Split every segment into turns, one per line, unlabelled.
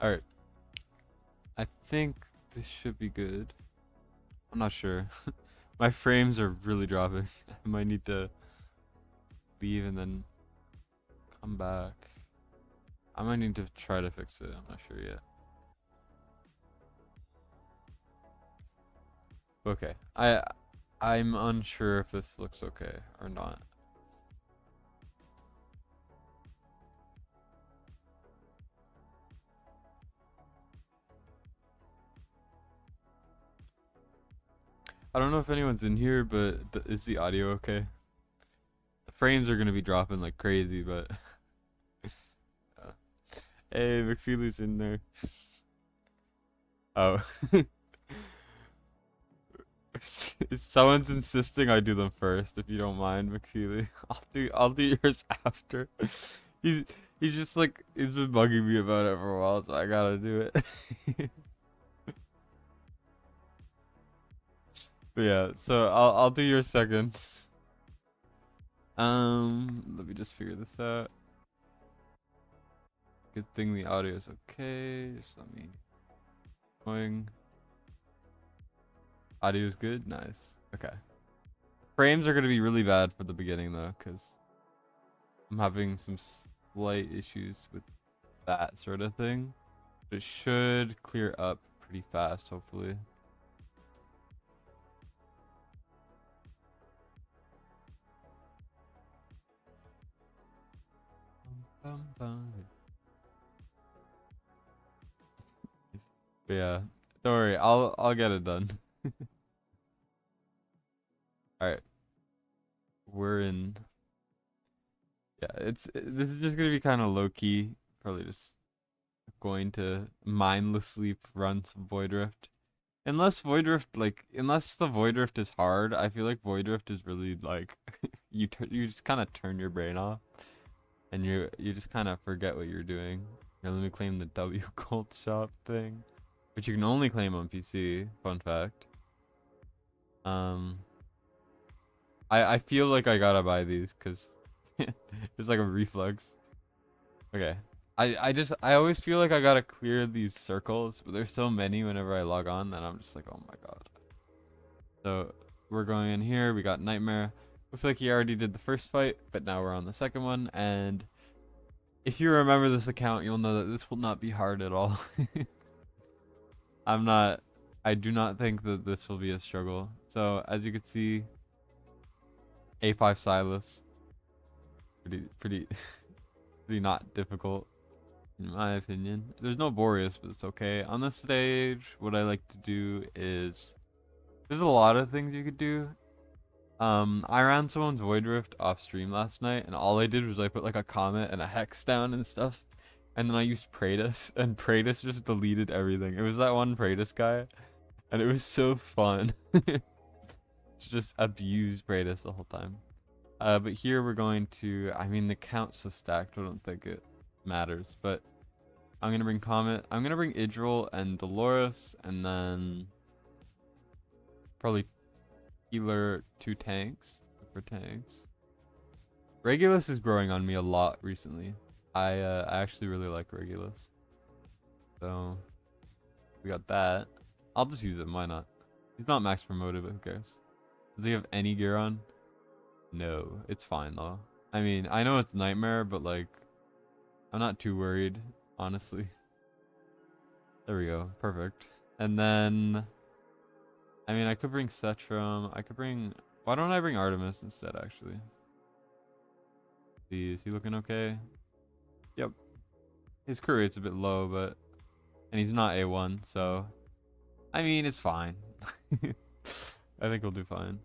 Alright. I think this should be good. I'm not sure. My frames are really dropping. I might need to leave and then come back. I might need to try to fix it. I'm not sure yet. Okay. I'm unsure if this looks okay or not. I don't know if anyone's in here, but is the audio okay? The frames are gonna be dropping like crazy, but hey, McFeely's in there. Oh, someone's insisting I do them first. If you don't mind, McFeely, I'll do yours after. He's he's just like he's been bugging me about it for a while, so I gotta do it. But yeah, so I'll do your second. Let me just figure this out. Good thing the audio is okay. Just let me going. Audio is good. Nice. Okay. Frames are gonna be really bad for the beginning though, because I'm having some slight issues with that sort of thing. But it should clear up pretty fast, hopefully. But yeah, don't worry. I'll get it done. All right, we're in. Yeah, this is just gonna be kind of low key. Probably just going to mindlessly run some Void Rift. Unless Void Rift, like, unless the Void Rift is hard, I feel like Void Rift is really like you just kind of turn your brain off, and you just kind of forget what you're doing. Here, let me claim the W Gold Shop thing, which you can only claim on PC. Fun fact. Um, I feel like I gotta buy these because it's like a reflex. Okay. I always feel like I gotta clear these circles, but there's so many whenever I log on that I'm just like, oh my god. So we're going in here. We got Nightmare. Looks like he already did the first fight, but now we're on the second one. And if you remember this account, you'll know that this will not be hard at all. I'm not. I do not think that this will be a struggle. So as you can see, A5 Silas, pretty pretty not difficult in my opinion. There's no Boreas, but it's okay. On this stage, what I like to do is there's a lot of things you could do. I ran someone's Void Rift off stream last night, and all I did was I put like a comment and a hex down and stuff, and then I used Praetus, and Praetus just deleted everything. It was that one Praetus guy, and it was so fun to just abuse Praetus the whole time. But here we're going to, I mean, the count's so stacked, I don't think it matters, but I'm gonna bring Comet, I'm gonna bring Idril and Dolores, and then probably healer, 2 tanks for tanks. Regulus is growing on me a lot recently. I actually really like Regulus. So we got that. I'll just use him, why not? He's not max promoted, but who cares? Does he have any gear on? No, it's fine though. I mean, I know it's Nightmare, but like, I'm not too worried, honestly. There we go, perfect. And then, I mean, I could bring Cetrum. I could bring, why don't I bring Artemis instead, actually? Is he looking okay? Yep. His crew rate's a bit low, but, and he's not A1, so, I mean, it's fine. I think we'll do fine.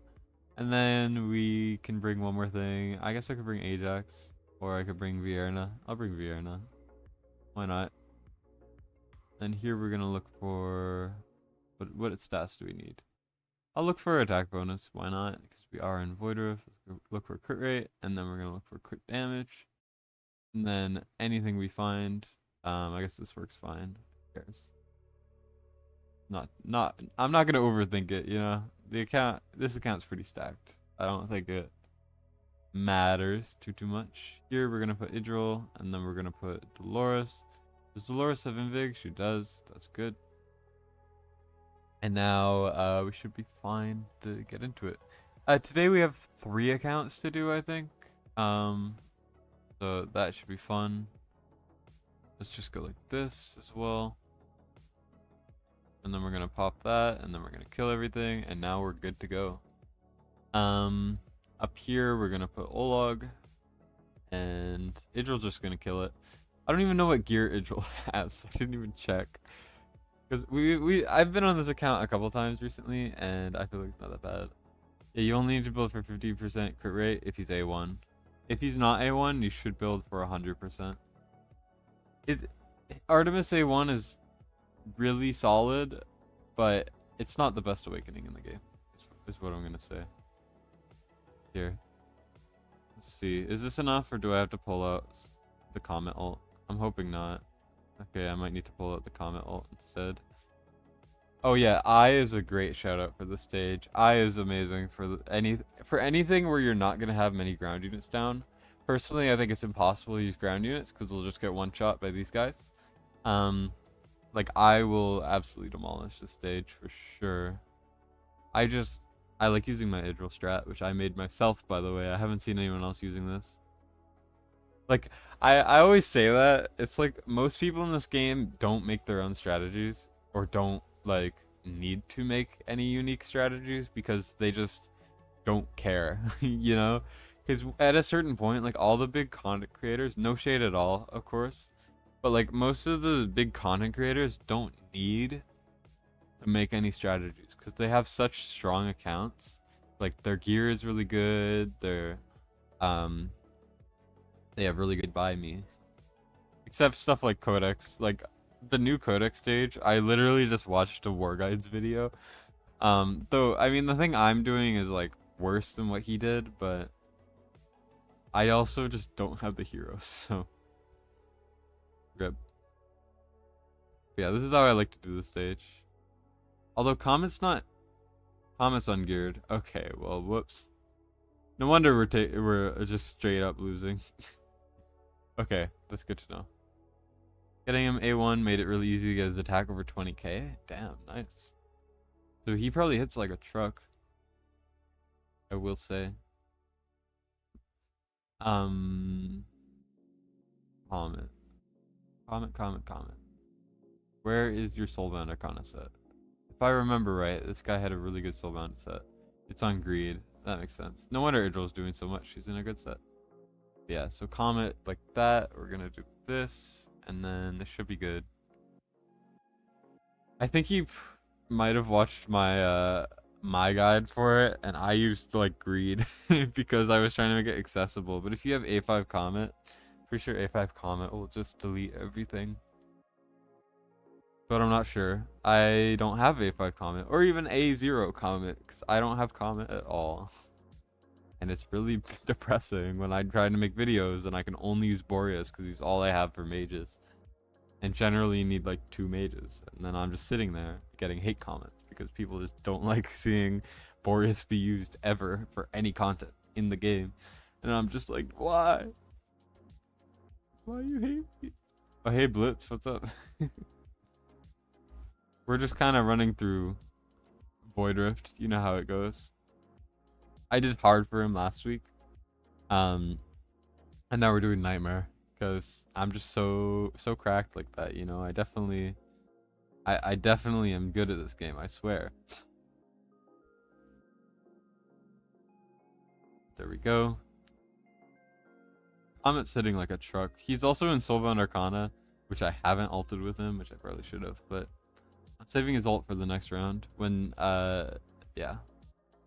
And then we can bring one more thing. I guess I could bring Ajax, or I could bring Vierna. I'll bring Vierna. Why not? And here we're gonna look for what stats do we need? I'll look for attack bonus. Why not? Because we are in Void Rift. Let's look for crit rate, and then we're gonna look for crit damage, and then anything we find. I guess this works fine. Who cares? Not. I'm not gonna overthink it. You know, this account's pretty stacked. I don't think it matters too much. Here we're gonna put Idril, and then we're gonna put Dolores. Does Dolores have Invig? She does. That's good. And now we should be fine to get into it. Today we have 3 accounts to do, I think. So that should be fun. Let's just go like this as well. And then we're gonna pop that, and then we're gonna kill everything, and now we're good to go. Up here we're gonna put Olog, and Idril's just gonna kill it. I don't even know what gear Idril has. I didn't even check. Because I've been on this account a couple times recently, and I feel like it's not that bad. Yeah, you only need to build for 50% crit rate if he's A1. If he's not A1, you should build for 100%. Artemis A1 is really solid, but it's not the best awakening in the game, is what I'm gonna say. Here. Let's see. Is this enough, or do I have to pull out the Comet ult? I'm hoping not. Okay, I might need to pull out the Comet ult instead. Oh yeah, I is a great shout out for the stage. I is amazing for anything where you're not gonna have many ground units down. Personally, I think it's impossible to use ground units because they'll just get one shot by these guys. Like I will absolutely demolish this stage for sure. I like using my Idril strat, which I made myself, by the way. I haven't seen anyone else using this. Like, I always say that. It's like most people in this game don't make their own strategies, or don't, like, need to make any unique strategies because they just don't care, you know? Because at a certain point, like, all the big content creators, no shade at all, of course, but, like, most of the big content creators don't need to make any strategies because they have such strong accounts. Like their gear is really good. They have really good buy me. Except stuff like Codex, like the new Codex stage. I literally just watched a War Guides video. Though I mean the thing I'm doing is like worse than what he did, but I also just don't have the heroes, so rip. Yeah, this is how I like to do the stage. Although Comet's ungeared. Okay, well, whoops. No wonder we're just straight up losing. Okay, that's good to know. Getting him A1 made it really easy to get his attack over 20k. Damn, nice. So he probably hits like a truck, I will say. Comet. Comet. Where is your Soulbound Arcana set? If I remember right, this guy had a really good Soulbound set. It's on Greed. That makes sense. No wonder Idril's doing so much. She's in a good set. But yeah, so Comet like that. We're gonna do this, and then this should be good. I think he might have watched my my guide for it, and I used like Greed because I was trying to make it accessible. But if you have A5 Comet, pretty sure A5 Comet will just delete everything. But I'm not sure. I don't have A5 Comet or even A0 Comet because I don't have Comet at all. And it's really depressing when I try to make videos and I can only use Boreas because he's all I have for mages. And generally you need like 2 mages. And then I'm just sitting there getting hate comments because people just don't like seeing Boreas be used ever for any content in the game. And I'm just like, why? Why you hate me? Oh, hey Blitz, what's up? We're just kind of running through Void Rift. You know how it goes. I did hard for him last week. And now we're doing Nightmare because I'm just so cracked like that, you know. I definitely am good at this game, I swear. There we go. Comet's sitting like a truck. He's also in Soulbound Arcana, which I haven't ulted with him, which I probably should have, but I'm saving his ult for the next round when yeah.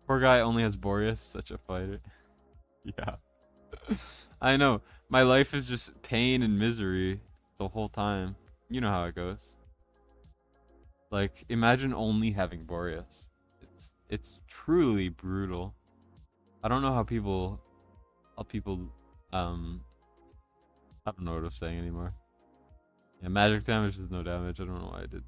Poor guy only has Boreas, such a fighter. Yeah. I know. My life is just pain and misery the whole time. You know how it goes. Like, imagine only having Boreas. It's truly brutal. I don't know how people I don't know what I'm saying anymore. Yeah, magic damage is no damage. I don't know why I did.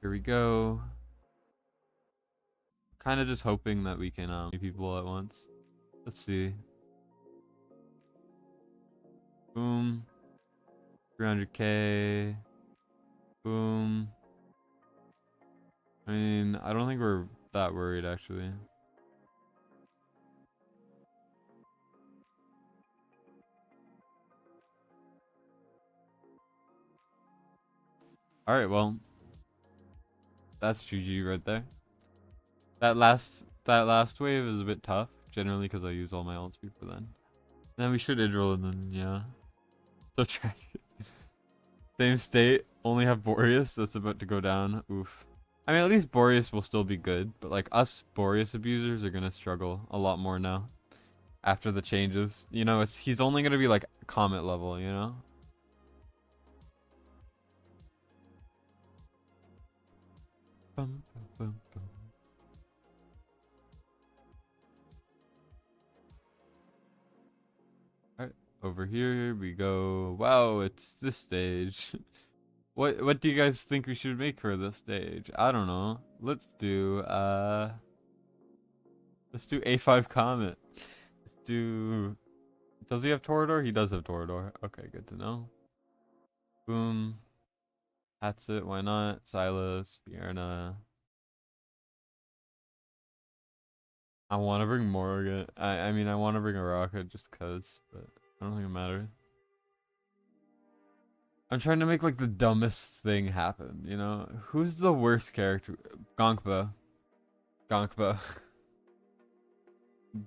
Here we go. Kind of just hoping that we can people at once. Let's see. Boom. 300k. Boom. I mean, I don't think we're that worried actually. All right, well, that's GG right there. That last wave is a bit tough, generally because I use all my ults before then. Then we should Idril and then yeah. So tragic. Same state, only have Boreas that's about to go down. Oof. I mean, at least Boreas will still be good, but like us Boreas abusers are gonna struggle a lot more now after the changes. You know, he's only gonna be like Comet level, you know? Bum, bum, bum, bum. Alright, over here we go. Wow, it's this stage. What do you guys think we should make for this stage? I don't know. Let's do A5 Comet. Let's do. Does he have Torador? He does have Torador. Okay, good to know. Boom. That's it. Why not? Silas, Fierna. I want to bring Morgan. I mean, I want to bring a rocket just cause, but I don't think it matters. I'm trying to make like the dumbest thing happen, you know? Who's the worst character? Gonkba. Gonkba.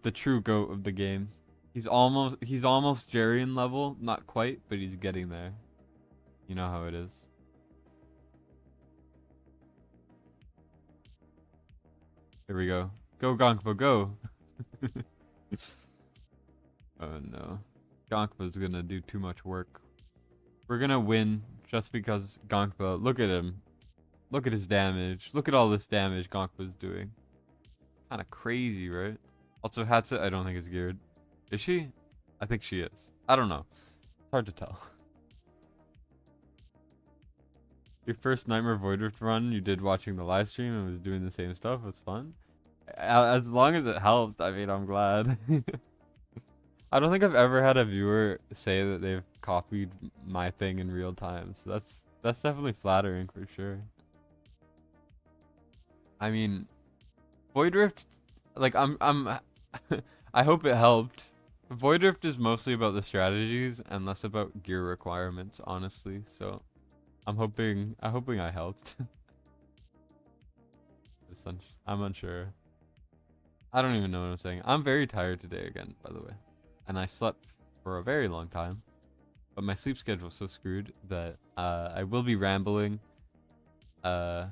The true goat of the game. He's almost Jarian level, not quite, but he's getting there. You know how it is. Here we go. Go Gonkba, go. Oh no. Gonkba's gonna do too much work. We're gonna win just because Gonkba, look at him. Look at his damage. Look at all this damage Gonkba's doing. Kinda crazy, right? Also, Hatsa, I don't think is geared. Is she? I think she is. I don't know. It's hard to tell. Your first Nightmare Void Rift run you did watching the live stream and was doing the same stuff was fun. As long as it helped, I mean, I'm glad. I don't think I've ever had a viewer say that they've copied my thing in real time, so that's definitely flattering for sure. I mean, Void Rift, like I'm I hope it helped. Void Rift is mostly about the strategies and less about gear requirements, honestly. So I'm hoping I helped. I'm unsure. I don't even know what I'm saying. I'm very tired today again, by the way. And I slept for a very long time. But my sleep schedule is so screwed that I will be rambling. Uh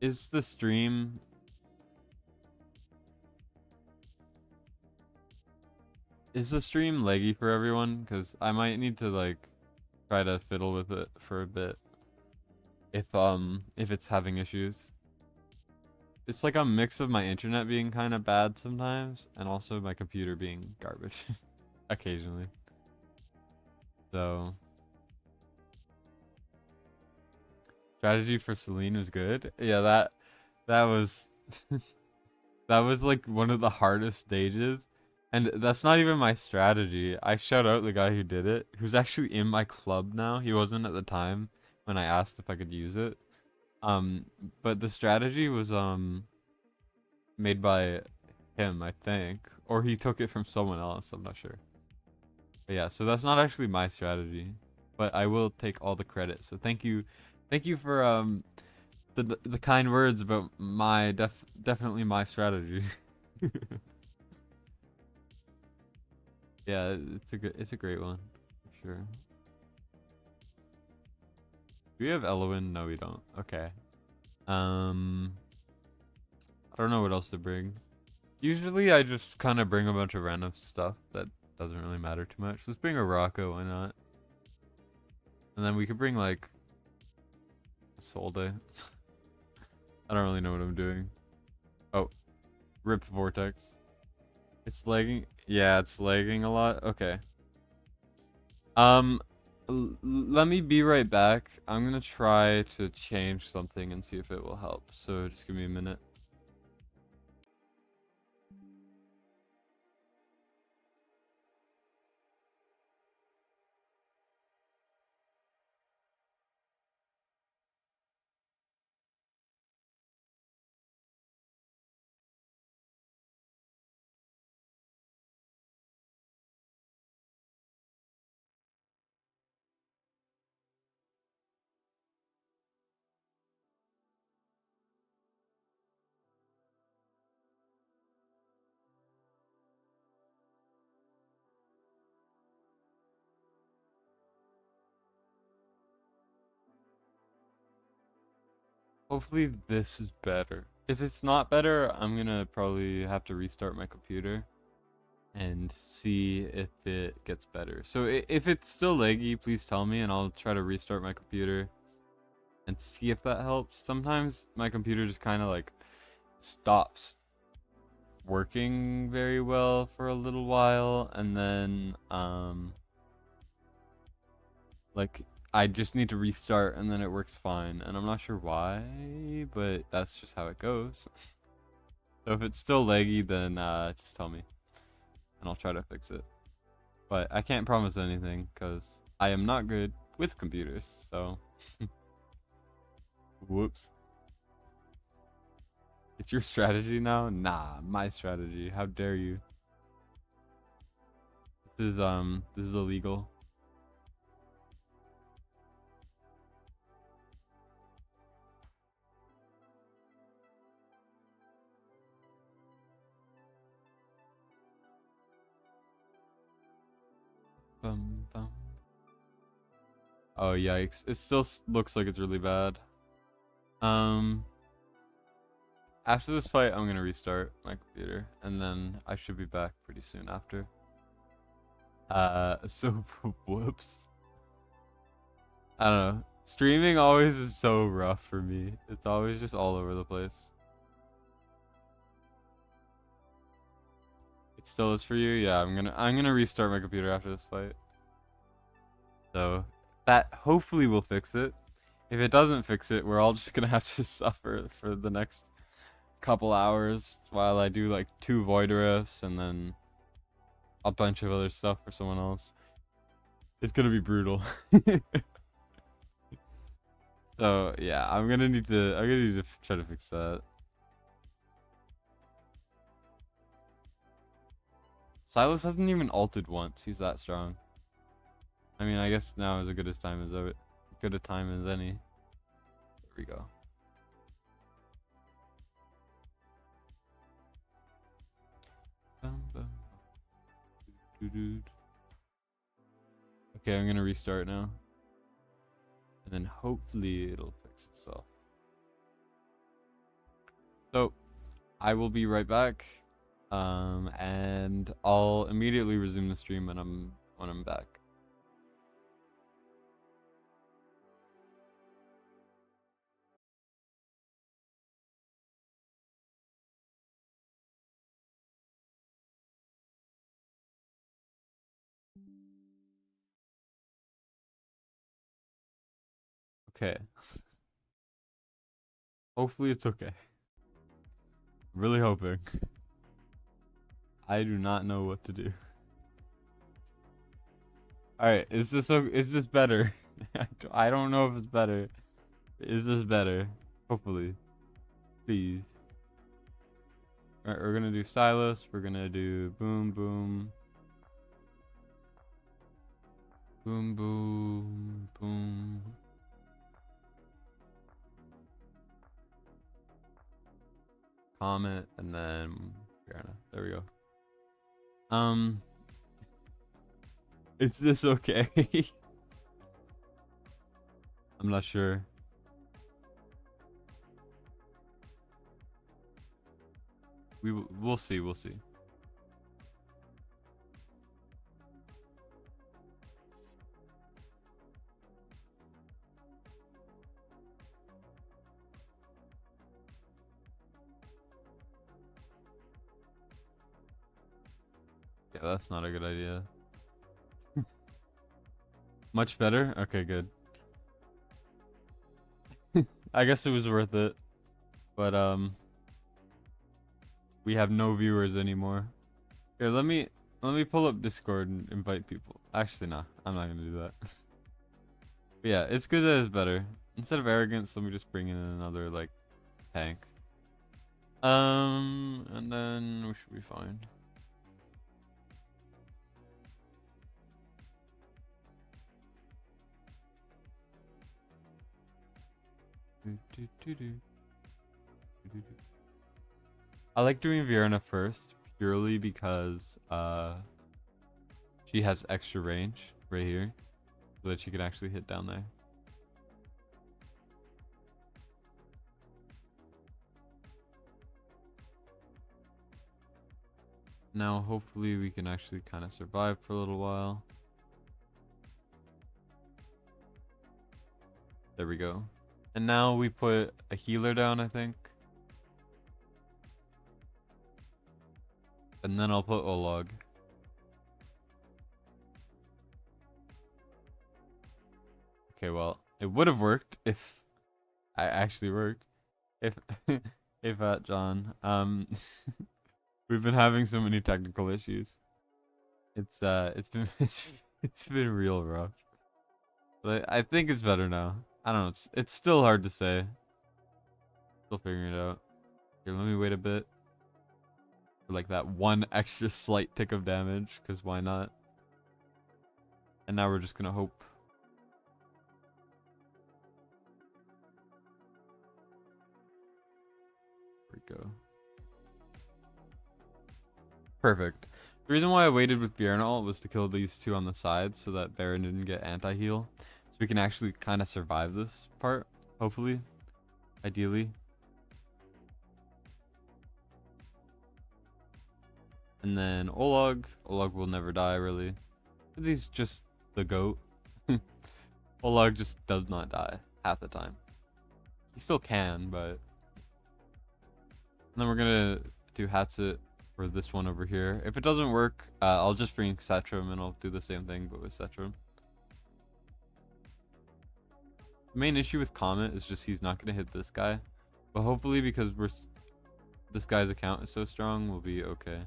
is the stream laggy for everyone? Cause I might need to like try to fiddle with it for a bit. If it's having issues. It's like a mix of my internet being kind of bad sometimes and also my computer being garbage occasionally. So strategy for Celine was good. Yeah, that was that was like one of the hardest stages. And that's not even my strategy. I shout out the guy who did it, who's actually in my club now. He wasn't at the time when I asked if I could use it. Um, but the strategy was made by him, I think, or he took it from someone else. I'm not sure. But yeah, so that's not actually my strategy, but I will take all the credit. So thank you for the kind words about my definitely my strategy. Yeah, it's a great one, for sure. Do we have Elowin? No, we don't. Okay. Um, I don't know what else to bring. Usually I just kind of bring a bunch of random stuff that doesn't really matter too much. Let's bring a Rocco, why not? And then we could bring like a Solde. I don't really know what I'm doing. Oh, Rip Vortex. It's lagging. Yeah, it's lagging a lot. Okay. Um, let me be right back. I'm gonna try to change something and see if it will help. So just give me a minute. Hopefully this is better. If it's not better, I'm gonna probably have to restart my computer and see if it gets better. So if it's still laggy, please tell me and I'll try to restart my computer and see if that helps. Sometimes my computer just kind of like stops working very well for a little while, and then like I just need to restart and then it works fine, and I'm not sure why, but that's just how it goes. So if it's still laggy, then just tell me and I'll try to fix it. But I can't promise anything because I am not good with computers, so whoops. It's your strategy now? Nah, my strategy. How dare you? This is illegal. Bum, bum. Oh yikes! It still looks like it's really bad. Um, After this fight, I'm gonna restart my computer, and then I should be back pretty soon after. So whoops. I don't know. Streaming always is so rough for me. It's always just all over the place. It still is for you? Yeah, I'm gonna restart my computer after this fight. So that hopefully will fix it. If it doesn't fix it, we're all just gonna have to suffer for the next couple hours while I do like 2 void rifts and then a bunch of other stuff for someone else. It's gonna be brutal. So yeah, I'm gonna need to try to fix that. Silas hasn't even ulted once. He's that strong. I mean, I guess now is as good a time as any. There we go. Okay, I'm gonna restart now, and then hopefully it'll fix itself. So I will be right back, and I'll immediately resume the stream when I'm back. Okay. Hopefully it's okay. Really hoping. I do not know what to do. All right, is this better? I don't know if it's better. Is this better? Hopefully. Please. All right, we're gonna do stylus. We're gonna do boom boom. Boom boom boom. Comment and then there we go. Is this okay? I'm not sure. We'll see. We'll see. Yeah, that's not a good idea. Much better? Okay, good. I guess it was worth it. But we have no viewers anymore. Here, let me pull up Discord and invite people. Actually, nah, I'm not gonna do that. But yeah, it's good that it's better. Instead of arrogance, let me just bring in another like tank. And then we should be fine. I like doing Vienna first purely because she has extra range right here, so that she can actually hit down there. Now, hopefully, we can actually kind of survive for a little while. There we go. And now we put a healer down, I think. And then I'll put Olog. Okay, well, it would have worked if I actually worked. If if John. We've been having so many technical issues. It's been it's been real rough. But I think it's better now. I don't know. It's still hard to say. Still figuring it out. Here, let me wait a bit. For like that one extra slight tick of damage, because why not? And now we're just gonna hope. There we go. Perfect. The reason why I waited with Bjornal was to kill these two on the side so that Baron didn't get anti-heal. So we can actually kind of survive this part, hopefully. Ideally. And then Olog. Olog will never die, really. He's just the GOAT. Olog just does not die half the time. He still can, but... And then we're gonna do Hatsit for this one over here. If it doesn't work, I'll just bring Setrum and I'll do the same thing, but with Setrum. The main issue with Comet is just he's not gonna hit this guy. But hopefully, because this guy's account is so strong, we'll be okay.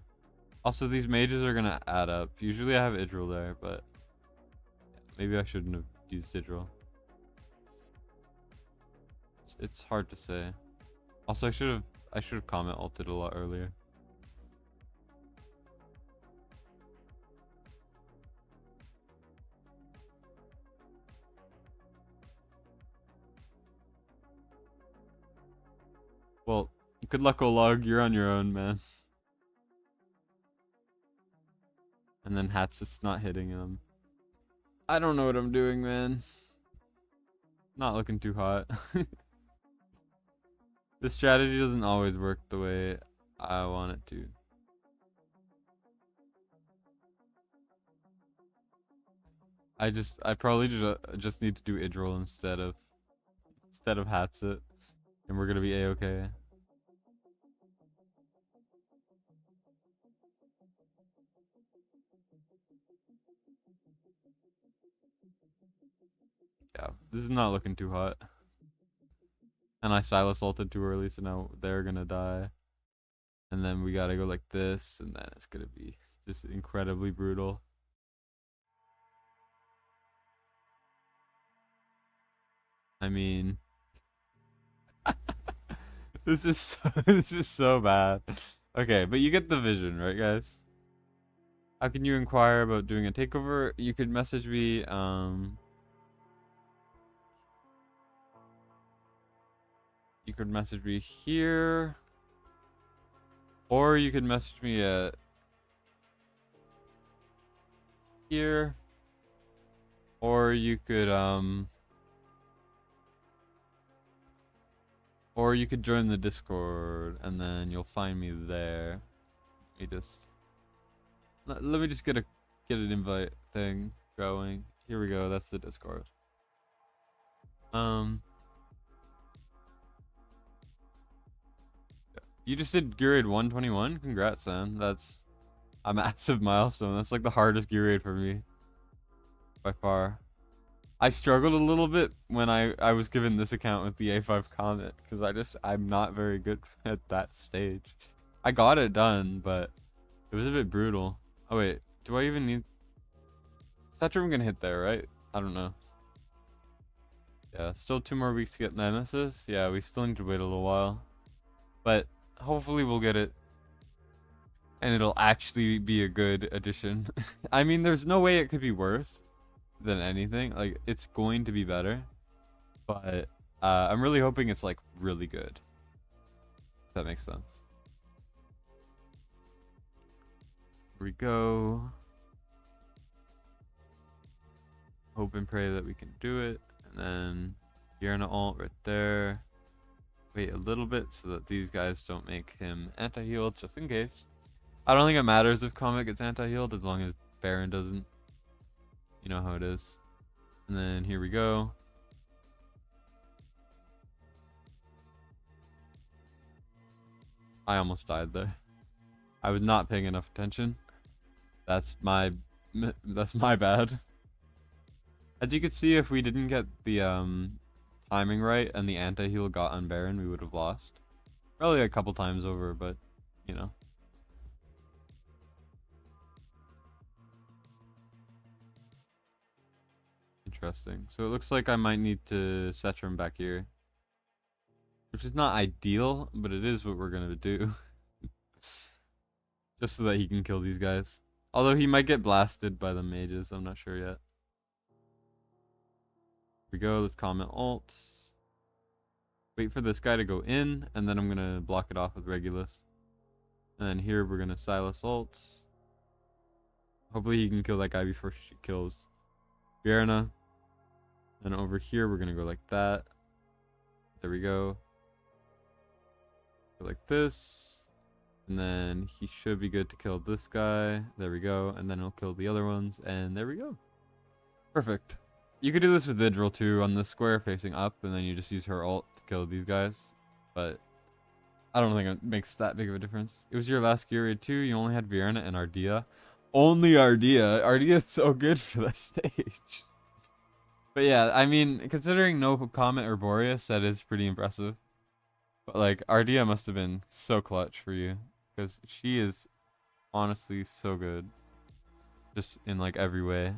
Also, these mages are gonna add up. Usually I have Idril there, but maybe I shouldn't have used Idril. It's hard to say. Also, I should have Comet ulted a lot earlier. Well, good luck, Olog. You're on your own, man. And then Hat's just not hitting him. I don't know what I'm doing, man. Not looking too hot. This strategy doesn't always work the way I want it to. I probably just need to do Idril instead of Hatsit, and we're gonna be a-okay. Yeah, this is not looking too hot. And I Silas ulted too early, so now they're gonna die. And then we gotta go like this, and then it's gonna be just incredibly brutal. I mean, this is this is so bad. Okay, but you get the vision, right, guys? How can you inquire about doing a takeover? You could message me. You could message me here, or you could message me at here, or you could join the Discord, and then you'll find me there. Let me just get an invite thing going. Here we go. That's the Discord. You just did gear raid 121. Congrats, man. That's a massive milestone. That's like the hardest gear raid for me by far. I struggled a little bit when I was given this account with the A5 Comet because I'm not very good at that stage. I got it done, but it was a bit brutal. Oh wait, do I even need? Setrum gonna hit there, right? I don't know. Yeah, still 2 more weeks to get Nemesis. Yeah, we still need to wait a little while, but hopefully we'll get it, and it'll actually be a good addition. I mean, there's no way it could be worse than anything. Like, it's going to be better, but I'm really hoping it's like really good, if that makes sense. Here we go. Hope and pray that we can do it. And then Yerna ult right there. Wait a little bit so that these guys don't make him anti-heal, just in case. I don't think it matters if Comet gets anti-healed as long as Baron doesn't. You know how it is. And then here we go. I almost died there. I was not paying enough attention. That's my bad. As you could see, if we didn't get the timing right and the anti-heal got on Baron, we would have lost. Probably a couple times over, but you know. Interesting. So it looks like I might need to Setrum back here. Which is not ideal, but it is what we're gonna do. Just so that he can kill these guys. Although he might get blasted by the mages, I'm not sure yet. Here we go, let's comment ults. Wait for this guy to go in, and then I'm gonna block it off with Regulus. And then here we're gonna Silas ults. Hopefully he can kill that guy before she kills Bierna. And over here we're gonna go like that. There we go. Go like this. And then he should be good to kill this guy. There we go. And then he'll kill the other ones. And there we go. Perfect. You could do this with Vidril too on this square facing up. And then you just use her ult to kill these guys. But I don't think it makes that big of a difference. It was your last gear raid too. You only had Vienna and Ardea. Only Ardea. Ardea is so good for that stage. But yeah, I mean, considering no Comet or Boreas, that is pretty impressive. But like, Ardea must have been so clutch for you. Because she is honestly so good. Just in like every way.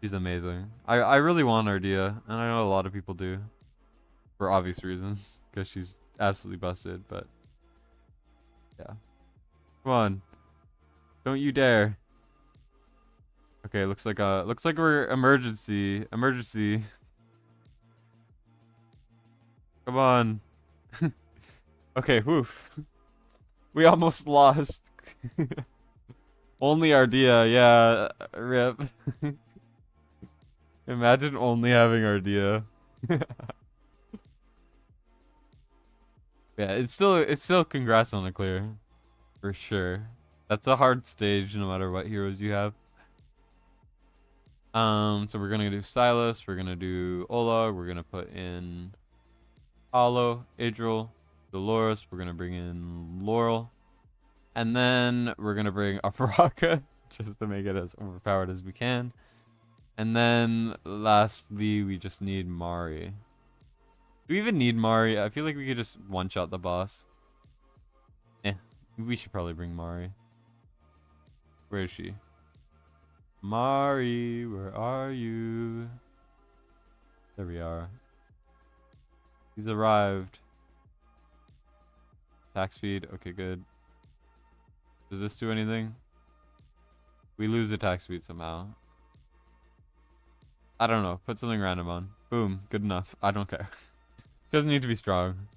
She's amazing. I really want Ardea, and I know a lot of people do. For obvious reasons. Because she's absolutely busted, but yeah. Come on. Don't you dare. Okay, looks like we're emergency. Emergency. Come on. Okay, woof. We almost lost. Only Ardea, yeah, rip. Imagine only having Ardea. Yeah, it's still congrats on the clear. For sure. That's a hard stage no matter what heroes you have. So we're gonna do Silas, we're gonna do Ola, we're gonna put in Hollow, Idril, Dolores, we're gonna bring in Laurel. And then we're gonna bring up Raka, just to make it as overpowered as we can. And then lastly, we just need Mari. Do we even need Mari? I feel like we could just one-shot the boss. We should probably bring Mari. Where is she? Mari, where are you? There we are. He's arrived. Attack speed. Okay, good. Does this do anything? We lose attack speed somehow. I don't know. Put something random on. Boom. Good enough. I don't care. Doesn't need to be strong.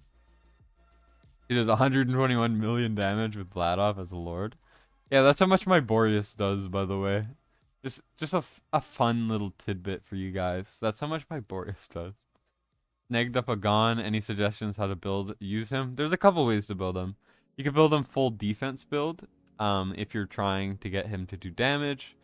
He did 121 million damage with Vladov as a lord. Yeah, that's how much my Boreas does, by the way. Just a fun little tidbit for you guys. That's how much my Boreas does. Snagged up a Gon. Any suggestions how to use him? There's a couple ways to build him. You can build him full defense build. If you're trying to get him to do damage.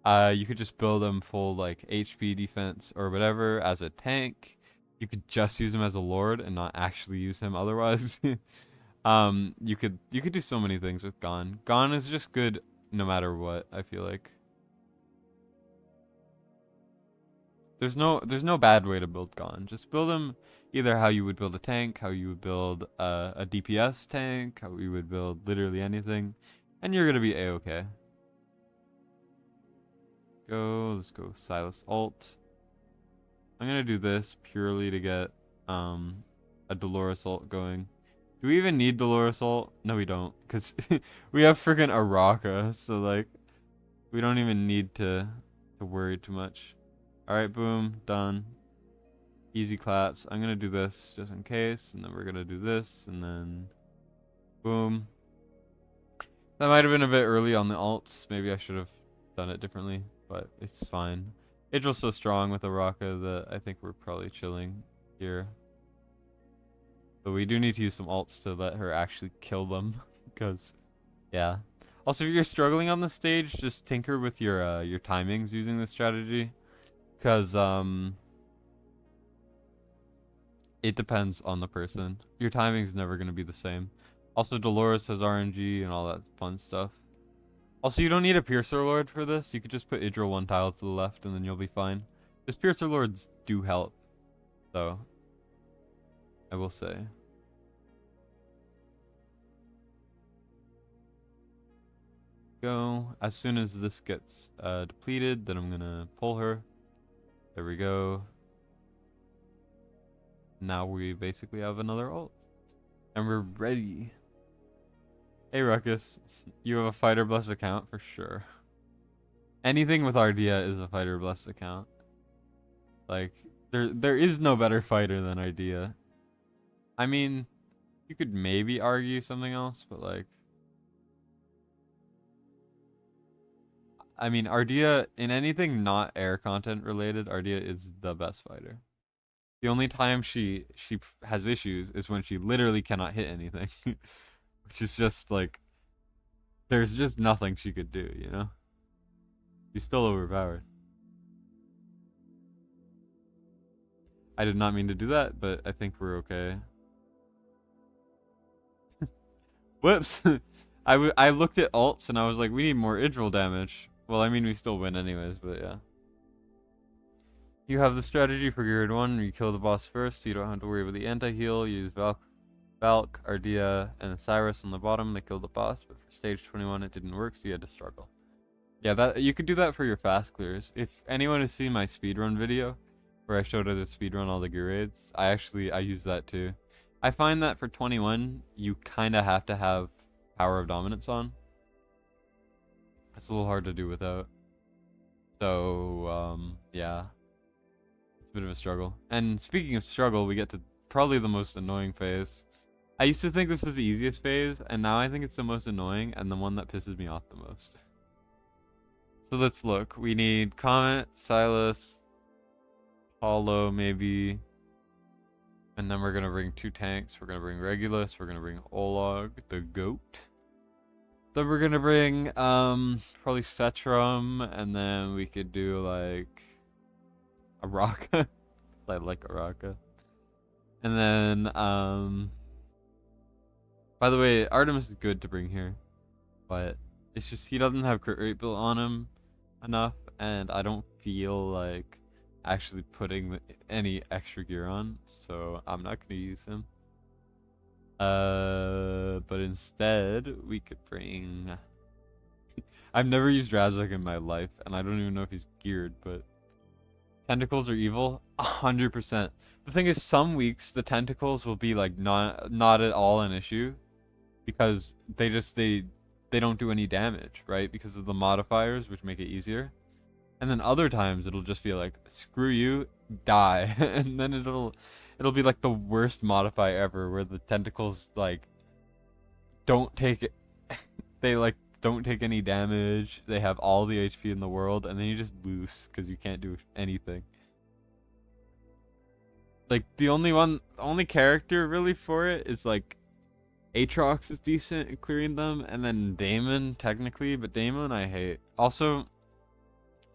You could just build him full like HP defense or whatever as a tank. You could just use him as a lord and not actually use him otherwise. You could do so many things with Gon. Gon is just good no matter what, I feel like. There's no bad way to build Gon. Just build him either how you would build a tank, how you would build a DPS tank, how you would build literally anything, and you're gonna be a-okay. Let's go Silas ult. I'm gonna do this purely to get a Dolores ult going. Do we even need Dolores ult? No, we don't, because we have freaking Araka, so like we don't even need to worry too much. Alright, boom, done. Easy claps. I'm gonna do this just in case, and then we're gonna do this, and then boom. That might have been a bit early on the ults. Maybe I should have done it differently, but it's fine. Idril's so strong with Araka that I think we're probably chilling here. But we do need to use some ults to let her actually kill them, because, yeah. Also, if you're struggling on the stage, just tinker with your timings using this strategy, because it depends on the person. Your timing's never gonna be the same. Also, Dolores has RNG and all that fun stuff. Also, you don't need a Piercer Lord for this. You could just put Idril one tile to the left, and then you'll be fine. Just Piercer Lords do help, so I will say. Go. As soon as this gets depleted, then I'm gonna pull her. There we go. Now we basically have another ult. And we're ready. Hey Ruckus, you have a Fighter Bless account for sure. Anything with Ardea is a Fighter Bless account. Like, there is no better fighter than Ardea. I mean, you could maybe argue something else, but like, I mean, Ardea, in anything not air content related, Ardea is the best fighter. The only time she has issues is when she literally cannot hit anything. Which is just like, there's just nothing she could do, you know? She's still overpowered. I did not mean to do that, but I think we're okay. Whoops! I looked at ults and I was like, we need more Idril damage. Well, I mean, we still win anyways, but yeah. You have the strategy for Geared 1, where you kill the boss first, so you don't have to worry about the anti-heal. You use Valk, Ardea, and Cyrus on the bottom to kill the boss, but for stage 21 it didn't work, so you had to struggle. Yeah, that you could do that for your fast clears. If anyone has seen my speedrun video, where I showed how to speedrun all the gear raids, I use that too. I find that for 21, you kind of have to have Power of Dominance on. It's a little hard to do without. So, yeah. It's a bit of a struggle. And speaking of struggle, we get to probably the most annoying phase. I used to think this was the easiest phase, and now I think it's the most annoying and the one that pisses me off the most. So let's look. We need Comet, Silas, Hollow maybe. And then we're going to bring 2 tanks. We're going to bring Regulus. We're going to bring Olog, the goat. Then we're going to bring probably Setrum. And then we could do like Araka. I like Araka. And then, by the way, Artemis is good to bring here. But it's just he doesn't have crit rate built on him enough. And I don't feel like actually putting any extra gear on, so I'm not gonna use him. But instead we could bring. I've never used Razak in my life, and I don't even know if he's geared. But tentacles are evil, 100%. The thing is, some weeks the tentacles will be like not at all an issue, because they don't do any damage, right? Because of the modifiers, which make it easier. And then other times it'll just be like, screw you, die. And then it'll be like the worst modify ever, where the tentacles like don't take they like don't take any damage. They have all the HP in the world, and then you just lose because you can't do anything. Like the only character really for it is like Aatrox is decent at clearing them, and then Daemon technically, but Daemon I hate. Also,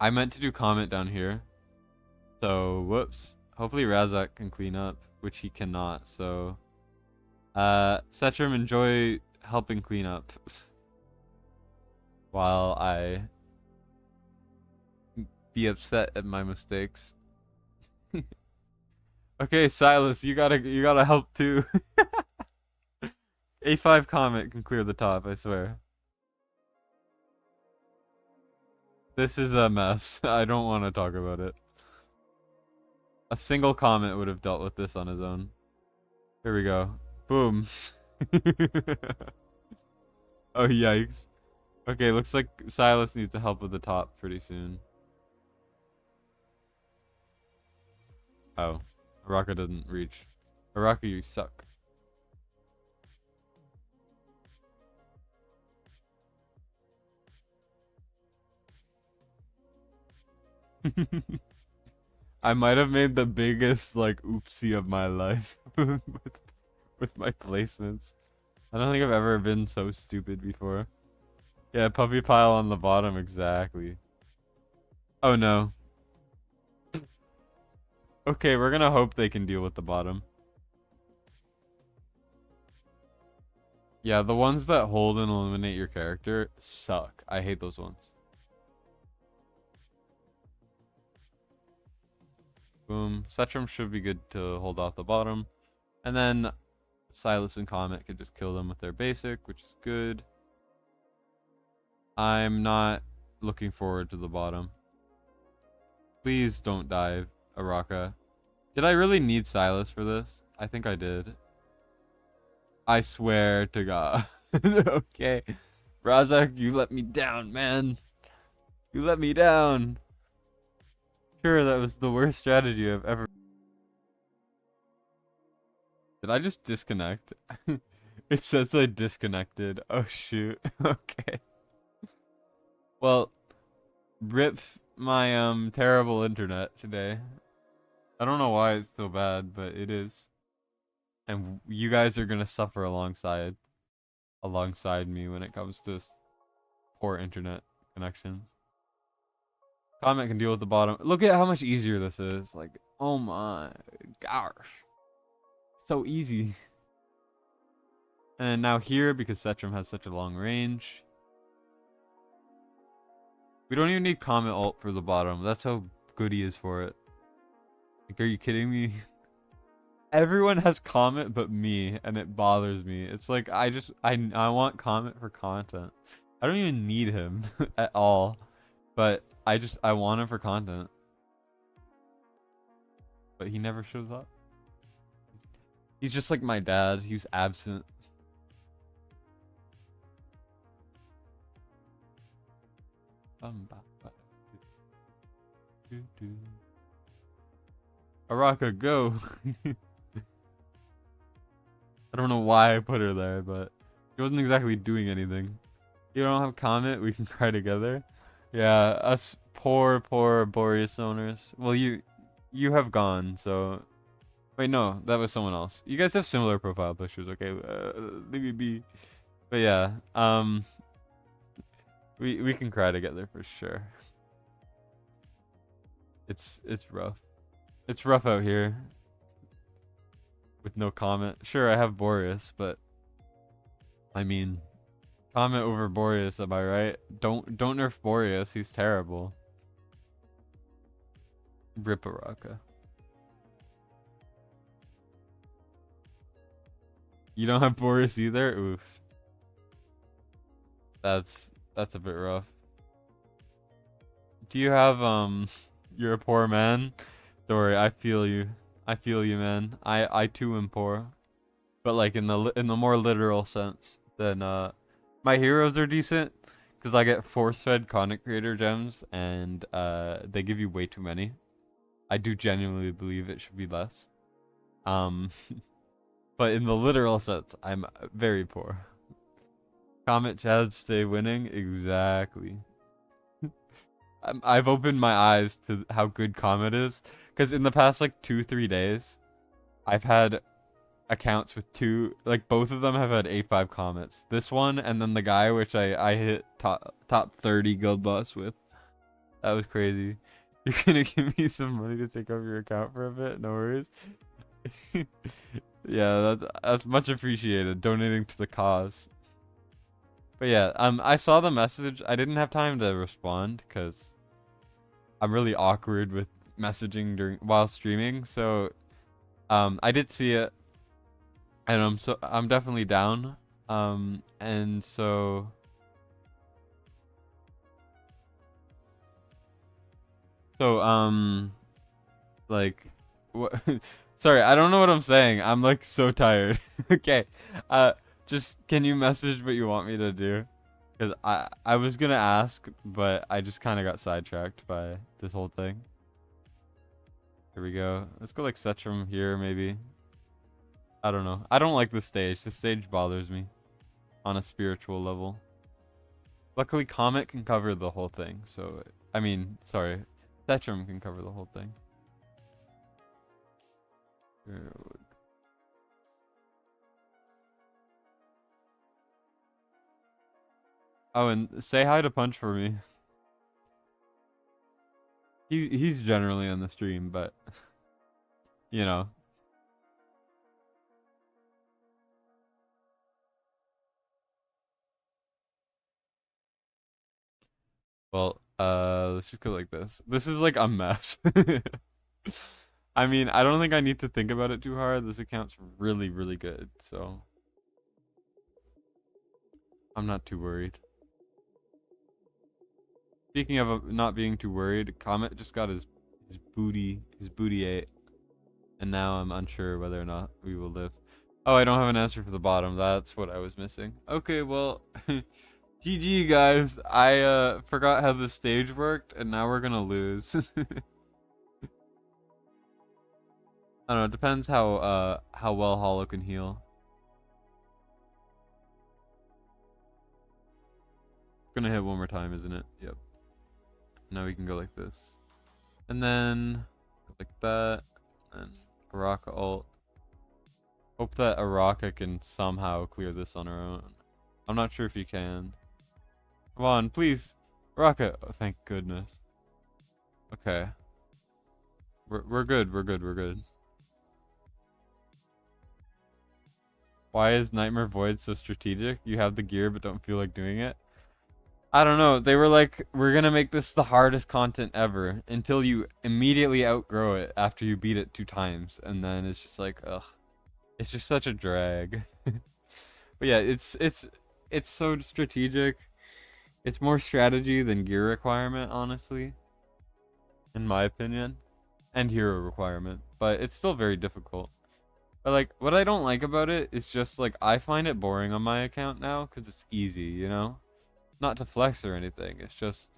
I meant to do Comet down here. So, whoops. Hopefully Razak can clean up, which he cannot, so... Setrum, enjoy helping clean up. While I... be upset at my mistakes. Okay, Silas, you gotta help too. A5 Comet can clear the top, I swear. This is a mess. I don't want to talk about it. A single Comet would have dealt with this on his own. Here we go. Boom. Oh, yikes. Okay, looks like Silas needs to help with the top pretty soon. Oh. Araka doesn't reach. Araka, you suck. I might have made the biggest like oopsie of my life with my placements. I don't think I've ever been so stupid before. Yeah, puppy pile on the bottom, exactly. Oh no. Okay, we're gonna hope they can deal with the bottom. Yeah, the ones that hold and eliminate your character suck. I hate those ones. Boom. Setrum should be good to hold off the bottom. And then Silas and Comet could just kill them with their basic, which is good. I'm not looking forward to the bottom. Please don't die, Araka. Did I really need Silas for this? I think I did. I swear to God. Okay. Razak, you let me down, man. You let me down. Sure, that was the worst strategy I've ever... Did I just disconnect? It says I disconnected. Oh, shoot. Okay. Well, rip my, terrible internet today. I don't know why it's so bad, but it is. And you guys are gonna suffer alongside me when it comes to poor internet connections. Comment can deal with the bottom. Look at how much easier this is. Like, oh my gosh. So easy. And now here, because Setrum has such a long range, we don't even need Comet ult for the bottom. That's how good he is for it. Like, are you kidding me? Everyone has Comet but me, and it bothers me. It's like, I want Comet for content. I don't even need him at all. But I want him for content. But he never shows up. He's just like my dad. He's absent. Araka, go. I don't know why I put her there, but she wasn't exactly doing anything. You don't have Comet, we can cry together. Yeah, us poor Boreas owners. Well, you have gone, so... Wait, no, that was someone else. You guys have similar profile pictures, okay? Leave me be. But yeah, we can cry together for sure. It's rough. It's rough out here. With no Comet. Sure, I have Boreas, but... I mean... Comet over Boreas, am I right? Don't nerf Boreas, he's terrible. Rip Araka. You don't have Boreas either? Oof. That's a bit rough. Do you have you're a poor man? Don't worry, I feel you. I feel you, man. I too am poor. But like in the more literal sense than my heroes are decent because I get force-fed content creator gems and they give you way too many. I do genuinely believe it should be less. But in the literal sense, I'm very poor. Comet Chad stay winning? Exactly. I've opened my eyes to how good Comet is. Because in the past, like, 2-3 days, I've had accounts with like, both of them have had A5 Comets. This one, and then the guy which I hit top 30 guild boss with. That was crazy. You're gonna give me some money to take over your account for a bit? No worries. Yeah, that's much appreciated. Donating to the cause. But yeah, I saw the message. I didn't have time to respond because I'm really awkward with messaging while streaming. So, I did see it, and I'm definitely down. And so, like, what? Sorry, I don't know what I'm saying. I'm like so tired. Okay, just can you message what you want me to do? Because I was gonna ask, but I just kind of got sidetracked by this whole thing. Here we go. Let's go like Setrum here, maybe. I don't know. I don't like this stage. This stage bothers me on a spiritual level. Luckily, Comet can cover the whole thing. So, I mean, sorry. Setrum can cover the whole thing. Oh, and say hi to Punch for me. He's generally on the stream, but you know. Well, let's just go like this. This is like a mess. I mean, I don't think I need to think about it too hard. This account's really, really good, so I'm not too worried. Speaking of not being too worried, Comet just got his booty ate, and now I'm unsure whether or not we will live. Oh, I don't have an answer for the bottom. That's what I was missing. Okay, well, GG guys. I forgot how the stage worked, and now we're gonna lose. I don't know. It depends how well Hollow can heal. It's gonna hit one more time, isn't it? Yep. Now we can go like this, and then like that, and Araka ult. Hope that Araka can somehow clear this on her own. I'm not sure if you can. Come on, please, Araka. Oh, thank goodness. Okay. We're good. We're good. We're good. Why is Nightmare Void so strategic? You have the gear but don't feel like doing it. I don't know. They were like, we're gonna make this the hardest content ever until you immediately outgrow it after you beat it 2 times, and then it's just like, ugh, it's just such a drag. But yeah, it's so strategic. It's more strategy than gear requirement, honestly, in my opinion, and hero requirement. But it's still very difficult. But like, what I don't like about it is just like I find it boring on my account now because it's easy, you know. Not to flex or anything. It's just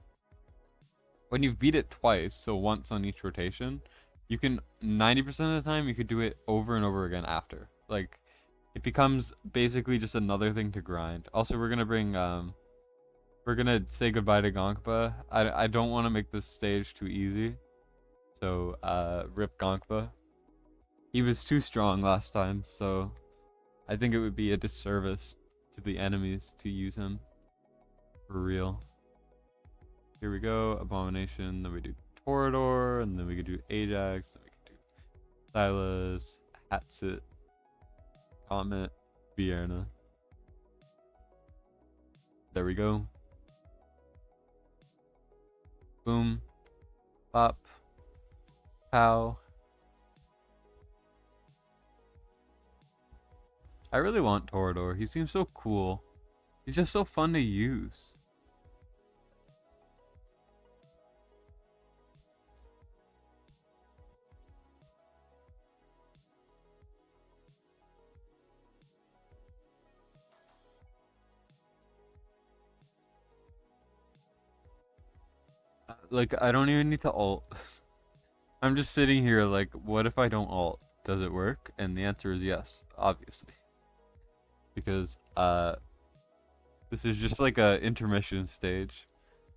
when you've beat it twice, so once on each rotation, you can 90% of the time you could do it over and over again after. Like it becomes basically just another thing to grind. Also, we're gonna say goodbye to Gonkpa. I don't want to make this stage too easy. So rip Gonkpa. He was too strong last time, so I think it would be a disservice to the enemies to use him. For real. Here we go, Abomination, then we do Torador, and then we could do Ajax, then we could do Silas, Hatsit, Comet, Vierna. There we go. Boom. Pop. Pow. I really want Torador. He seems so cool. He's just so fun to use. Like, I don't even need to ult. I'm just sitting here like, what if I don't ult? Does it work? And the answer is yes, obviously. Because, this is just like a intermission stage.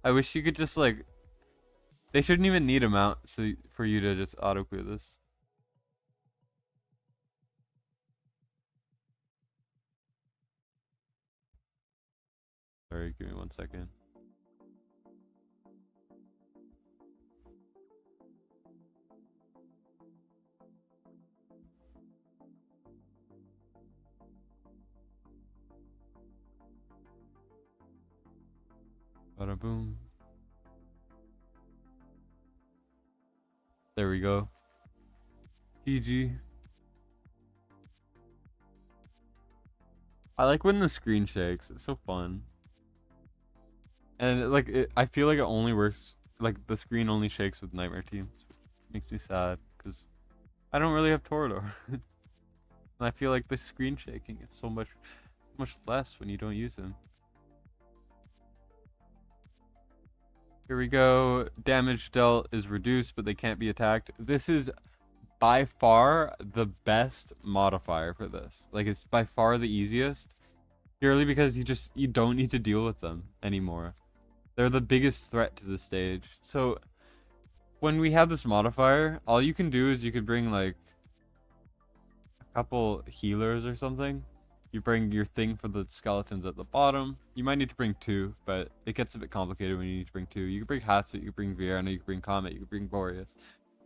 I wish you could just like, they shouldn't even need a mount so for you to just auto clear this. Sorry, give me 1 second. Bada boom. There we go. GG. I like when the screen shakes. It's so fun. And like, I feel like it only works, like the screen only shakes with Nightmare teams, which makes me sad because I don't really have Torador. And I feel like the screen shaking is so much less when you don't use him. Here we go. Damage dealt is reduced, but they can't be attacked. This is by far the best modifier for this. Like, it's by far the easiest, purely because you don't need to deal with them anymore. They're the biggest threat to the stage. So when we have this modifier, all you can do is you could bring like a couple healers or something, You bring your thing for the skeletons at the bottom. You might need to bring 2, but it gets a bit complicated when you need to bring 2. You can bring Hatsuit, you can bring Vienna, you can bring Comet, you can bring Boreas.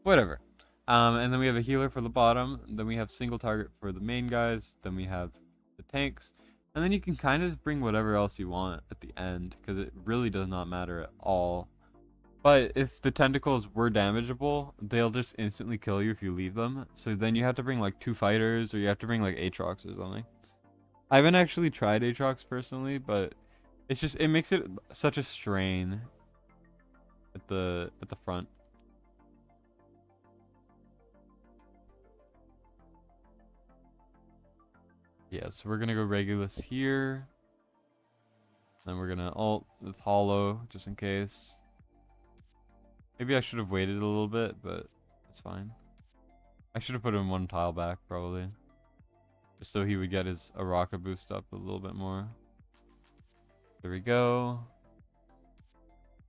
Whatever. And then we have a healer for the bottom. Then we have single target for the main guys. Then we have the tanks. And then you can kind of just bring whatever else you want at the end, because it really does not matter at all. But if the tentacles were damageable, they'll just instantly kill you if you leave them. So then you have to bring like 2 fighters, or you have to bring like Aatrox or something. I haven't actually tried Aatrox personally, but it's just, it makes it such a strain at the front. Yeah, so we're gonna go Regulus here. Then we're gonna ult with Hollow just in case. Maybe I should have waited a little bit, but it's fine. I should have put him 1 tile back probably, just so he would get his Araka boost up a little bit more. There we go.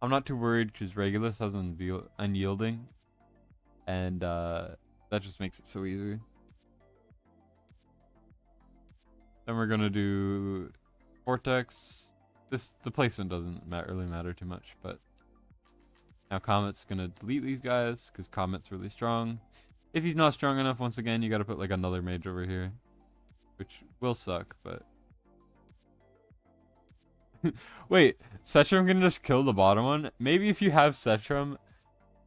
I'm not too worried because Regulus has unyielding, and that just makes it so easy. Then we're gonna do Vortex. The placement doesn't really matter too much, but now Comet's gonna delete these guys because Comet's really strong. If he's not strong enough, once again, you gotta put like another mage over here, which will suck, but wait, Setrum can just kill the bottom one? Maybe if you have Setrum,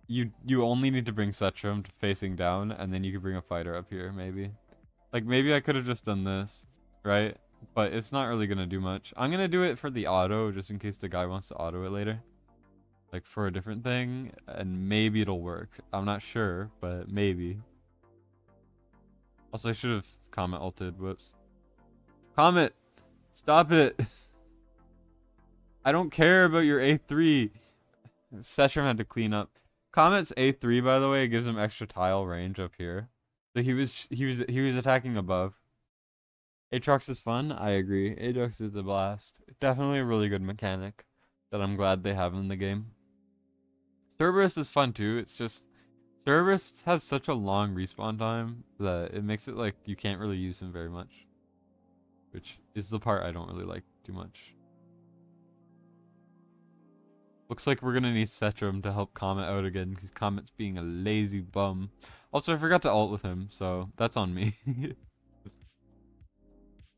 you only need to bring Setrum to facing down, and then you could bring a fighter up here, maybe. Like, maybe I could have just done this, right? But it's not really gonna do much. I'm gonna do it for the auto, just in case the guy wants to auto it later. Like, for a different thing, and maybe it'll work. I'm not sure, but maybe. Also, I should have Comet ulted. Whoops. Comet! Stop it! I don't care about your A3. Setrum had to clean up. Comet's A3, by the way, gives him extra tile range up here. So he was attacking above. Aatrox is fun. I agree. Aatrox is a blast. Definitely a really good mechanic that I'm glad they have in the game. Cerberus is fun too. It's just Cerberus has such a long respawn time that it makes it like you can't really use him very much, which is the part I don't really like too much. Looks like we're gonna need Setrum to help Comet out again because Comet's being a lazy bum. Also, I forgot to ult with him, so that's on me.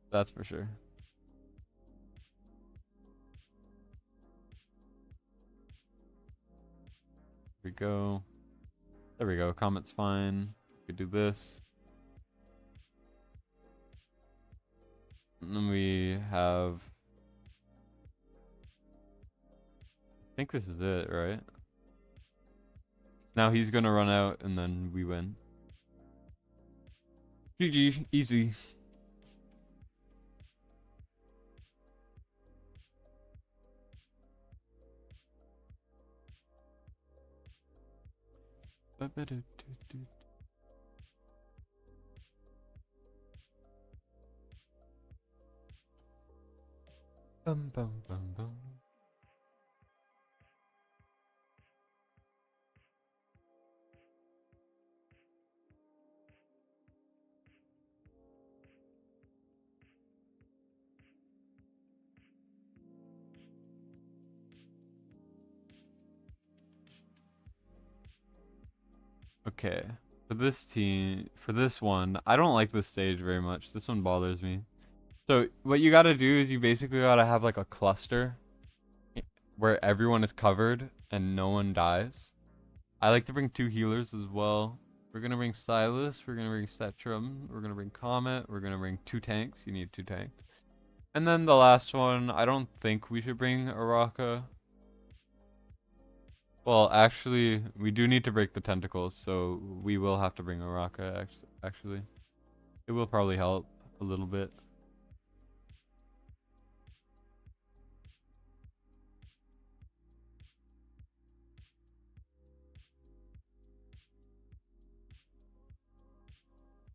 That's for sure. Here we go. There we go. Comet's fine. We could do this. And then we have... I think this is it, right? Now he's gonna run out and then we win. GG. Easy. Bum, bum, bum, bum. Okay, for this one, I don't like this stage very much. This one bothers me. So what you gotta do is you basically gotta have like a cluster where everyone is covered and no one dies. I like to bring 2 healers as well. We're gonna bring Stylus, we're gonna bring Setrum, we're gonna bring Comet, we're gonna bring 2 tanks. You need 2 tanks. And then the last one, I don't think we should bring Araka. Well, actually, we do need to break the tentacles, so we will have to bring Araka, actually. It will probably help a little bit.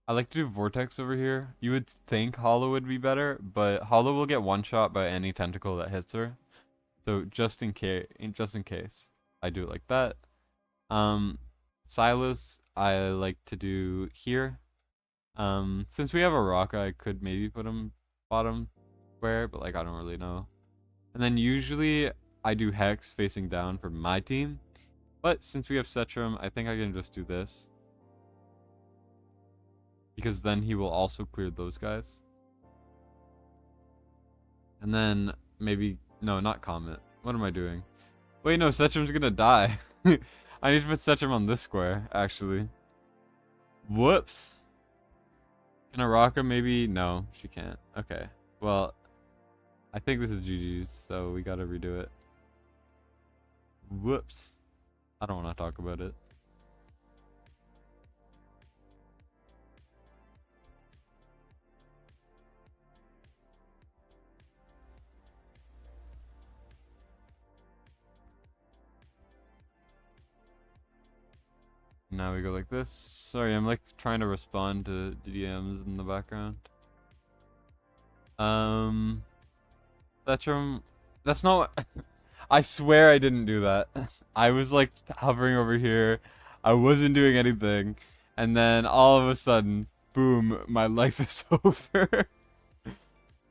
I like to do Vortex over here. You would think Hollow would be better, but Hollow will get one shot by any tentacle that hits her. So just in case, I do it like that. Silas, I like to do here. Since we have a rock, I could maybe put him bottom square, but like I don't really know. And then usually I do Hex facing down for my team. But since we have Setram, I think I can just do this. Because then he will also clear those guys. And then maybe... No, not Comet. What am I doing? Wait, no, Setram's gonna die. I need to put Setram on this square, actually. Whoops. Can Araka maybe? No, she can't. Okay. Well, I think this is GG's, so we gotta redo it. Whoops. I don't want to talk about it. Now we go like this. Sorry, I'm like trying to respond to DMs in the background. Setram, that's not. I swear I didn't do that. I was like hovering over here. I wasn't doing anything, and then all of a sudden, boom! My life is over.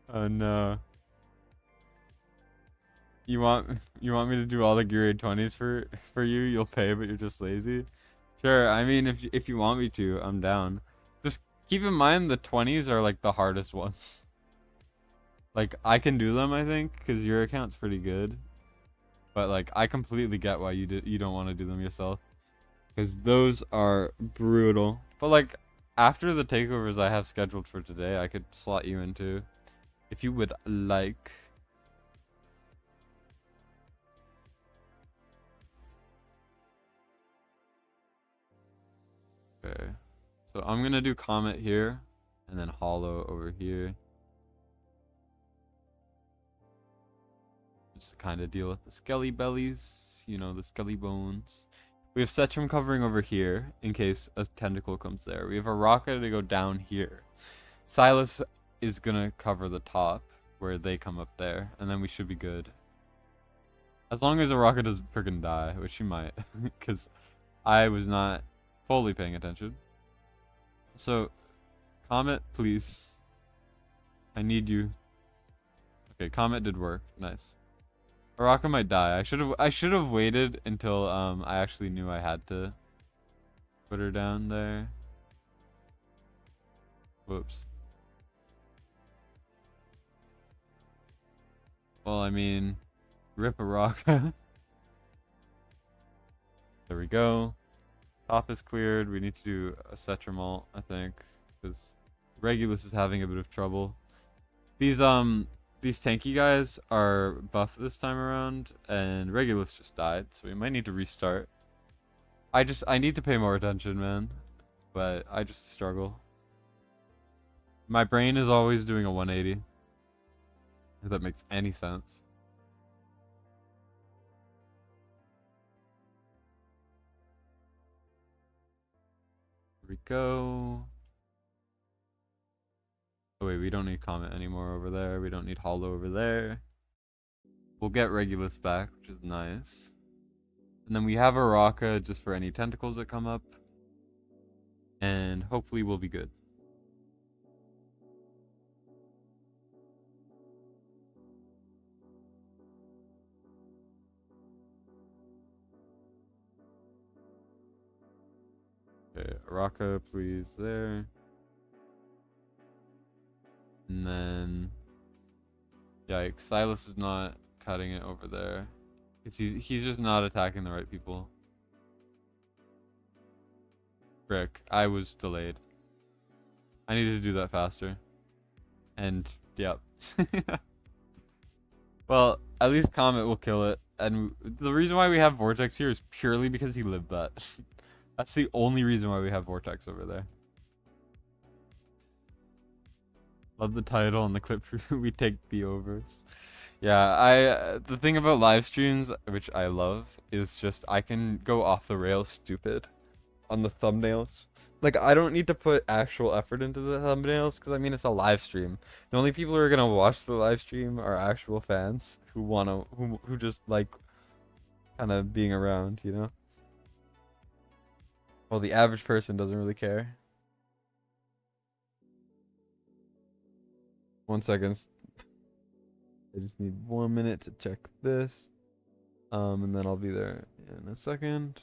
Oh no. You want me to do all the grade 20s for you? You'll pay, but you're just lazy. Sure. I mean, if you want me to, I'm down. Just keep in mind the 20s are like the hardest ones. Like I can do them, I think, because your account's pretty good. But like I completely get why you don't want to do them yourself, because those are brutal. But like after the takeovers I have scheduled for today, I could slot you into, if you would like. Okay. So I'm gonna do Comet here, and then Hollow over here. Just to kind of deal with the skelly bellies, you know, the skelly bones. We have Setram covering over here, in case a tentacle comes there. We have a rocket to go down here. Silas is gonna cover the top, where they come up there, and then we should be good. As long as a rocket doesn't freaking die, which she might, because I was not fully paying attention. So, Comet, please. I need you. Okay, Comet did work. Nice. Araka might die. I should have waited until I actually knew I had to put her down there. Whoops. Well, I mean, rip Araka. There we go. Top is cleared. We need to do a Setram ult, I think, because Regulus is having a bit of trouble. These tanky guys are buffed this time around, and Regulus just died, so we might need to restart. I need to pay more attention, man, but I just struggle. My brain is always doing a 180, if that makes any sense. Here we go. Oh wait, we don't need Comet anymore over there. We don't need Hollow over there. We'll get Regulus back, which is nice. And then we have Araka just for any tentacles that come up. And hopefully we'll be good. Okay, Araka, please, there. And then... Yikes, Silas is not cutting it over there. He's just not attacking the right people. Frick, I was delayed. I needed to do that faster. And, yep. Well, at least Comet will kill it. And the reason why we have Vortex here is purely because he lived that. That's the only reason why we have Vortex over there. Love the title and the clip. We take the overs. Yeah, the thing about live streams, which I love, is just I can go off the rails stupid on the thumbnails. Like, I don't need to put actual effort into the thumbnails, because I mean, it's a live stream. The only people who are gonna watch the live stream are actual fans who just like kind of being around, you know? Well, the average person doesn't really care. 1 second. I just need 1 minute to check this. And then I'll be there in a second.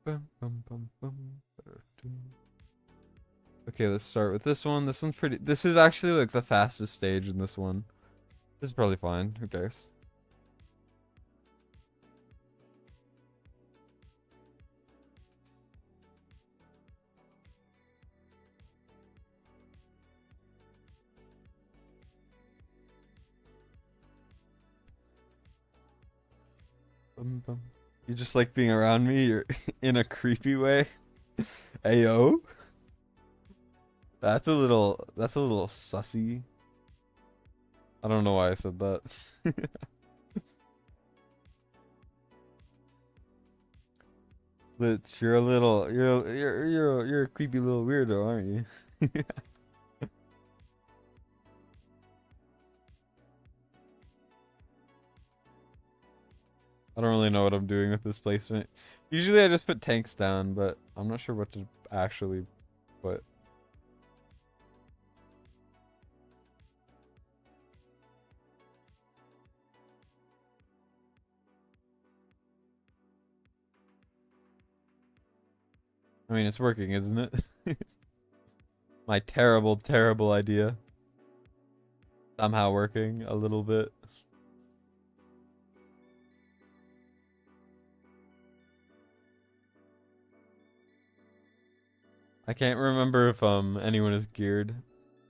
Bum, bum, bum, bum. Okay, let's start with this one. This one's pretty. This is actually like the fastest stage in this one. This is probably fine. Who cares? Bum, bum. You just like being around me. You're in a creepy way. Ayo. That's a little. That's a little sussy. I don't know why I said that. Litz, you're a little. You're a creepy little weirdo, aren't you? I don't really know what I'm doing with this placement. Usually I just put tanks down, but I'm not sure what to actually put. I mean, it's working, isn't it? My terrible, terrible idea. Somehow working a little bit. I can't remember if anyone is geared.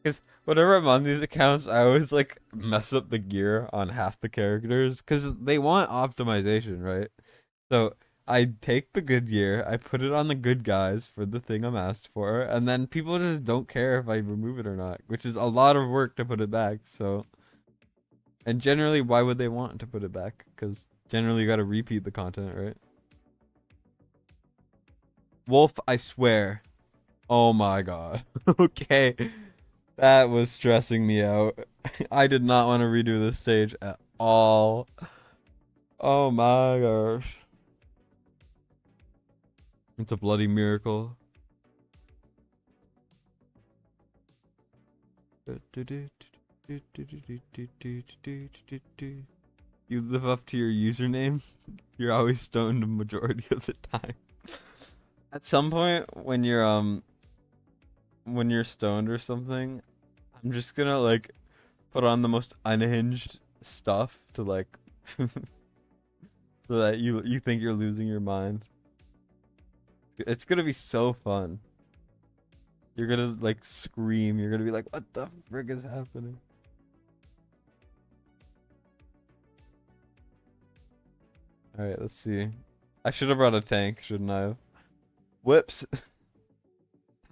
Because whenever I'm on these accounts, I always like mess up the gear on half the characters because they want optimization, right? So I take the good gear, I put it on the good guys for the thing I'm asked for, and then people just don't care if I remove it or not, which is a lot of work to put it back. So, and generally, why would they want to put it back? Because generally, you got to repeat the content, right? Wolf, I swear. Oh my god. Okay. That was stressing me out. I did not want to redo this stage at all. Oh my gosh. It's a bloody miracle. You live up to your username? You're always stoned the majority of the time. At some point when you're stoned or something, I'm just gonna like put on the most unhinged stuff to like so that you think you're losing your mind. It's gonna be so fun. You're gonna like scream. You're gonna be like, "What the frick is happening?" All right, let's see. I should have brought a tank, shouldn't I have? Whoops.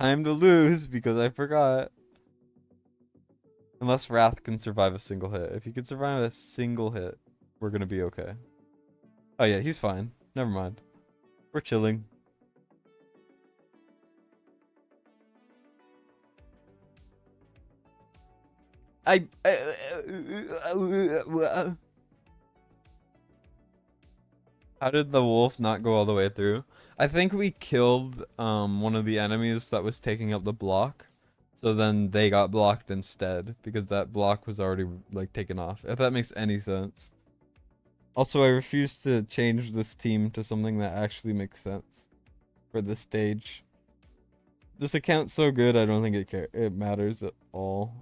Time to lose because I forgot. Unless Wrath can survive a single hit. If he can survive a single hit, we're gonna be okay. Oh yeah, he's fine. Never mind. We're chilling. I How did the wolf not go all the way through? I think we killed one of the enemies that was taking up the block. So then they got blocked instead because that block was already like taken off. If that makes any sense. Also, I refuse to change this team to something that actually makes sense for this stage. This account's so good, I don't think it matters at all.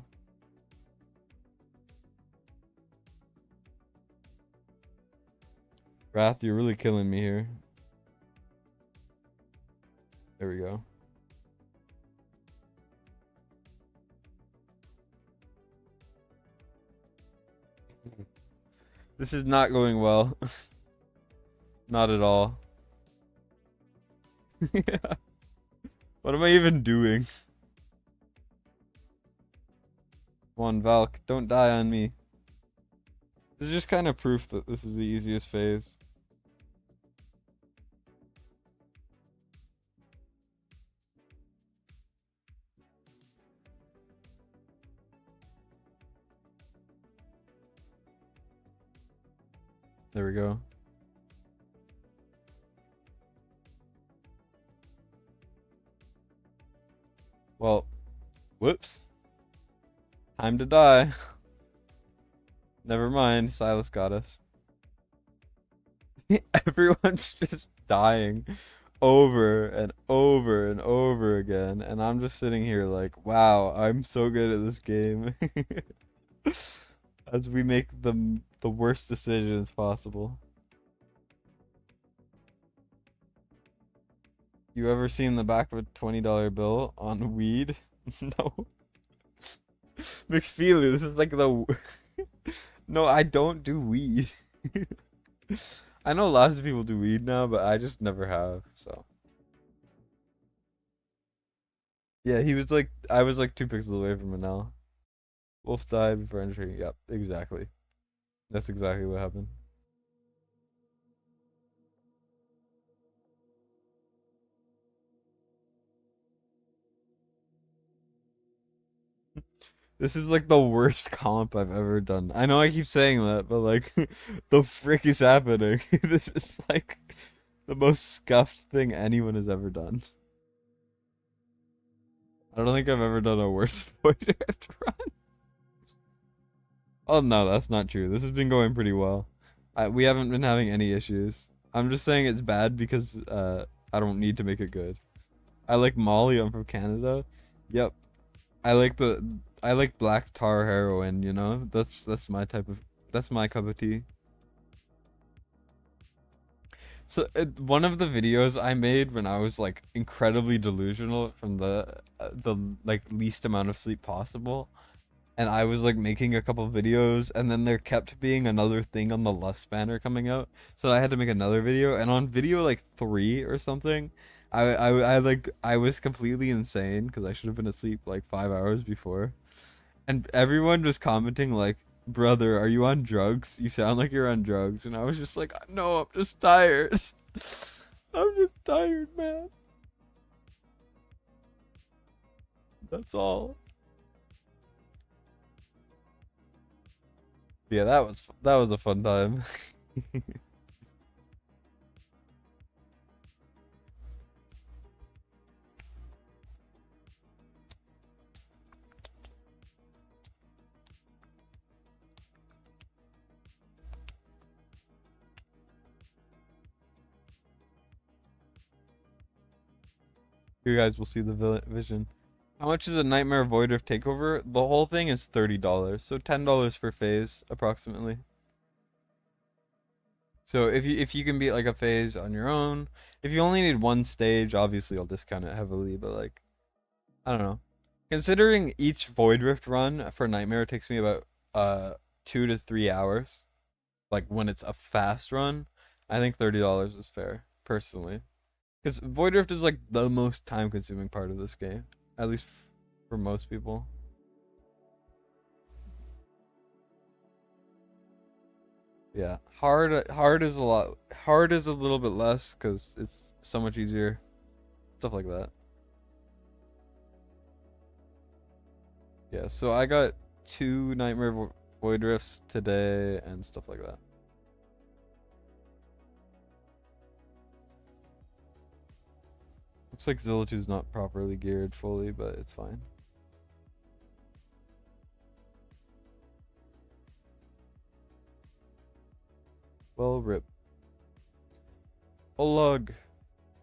Wrath, you're really killing me here. There we go. This is not going well. Not at all. What am I even doing? Come on, Valk, don't die on me. This is just kind of proof that this is the easiest phase. There we go. Well, whoops. Time to die. Never mind, Silas got us. Everyone's just dying over and over and over again, and I'm just sitting here like, wow, I'm so good at this game. As we make the worst decisions possible. You ever seen the back of a $20 bill on weed? No. McFeely, this is like the no, I don't do weed. I know lots of people do weed now, but I just never have, so. Yeah, he was like, I was like 2 pixels away from it now. Wolf died before entering. Yep, exactly. That's exactly what happened. This is like the worst comp I've ever done. I know I keep saying that, but like, the frick is happening? This is like the most scuffed thing anyone has ever done. I don't think I've ever done a worse void rift run. Oh no, that's not true. This has been going pretty well. We haven't been having any issues. I'm just saying it's bad because I don't need to make it good. I like Molly. I'm from Canada. Yep. I like black tar heroin, you know? That's my type of that's my cup of tea. So one of the videos I made when I was like incredibly delusional from the like least amount of sleep possible, and I was like making a couple videos, and then there kept being another thing on the Lust banner coming out, so I had to make another video, and on video like 3 or something, I was completely insane because I should have been asleep like 5 hours before. And everyone was commenting like, "Brother, are you on drugs? You sound like you're on drugs." And I was just like, "No, I'm just tired. I'm just tired, man. That's all." Yeah, that was a fun time. You guys will see the vision. How much is a Nightmare Void of Takeover? The whole thing is $30, so $10 per phase approximately. So if you can beat like a phase on your own, if you only need one stage, obviously I'll discount it heavily, but like I don't know. Considering each Void Rift run for Nightmare takes me about 2 to 3 hours, like when it's a fast run, I think $30 is fair, personally. Because Void Rift is like the most time consuming part of this game. At least for most people. Yeah. Hard is a lot hard is a little bit less because it's so much easier. Stuff like that. Yeah, so I got 2 Void Rifts today and stuff like that. Looks like Zillitude's not properly geared fully, but it's fine. Well, rip. Olug,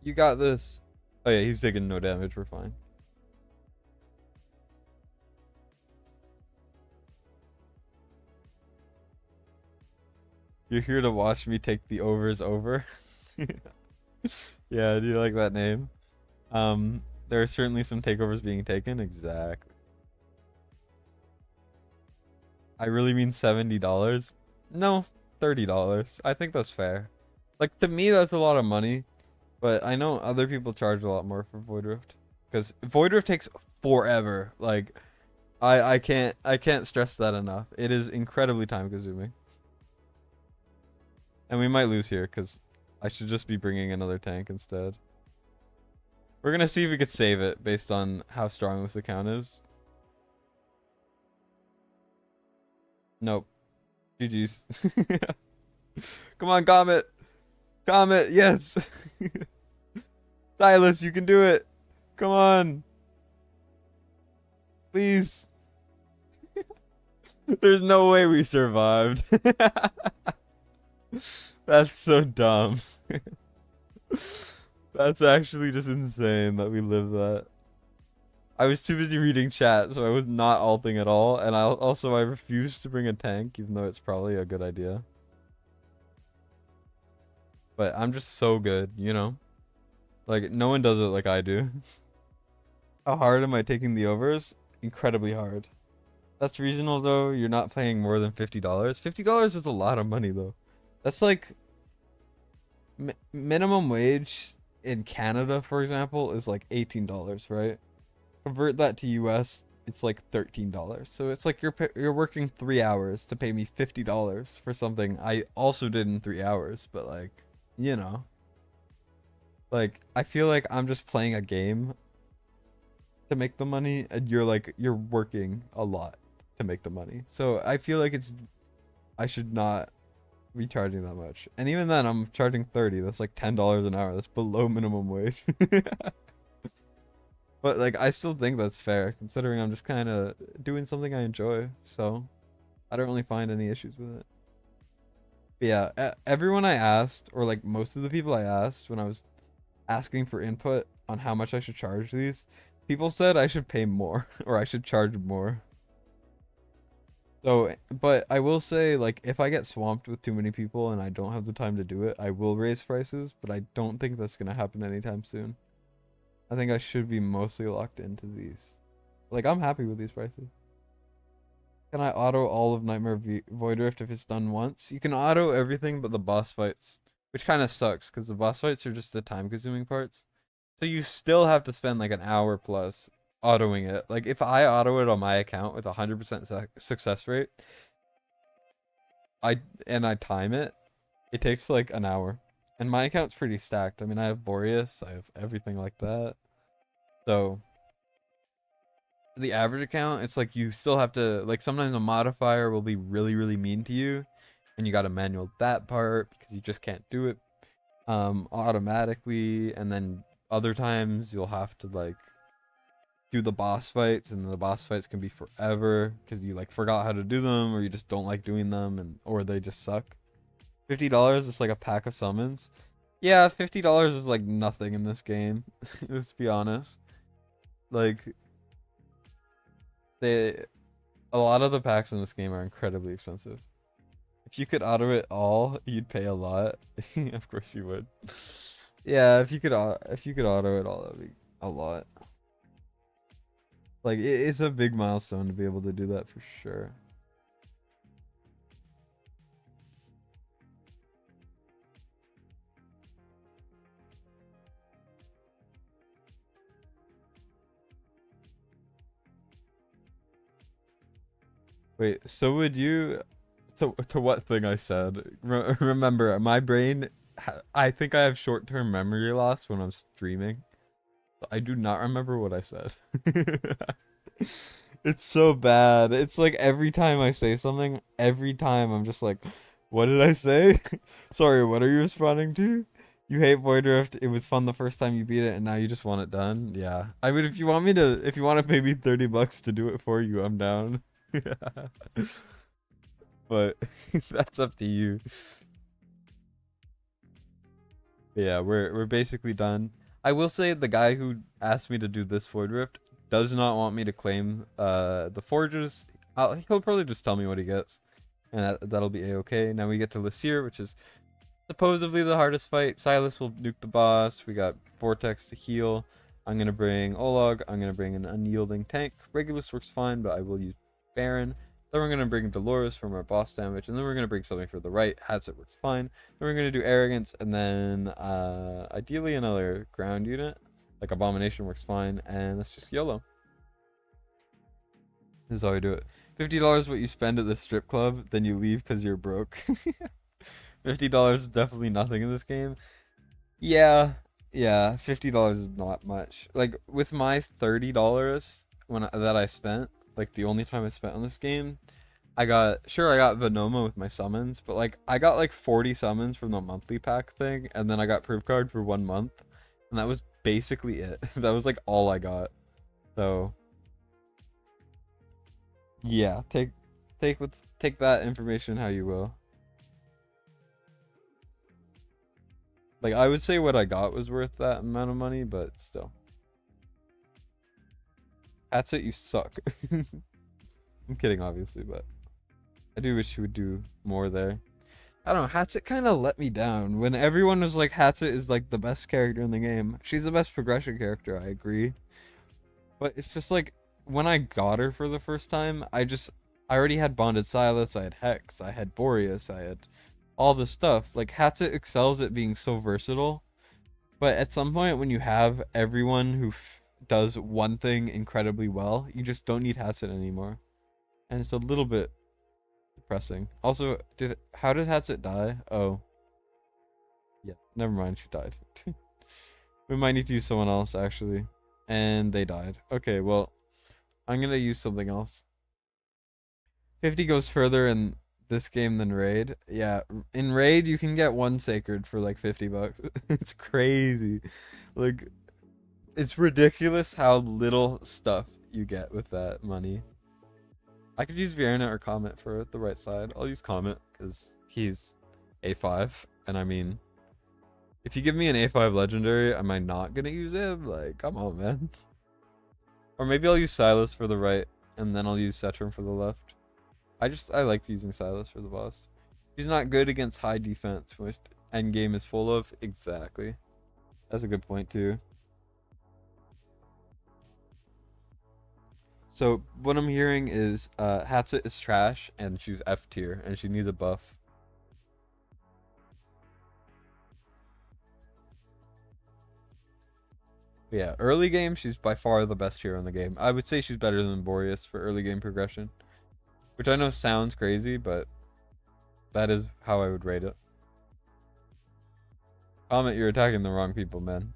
you got this. Oh yeah, he's taking no damage. We're fine. You're here to watch me take the overs over. Yeah, do you like that name? There are certainly some takeovers being taken. Exactly. I really mean $70. No, $30. I think that's fair. Like to me, that's a lot of money, but I know other people charge a lot more for Void Rift because Void Rift takes forever. Like I can't stress that enough. It is incredibly time consuming, and we might lose here because I should just be bringing another tank instead. We're gonna see if we could save it based on how strong this account is. Nope. GG's. Come on, Comet. Comet, yes. Silas, you can do it. Come on. Please. There's no way we survived. That's so dumb. That's actually just insane that we lived that. I was too busy reading chat, so I was not ulting at all, and I refused to bring a tank, even though it's probably a good idea. But I'm just so good, you know? Like, no one does it like I do. How hard am I taking the overs? Incredibly hard. That's reasonable, though. You're not paying more than $50. $50 is a lot of money, though. That's like... minimum wage in Canada, for example, is like $18, right? Convert that to US, it's like $13. So it's like you're working 3 hours to pay me $50 for something I also did in 3 hours, but like, you know, like I feel like I'm just playing a game to make the money, and you're working a lot to make the money. So I feel like I should not be charging that much. And even then, I'm charging 30. That's like $10 an hour. That's below minimum wage. But like, I still think that's fair, considering I'm just kind of doing something I enjoy. So I don't really find any issues with it. But yeah, everyone I asked, or like most of the people I asked when I was asking for input on how much I should charge these, people said I should pay more or I should charge more. So, but I will say, like, if I get swamped with too many people and I don't have the time to do it, I will raise prices, but I don't think that's going to happen anytime soon. I think I should be mostly locked into these. Like, I'm happy with these prices. Can I auto all of Nightmare Void Rift if it's done once? You can auto everything but the boss fights, which kind of sucks because the boss fights are just the time-consuming parts. So you still have to spend like an hour plus autoing it. Like, if I auto it on my account with 100% success rate, I time it, it takes like an hour. And my account's pretty stacked. I mean, I have Boreas, I have everything like that. So the average account, it's like you still have to, like, sometimes a modifier will be really, really mean to you, and you got to manual that part because you just can't do it automatically. And then other times you'll have to like do the boss fights, and the boss fights can be forever because you like forgot how to do them, or you just don't like doing them, and or they just suck. $50 is like a pack of summons. Yeah, $50 is like nothing in this game. Let's be honest. Like, a lot of the packs in this game are incredibly expensive. If you could auto it all, you'd pay a lot. Of course you would. Yeah, if you could auto it all, that'd be a lot. Like, it's a big milestone to be able to do that for sure. Wait, so would you, to what thing I said? Remember, my brain, I think I have short-term memory loss when I'm streaming. I do not remember what I said. It's so bad. It's like every time I say something, every time I'm just like, what did I say? Sorry, what are you responding to? You hate Void Rift. It was fun the first time you beat it, and now you just want it done. Yeah. I mean, if you want to pay me $30 to do it for you, I'm down. But that's up to you. But yeah, we're basically done. I will say the guy who asked me to do this Void Rift does not want me to claim the forges. He'll probably just tell me what he gets, and that'll be a-okay. Now we get to Lysier, which is supposedly the hardest fight. Silas will nuke the boss. We got Vortex to heal. I'm gonna bring Olog. I'm gonna bring an unyielding tank. Regulus works fine, but I will use Baron. Then we're gonna bring Dolores from our boss damage, and then we're gonna bring something for the right. Hazard works fine. Then we're gonna do Arrogance, and then ideally another ground unit, like Abomination works fine, and that's just YOLO. This is how we do it. $50 what you spend at the strip club, then you leave because you're broke. $50 is definitely nothing in this game. Yeah, $50 is not much. Like, with my $30 that I spent, like the only time I spent on this game, I got Venoma with my summons, but like I got like 40 summons from the monthly pack thing, and then I got proof card for 1 month, and that was basically it. That was like all I got. So yeah, take that information how you will. Like I would say what I got was worth that amount of money, but still. That's it, you suck. I'm kidding, obviously, but I do wish you would do more there. I don't know, Hatsit kind of let me down when everyone was like, Hatsit is like the best character in the game. She's the best progression character, I agree. But it's just like, when I got her for the first time, I already had Bonded Silas, I had Hex, I had Boreas, I had all this stuff. Like, Hatsit excels at being so versatile. But at some point, when you have everyone who does one thing incredibly well, you just don't need Hatsit anymore. And it's a little bit depressing. Also, how did Hatsit die? Oh. Yeah, never mind, she died. We might need to use someone else, actually. And they died. Okay, well, I'm gonna use something else. 50 goes further in this game than Raid. Yeah, in Raid, you can get one Sacred for like 50 bucks. It's crazy. Like, it's ridiculous how little stuff you get with that money. I could use Vienna or Comet for the right side. I'll use Comet because he's A5. And I mean, if you give me an A5 legendary, am I not going to use him? Like, come on, man. Or maybe I'll use Silas for the right and then I'll use Cetrum for the left. I like using Silas for the boss. He's not good against high defense, which endgame is full of. Exactly. That's a good point, too. So what I'm hearing is Hatsit is trash and she's F tier and she needs a buff. But yeah, early game she's by far the best hero in the game. I would say she's better than Boreas for early game progression, which I know sounds crazy, but that is how I would rate it. Comet, you're attacking the wrong people, man.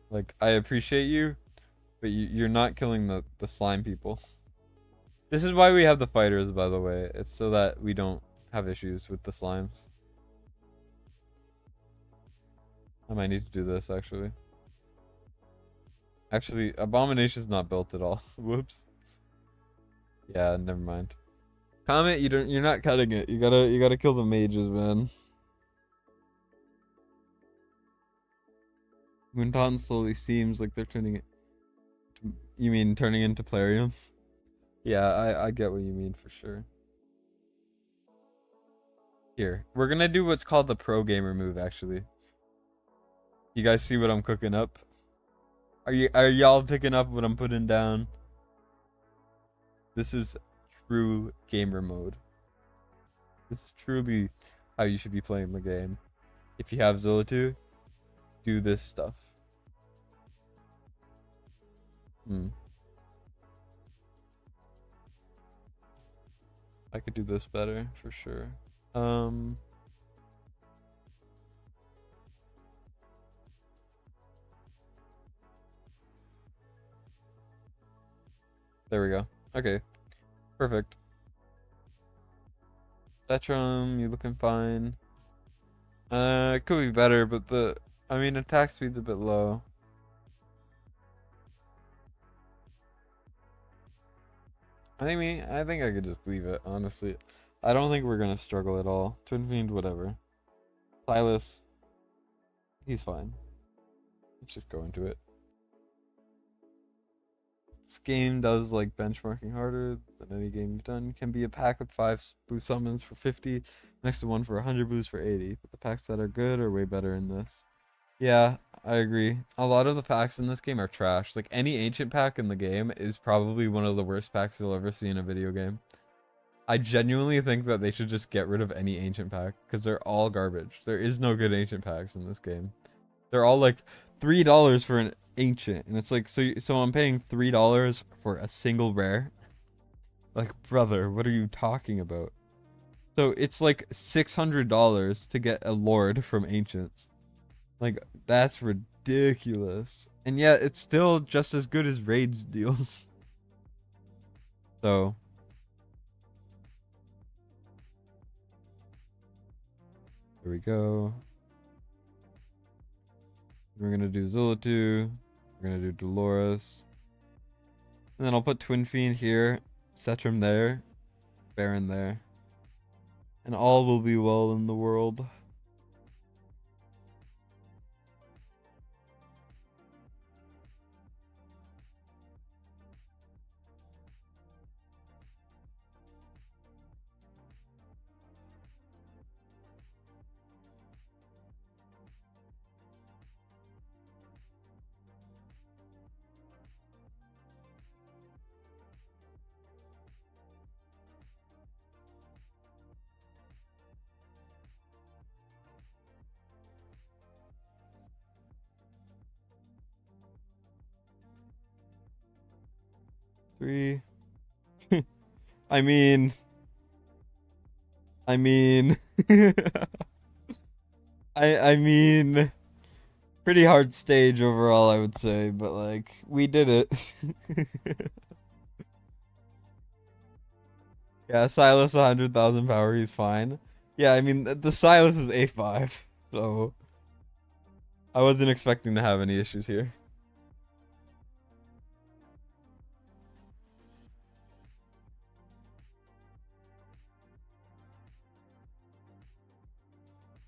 Like, I appreciate you, but you're not killing the slime people. This is why we have the fighters, by the way. It's so that we don't have issues with the slimes. I might need to do this, actually. Actually, Abomination's not built at all. Whoops. Yeah, never mind. Comet, you're not cutting it. You gotta kill the mages, man. Moonton slowly seems like they're turning it. You mean turning into Plarium? Yeah, I get what you mean for sure. Here, we're gonna do what's called the pro gamer move, actually. You guys see what I'm cooking up? Are y'all picking up what I'm putting down? This is true gamer mode. This is truly how you should be playing the game. If you have Zilla 2, do this stuff. I could do this better for sure. There we go. Okay. Perfect. Spectrum, you looking fine. It could be better, but I mean, attack speed's a bit low. I think I could just leave it, honestly. I don't think we're gonna struggle at all. Twin Fiend, whatever. Silas, he's fine. Let's just go into it. This game does like benchmarking harder than any game you've done. Can be a pack with 5 boost summons for 50, next to one for 100 boosts for 80. But the packs that are good are way better in this. Yeah, I agree. A lot of the packs in this game are trash. Like any ancient pack in the game is probably one of the worst packs you'll ever see in a video game. I genuinely think that they should just get rid of any ancient pack because they're all garbage. There is no good ancient packs in this game. They're all like $3 for an ancient, and it's like so I'm paying $3 for a single rare. Like, brother, what are you talking about? So it's like $600 to get a lord from ancients. Like, that's ridiculous. And yet it's still just as good as raids deals. So here we go. We're gonna do Zillitu. We're gonna do Dolores. And then I'll put Twin Fiend here, Setram there, Baron there. And all will be well in the world. Three. I mean, I mean, I mean, pretty hard stage overall, I would say, but like we did it. Yeah, Silas 100,000 power, he's fine. Yeah, I mean the Silas is A5, so I wasn't expecting to have any issues here.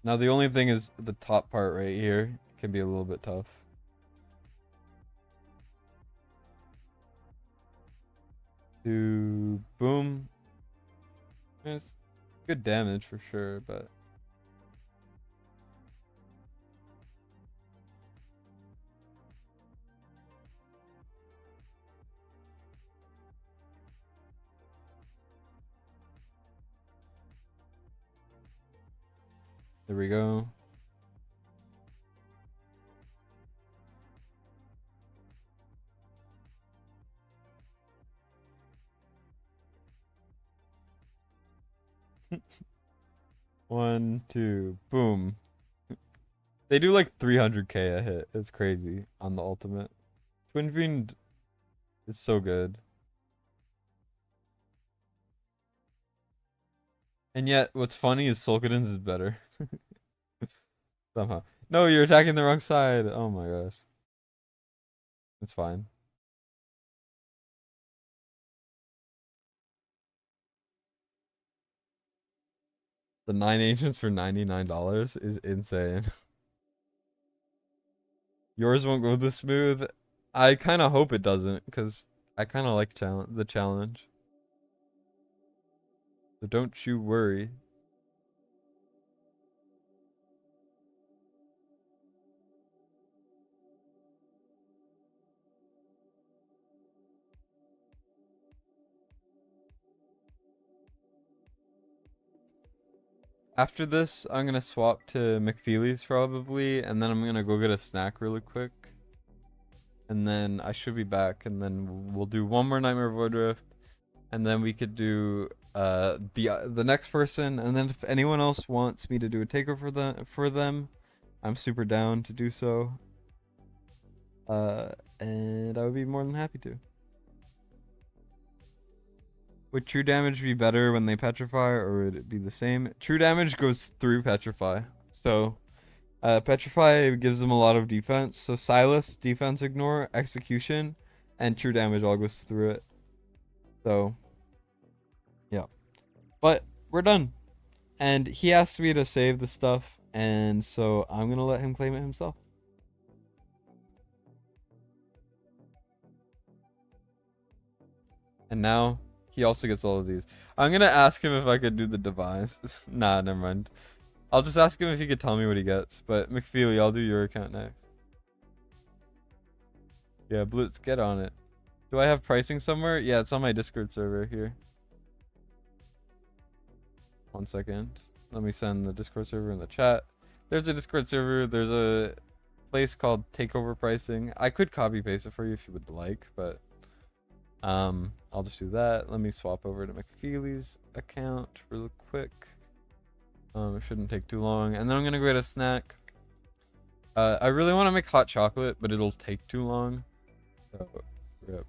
Now the only thing is the top part right here can be a little bit tough. To boom. It's good damage for sure, but there we go. One, two, boom. They do like 300k a hit. It's crazy on the ultimate. Twin Fiend is so good. And yet, what's funny is Sulkadin's is better. Somehow. No, you're attacking the wrong side. Oh my gosh. It's fine. The 9 ancients for $99 is insane. Yours won't go this smooth. I kind of hope it doesn't, because I kind of like the challenge. So don't you worry. After this, I'm gonna swap to McFeely's probably, and then I'm gonna go get a snack really quick. And then I should be back, and then we'll do one more Nightmare Voidrift, and then we could do the next person, and then if anyone else wants me to do a takeover for them, I'm super down to do so. And I would be more than happy to. Would true damage be better when they petrify, or would it be the same? True damage goes through petrify. So, petrify gives them a lot of defense. So Silas, defense ignore, execution, and true damage all goes through it. So, yeah. But we're done. And he asked me to save the stuff, and so I'm gonna let him claim it himself. And now he also gets all of these. I'm gonna ask him if I could do the divines. Nah, never mind. I'll just ask him if he could tell me what he gets. But McFeely, I'll do your account next. Yeah, Blitz, get on it. Do I have pricing somewhere? Yeah, it's on my Discord server here. 1 second. Let me send the Discord server in the chat. There's a Discord server. There's a place called Takeover Pricing. I could copy paste it for you if you would like, but I'll just do that. Let me swap over to McFeely's account real quick. It shouldn't take too long. And then I'm gonna go get a snack. I really want to make hot chocolate, but it'll take too long. So, rip.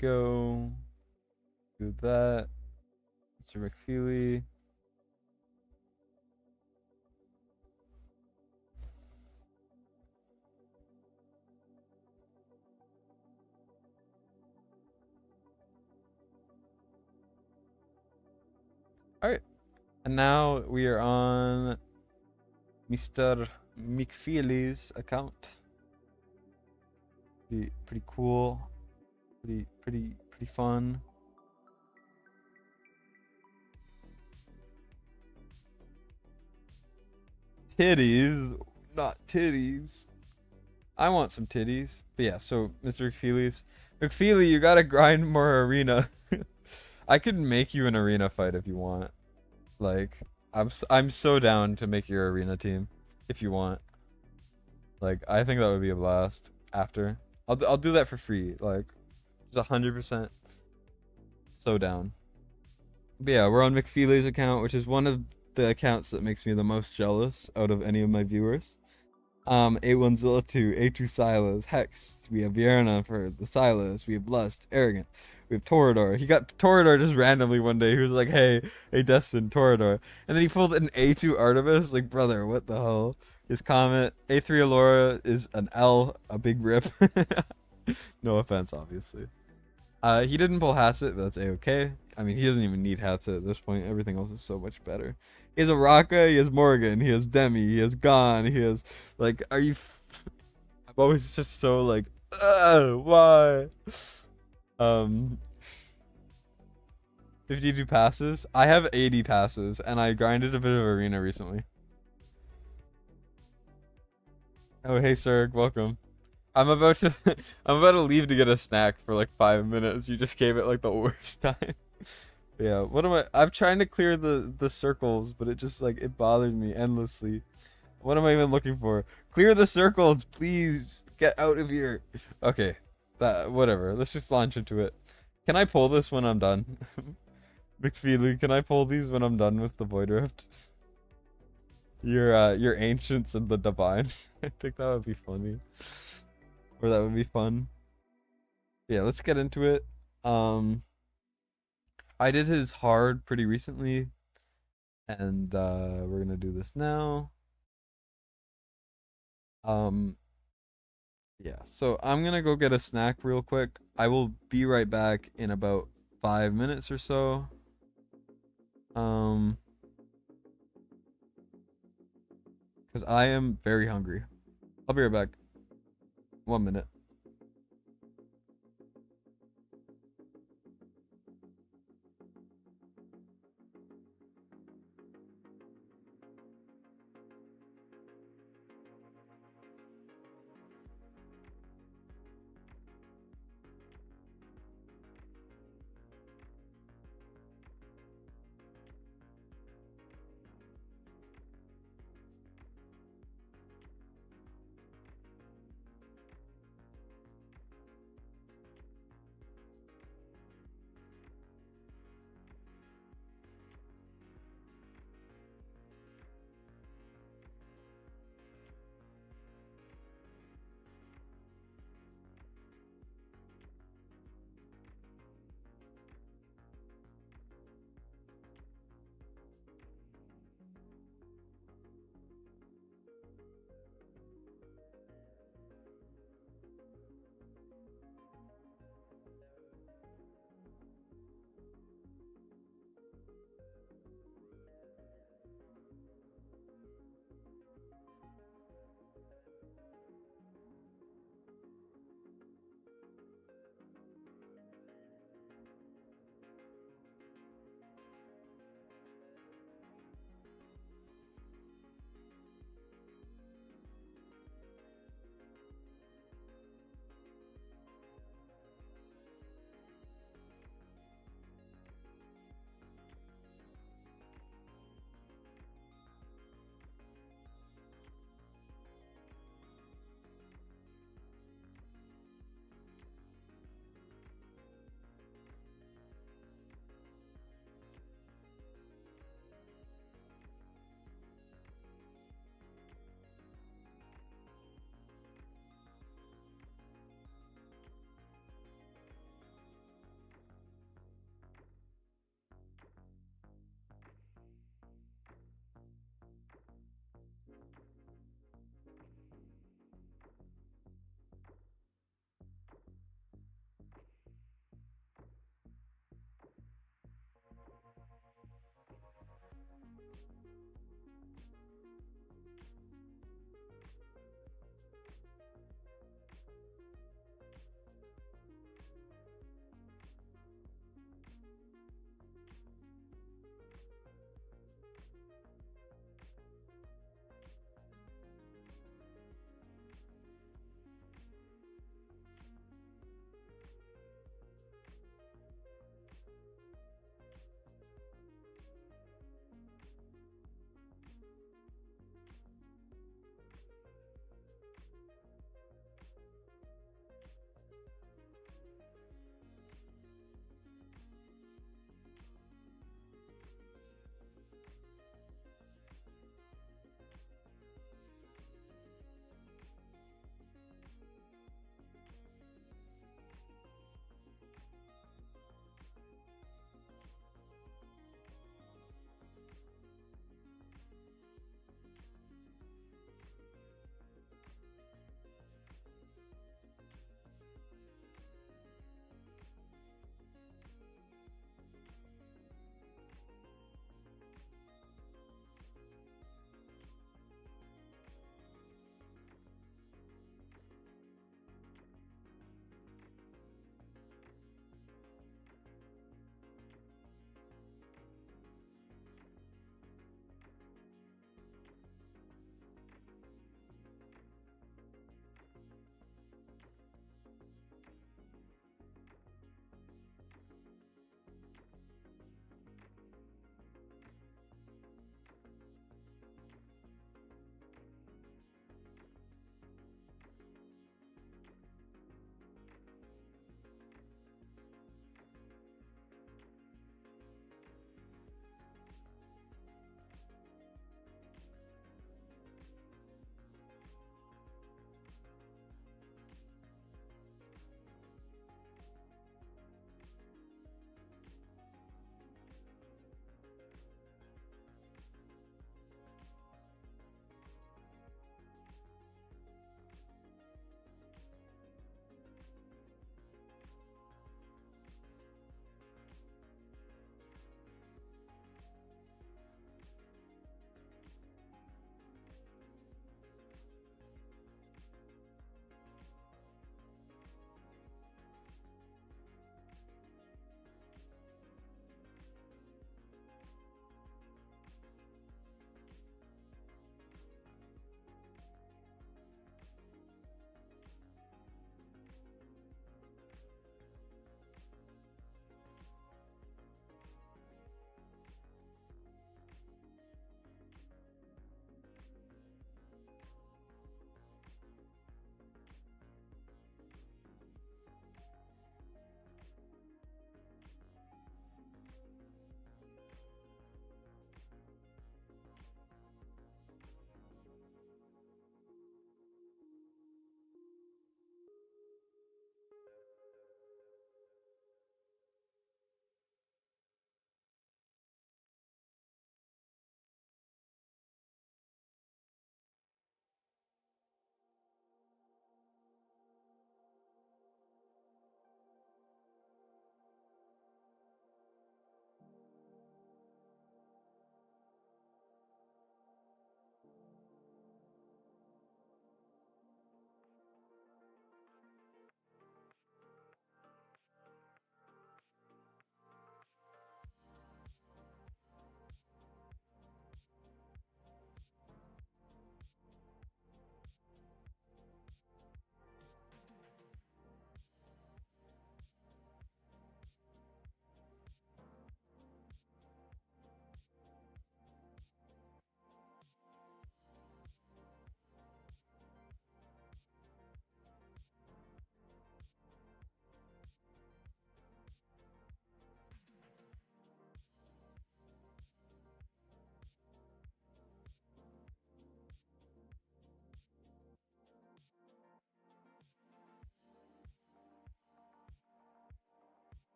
go. Do that. Mr. McFeely. All right. And now we are on Mr. McFeely's account. Pretty cool. Pretty fun. Titties, not titties. I want some titties. But yeah, so Mr. McFeely's. McFeely, you gotta grind more arena. I could make you an arena fight if you want. Like, I'm so down to make your arena team if you want. Like, I think that would be a blast. After, I'll do that for free. Like, just 100%. So down. But yeah, we're on McFeely's account, which is one of the accounts that makes me the most jealous out of any of my viewers. A1Zilla2, A2 Silas, Hex. We have Vierna for the Silas. We have Lust, Arrogant. We have Torador. He got Torador just randomly one day. He was like, hey, Destin, Torador. And then he pulled an A2 Artemis. Like, brother, what the hell? His comment, A3 Alora is an L, a big rip. No offense, obviously. He didn't pull Hassett, but that's A-okay. I mean, he doesn't even need Hassett at this point. Everything else is so much better. He has a Raka, he has Morgan, he has Demi, he has Gon, he has, like, are you... I'm always just so, like, why? 52 passes? I have 80 passes, and I grinded a bit of arena recently. Oh, hey, sir, welcome. I'm about to leave to get a snack for like 5 minutes. You just gave it like the worst time. Yeah, what am I'm trying to clear the circles, but it just like it bothered me endlessly. What am I even looking for? Clear the circles, please. Get out of here. Okay. Whatever. Let's just launch into it. Can I pull this when I'm done? McFeely, can I pull these when I'm done with the Void Rift? Your ancients and the divine. I think that would be funny. Or that would be fun. Yeah, let's get into it. I did his hard pretty recently, and we're gonna do this now. Yeah, so I'm gonna go get a snack real quick. I will be right back in about 5 minutes or so. Because I am very hungry. I'll be right back. 1 minute.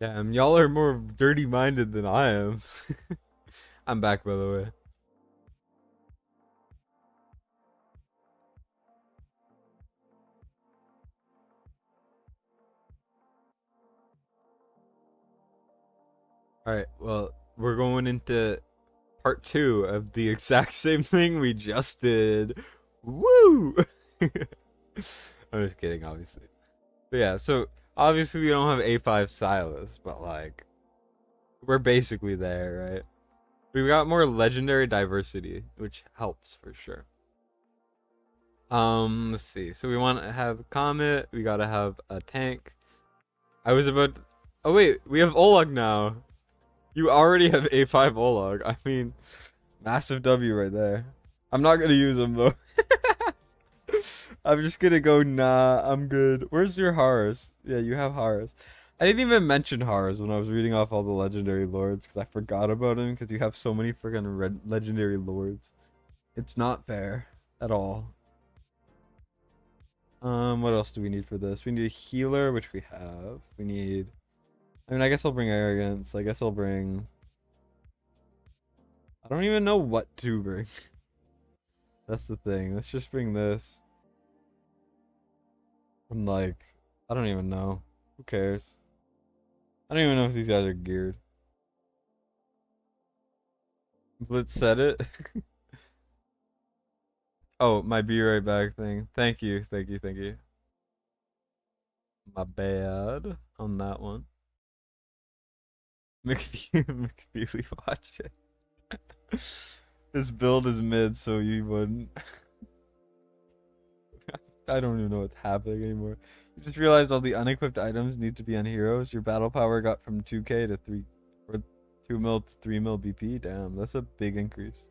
Damn, y'all are more dirty-minded than I am. I'm back, by the way. All right, well, we're going into part 2 of the exact same thing we just did. Woo! I'm just kidding, obviously. But yeah, so obviously we don't have A5 Silas, but like we're basically there, right? We've got more legendary diversity, which helps for sure. Let's see. So we want to have Comet. We gotta have a tank. I was about. Oh wait, we have Oleg now. You already have A5 Oleg. I mean, massive W right there. I'm not gonna use him though. I'm just gonna go. Nah, I'm good. Where's your Horus? Yeah, you have Horus. I didn't even mention Horus when I was reading off all the legendary lords because I forgot about him because you have so many freaking legendary lords. It's not fair at all. What else do we need for this? We need a healer, which we have. We need. I mean, I guess I'll bring arrogance. I guess I'll bring. I don't even know what to bring. That's the thing. Let's just bring this. I'm like, I don't even know. Who cares? I don't even know if these guys are geared. Let's set it. Oh, my be right back thing. Thank you, thank you, thank you. My bad on that one. McFeely, watch it. His build is mid, so you wouldn't. I don't even know what's happening anymore. You just realized all the unequipped items need to be on heroes. Your battle power got from 2k to 3 or 2 mil to 3 mil BP. Damn, that's a big increase.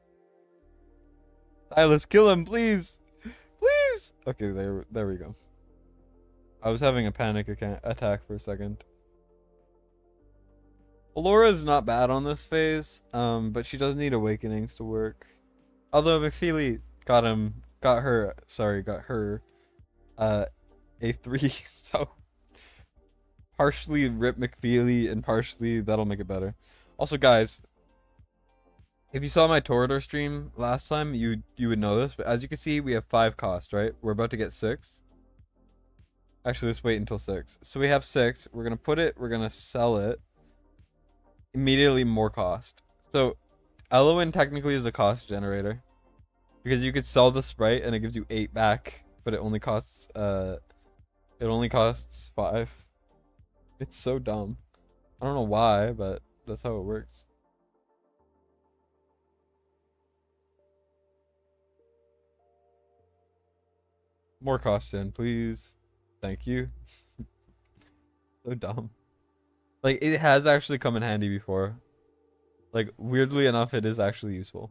Silas, kill him, please. Please. Okay, there we go. I was having a panic attack for a second. Laura is not bad on this phase, but she does need awakenings to work. Although McFeely got her, A3, so partially rip McFeely and partially that'll make it better. Also, guys, if you saw my Torador stream last time, you would know this, but as you can see, we have 5 cost, right? We're about to get 6. Actually, let's wait until 6. So we have 6. We're gonna put it. We're gonna sell it. Immediately more cost. So Eloin technically is a cost generator because you could sell the sprite and it gives you 8 back, but it only costs 5. It's so dumb. I don't know why, but that's how it works. More cost gen, please. Thank you. So dumb. Like, it has actually come in handy before. Like, weirdly enough, it is actually useful.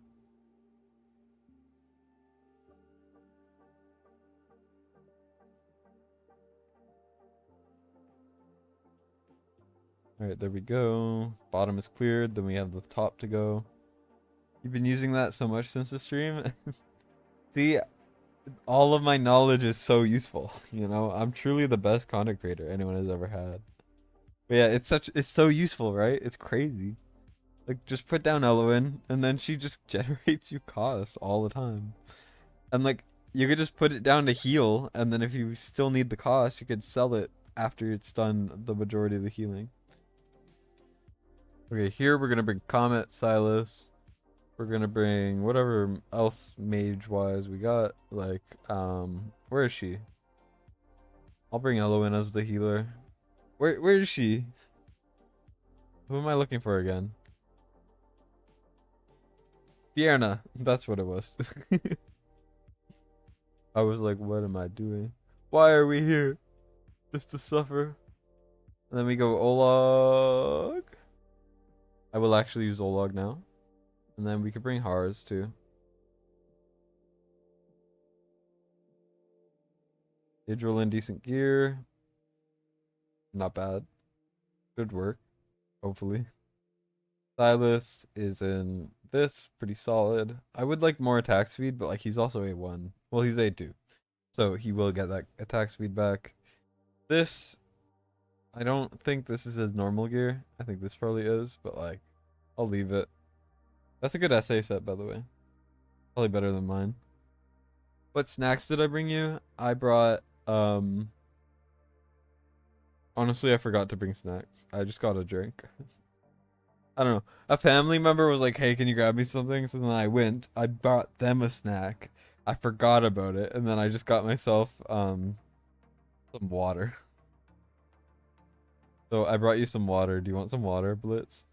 Alright, there we go. Bottom is cleared, then we have the top to go. You've been using that so much since the stream? See, all of my knowledge is so useful, you know? I'm truly the best content creator anyone has ever had. But yeah, it's so useful, right? It's crazy. Like, just put down Eloin, and then she just generates you cost all the time. And like, you could just put it down to heal, and then if you still need the cost, you could sell it after it's done the majority of the healing. Okay, here we're gonna bring Comet, Silas. We're gonna bring whatever else mage-wise we got. Like, where is she? I'll bring Eloin as the healer. Where is she? Who am I looking for again? Fierna. That's what it was. I was like, what am I doing? Why are we here? Just to suffer? And then we go Olag. I will actually use Olag now. And then we could bring Hars too. Idril in decent gear. Not bad. Good work. Hopefully. Silas is in this. Pretty solid. I would like more attack speed, but like he's also A1. Well, he's A2. So he will get that attack speed back. This I don't think this is his normal gear. I think this probably is, but like, I'll leave it. That's a good essay set, by the way. Probably better than mine. What snacks did I bring you? I brought, honestly, I forgot to bring snacks. I just got a drink. I don't know. A family member was like, "Hey, can you grab me something?" So then I went. I bought them a snack. I forgot about it, and then I just got myself some water. So I brought you some water. Do you want some water, Blitz?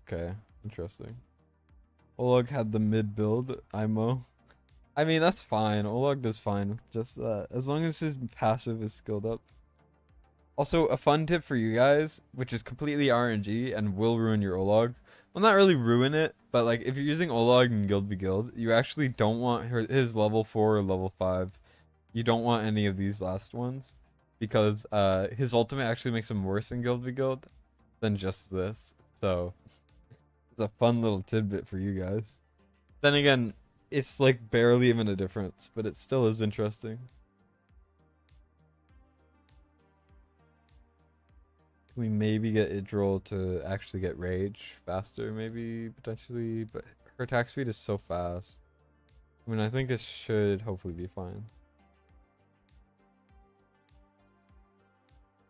Okay, interesting. Oleg had the mid build, IMO. I mean, that's fine. Oleg does fine. Just as long as his passive is skilled up. Also, a fun tip for you guys, which is completely RNG and will ruin your Olog. Well, not really ruin it, but like if you're using Olog in Guild Be Guild, you actually don't want his level 4 or level 5. You don't want any of these last ones because his ultimate actually makes him worse in Guild Be Guild than just this. So it's a fun little tidbit for you guys. Then again, it's like barely even a difference, but it still is interesting. Can we maybe get Idril to actually get rage faster, maybe, potentially? But her attack speed is so fast. I mean, I think this should hopefully be fine.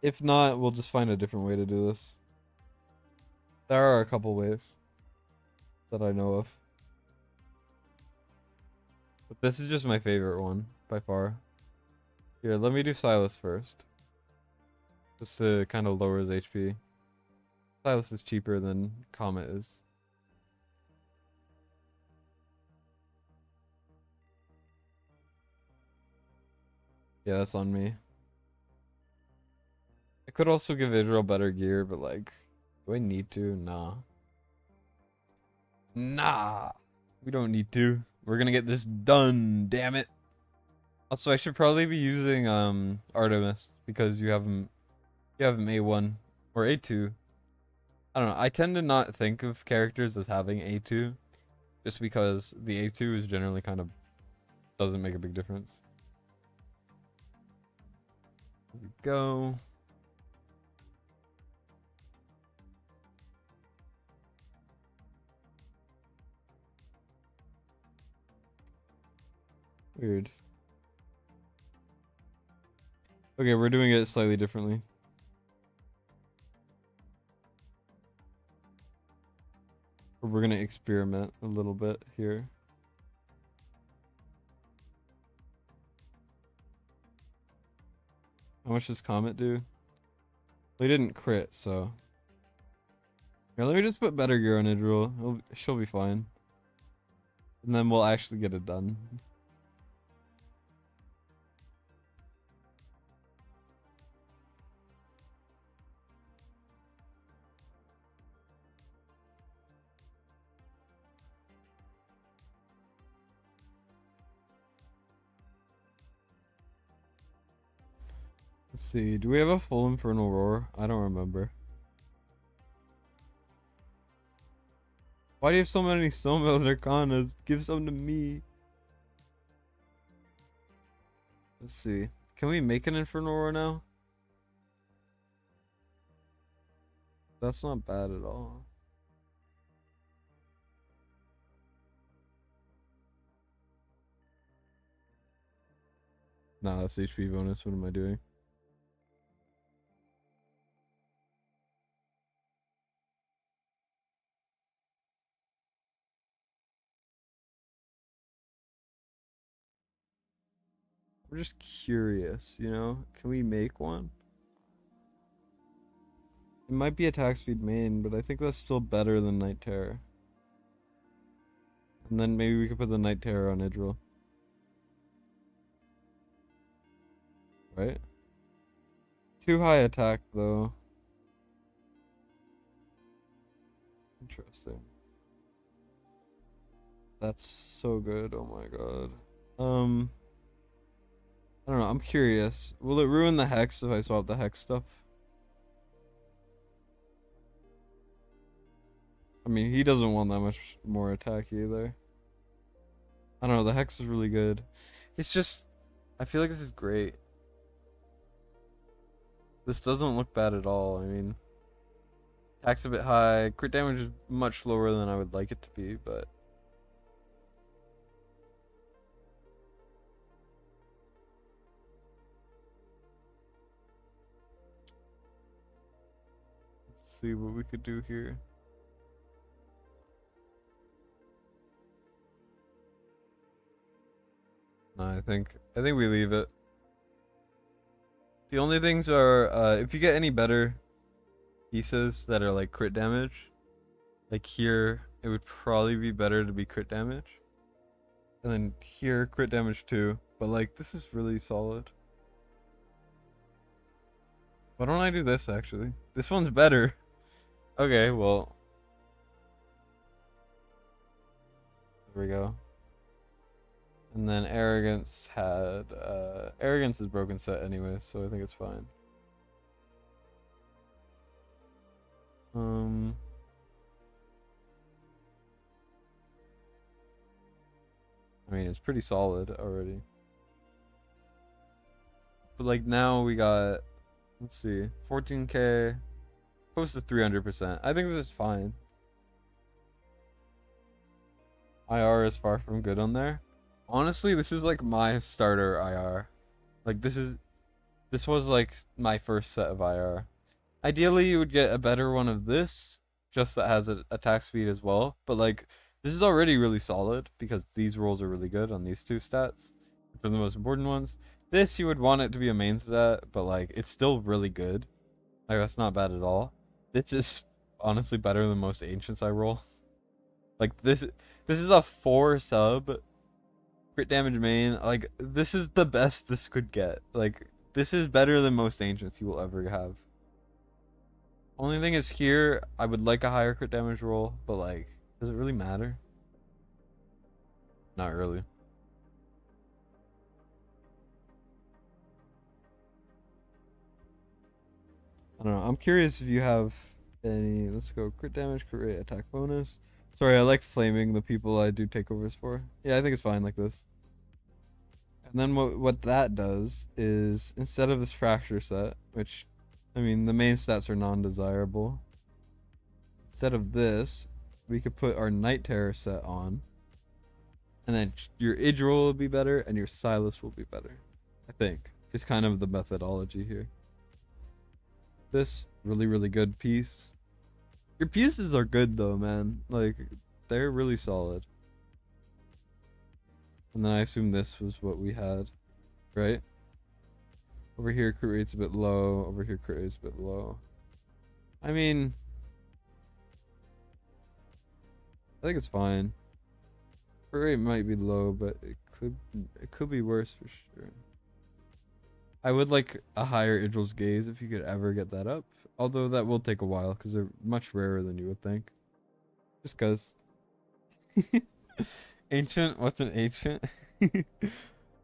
If not, we'll just find a different way to do this. There are a couple ways that I know of. But this is just my favorite one, by far. Here, let me do Silas first. Just to kind of lower his HP. Silas is cheaper than Comet is. Yeah, that's on me. I could also give Idril better gear, but like, do I need to? Nah. Nah. We don't need to. We're gonna get this done, damn it. Also, I should probably be using Artemis because you have him A1 or A2. I don't know. I tend to not think of characters as having A2 just because the A2 is generally kind of doesn't make a big difference. Here we go. Weird. Okay, we're doing it slightly differently. We're gonna experiment a little bit here. How much does Comet do? Well, he didn't crit, so. Yeah, let me just put better gear on Idril. She'll be fine. And then we'll actually get it done. Let's see. Do we have a full Infernal Roar? I don't remember. Why do you have so many Snowmails Arcanas? Give some to me. Let's see. Can we make an Infernal Roar now? That's not bad at all. Nah, that's HP bonus. What am I doing? We're just curious, you know? Can we make one? It might be attack speed main, but I think that's still better than Night Terror. And then maybe we could put the Night Terror on Idril. Right? Too high attack, though. Interesting. That's so good. Oh my god. I don't know. I'm curious. Will it ruin the Hex if I swap the Hex stuff? I mean, he doesn't want that much more attack either. I don't know. The Hex is really good. It's just, I feel like this is great. This doesn't look bad at all. I mean, attack's a bit high. Crit damage is much lower than I would like it to be, but let's see what we could do here. No, I think we leave it. The only things are if you get any better pieces that are like crit damage, like here, it would probably be better to be crit damage. And then here, crit damage too. But like, this is really solid. Why don't I do this actually? This one's better. Okay, well. There we go. And then arrogance had arrogance is broken set anyway, so I think it's fine. I mean, it's pretty solid already. But like now we got, let's see, 14k, close to 300%. I think this is fine. IR is far from good on there. Honestly, this is like my starter IR. Like this was like my first set of IR. Ideally, you would get a better one of this, just that has a attack speed as well. But like, this is already really solid because these rolls are really good on these two stats for the most important ones. This you would want it to be a main stat, but like it's still really good. Like that's not bad at all. This is honestly better than most ancients I roll. Like this is a 4 sub crit damage main. Like this is the best this could get. Like this is better than most ancients you will ever have. Only thing is here, I would like a higher crit damage roll, but like, does it really matter? Not really. I don't know. I'm curious if you have any. Let's go crit damage, crit rate, attack bonus. Sorry, I like flaming the people I do takeovers for. Yeah, I think it's fine like this. And then what that does is instead of this fracture set, which I mean the main stats are non-desirable. Instead of this, we could put our Night Terror set on. And then your Idril will be better and your Silas will be better. I think is kind of the methodology here. This really, really good piece. Your pieces are good though, man. Like they're really solid. And then I assume this was what we had, right? Over here crit rate's a bit low. Over here crit rate's a bit low. I mean, I think it's fine. Crit rate might be low, but it could be worse for sure. I would like a higher Idril's Gaze if you could ever get that up. Although that will take a while because they're much rarer than you would think. Just cause. Ancient? What's an ancient?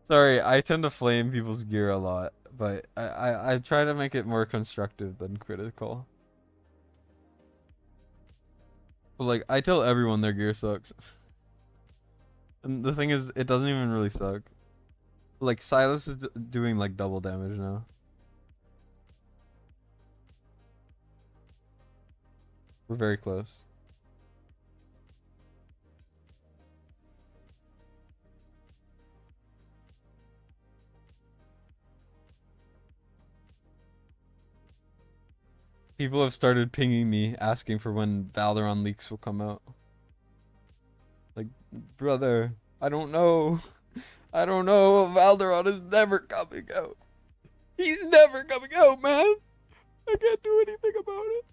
Sorry, I tend to flame people's gear a lot, but I try to make it more constructive than critical. But like, I tell everyone their gear sucks. And the thing is, it doesn't even really suck. Like, Silas is doing like double damage now. We're very close. People have started pinging me asking for when Valderon leaks will come out. Like, brother, I don't know. I don't know. Valderon is never coming out. He's never coming out, man. I can't do anything about it.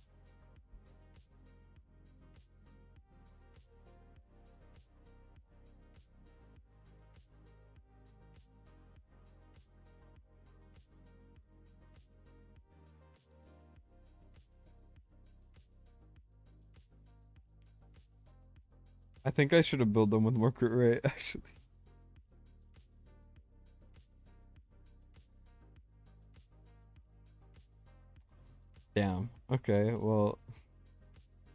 I think I should have built them with more crit rate, actually. Damn. Okay, well,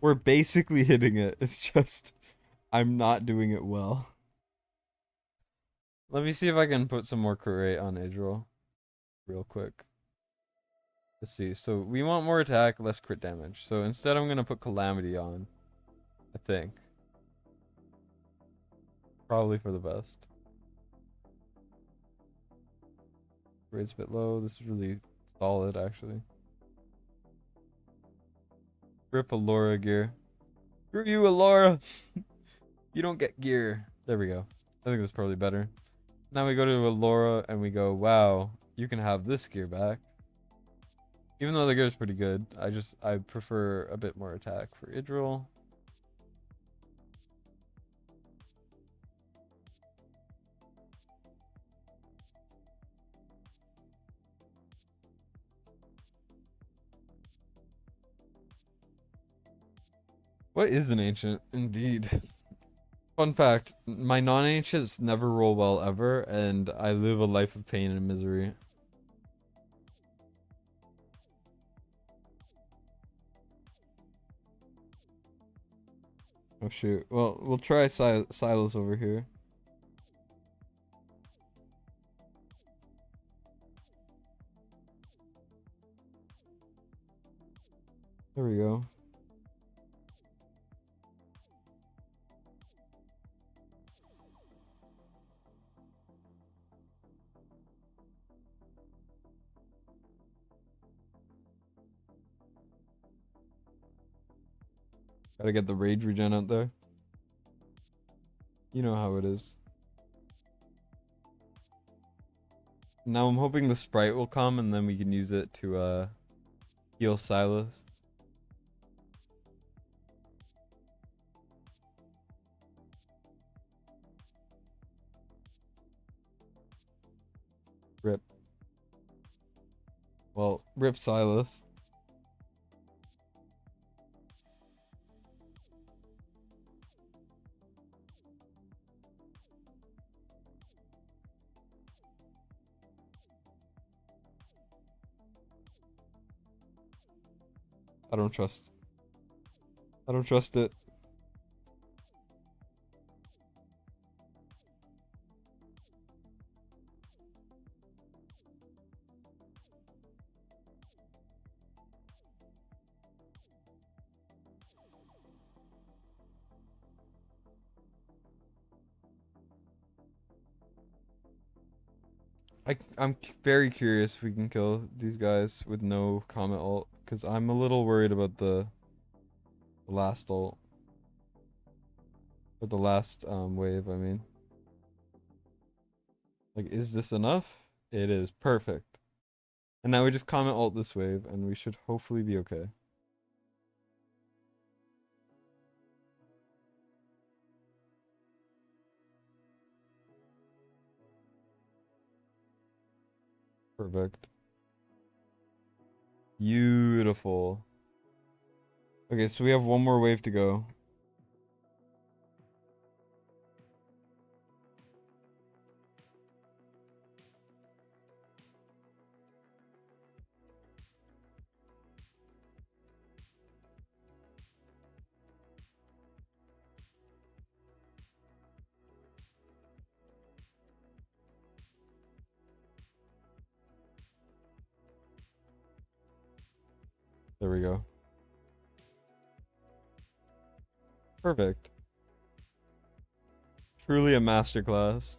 we're basically hitting it. It's just I'm not doing it well. Let me see if I can put some more crit rate on Idril real quick. Let's see. So we want more attack, less crit damage. So instead I'm gonna put Calamity on. I think. Probably for the best. Rate's a bit low. This is really solid actually. Rip Allura gear. Screw you, Allura! You don't get gear. There we go. I think that's probably better. Now we go to Allura and we go, wow, you can have this gear back. Even though the gear is pretty good, I prefer a bit more attack for Idril. What is an ancient? Indeed. Fun fact, my non-ancients never roll well ever, and I live a life of pain and misery. Oh shoot. Well, we'll try Silas over here. There we go. Gotta get the rage regen out there. You know how it is. Now I'm hoping the sprite will come and then we can use it to heal Silas. Rip. Well, rip Silas. I don't trust. I don't trust it. I'm very curious if we can kill these guys with no comet ult, because I'm a little worried about the last ult. Or the last wave, I mean. Like, is this enough? It is. Perfect. And now we just comet ult this wave, and we should hopefully be okay. Perfect. Beautiful. Okay, so we have one more wave to go. There we go. Perfect. Truly a masterclass.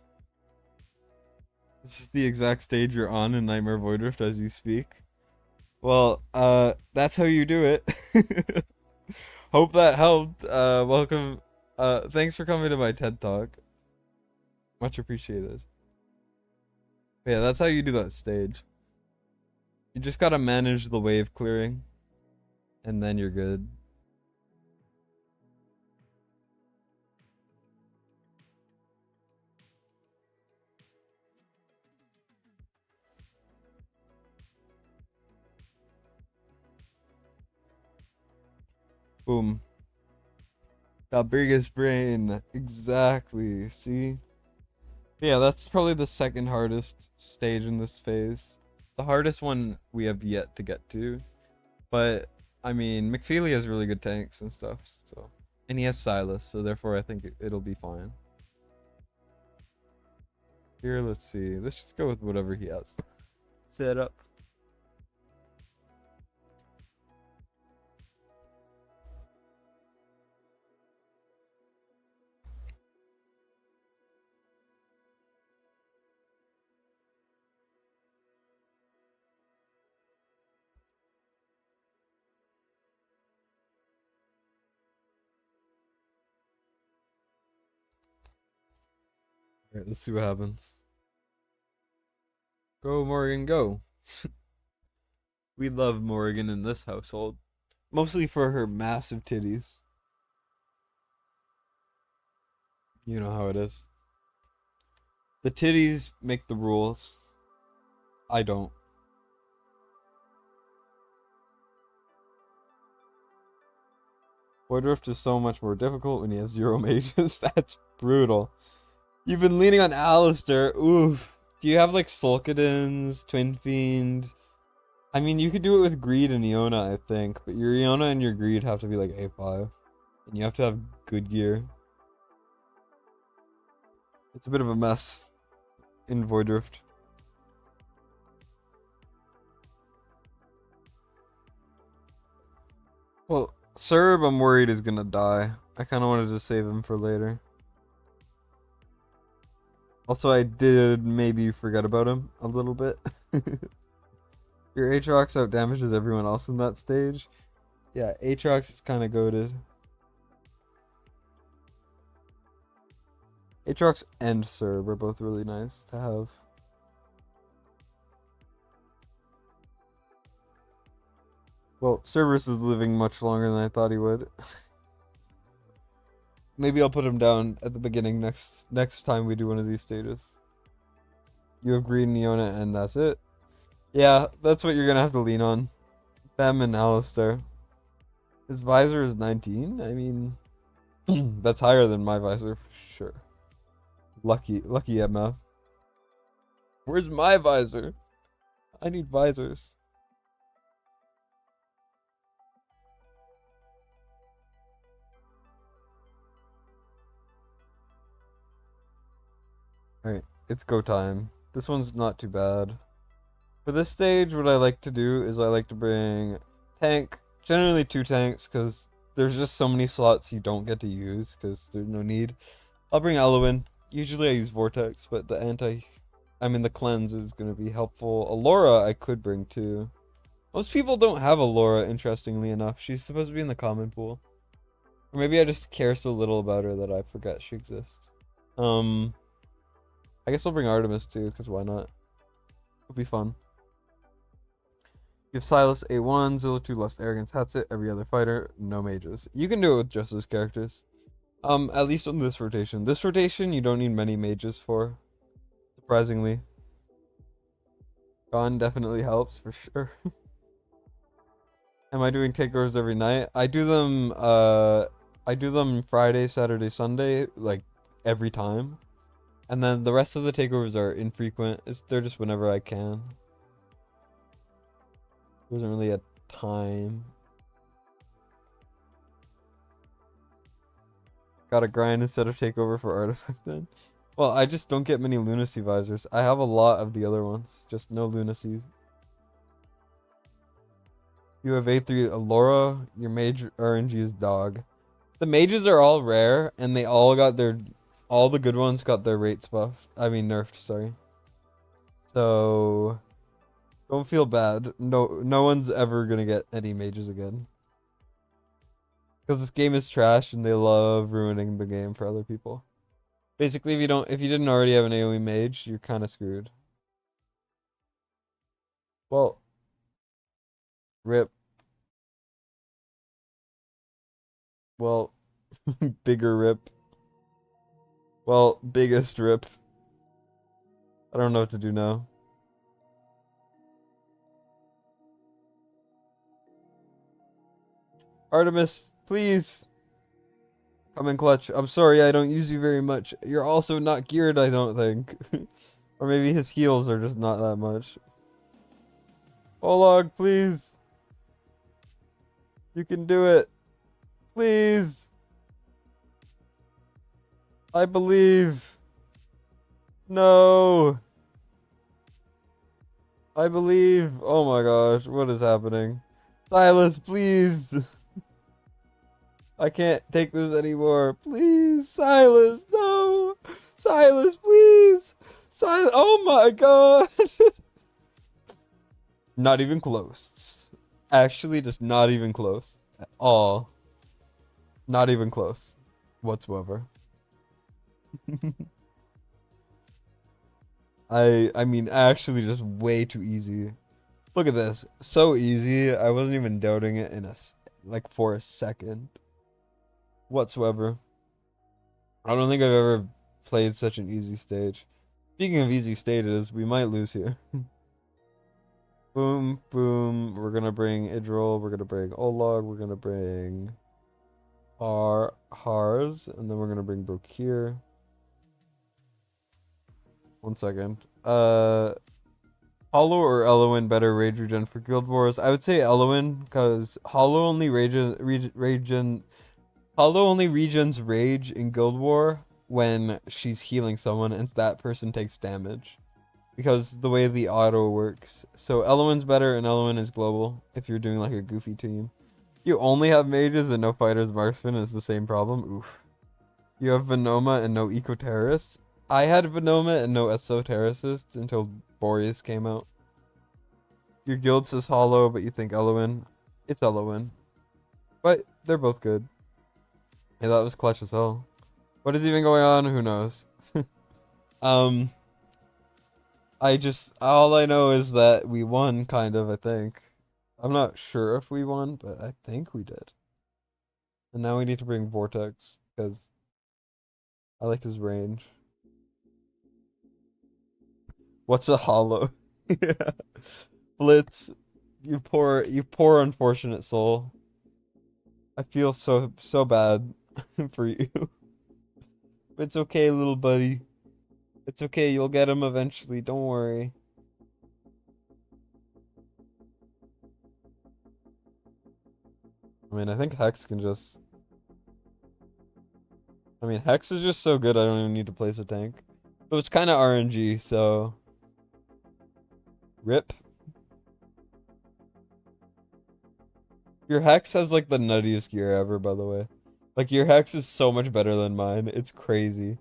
This is the exact stage you're on in Nightmare Void Rift as you speak. Well, that's how you do it. Hope that helped. Welcome. Thanks for coming to my TED Talk. Much appreciated. Yeah, that's how you do that stage. You just gotta manage the wave clearing, and then you're good. Boom. The biggest brain. Exactly. See? Yeah, that's probably the second hardest stage in this phase. The hardest one we have yet to get to. But, I mean, McFeely has really good tanks and stuff, so. And he has Silas, so therefore I think it'll be fine. Here, let's see. Let's just go with whatever he has set up. Alright, let's see what happens. Go, Morgan, go. We love Morgan in this household. Mostly for her massive titties. You know how it is. The titties make the rules. I don't. Voidrift is so much more difficult when you have 0 mages. That's brutal. You've been leaning on Alistair. Oof. Do you have like Sulkadins, Twin Fiend? I mean, you could do it with Greed and Iona, I think. But your Iona and your Greed have to be like A5. And you have to have good gear. It's a bit of a mess in Voidrift. Well, Serb, I'm worried is gonna die. I kind of wanted to save him for later. Also, I did maybe forget about him a little bit. Your Aatrox out damages everyone else in that stage. Yeah, Aatrox is kind of goated. Aatrox and Serb are both really nice to have. Well, Cerberus is living much longer than I thought he would. Maybe I'll put him down at the beginning next time we do one of these stages. You have Green, Neona, and that's it. Yeah, that's what you're gonna have to lean on. Them and Alistair. His visor is 19. I mean, that's higher than my visor for sure. Lucky MF. Where's my visor? I need visors. Alright, it's go time. This one's not too bad. For this stage, what I like to do is I like to bring tank, generally 2 tanks, because there's just so many slots you don't get to use, because there's no need. I'll bring Eloin. Usually I use Vortex, but the cleanse is going to be helpful. Allura I could bring too. Most people don't have Allura, interestingly enough. She's supposed to be in the common pool. Or maybe I just care so little about her that I forget she exists. I guess I'll bring Artemis too, because why not? It'll be fun. You have Silas A1, Zilla 2, Lust, Arrogance, that's it. Every other fighter, no mages. You can do it with just those characters. At least on this rotation. This rotation, you don't need many mages for. Surprisingly. Gone definitely helps, for sure. Am I doing takeovers every night? I do them Friday, Saturday, Sunday, like, every time. And then the rest of the takeovers are infrequent. They're just whenever I can. There isn't really a time. Gotta grind instead of takeover for artifact then. Well, I just don't get many lunacy visors. I have a lot of the other ones, just no lunacies. You have A3 Allura, your mage RNG is dog. The mages are all rare, and they all the good ones got their rates buffed. I mean nerfed, sorry. So don't feel bad. No one's ever gonna get any mages again. Because this game is trash and they love ruining the game for other people. Basically, if you didn't already have an AoE mage, you're kind of screwed. Well, rip. Well, bigger rip. Well, biggest rip. I don't know what to do now. Artemis, please. Come in clutch. I'm sorry I don't use you very much. You're also not geared, I don't think. Or maybe his heals are just not that much. Olog, please. You can do it. Please. I believe. No! I believe. Oh my gosh, what is happening? Silas, please! I can't take this anymore. Please, Silas, no! Silas, please! Silas, oh my god! Not even close. Actually, just not even close. At all. Not even close. Whatsoever. I mean, actually just way too easy. Look at this. So easy. I wasn't even doubting it in like for a second. Whatsoever. I don't think I've ever played such an easy stage. Speaking of easy stages, we might lose here. Boom, boom. We're gonna bring Idril. We're gonna bring Olog. We're gonna bring Hars, and then we're gonna bring Brokir. 1 second. Hollow or Elowen better rage regen for Guild Wars? I would say Elowen, because Hollow only Hollow only regens rage in Guild War when she's healing someone and that person takes damage. Because the way the auto works. So Elowen's better and Elowen is global if you're doing like a goofy team. You only have mages and no fighters marksman is the same problem. Oof. You have Venoma and no eco terrorists. I had Venoma and no esotericists until Boreas came out. Your guild says Hollow, but you think Elowen. It's Elowen. But they're both good. Yeah, that was clutch as hell. What is even going on? Who knows? All I know is that we won, kind of, I think. I'm not sure if we won, but I think we did. And now we need to bring Vortex, because I like his range. What's a hollow? Yeah. Blitz, you poor unfortunate soul. I feel so bad for you. But it's okay, little buddy. It's okay, you'll get him eventually, don't worry. I mean, I think Hex can just... I mean, Hex is just so good, I don't even need to place a tank. But it's kind of RNG, so... RIP. Your Hex has, like, the nuttiest gear ever, by the way. Like, your Hex is so much better than mine. It's crazy.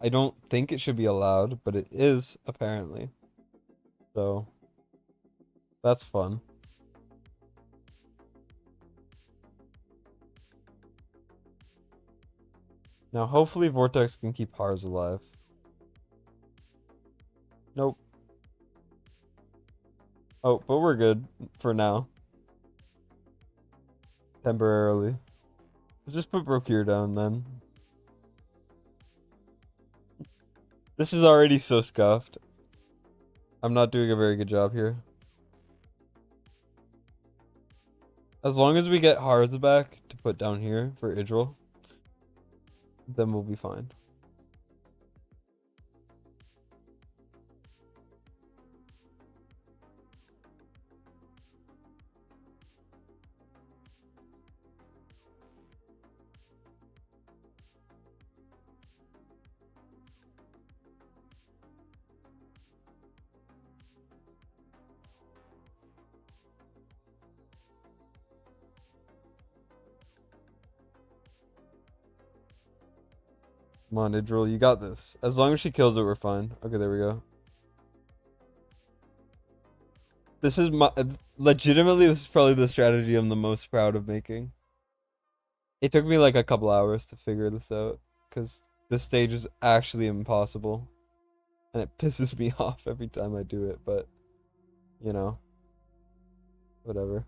I don't think it should be allowed, but it is, apparently. So... that's fun. Now, hopefully Vortex can keep Hars alive. Nope. Oh, but we're good for now. Temporarily. Let's just put Brokir down then. This is already so scuffed. I'm not doing a very good job here. As long as we get Hars back to put down here for Idril, then we'll be fine. Come on, Idril, you got this. As long as she kills it, we're fine. Okay, there we go. This is legitimately, this is probably the strategy I'm the most proud of making. It took me like a couple hours to figure this out, because this stage is actually impossible. And it pisses me off every time I do it, but, you know, whatever.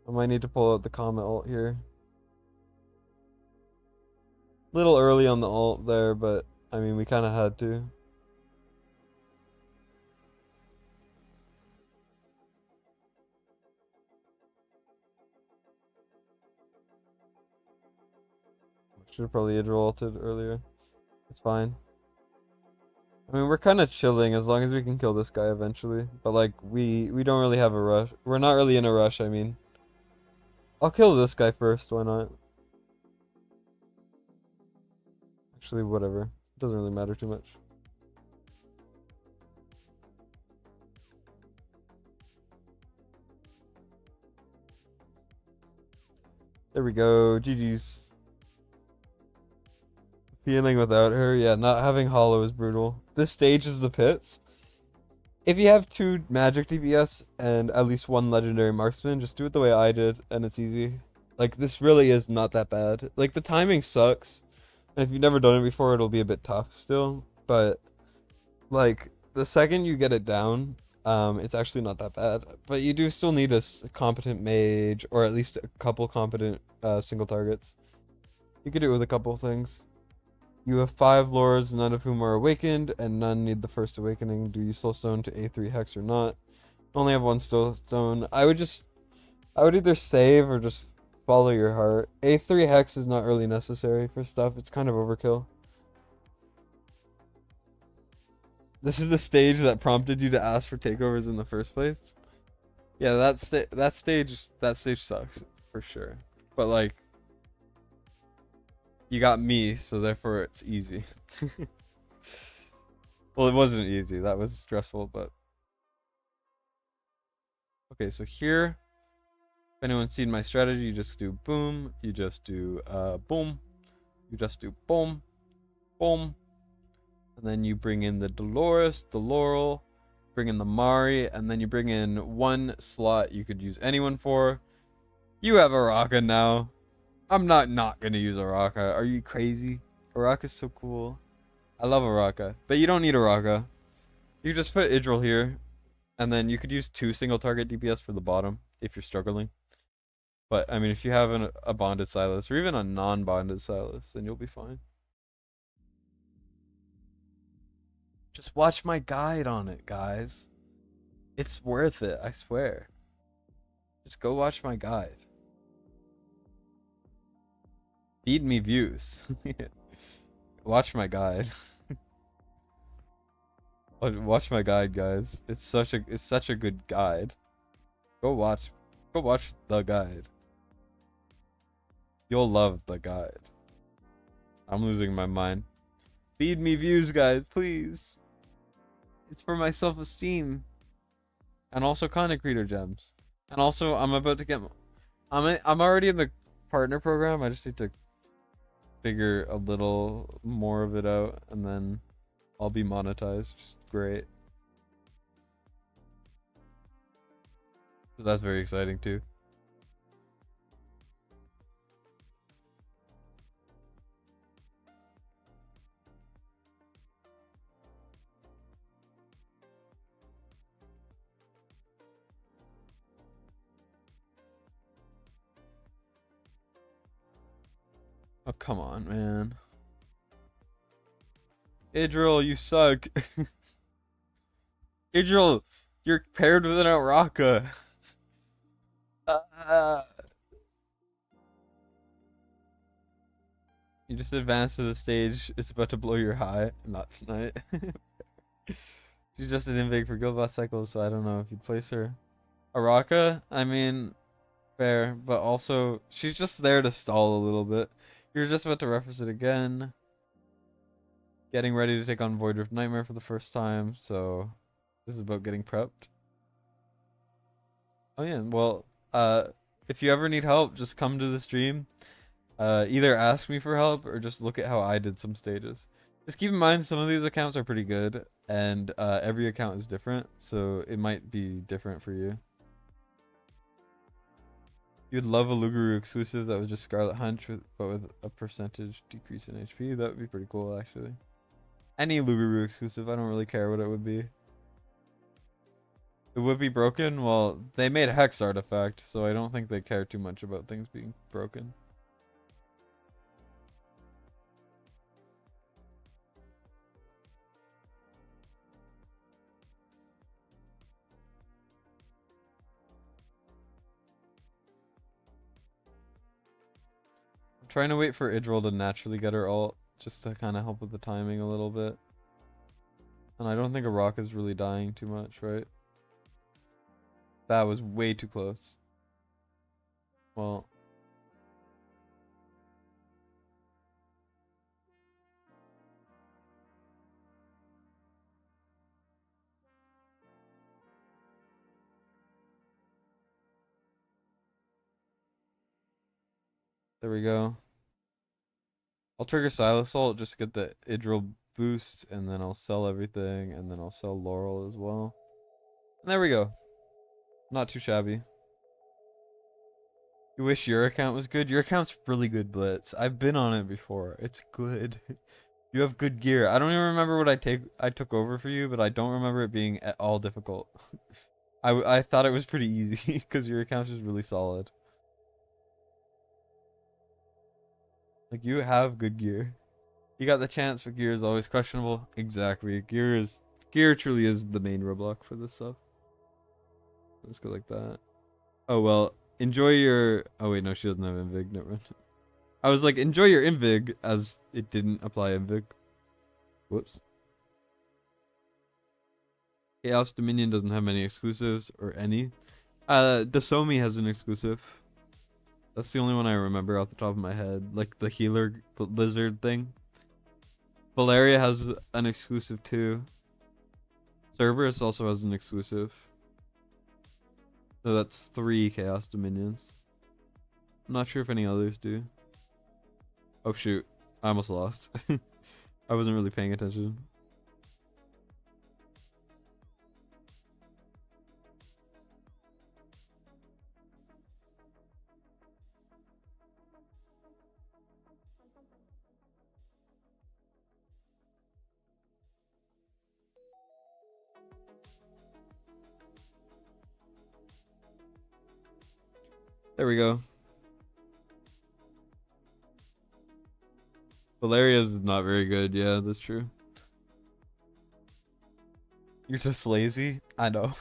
I might need to pull out the Comet ult here. Little early on the ult there, but, I mean, we kind of had to. Should have probably Idril ulted earlier. It's fine. I mean, we're kind of chilling as long as we can kill this guy eventually. But, like, we don't really have a rush. We're not really in a rush, I mean. I'll kill this guy first, why not? Actually, whatever. It doesn't really matter too much. There we go. GG's. Feeling without her. Yeah, not having Hollow is brutal. This stage is the pits. If you have 2 magic DPS and at least 1 legendary marksman, just do it the way I did, and it's easy. Like, this really is not that bad. Like, the timing sucks. And if you've never done it before, it'll be a bit tough still. But, like, the second you get it down, it's actually not that bad. But you do still need a competent mage, or at least a couple competent single targets. You could do it with a couple things. You have 5 lords, none of whom are awakened, and none need the first awakening. Do you soul stone to A3 hex or not? Only have 1 soul stone. I would either save or just follow your heart. A3 hex is not really necessary for stuff. It's kind of overkill. This is the stage that prompted you to ask for takeovers in the first place. Yeah, that stage sucks for sure. But like, you got me, so therefore it's easy. Well, it wasn't easy. That was stressful, but okay. So here, if anyone's seen my strategy, you just do boom. You just do boom. You just do boom, boom, and then you bring in the Dolores, the Laurel, bring in the Mari, and then you bring in 1 slot you could use anyone for. You have Araka now. I'm not gonna use Araka. Are you crazy? Araka's so cool. I love Araka, but you don't need Araka. You just put Idril here, and then you could use 2 single target DPS for the bottom if you're struggling. But I mean, if you have a bonded Silas or even a non-bonded Silas, then you'll be fine. Just watch my guide on it, guys. It's worth it, I swear. Just go watch my guide. Feed me views. Watch my guide. Watch my guide, guys. It's such a good guide. Go watch the guide. You'll love the guide. I'm losing my mind. Feed me views, guys, please. It's for my self-esteem. And also content creator gems. And also, I'm about to get... I'm already in the partner program. I just need to figure a little more of it out, and then I'll be monetized. Great. So that's very exciting too. Oh, come on, man. Idril, you suck. Idril, you're paired with an Outraka. You just advanced to the stage. It's about to blow your high. Not tonight. She's just an invig for guild boss cycles, so I don't know if you'd place her. Araka, I mean, fair, but also she's just there to stall a little bit. You're just about to reference it again. Getting ready to take on Void Rift Nightmare for the first time, so this is about getting prepped. Oh yeah, well, if you ever need help, just come to the stream. Either ask me for help or just look at how I did some stages. Just keep in mind some of these accounts are pretty good, and every account is different, so it might be different for you. You'd love a Luguru exclusive that was just Scarlet Hunch, but with a percentage decrease in HP. That would be pretty cool, actually. Any Luguru exclusive, I don't really care what it would be. It would be broken? Well, they made Hex Artifact, so I don't think they care too much about things being broken. I'm trying to wait for Idril to naturally get her ult, just to kind of help with the timing a little bit. And I don't think a rock is really dying too much, right? That was way too close. Well, There we go. I'll trigger Silasalt just to get the Idril boost, and then I'll sell everything, and then I'll sell Laurel as well. And there we go. Not too shabby. You wish your account was good? Your account's really good, Blitz. I've been on it before. It's good. You have good gear. I don't even remember what I took over for you, but I don't remember it being at all difficult. I thought it was pretty easy because your account is really solid. Like, you have good gear. You got the chance, but gear is always questionable. Exactly. Gear truly is the main roadblock for this stuff. Let's go like that. Oh well, enjoy your. Oh wait, no, she doesn't have invig. Never mind. I was like, enjoy your invig, as it didn't apply invig. Whoops. Chaos Dominion doesn't have many exclusives or any. Dasomi has an exclusive. That's the only one I remember off the top of my head. Like the healer, the lizard thing. Valeria has an exclusive too. Cerberus also has an exclusive. So that's 3 Chaos Dominions. I'm not sure if any others do. Oh shoot. I almost lost. I wasn't really paying attention. There we go. Valeria's not very good. Yeah, that's true. You're just lazy? I know.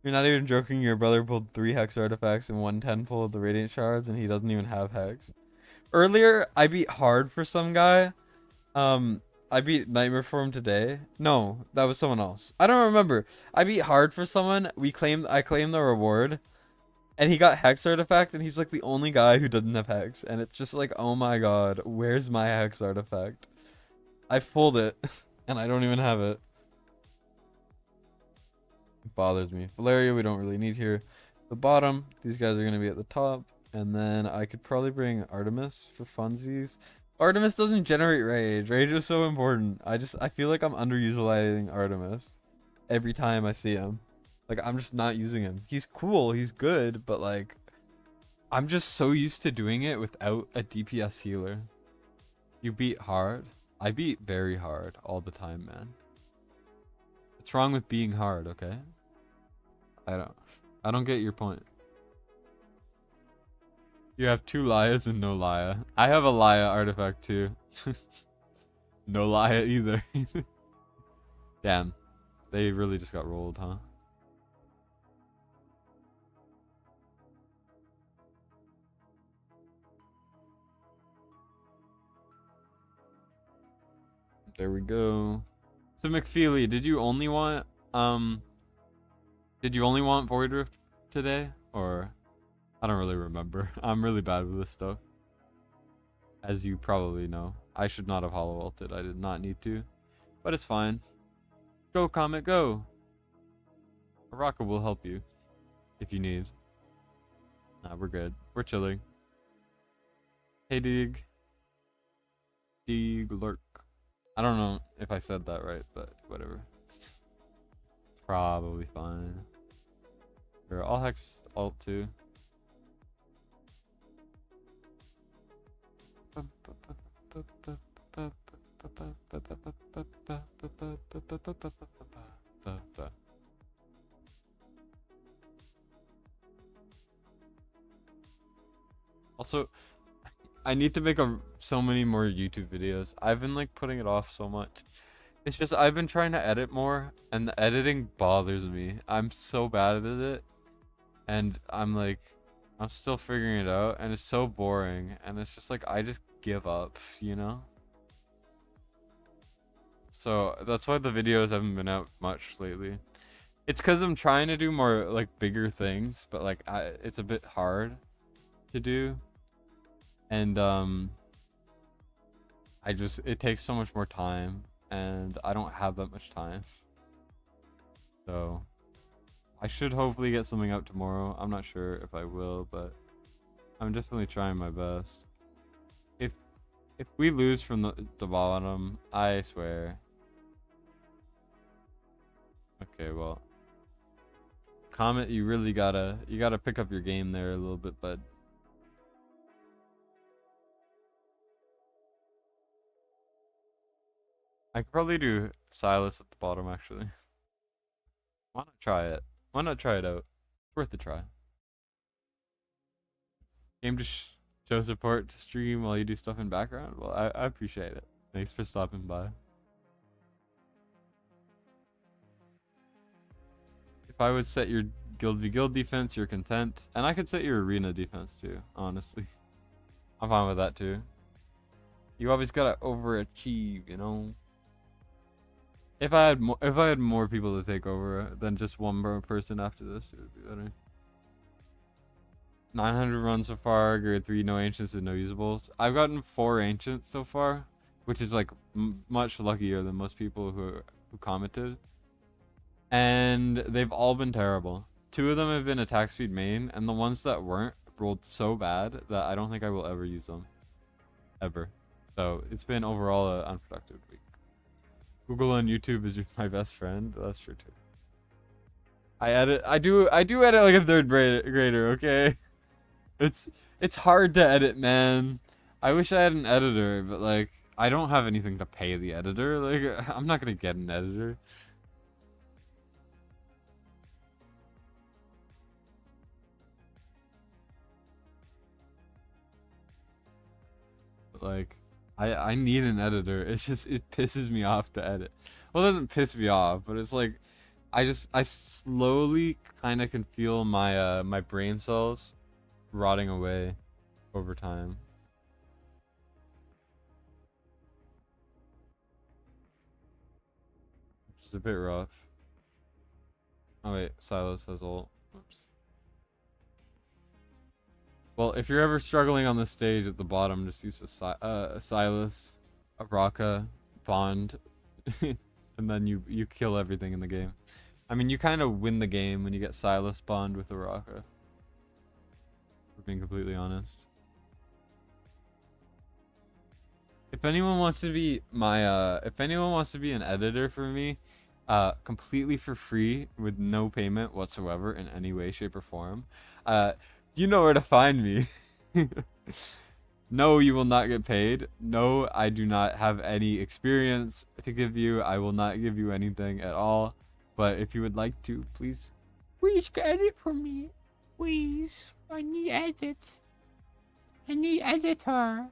You're not even joking. Your brother pulled 3 Hex artifacts and 110 pulled the Radiant Shards, and he doesn't even have Hex. Earlier, I beat hard for some guy. I beat Nightmare for him today. No, that was someone else. I don't remember. I beat hard for someone. I claimed the reward. And he got Hex artifact, and he's like the only guy who doesn't have Hex. And it's just like, oh my god, where's my Hex artifact? I pulled it, and I don't even have it. It bothers me. Valeria, we don't really need here. The bottom, these guys are going to be at the top. And then I could probably bring Artemis for funsies. Artemis doesn't generate rage. Rage is so important. I feel like I'm underutilizing Artemis every time I see him. Like, I'm just not using him. He's cool, he's good, but like, I'm just so used to doing it without a DPS healer. You beat hard? I beat very hard all the time, man. What's wrong with being hard, okay? I don't get your point. You have 2 Lias and no Lia. I have a Lia artifact too. No Lia either. Damn. They really just got rolled, huh? There we go. So McFeely, did you only want Void Rift today? Or I don't really remember. I'm really bad with this stuff. As you probably know. I should not have hollow ulted. I did not need to. But it's fine. Go Comet, go! A rocket will help you. If you need. Nah, we're good. We're chilling. Hey Dig. Dig lurk. I don't know if I said that right, but whatever. It's probably fine. Here, I'll hex alt too. Also, I need to make so many more YouTube videos. I've been like putting it off so much. It's just I've been trying to edit more, and the editing bothers me. I'm so bad at it, and I'm still figuring it out, and it's so boring, and it's just like I just give up, you know? So that's why the videos haven't been out much lately. It's because I'm trying to do more like bigger things, but like it's a bit hard to do. And it takes so much more time, and I don't have that much time. So I should hopefully get something out tomorrow. I'm not sure if I will, but I'm definitely trying my best. If we lose from the bottom, I swear. Okay, well, Comet, you really gotta pick up your game there a little bit, bud. I could probably do Silas at the bottom actually. Why not try it? Why not try it out? It's worth a try. Game to show support to stream while you do stuff in background. Well, I appreciate it. Thanks for stopping by. If I would set your guild v guild defense, you're content, and I could set your arena defense too. Honestly, I'm fine with that too. You always gotta overachieve, you know. If I had more people to take over than just one more person after this, it would be better. 900 runs so far, grade 3, no ancients and no usables. I've gotten 4 ancients so far, which is like much luckier than most people who commented. And they've all been terrible. 2 of them have been attack speed main, and the ones that weren't rolled so bad that I don't think I will ever use them. Ever. So it's been overall an unproductive week. Google on YouTube is my best friend. That's true too. I do edit like a 3rd grader, okay? It's hard to edit, man. I wish I had an editor, but like I don't have anything to pay the editor. Like I'm not gonna get an editor. Like I need an editor. It's just it pisses me off to edit. Well, it doesn't piss me off, but it's like I slowly kind of can feel my my brain cells rotting away over time. Which is a bit rough. Oh wait, Silas has ult. Oops. Well, if you're ever struggling on the stage at the bottom, just use a Silas, a Raka, Bond, and then you kill everything in the game. I mean, you kind of win the game when you get Silas Bond with a Raka. For being completely honest. If anyone wants to be my if anyone wants to be an editor for me, completely for free with no payment whatsoever in any way, shape, or form, you know where to find me. No, you will not get paid. No, I do not have any experience to give you. I will not give you anything at all. But if you would like to, please edit for me. Please. I need edits. I need editor.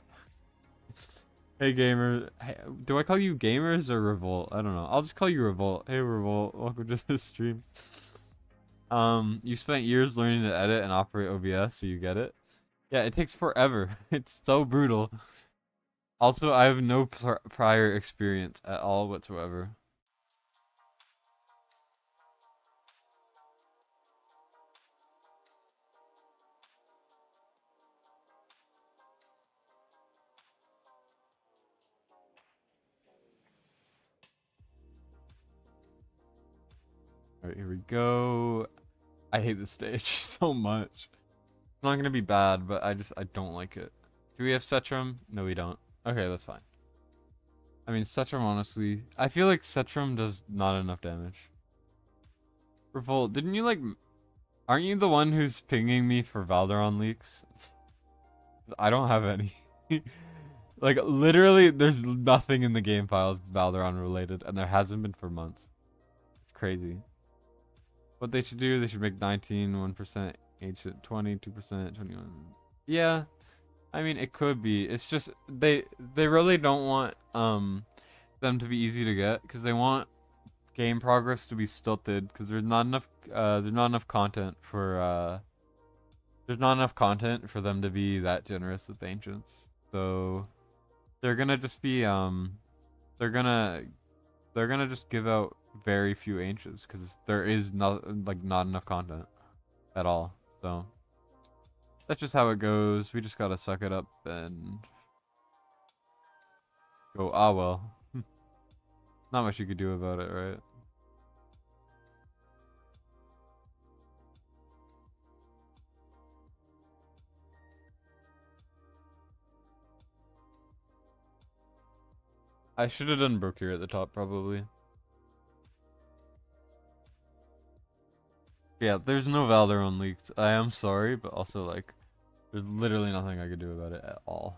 Hey gamer, hey, do I call you gamers or Revolt? I don't know. I'll just call you Revolt. Hey Revolt, welcome to the stream. You spent years learning to edit and operate OBS, so you get it. Yeah, it takes forever. It's so brutal. Also, I have no prior experience at all whatsoever. Alright, here we go. I hate this stage so much. It's not gonna be bad, but I don't like it. Do we have Cetrum? No, we don't. Okay, that's fine. I mean, Cetrum, honestly, I feel like Cetrum does not enough damage. Revolt, didn't you like... Aren't you the one who's pinging me for Valderon leaks? I don't have any. Like, literally, there's nothing in the game files Valderon related, and there hasn't been for months. It's crazy. What they should do, they should make 19, 1%, ancient, 20, 2%, 21. Yeah, I mean, it could be. It's just, they really don't want them to be easy to get, because they want game progress to be stilted, because there's not enough content for them to be that generous with ancients. So they're gonna just be they're gonna just give out very few ancients because there is not enough content at all. So that's just how it goes. We just gotta suck it up and go, ah well. Not much you could do about it, right? I should have done Brook here at the top, probably. Yeah, there's no Valderon leaked. I am sorry, but also, like, there's literally nothing I could do about it at all.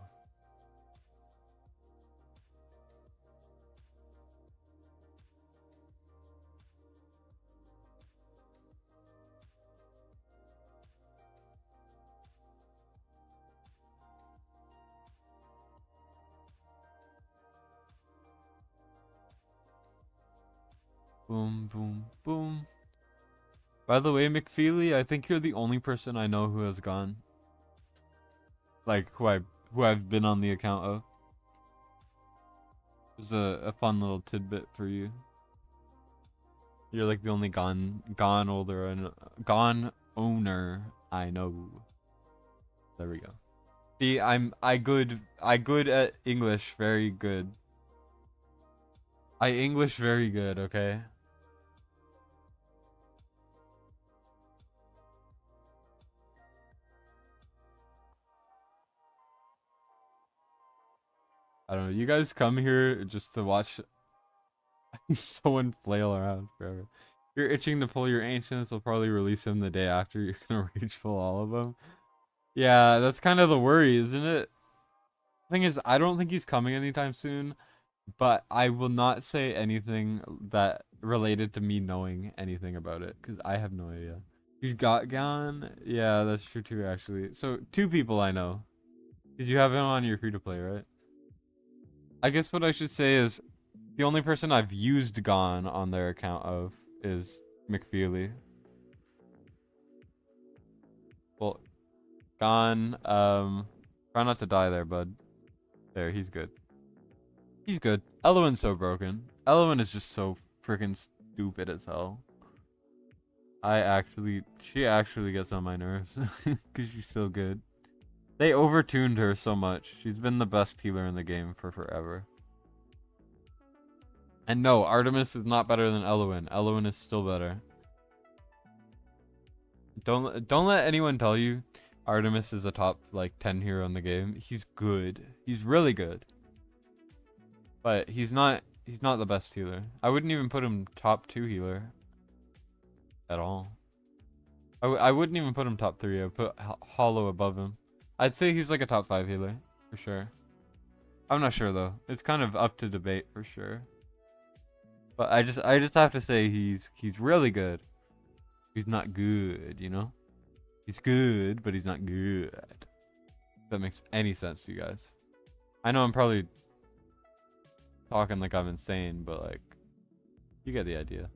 Boom, boom, boom. By the way, McFeely, I think you're the only person I know who has gone. Like, who I've been on the account of. It's a fun little tidbit for you. You're like the only gone older and gone owner I know. There we go. See, I good at English, very good. I English very good, okay? I don't know. You guys come here just to watch someone flail around forever. You're itching to pull your ancients. They'll probably release him the day after. You're gonna rage pull all of them. Yeah, that's kind of the worry, isn't it? Thing is, I don't think he's coming anytime soon, but I will not say anything that related to me knowing anything about it, because I have no idea. You got gone? Yeah, that's true too, actually. So, 2 people I know. Did you have him on your free-to-play, right? I guess what I should say is, the only person I've used Gone on their account of is McFeely. Well, Gone, try not to die there, bud. There, he's good. He's good. Elowen's so broken. Elowen is just so freaking stupid as hell. She actually gets on my nerves. Because she's so good. They overtuned her so much. She's been the best healer in the game for forever. And no, Artemis is not better than Elowen. Elowen is still better. Don't let anyone tell you Artemis is a top like 10 hero in the game. He's good. He's really good. But he's not the best healer. I wouldn't even put him top 2 healer at all. I wouldn't even put him top 3. I'd put Hollow above him. I'd say he's like a top 5 healer for sure. I'm not sure though. It's kind of up to debate for sure. But I just have to say he's really good. He's not good, you know? He's good, but he's not good. If that makes any sense to you guys. I know I'm probably talking like I'm insane, but like, you get the idea.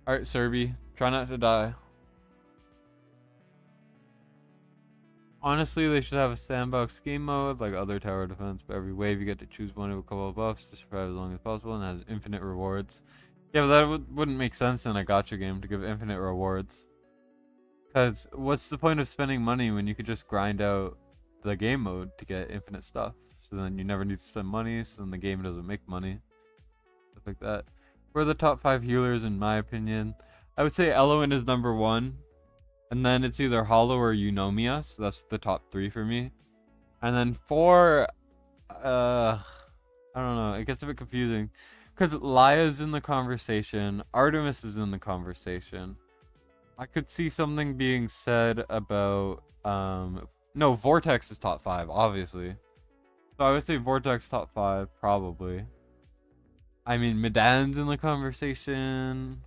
Alright, Serby, try not to die. Honestly, they should have a sandbox game mode like other tower defense, but every wave you get to choose one of a couple of buffs to survive as long as possible and has infinite rewards. Yeah, but that wouldn't make sense in a gacha game to give infinite rewards. Because what's the point of spending money when you could just grind out the game mode to get infinite stuff? So then you never need to spend money, so then the game doesn't make money. Stuff like that. For the top 5 healers, in my opinion, I would say Elowen is number 1. And then it's either Hollow or Eunomia, so that's the top 3 for me. And then 4, I don't know, it gets a bit confusing. Because Laya's in the conversation, Artemis is in the conversation. I could see something being said about, no, Vortex is top 5, obviously. So I would say Vortex top 5, probably. I mean, Medan's in the conversation.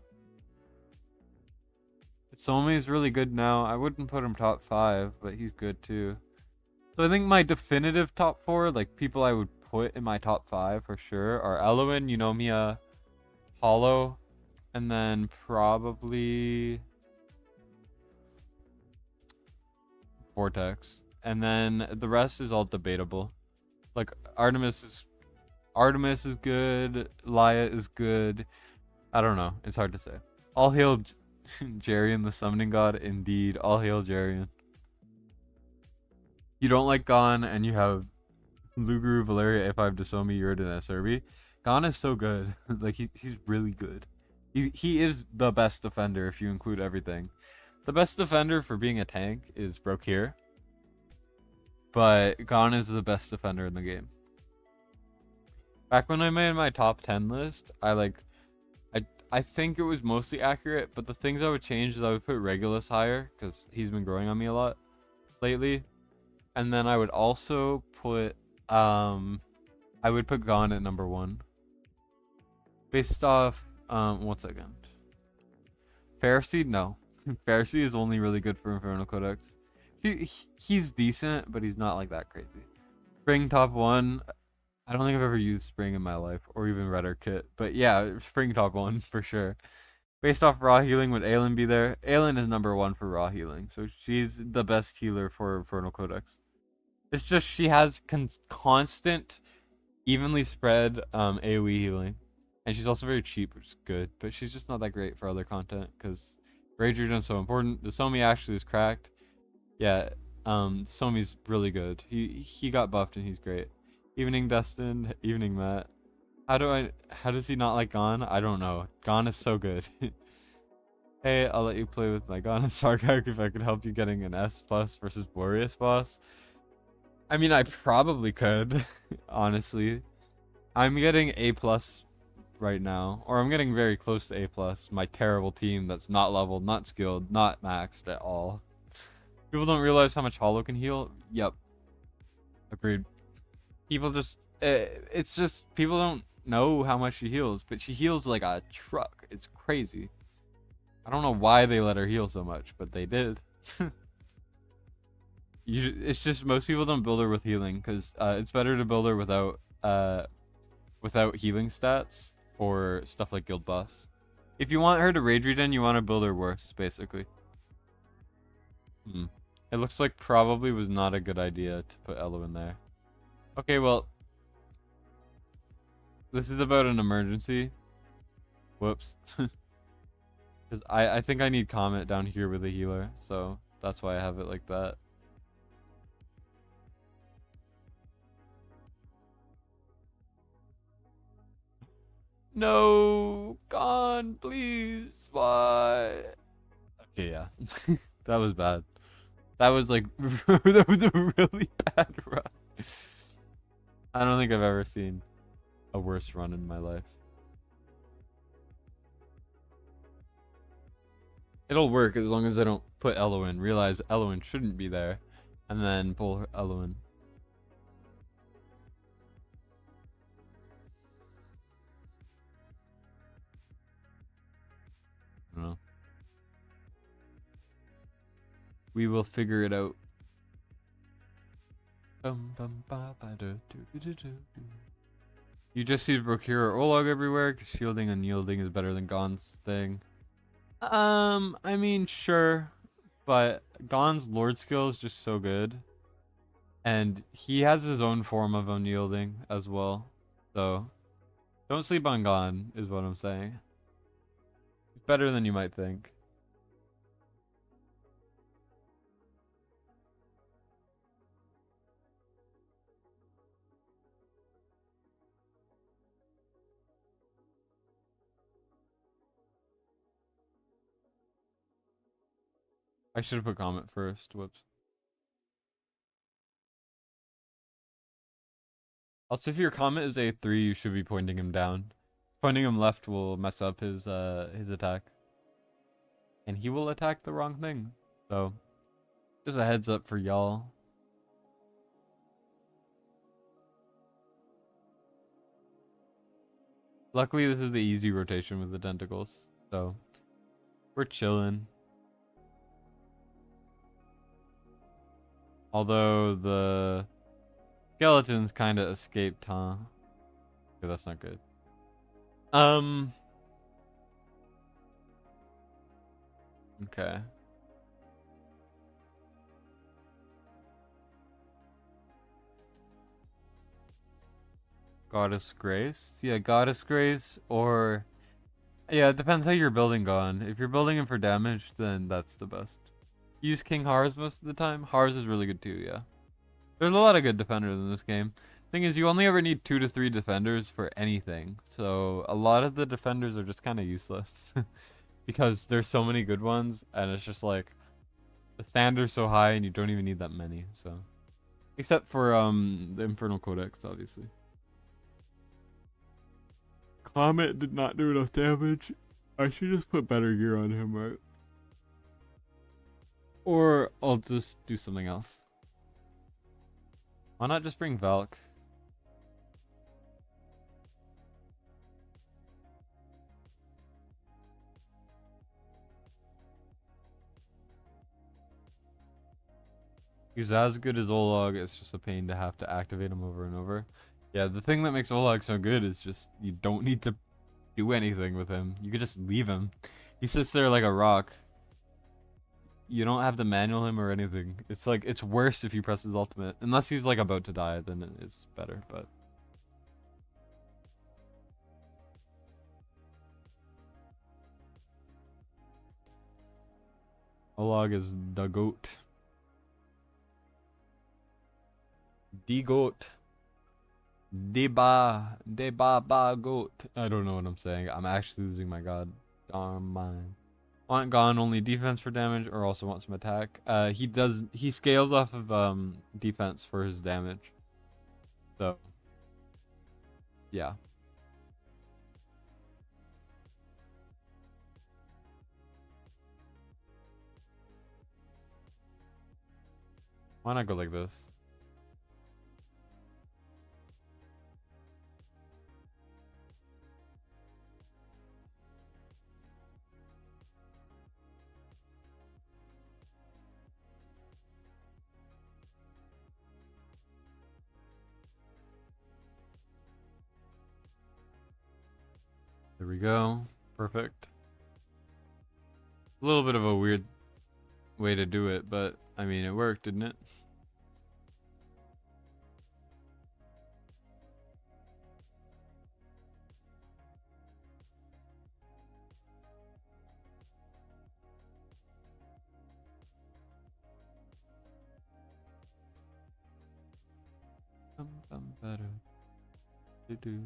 Somi's really good now. I wouldn't put him top 5, but he's good too. So I think my definitive top 4, like people I would put in my top 5 for sure, are Elowen, Eunomia, Hollow, and then probably Vortex. And then the rest is all debatable. Like Artemis is good, Laya is good. I don't know. It's hard to say. All hail Jarian, the summoning god. Indeed, all hail Jarian. You don't like Gon, and you have Luguru, Valeria, A5, Dasomi, Yurden, and Serbi. Gon is so good. Like he's really good. He is the best defender if you include everything. The best defender for being a tank is Brokir, but Gon is the best defender in the game. Back when I made my top 10 list, I think it was mostly accurate, but the things I would change is I would put Regulus higher because he's been growing on me a lot lately, and then I would also put I would put Gon at number 1 based off 1 second. Pharisee, no. Pharisee is only really good for Infernal Codex. He's decent, but he's not like that crazy. Spring top 1. I don't think I've ever used Spring in my life, or even Redder Kit. But yeah, Spring top 1 for sure. Based off raw healing, would Aelin be there? Aelin is number 1 for raw healing, so she's the best healer for Infernal Codex. It's just she has constant, evenly spread AoE healing. And she's also very cheap, which is good. But she's just not that great for other content, because Rage Regen is so important. The Somi actually is cracked. Yeah, Somi's really good. He got buffed and he's great. Evening Destin, evening Matt. How does he not like Gon? I don't know. Gon is so good. Hey, I'll let you play with my Gon and Sarkak if I could help you getting an S plus versus Boreas boss. I mean, I probably could, honestly. I'm getting A plus right now, or I'm getting very close to A plus. My terrible team that's not leveled, not skilled, not maxed at all. People don't realize how much Hollow can heal. Yep, agreed. People just it's just people don't know how much she heals, but she heals like a truck. It's crazy. I don't know why they let her heal so much, but they did. It's just most people don't build her with healing because it's better to build her without healing stats for stuff like guild boss. If you want her to rage regen, you want to build her worse, basically. It looks like probably was not a good idea to put Elo in there. Okay, well, this is about an emergency. Whoops. Because I think I need Comet down here with a healer, so that's why I have it like that. No, Gon, please, why? Okay, yeah. That was bad. That was like, that was a really bad run. I don't think I've ever seen a worse run in my life. It'll work as long as I don't put Elo in, realize Elo in shouldn't be there, and then pull Elo in. I don't know. We will figure it out. You just see Brokir or Olog everywhere because shielding and yielding is better than Gon's thing. I mean, sure, but Gon's Lord skill is just so good, and he has his own form of unyielding as well. So, don't sleep on Gon, is what I'm saying. It's better than you might think. I should have put comment first. Whoops. Also, if your comment is A3, you should be pointing him down. Pointing him left will mess up his attack. And he will attack the wrong thing. So, just a heads up for y'all. Luckily, this is the easy rotation with the tentacles. So, we're chilling. Although the skeletons kind of escaped, huh? Okay, that's not good. Okay. Goddess Grace? Yeah, Goddess Grace, or... Yeah, it depends how you're building Gon. If you're building him for damage, then that's the best. Use King Hars most of the time. Hars is really good too, yeah. There's a lot of good defenders in this game. Thing is, you only ever need 2 to 3 defenders for anything. So a lot of the defenders are just kind of useless because there's so many good ones, and it's just like the standard's so high, and you don't even need that many. So, except for the Infernal Codex, obviously. Comet did not do enough damage. I should just put better gear on him, right? Or I'll just do something else. Why not just bring Valk? He's as good as Olag, it's just a pain to have to activate him over and over. Yeah, the thing that makes Olag so good is just you don't need to do anything with him. You could just leave him. He sits there like a rock. You don't have to manual him or anything. It's like, it's worse if you press his ultimate. Unless he's like about to die, then it's better, but... Olag is the goat. The goat. Ba goat. I don't know what I'm saying. I'm actually losing my god mind. Want gone only defense for damage or also want some attack? He scales off of defense for his damage. So yeah. Why not go like this? There we go. Perfect. A little bit of a weird way to do it, but I mean it worked, didn't it? Better. Do.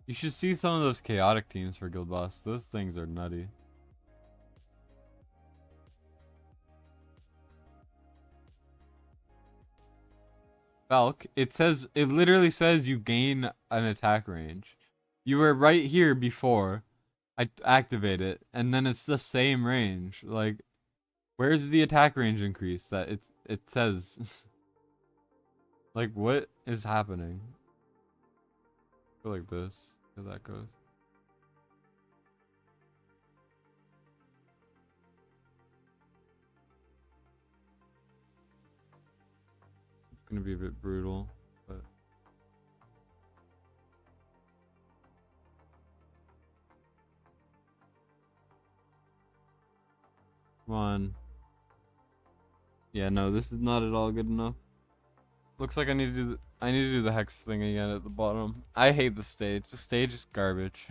You should see some of those chaotic teams for Guild Boss. Those things are nutty. Valk, it literally says you gain an attack range. You were right here before I activate it, and then it's the same range. Like, where's the attack range increase that it says? Like, what is happening? Go like this. How that goes. It's gonna be a bit brutal, but come on. Yeah, no, this is not at all good enough. Looks like I need to do the hex thing again at the bottom. I hate the stage. The stage is garbage.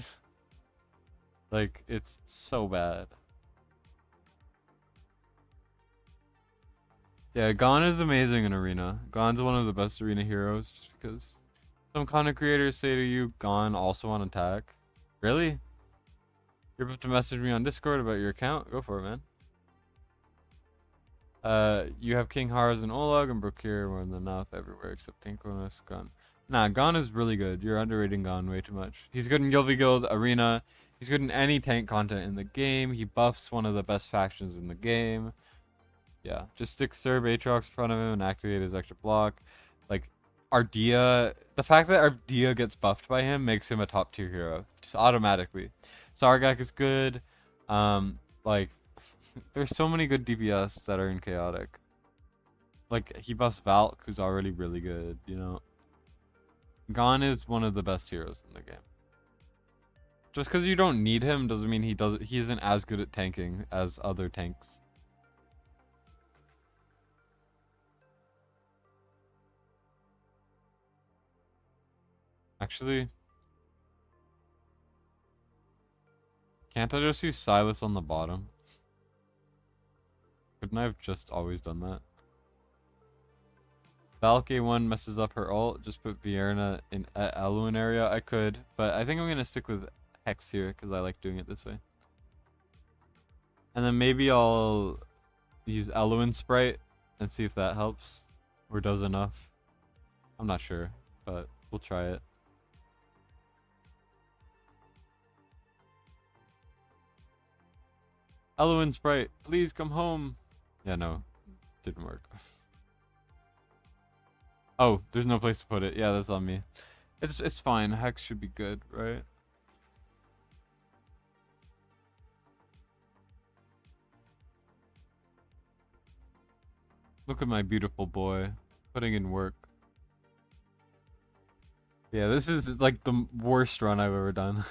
Like, it's so bad. Yeah, Gon is amazing in Arena. Gon's one of the best Arena heroes just because some content creators say to you, Gon also on attack. Really? You're about to message me on Discord about your account? Go for it, man. You have King Haras and Olag and Brokir more than enough everywhere except Tinkonos, Gon. Nah, Gon is really good. You're underrating Gon way too much. He's good in Guild Guild, Arena. He's good in any tank content in the game. He buffs one of the best factions in the game. Yeah, just stick Serb Aatrox in front of him and activate his extra block. Like, Ardea, the fact that Ardea gets buffed by him makes him a top tier hero. Just automatically. Sargak is good. Like, there's so many good DPS that are in Chaotic. Like, he buffs Valk, who's already really good, you know. Gon is one of the best heroes in the game. Just because you don't need him doesn't mean he isn't as good at tanking as other tanks. Actually, Can't I just use Silas on the bottom? Couldn't I have just always done that? Valkyrie 1 messes up her ult. Just put Vierna in Eluin area. I could, but I think I'm gonna stick with Hex here because I like doing it this way. And then maybe I'll use Eluin Sprite and see if that helps or does enough. I'm not sure, but we'll try it. Eluin Sprite, please come home. Yeah, no, didn't work. Oh, there's no place to put it. Yeah, that's on me. It's fine. Hex should be good, right? Look at my beautiful boy putting in work. Yeah, this is like the worst run I've ever done.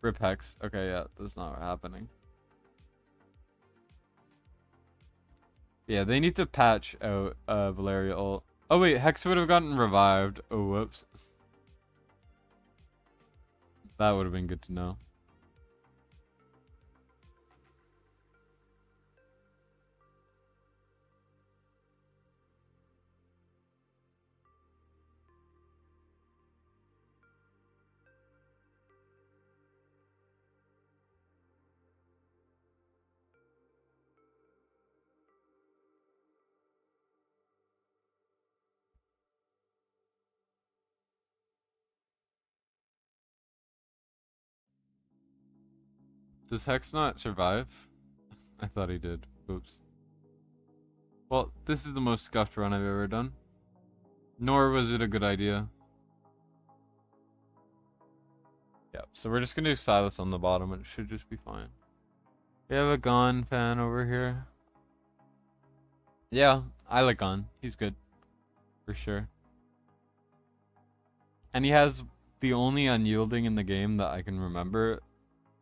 Rip Hex. Okay, yeah, that's not happening. Yeah, they need to patch out Valeria ult. Oh wait, Hex would have gotten revived. Oh, whoops. That would have been good to know. Does Hex not survive? I thought he did. Oops. Well, this is the most scuffed run I've ever done. Nor was it a good idea. Yep, so we're just gonna do Silas on the bottom and it should just be fine. We have a Gon fan over here. Yeah, I like Gon. He's good. For sure. And he has the only unyielding in the game that I can remember,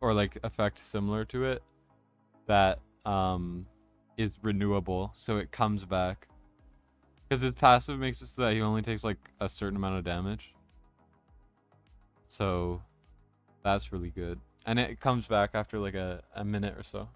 or like effect similar to it, that is renewable, so it comes back. Because his passive makes it so that he only takes like a certain amount of damage. So that's really good. And it comes back after like a minute or so.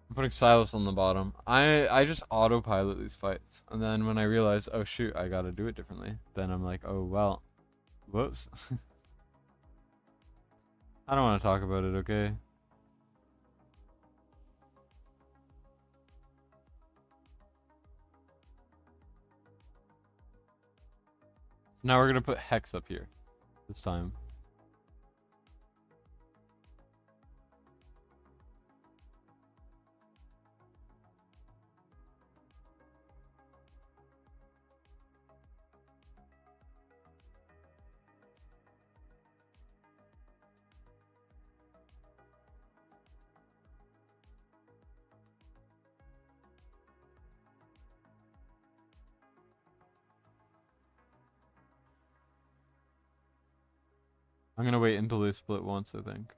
I'm putting Silas on the bottom. I just autopilot these fights. And then when I realize, oh shoot, I gotta do it differently, then I'm like, oh well. Whoops. I don't want to talk about it, okay? So now we're gonna put Hex up here this time. I'm gonna wait until they split once, I think.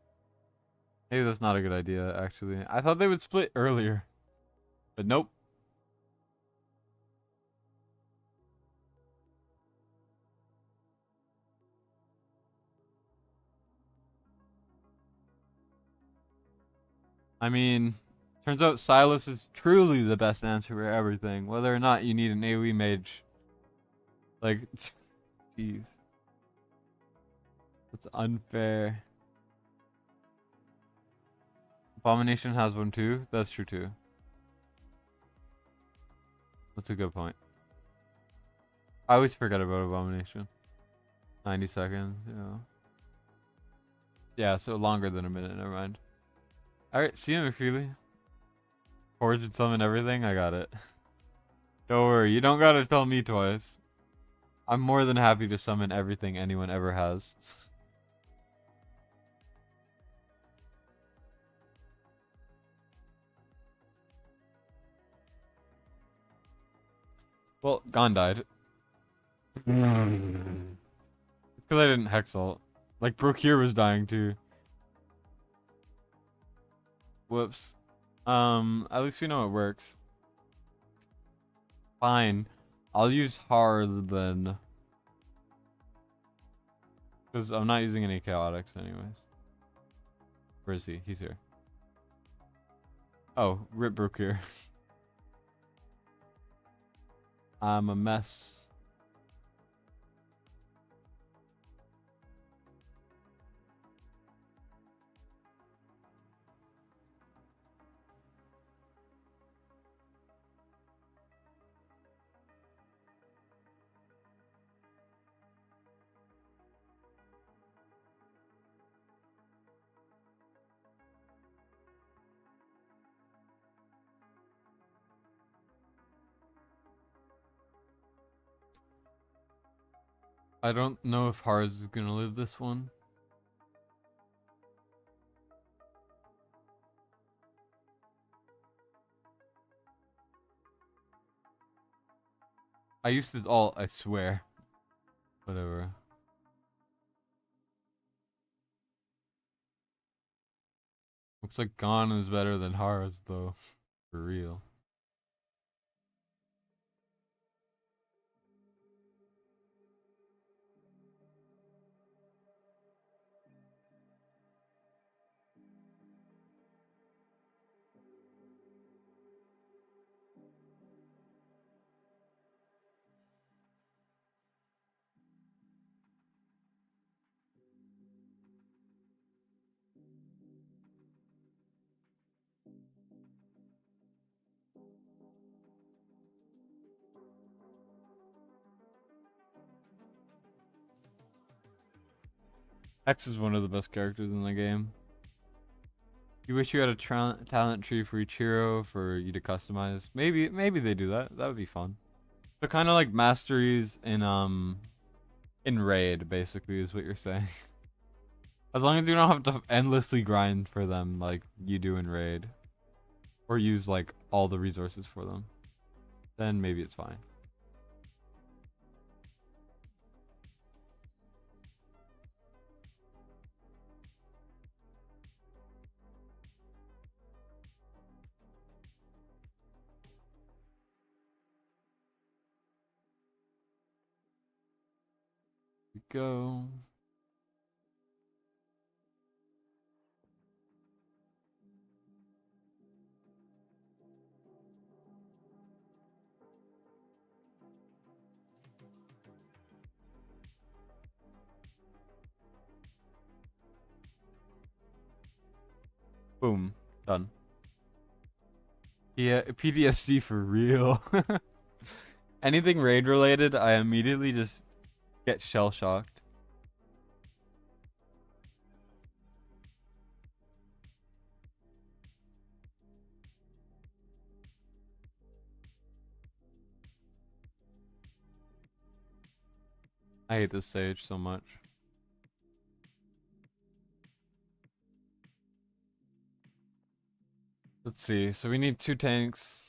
Maybe that's not a good idea, actually. I thought they would split earlier. But nope. I mean, turns out Silas is truly the best answer for everything. Whether or not you need an AoE mage. Like, jeez. That's unfair. Abomination has one too? That's true too. That's a good point. I always forget about Abomination. 90 seconds, yeah. Yeah, so longer than a minute, never mind. Alright, see you, McFeely. Forged summon everything, I got it. Don't worry, you don't gotta tell me twice. I'm more than happy to summon everything anyone ever has. Well, Gon died. It's because I didn't Hex ult. Like, Brokir was dying too. Whoops. At least we know it works. Fine. I'll use hard then. Because I'm not using any chaotics anyways. Where is he? He's here. Oh, Rip broke here. I'm a mess. I don't know if Hars is gonna live this one. I used it all, I swear. Whatever. Looks like Gon is better than Hars though. For real. X is one of the best characters in the game. You wish you had a talent tree for each hero for you to customize. Maybe they do that. That would be fun. So kind of like masteries in raid basically is what you're saying. As long as you don't have to endlessly grind for them like you do in raid, or use like all the resources for them, then maybe it's fine. Here we go. Boom. Done. Yeah, PTSD for real. Anything raid related, I immediately just get shell shocked. I hate this stage so much. Let's see. So we need 2 tanks.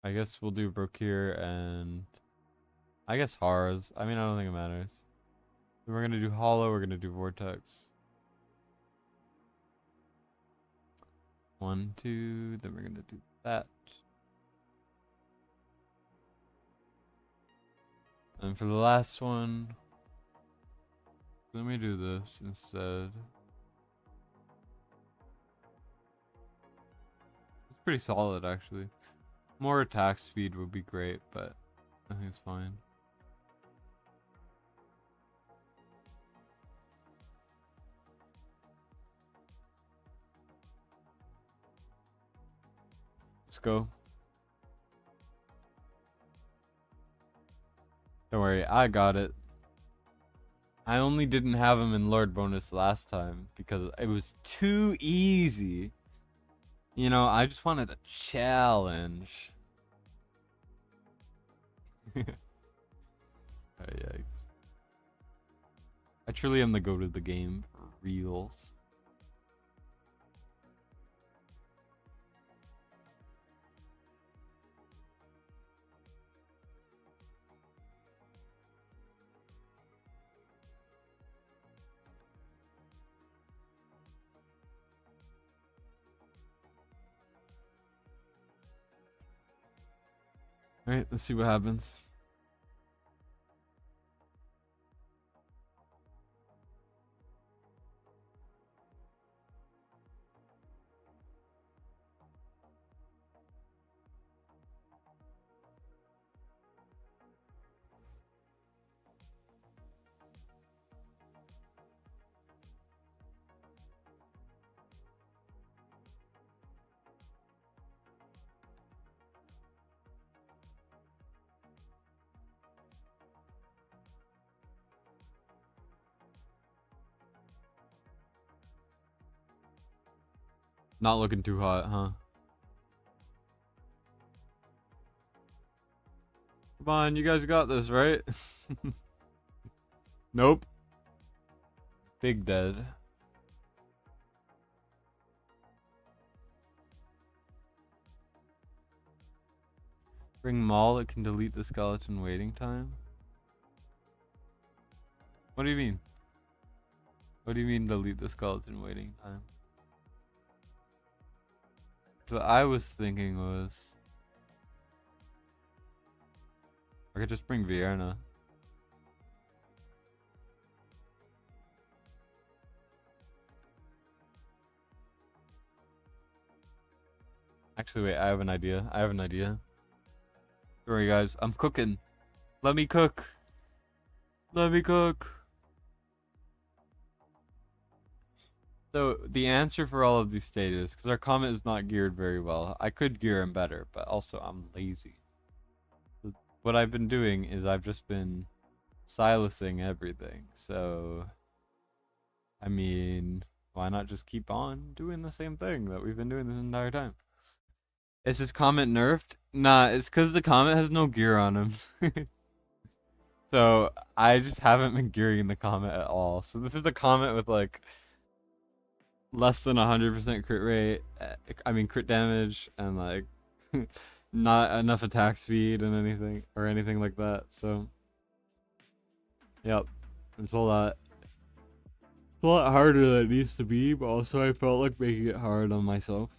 I guess we'll do Brokir and I guess Hars. I mean, I don't think it matters. Then we're gonna do Hollow. We're gonna do Vortex. 1, 2. Then we're gonna do that. And for the last one, let me do this instead. It's pretty solid actually. More attack speed would be great, but I think it's fine. Let's go. Don't worry, I got it. I only didn't have him in Lord bonus last time because it was too easy. You know, I just wanted a challenge. Oh, yikes. I truly am the goat of the game for reals. Alright, let's see what happens. Not looking too hot, huh? Come on, you guys got this, right? Nope. Big dead. Bring Maul that can delete the skeleton waiting time? What do you mean? What do you mean delete the skeleton waiting time? What I was thinking was I could just bring Vienna. Actually, wait, I have an idea. Sorry guys, I'm cooking. Let me cook. Let me cook. So the answer for all of these stages, because our comet is not geared very well. I could gear him better, but also I'm lazy. So what I've been doing is I've just been silencing everything. So, I mean, why not just keep on doing the same thing that we've been doing this entire time? Is this comet nerfed? Nah, it's because the comet has no gear on him. So I just haven't been gearing the comet at all. So this is a comet with like less than 100% crit rate. I mean crit damage and like not enough attack speed and anything like that. So yep, it's a lot. It's a lot harder than it needs to be, but also I felt like making it hard on myself.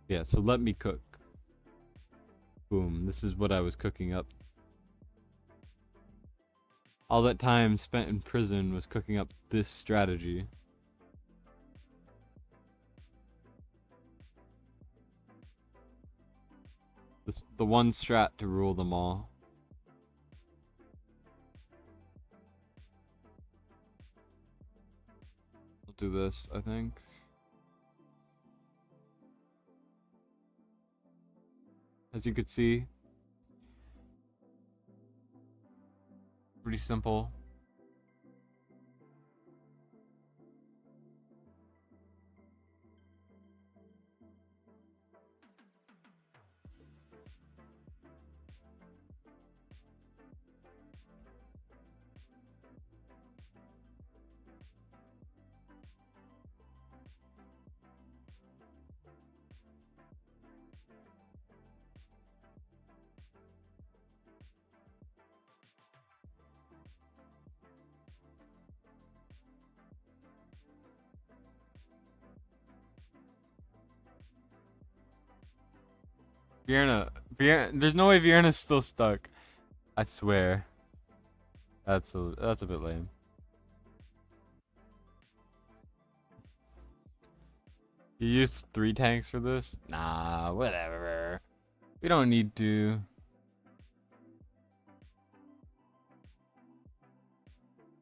Yeah, so let me cook. Boom, this is what I was cooking up. All that time spent in prison was cooking up this strategy. The one strat to rule them all. I'll do this, I think. As you could see, pretty simple. Vienna, there's no way Vienna's still stuck. I swear. That's a bit lame. You used 3 tanks for this? Nah, whatever. We don't need to.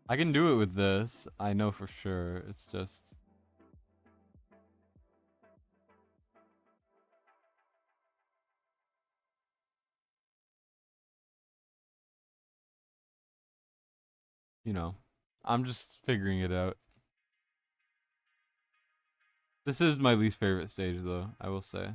I can do it with this. I know for sure. It's just you know, I'm just figuring it out. This is my least favorite stage though, I will say.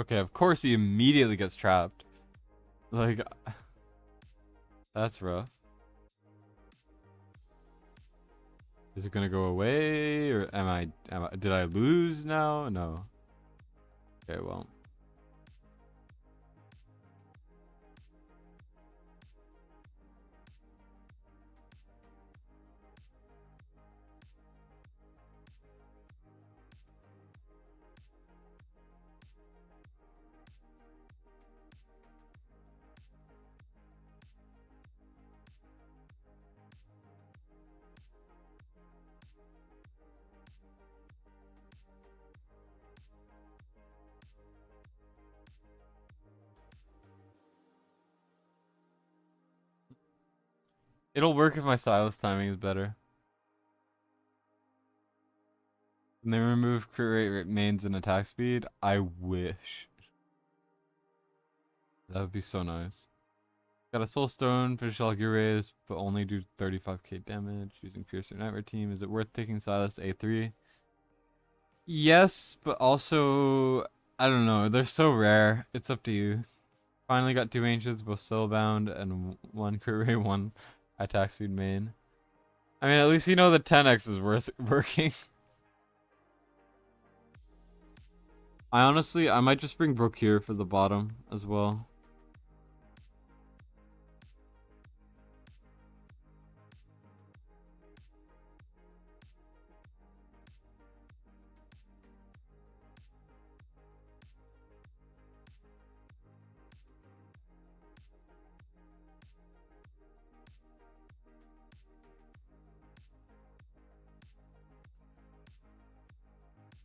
Okay, of course he immediately gets trapped. Like, that's rough. Is it gonna go away, or did I lose now? No. Okay, well. It'll work if my stylus timing is better. And they remove crit rate remains and attack speed. I wish. That would be so nice. Got a soul stone, finish all gear rays, but only do 35k damage using Piercer Nightmare Team. Is it worth taking Silas to A3? Yes, but also I don't know. They're so rare. It's up to you. Finally got 2 ancients, both soulbound and 1 crit rate, 1 attack speed main. I mean, at least we know the 10x is working. I might just bring Brooke here for the bottom as well.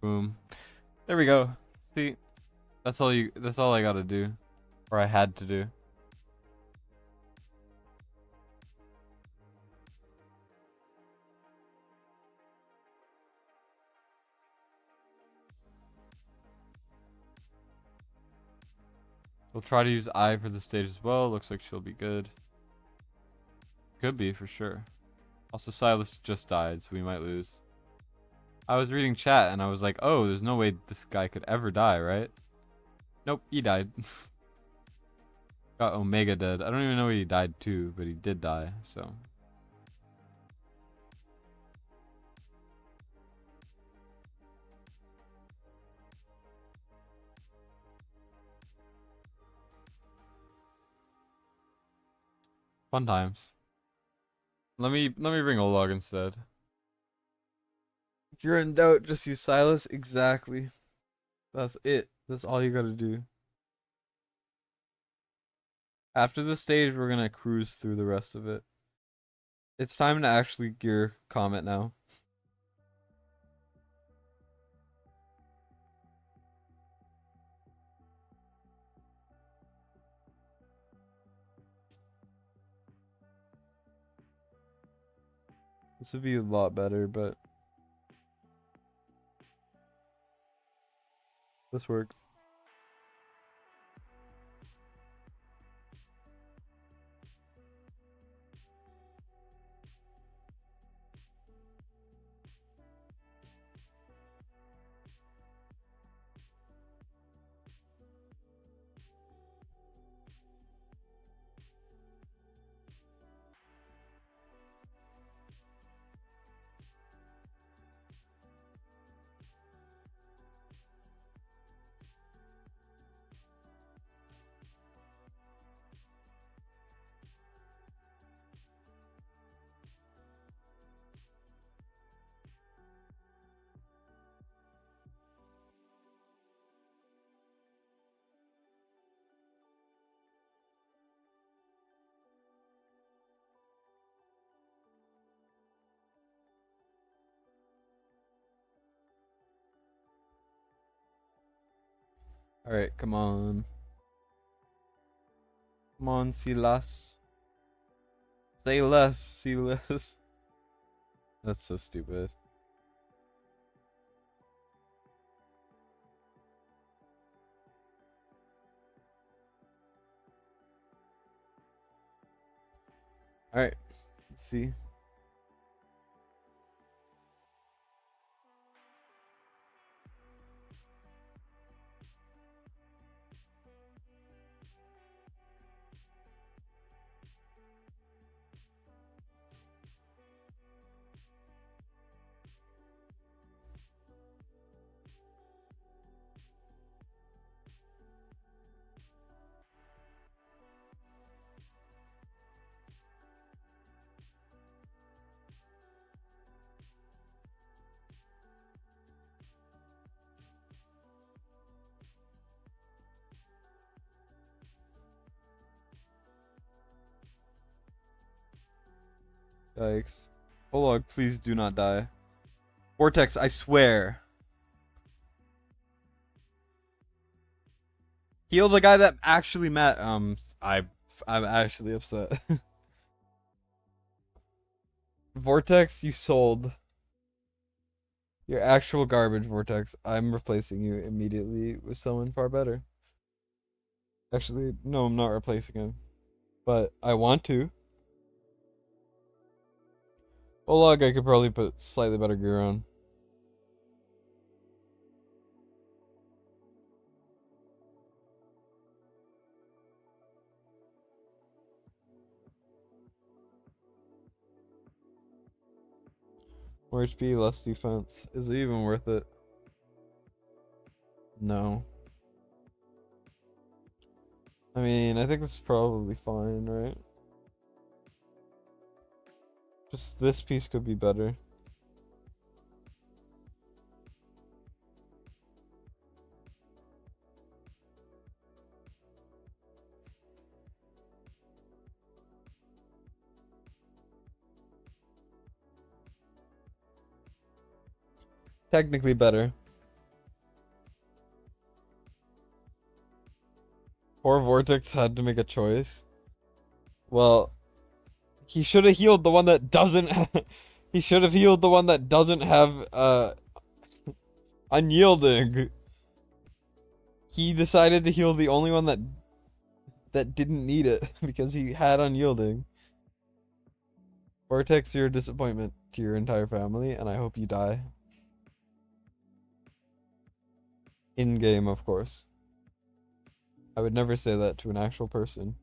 Boom. There we go. See, that's all I gotta do. Or I had to do. We'll try to use I for the stage as well. Looks like she'll be good. Could be for sure. Also, Silas just died, so we might lose. I was reading chat and I was like, oh, there's no way this guy could ever die, right? Nope, he died. Got Omega dead. I don't even know what he died to, but he did die, so. Fun times. Let me bring Olog instead. If you're in doubt, just use Silas. Exactly. That's it. That's all you gotta do. After the stage, we're gonna cruise through the rest of it. It's time to actually gear Comet now. This would be a lot better, but this works. Alright, come on. Come on, Silas. Say less, Silas. That's so stupid. Alright, let's see. Yikes. Olog, please do not die. Vortex, I swear. Heal the guy that actually met. I'm actually upset. Vortex, you sold. Your actual garbage, Vortex. I'm replacing you immediately with someone far better. Actually, no, I'm not replacing him. But I want to. Olog, I could probably put slightly better gear on. More HP, less defense. Is it even worth it? No. I mean, I think this is probably fine, right? Just this piece could be better. Technically better. Poor Vortex had to make a choice. Well, he should have healed the one that doesn't. He should have healed the one that doesn't have unyielding. He decided to heal the only one that didn't need it because he had unyielding. Vortex, you're a disappointment to your entire family, and I hope you die. In game, of course. I would never say that to an actual person.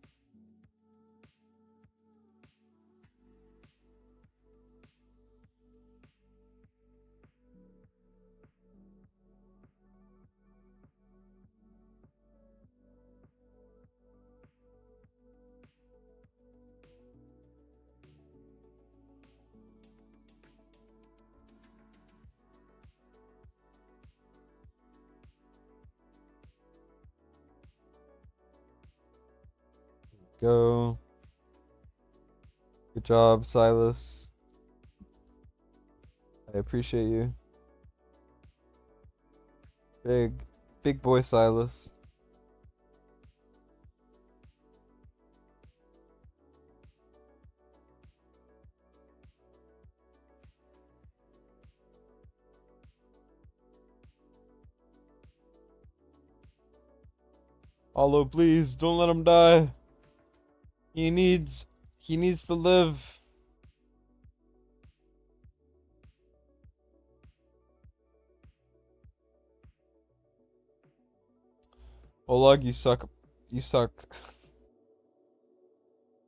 Go. Good job, Silas. I appreciate you. Big boy Silas. Allo, please don't let him die. He needs to live. Oleg, you suck. You suck.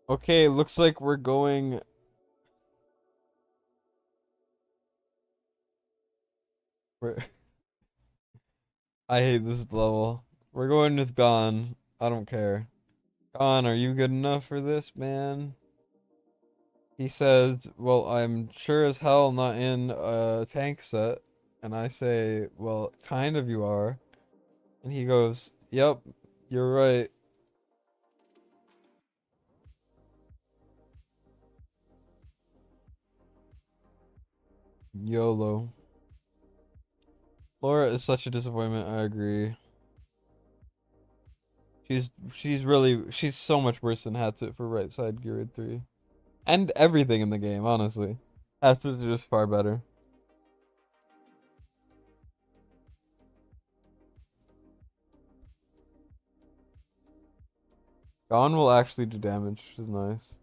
Okay, looks like we're going. We're... I hate this level. We're going with Gon. I don't care. Gon, are you good enough for this, man? He says, well, I'm sure as hell not in a tank set. And I say, well, kind of you are. And he goes, yep, you're right. YOLO. Laura is such a disappointment, I agree. She's so much worse than Hatsit for right side Geared 3. And everything in the game, honestly. Hatsit's just far better. Gon will actually do damage, which is nice.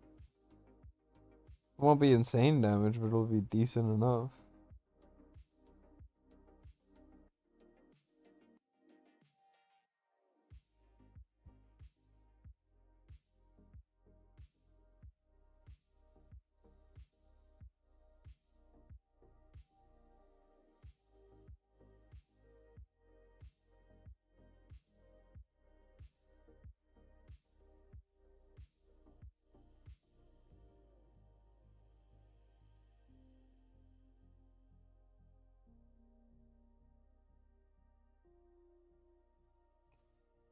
It won't be insane damage, but it'll be decent enough.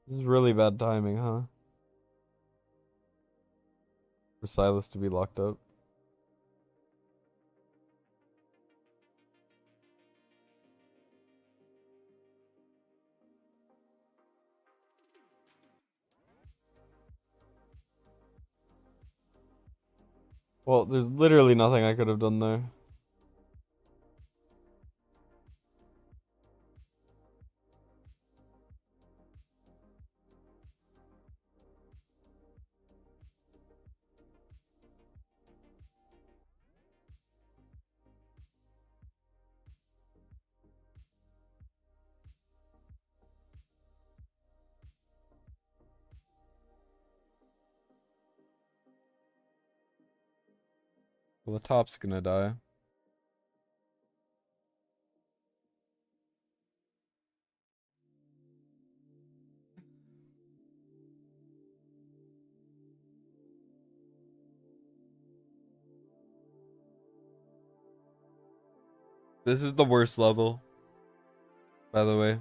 This is really bad timing, huh? For Silas to be locked up. Well, there's literally nothing I could have done there. Well, the top's gonna die. This is the worst level, by the way.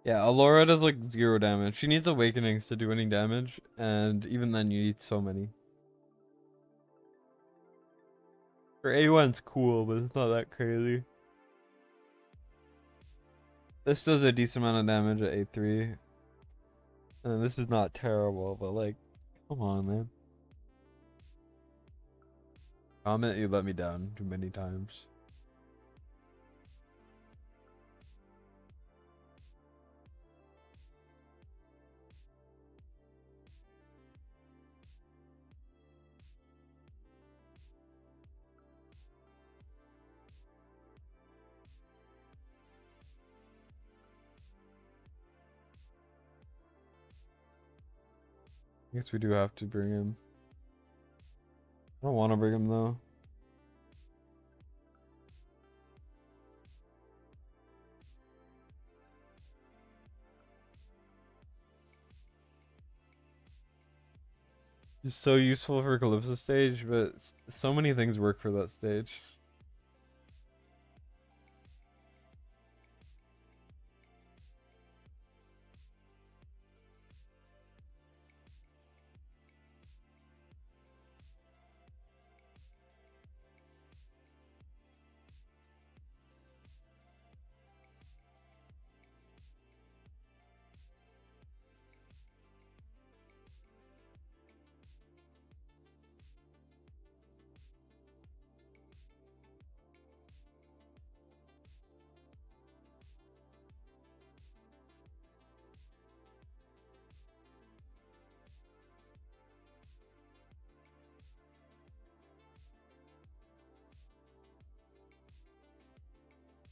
Yeah, Alora does like 0 damage. She needs awakenings to do any damage, and even then you need so many. Her A1's cool, but it's not that crazy. This does a decent amount of damage at A3. And this is not terrible, but like, come on, man. Comment, you let me down too many times. I guess we do have to bring him. I don't want to bring him though. He's so useful for Calypso stage, but so many things work for that stage.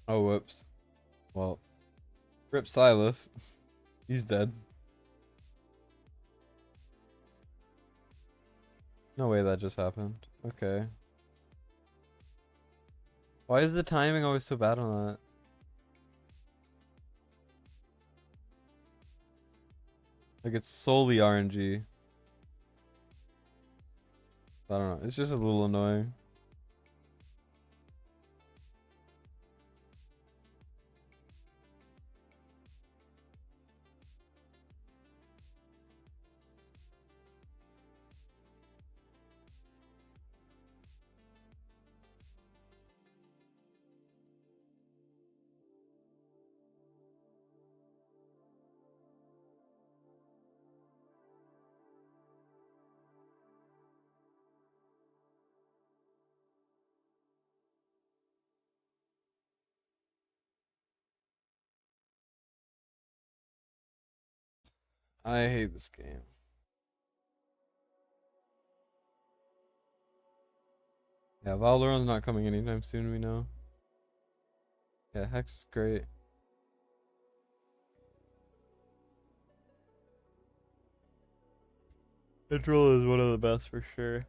Oh, whoops. Well, rip Silas. He's dead. No way that just happened. Okay. Why is the timing always so bad on that? Like it's solely RNG. I don't know. It's just a little annoying. I hate this game. Yeah, Valdoran's not coming anytime soon, we know. Yeah, Hex is great. Control is one of the best for sure.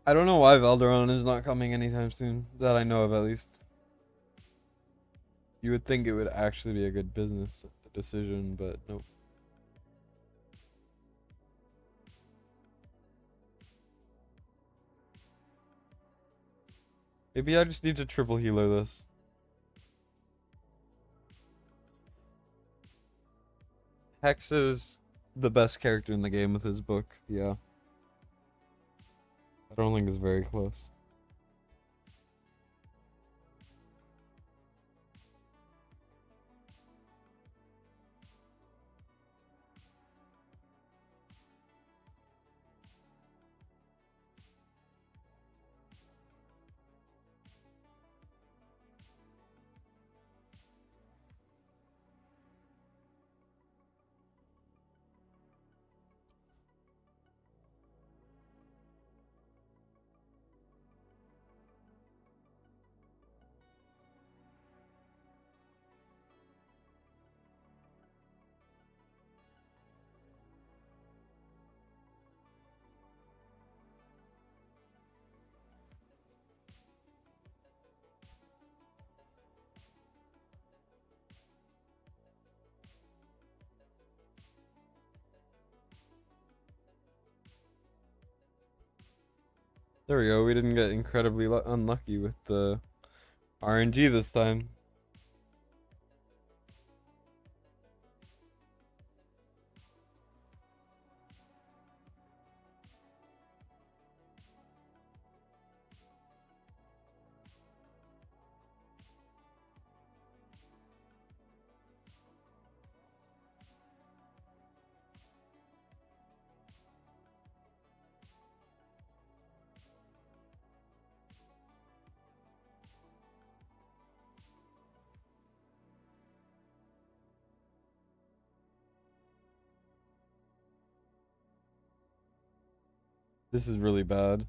I don't know why Valderon is not coming anytime soon, that I know of at least. You would think it would actually be a good business decision, but nope. Maybe I just need to triple healer this. Hex is the best character in the game with his book, yeah. I don't think it's very close. There we go. We didn't get incredibly unlucky with the RNG this time. This is really bad.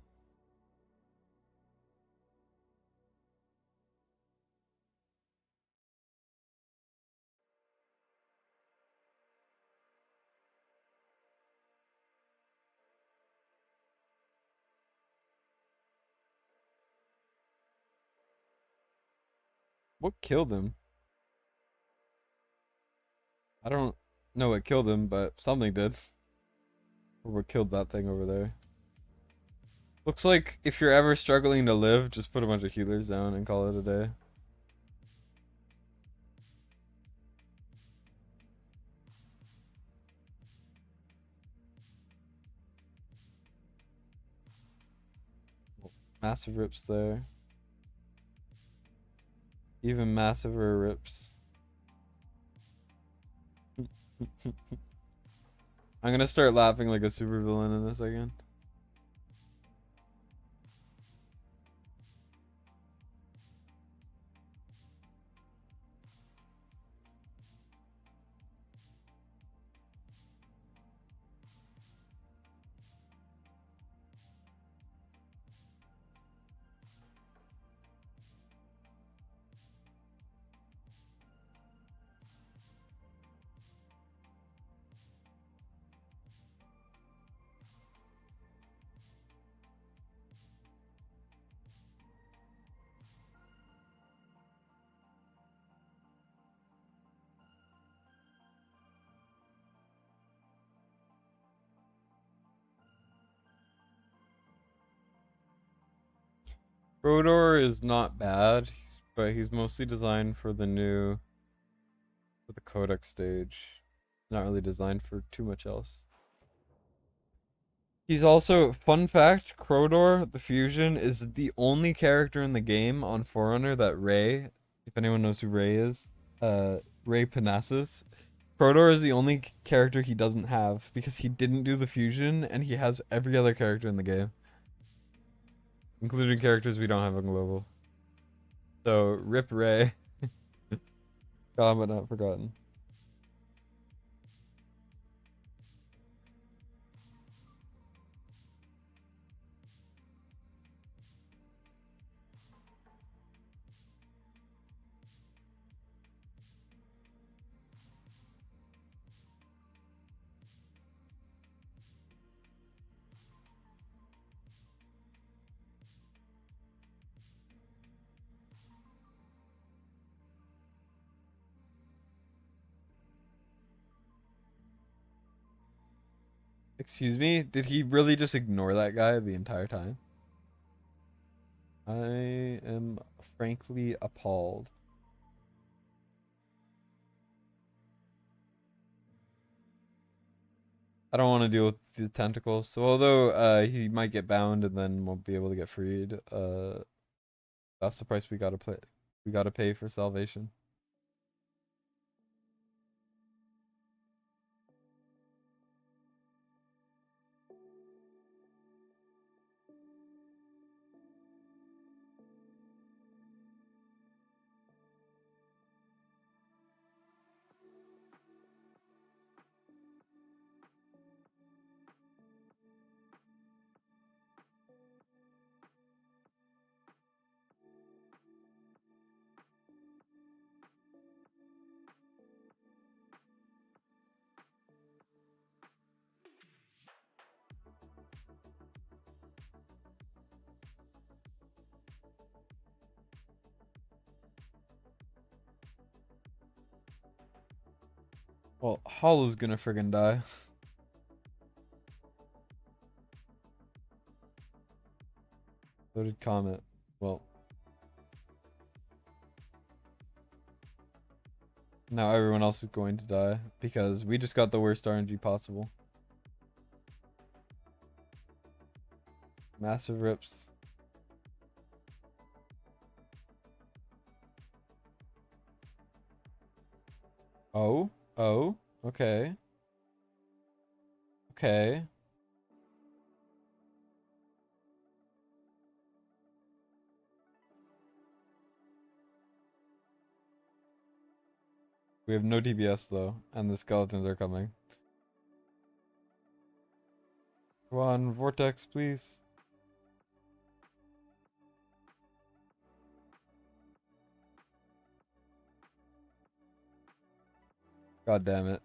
What killed him? I don't know what killed him, but something did. Or what killed that thing over there. Looks like if you're ever struggling to live, just put a bunch of healers down and call it a day. Massive rips there. Even massiver rips. I'm gonna start laughing like a supervillain in a second. Brodor is not bad, but he's mostly designed for the Codex stage. Not really designed for too much else. He's also, fun fact, Crodor, the fusion, is the only character in the game on Forerunner that Ray, if anyone knows who Ray is, Ray Panassus. Crodor is the only character he doesn't have because he didn't do the fusion and he has every other character in the game, including characters we don't have on global. So, rip Ray. Gone but not forgotten. Excuse me? Did he really just ignore that guy the entire time? I am frankly appalled. I don't want to deal with the tentacles. So although he might get bound and then won't be able to get freed, that's the price we gotta play. We gotta pay for salvation. Well, Hollow's gonna friggin' die. So did Comet. Well, now everyone else is going to die because we just got the worst RNG possible. Massive rips. Oh, oh, okay. Okay. We have no DBS though, and the skeletons are coming. Come on, Vortex, please. God damn it.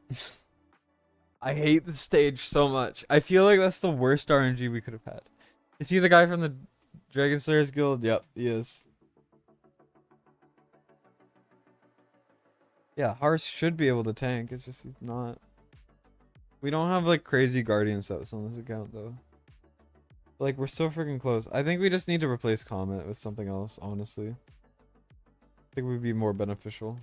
I hate the stage so much. I feel like that's the worst RNG we could have had. Is he the guy from the Dragon Slayers Guild? Yep, he is. Yeah, Harsh should be able to tank. It's just he's not. We don't have like crazy guardian sets on this account though. Like we're so freaking close. I think we just need to replace Comet with something else, honestly. I think would be more beneficial.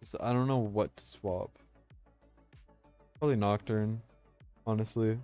So I don't know what to swap. Probably Nocturne, honestly.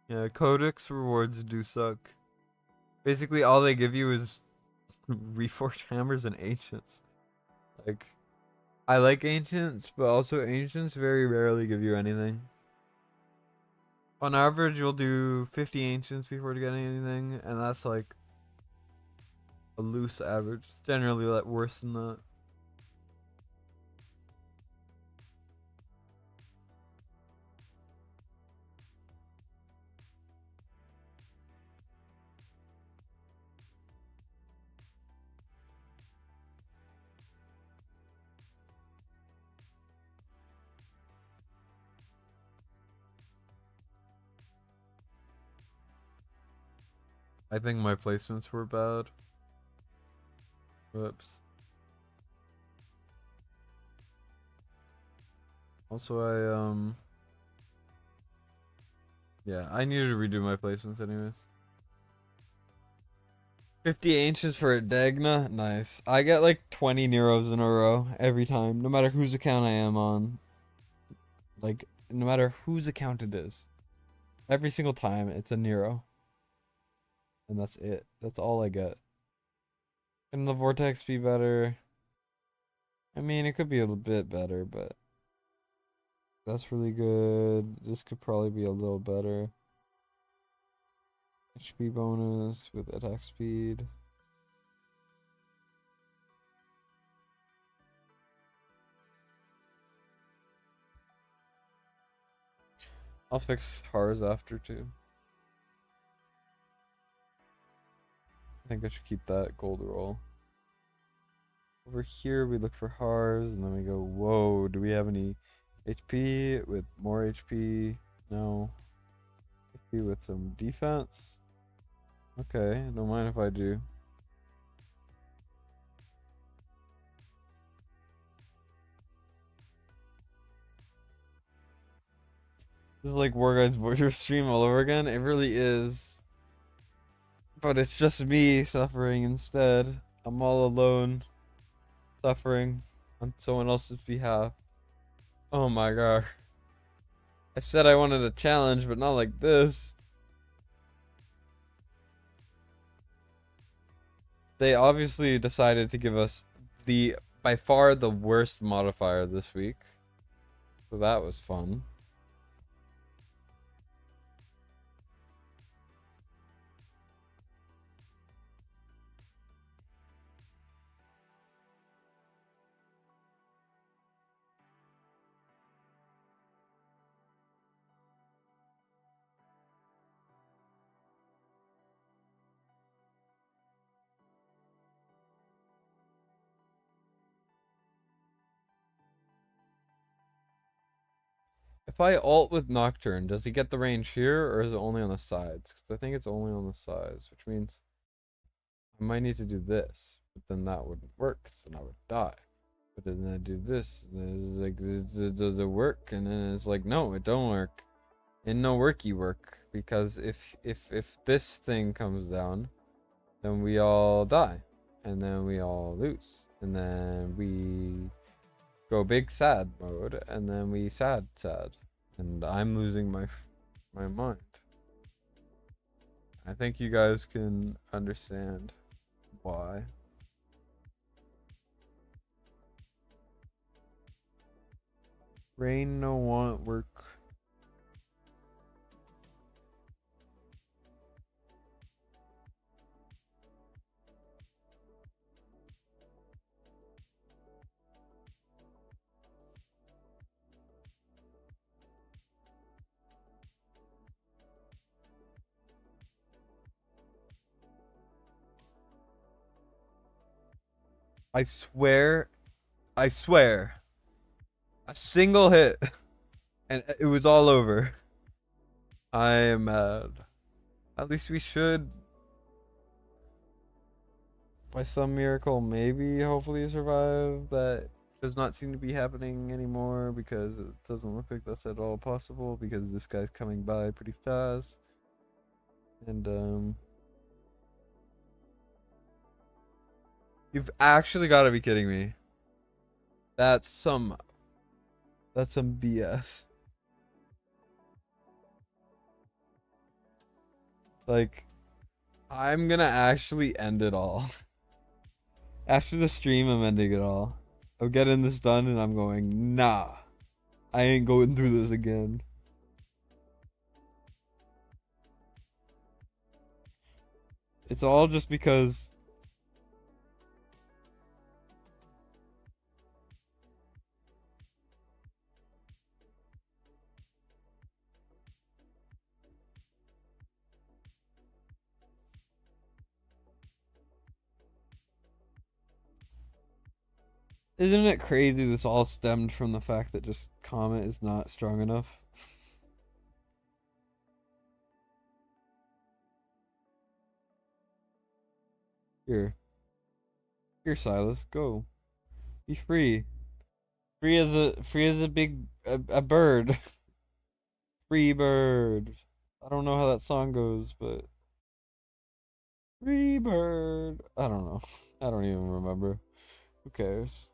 Yeah, Codex rewards do suck. Basically, all they give you is reforged hammers and ancients. Like, I like ancients, but also ancients very rarely give you anything. On average, you'll do 50 ancients before getting anything, and that's like a loose average. It's generally like worse than that. I think my placements were bad. Whoops. Also, yeah, I needed to redo my placements anyways. 50 ancients for a Dagna? Nice. I get like 20 Neros in a row every time, no matter whose account I am on. Like, no matter whose account it is. Every single time, it's a Nero. And that's it. That's all I get. Can the Vortex be better? I mean, it could be a little bit better, but that's really good. This could probably be a little better. HP bonus with attack speed. I'll fix Hars after too. I think I should keep that gold roll. Over here we look for Hars and then we go, whoa, do we have any HP with more HP? No. HP with some defense? Okay, don't mind if I do. This is like War Guides Voyager stream all over again. It really is. But it's just me suffering instead. I'm all alone, suffering on someone else's behalf. Oh my god. I said I wanted a challenge, but not like this. They obviously decided to give us the by far the worst modifier this week. So that was fun. If I ult with Nocturne, does he get the range here, or is it only on the sides? Because I think it's only on the sides, which means I might need to do this, but then that wouldn't work, because then I would die. But then I do this, and it's like, does it work? And then it's like, no, it don't work. And no worky work, because if this thing comes down, then we all die, and then we all lose, and then we go big sad mode, and then we sad, and I'm losing my mind. I think you guys can understand why. Rain no want work. I swear, I swear, a single hit, and it was all over. I am mad. At least we should, by some miracle, maybe hopefully survive. That does not seem to be happening anymore, because it doesn't look like that's at all possible, because this guy's coming by pretty fast. And you've actually got to be kidding me. That's some BS. Like, I'm gonna actually end it all. After the stream, I'm ending it all. I'm getting this done, and I'm going, nah, I ain't going through this again. It's all just because isn't it crazy this all stemmed from the fact that just Comet is not strong enough? Here. Here, Silas, go. Be free. Free as a big a bird. Free bird. I don't know how that song goes, but free bird. I don't know. I don't even remember. Who cares?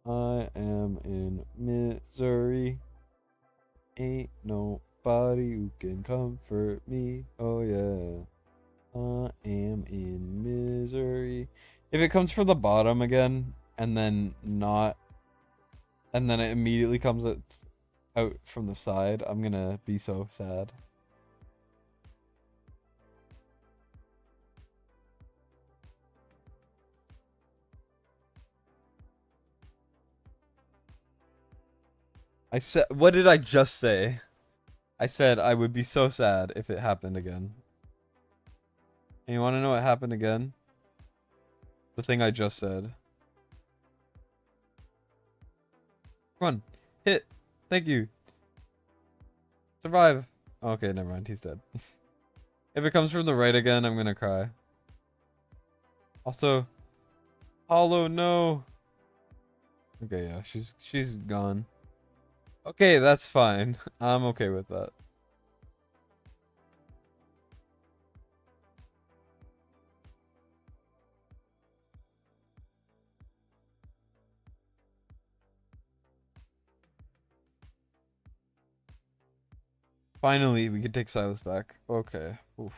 I am in misery. Ain't nobody who can comfort me. Oh yeah. I am in misery. If it comes from the bottom again, and then not, and then it immediately comes out from the side, I'm gonna be so sad. I said, what did I just say? I said I would be so sad if it happened again. And you want to know what happened again? The thing I just said. Come on. Hit. Thank you. Survive. Okay, never mind. He's dead. If it comes from the right again, I'm gonna cry. Also, Hollow, no. Okay, yeah, she's gone. Okay, that's fine. I'm okay with that. Finally, we can take Silas back. Okay. Oof.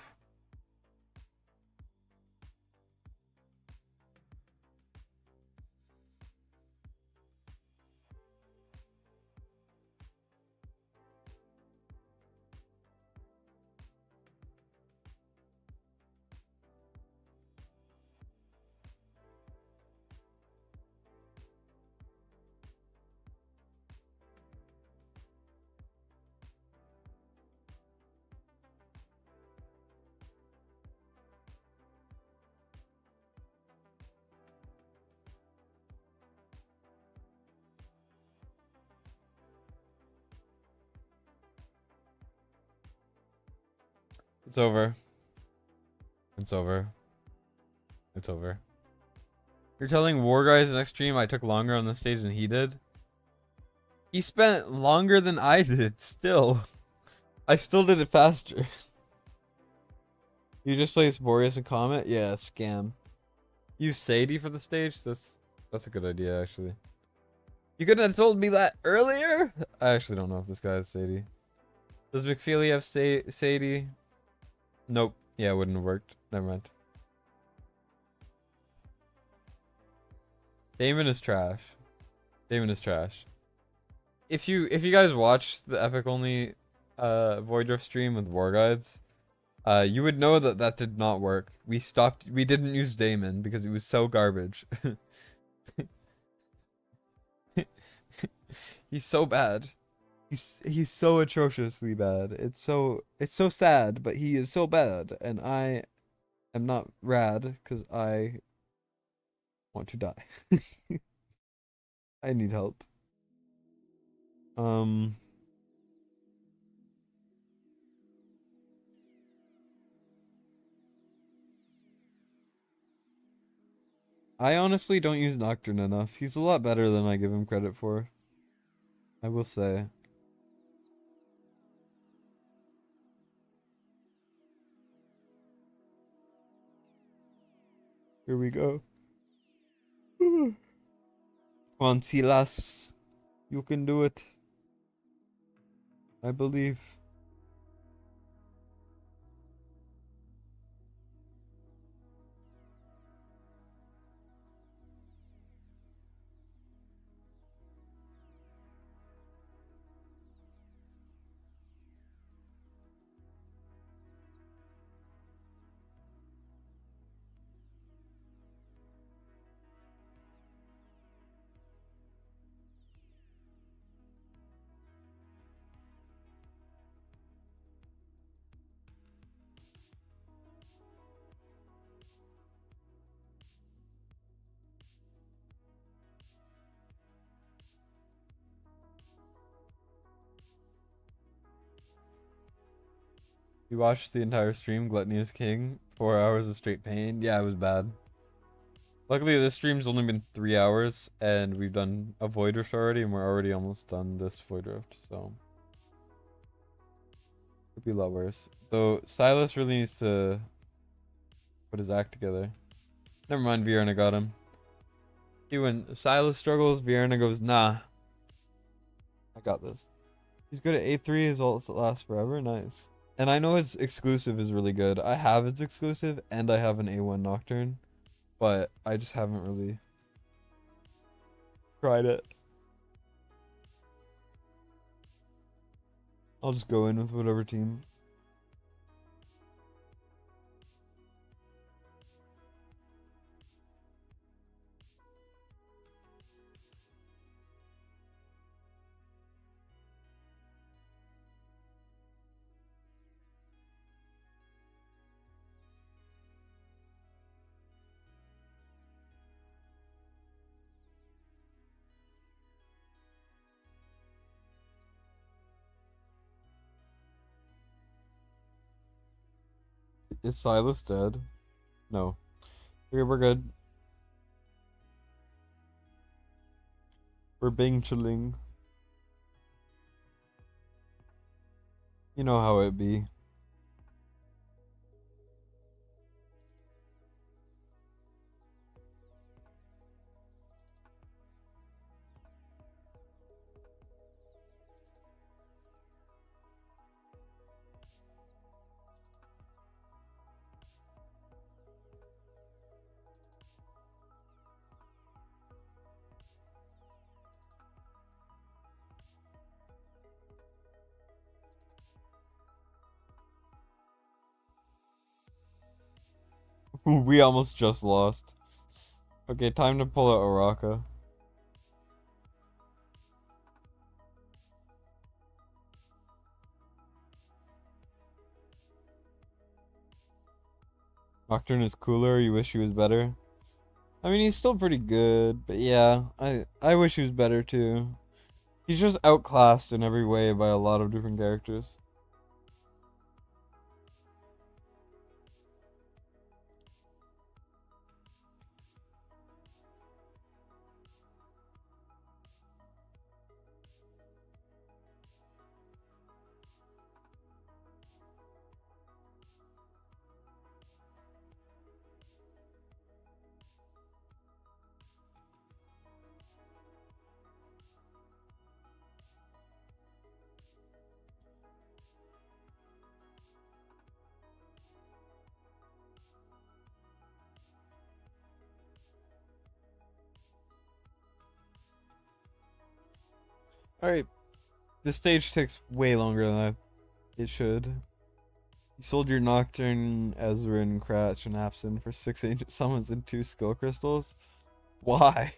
It's over. It's over. It's over. You're telling War Guys next stream I took longer on the stage than he did? He spent longer than I did, still. I still did it faster. You just placed Boreas and Comet? Yeah, scam. Use Sadie for the stage? That's a good idea, actually. You couldn't have told me that earlier? I actually don't know if this guy has Sadie. Does McFeely have Sadie? Nope. Yeah, it wouldn't have worked. Never mind. Damon is trash. Damon is trash. If you guys watch the Epic Only Void Drift stream with War Guides, you would know that that did not work. We didn't use Damon because it was so garbage. He's so bad. He's so atrociously bad. It's so sad, but he is so bad, and I am not rad because I want to die. I need help. I honestly don't use Nocturne enough. He's a lot better than I give him credit for. I will say. Here we go. Come on, Silas. You can do it. I believe. You watched the entire stream, Gluttony is King. 4 hours of straight pain. Yeah, it was bad. Luckily, this stream's only been 3 hours, and we've done a Void Rift already, and we're already almost done this Void Rift, so... Could be a lot worse. Though, Silas really needs to put his act together. Never mind, Vierna got him. See, when Silas struggles, Vierna goes, nah. I got this. He's good at A3, his ult lasts forever, nice. And I know his exclusive is really good. I have his exclusive, and I have an A1 Nocturne. But I just haven't really tried it. I'll just go in with whatever team. Is Silas dead? No. Okay, we're good. We're Bing chilling. You know how it be. We almost just lost. Okay, time to pull out Araka. Nocturne is cooler, you wish he was better? I mean, he's still pretty good, but yeah, I wish he was better too. He's just outclassed in every way by a lot of different characters. Alright, this stage takes way longer than it should. You sold your Nocturne, Ezrein, Cratch, and Absent for 6 ancient summons and 2 skill crystals. Why?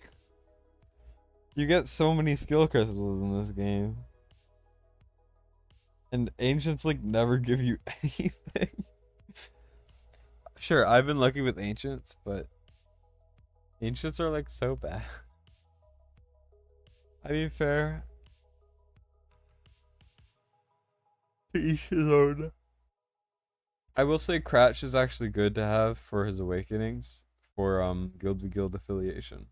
You get so many skill crystals in this game. And ancients like never give you anything. Sure, I've been lucky with ancients, but ancients are like so bad. I mean, fair. To each his own. I will say Cratch is actually good to have for his awakenings for guild v guild affiliation.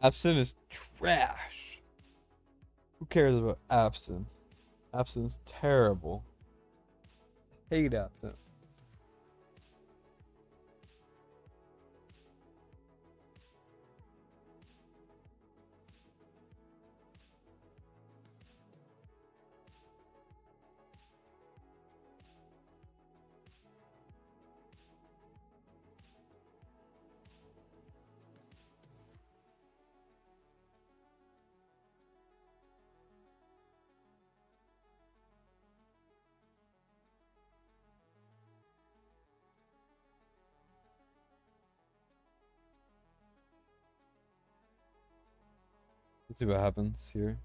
Absent is trash. Who cares about Absent? Absent's terrible. Hate Absent. Let's see what happens here.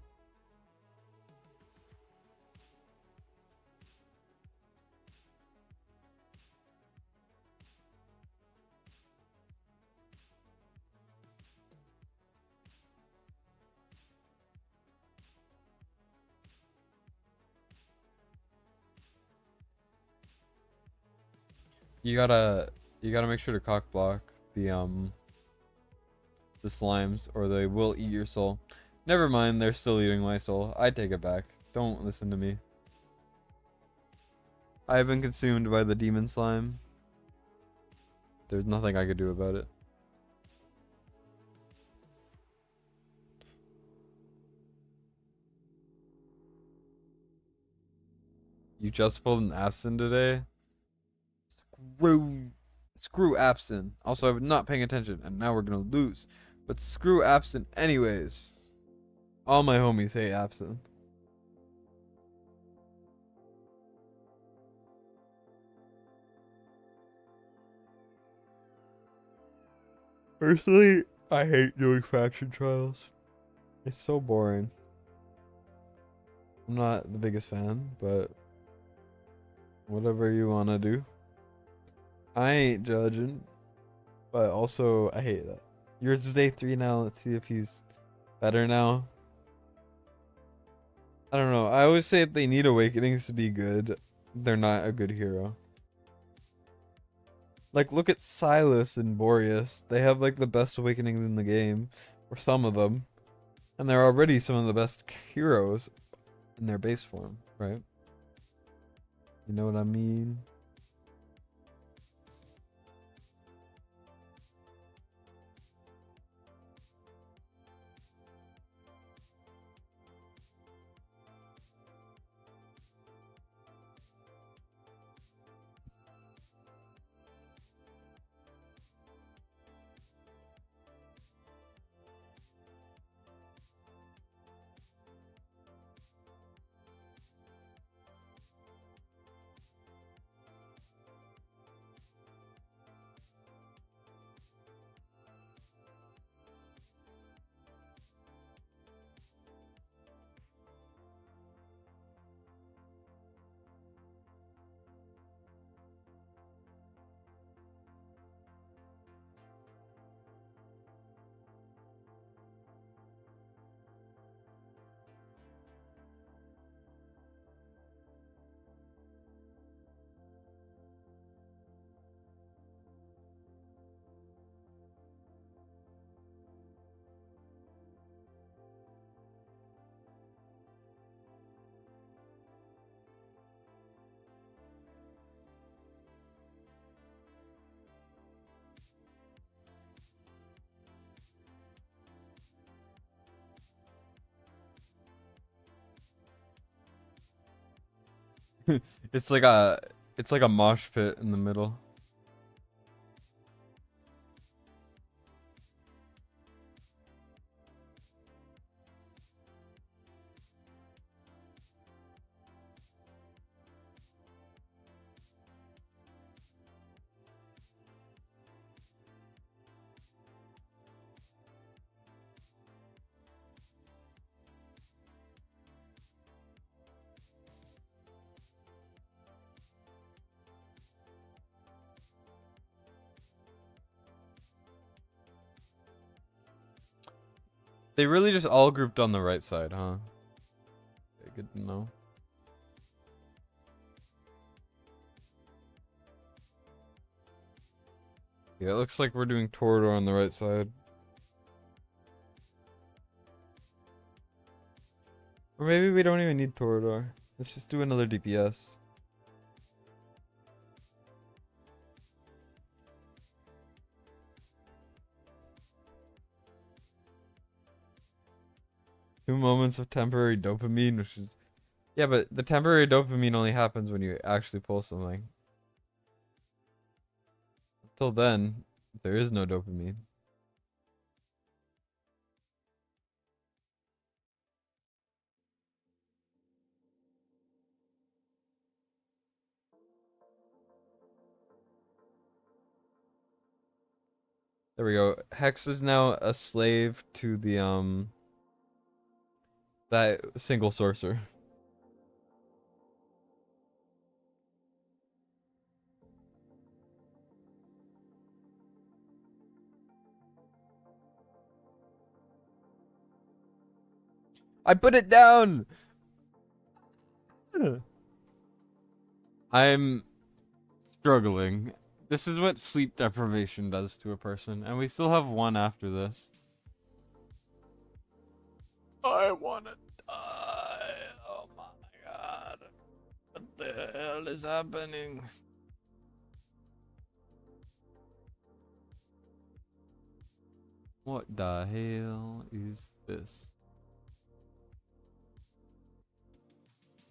You gotta make sure to cock block the slimes or they will eat your soul. Never mind, they're still eating my soul. I take it back. Don't listen to me. I have been consumed by the demon slime. There's nothing I could do about it. You just pulled an absent today? Screw absent. Also, I'm not paying attention, and now we're gonna lose. But screw absent anyways. All my homies hate absent. Personally, I hate doing faction trials. It's so boring. I'm not the biggest fan, but whatever you wanna do. I ain't judging, but also I hate that. Yours is A3 now. Let's see if he's better now. I don't know. I always say if they need awakenings to be good, they're not a good hero. Like, look at Silas and Boreas. They have like the best awakenings in the game, or some of them, and they're already some of the best heroes in their base form, right? You know what I mean? It's like a mosh pit in the middle. They really just all grouped on the right side, huh? Okay, good to know. Yeah, it looks like we're doing Torador on the right side. Or maybe we don't even need Torador. Let's just do another DPS. Two moments of temporary dopamine, which is... Yeah, but the temporary dopamine only happens when you actually pull something. Until then, there is no dopamine. There we go. Hex is now a slave to the that single sorcerer. I put it down. I'm struggling. This is what sleep deprivation does to a person, and we still have one after this. I wanna die. Oh my god. What the hell is happening? What the hell is this?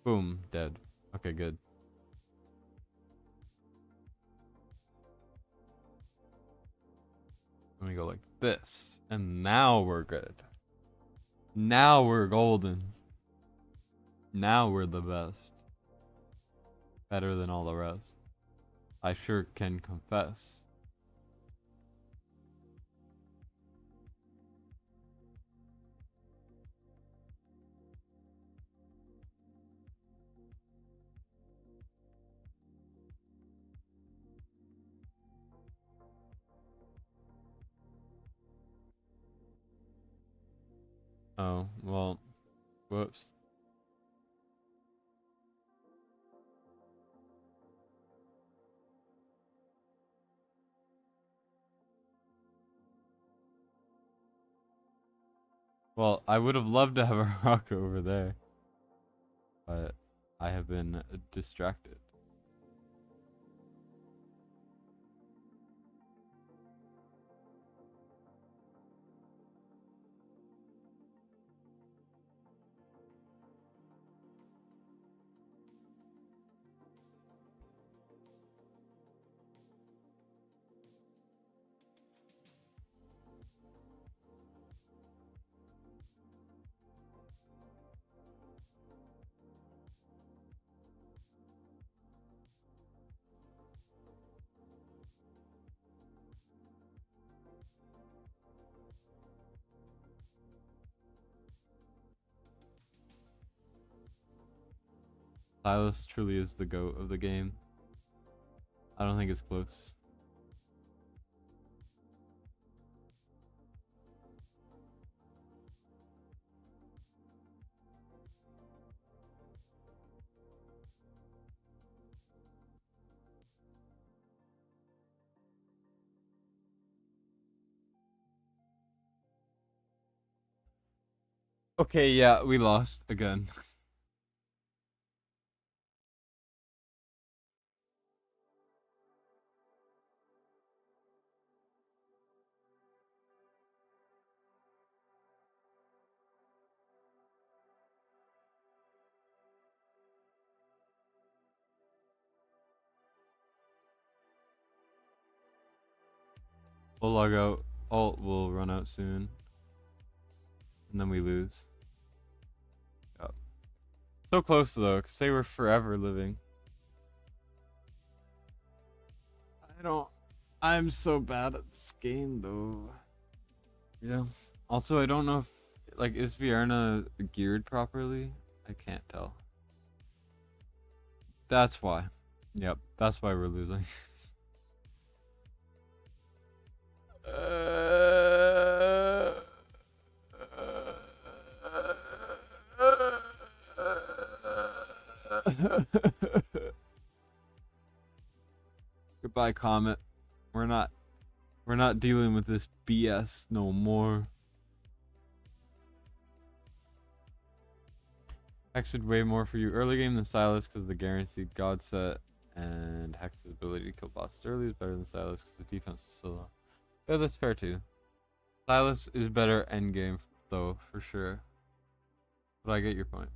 Boom, dead. Okay, good. Let me go like this. And now we're good. Now we're golden. Now we're the best. Better than all the rest. I sure can confess. Oh, well, whoops. Well, I would have loved to have a rock over there. But I have been distracted. Silas truly is the GOAT of the game. I don't think it's close. Okay, yeah, we lost again. We'll log out. Alt will run out soon. And then we lose. Yep. So close though, because they were forever living. I'm so bad at this game though. Yeah. Also, I don't know if, like, is Vierna geared properly? I can't tell. That's why. Yep, that's why we're losing. Goodbye, Comet. We're not dealing with this BS no more. Hex did way more for you early game than Silas because of the guaranteed God set, and Hex's ability to kill bosses early is better than Silas because the defense is so low. Yeah, that's fair too. Silas is better end game though, for sure. But I get your point.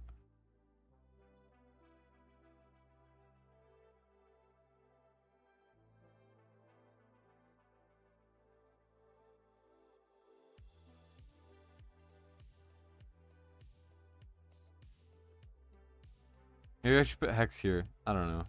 Maybe I should put Hex here. I don't know.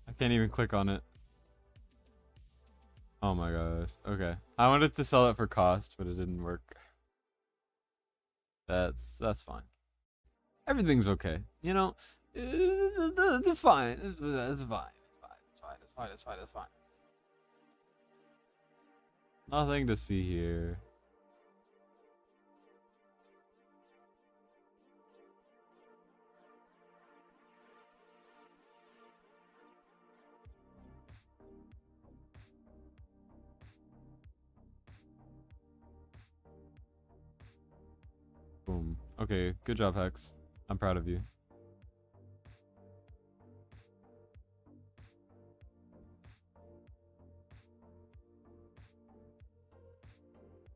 I can't even click on it. Oh my gosh. Okay. I wanted to sell it for cost, but it didn't work. That's fine. Everything's okay. You know, it's fine. It's fine. It's fine. It's fine. Nothing to see here. Boom. Okay, good job, Hex. I'm proud of you.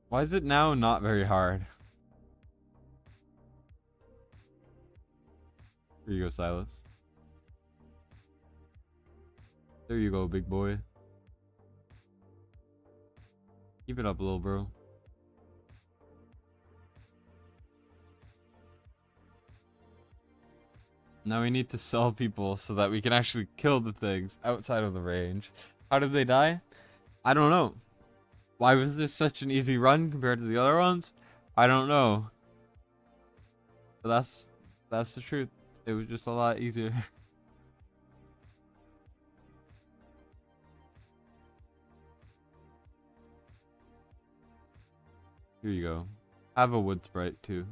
Why is it now not very hard? Here you go, Silas. There you go, big boy. Keep it up, little bro. Now we need to sell people so that we can actually kill the things outside of the range. How did they die? I don't know. Why was this such an easy run compared to the other ones? I don't know. But that's the truth. It was just a lot easier. Here you go. Have a wood sprite too.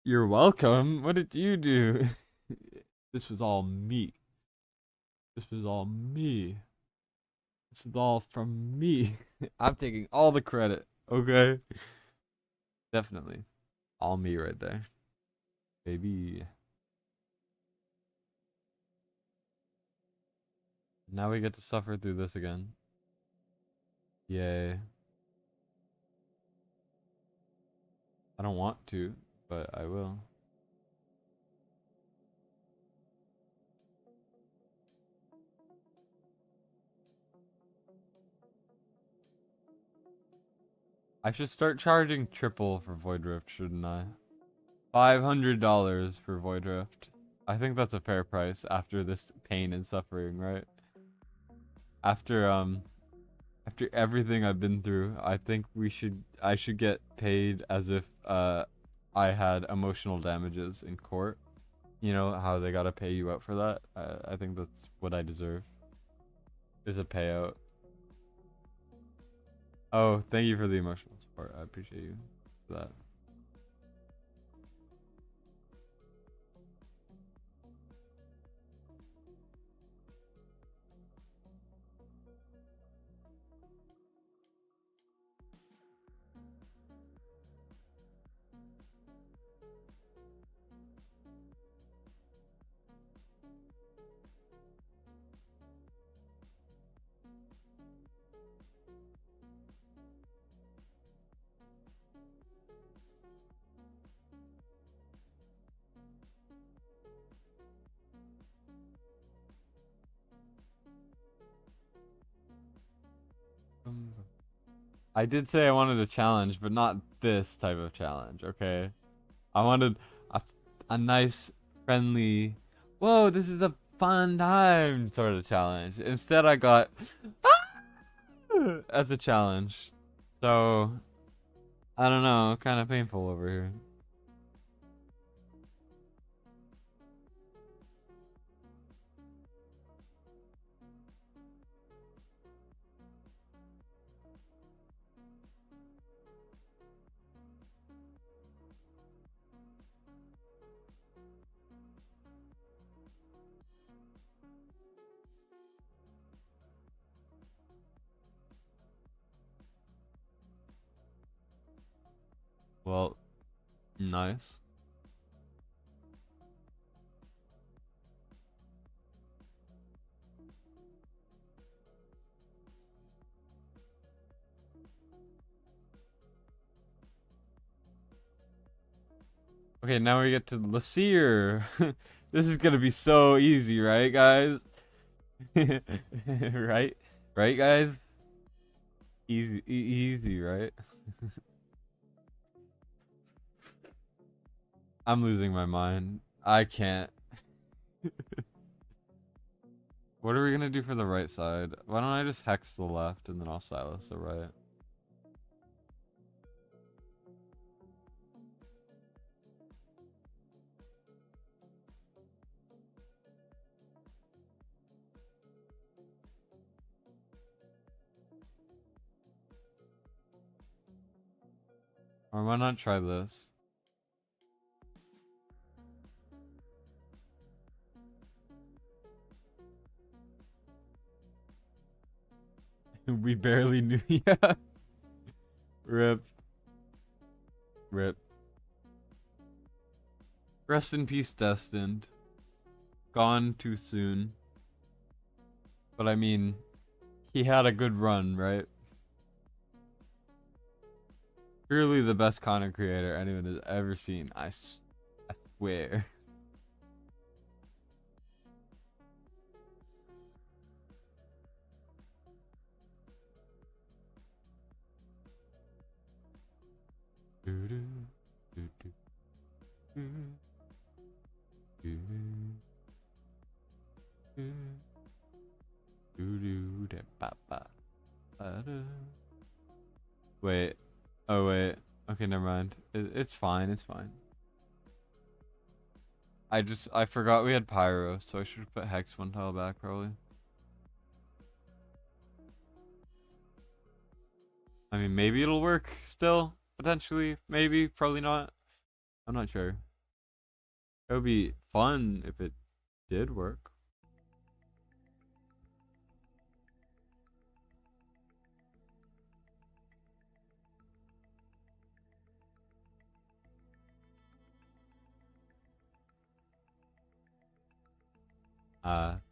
You're welcome. What did you do? This was all me. This was all me. This is all from me. I'm taking all the credit. Okay. Definitely. All me right there. Baby. Now we get to suffer through this again. Yay. I don't want to, but I will. I should start charging triple for Void Rift, shouldn't I? $500 for Void Rift. I think that's a fair price after this pain and suffering, right? After everything I've been through, I think I should get paid as if I had emotional damages in court. You know how they gotta pay you out for that? I think that's what I deserve. Is a payout. Oh, thank you for the emotional support. I appreciate you for that. I did say I wanted a challenge, but not this type of challenge, okay? I wanted a, a nice, friendly, whoa, this is a fun time sort of challenge. Instead, I got as a challenge. So, I don't know, kind of painful over here. Well, nice. Okay, now we get to Lasir. This is gonna be so easy, right, guys? Right? Right, guys? Easy, right? I'm losing my mind. I can't. What are we gonna do for the right side? Why don't I just hex the left and then I'll silence the right? Or why not try this? We barely knew. Yeah. Rip. Rip. Rest in peace, Destined. Gone too soon. But I mean, he had a good run, right? Truly the best content creator anyone has ever seen. I swear. Wait. Oh wait. Okay, never mind. It's fine. It's fine. I forgot we had pyro, so I should have put hex one tile back probably. I mean, maybe it'll work still potentially. Maybe, probably not. I'm not sure. It would be fun if it did work.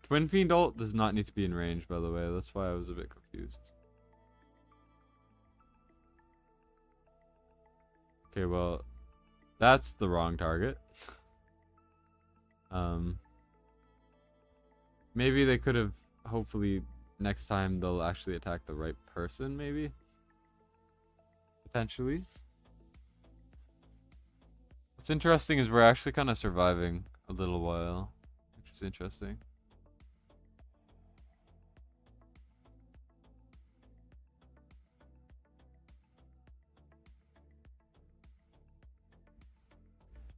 'Twin Fiend ult does not need to be in range, by the way. That's why I was a bit confused. Okay, well, that's the wrong target. Maybe they could have, hopefully, next time they'll actually attack the right person, maybe? Potentially. What's interesting is we're actually kind of surviving a little while, which is interesting.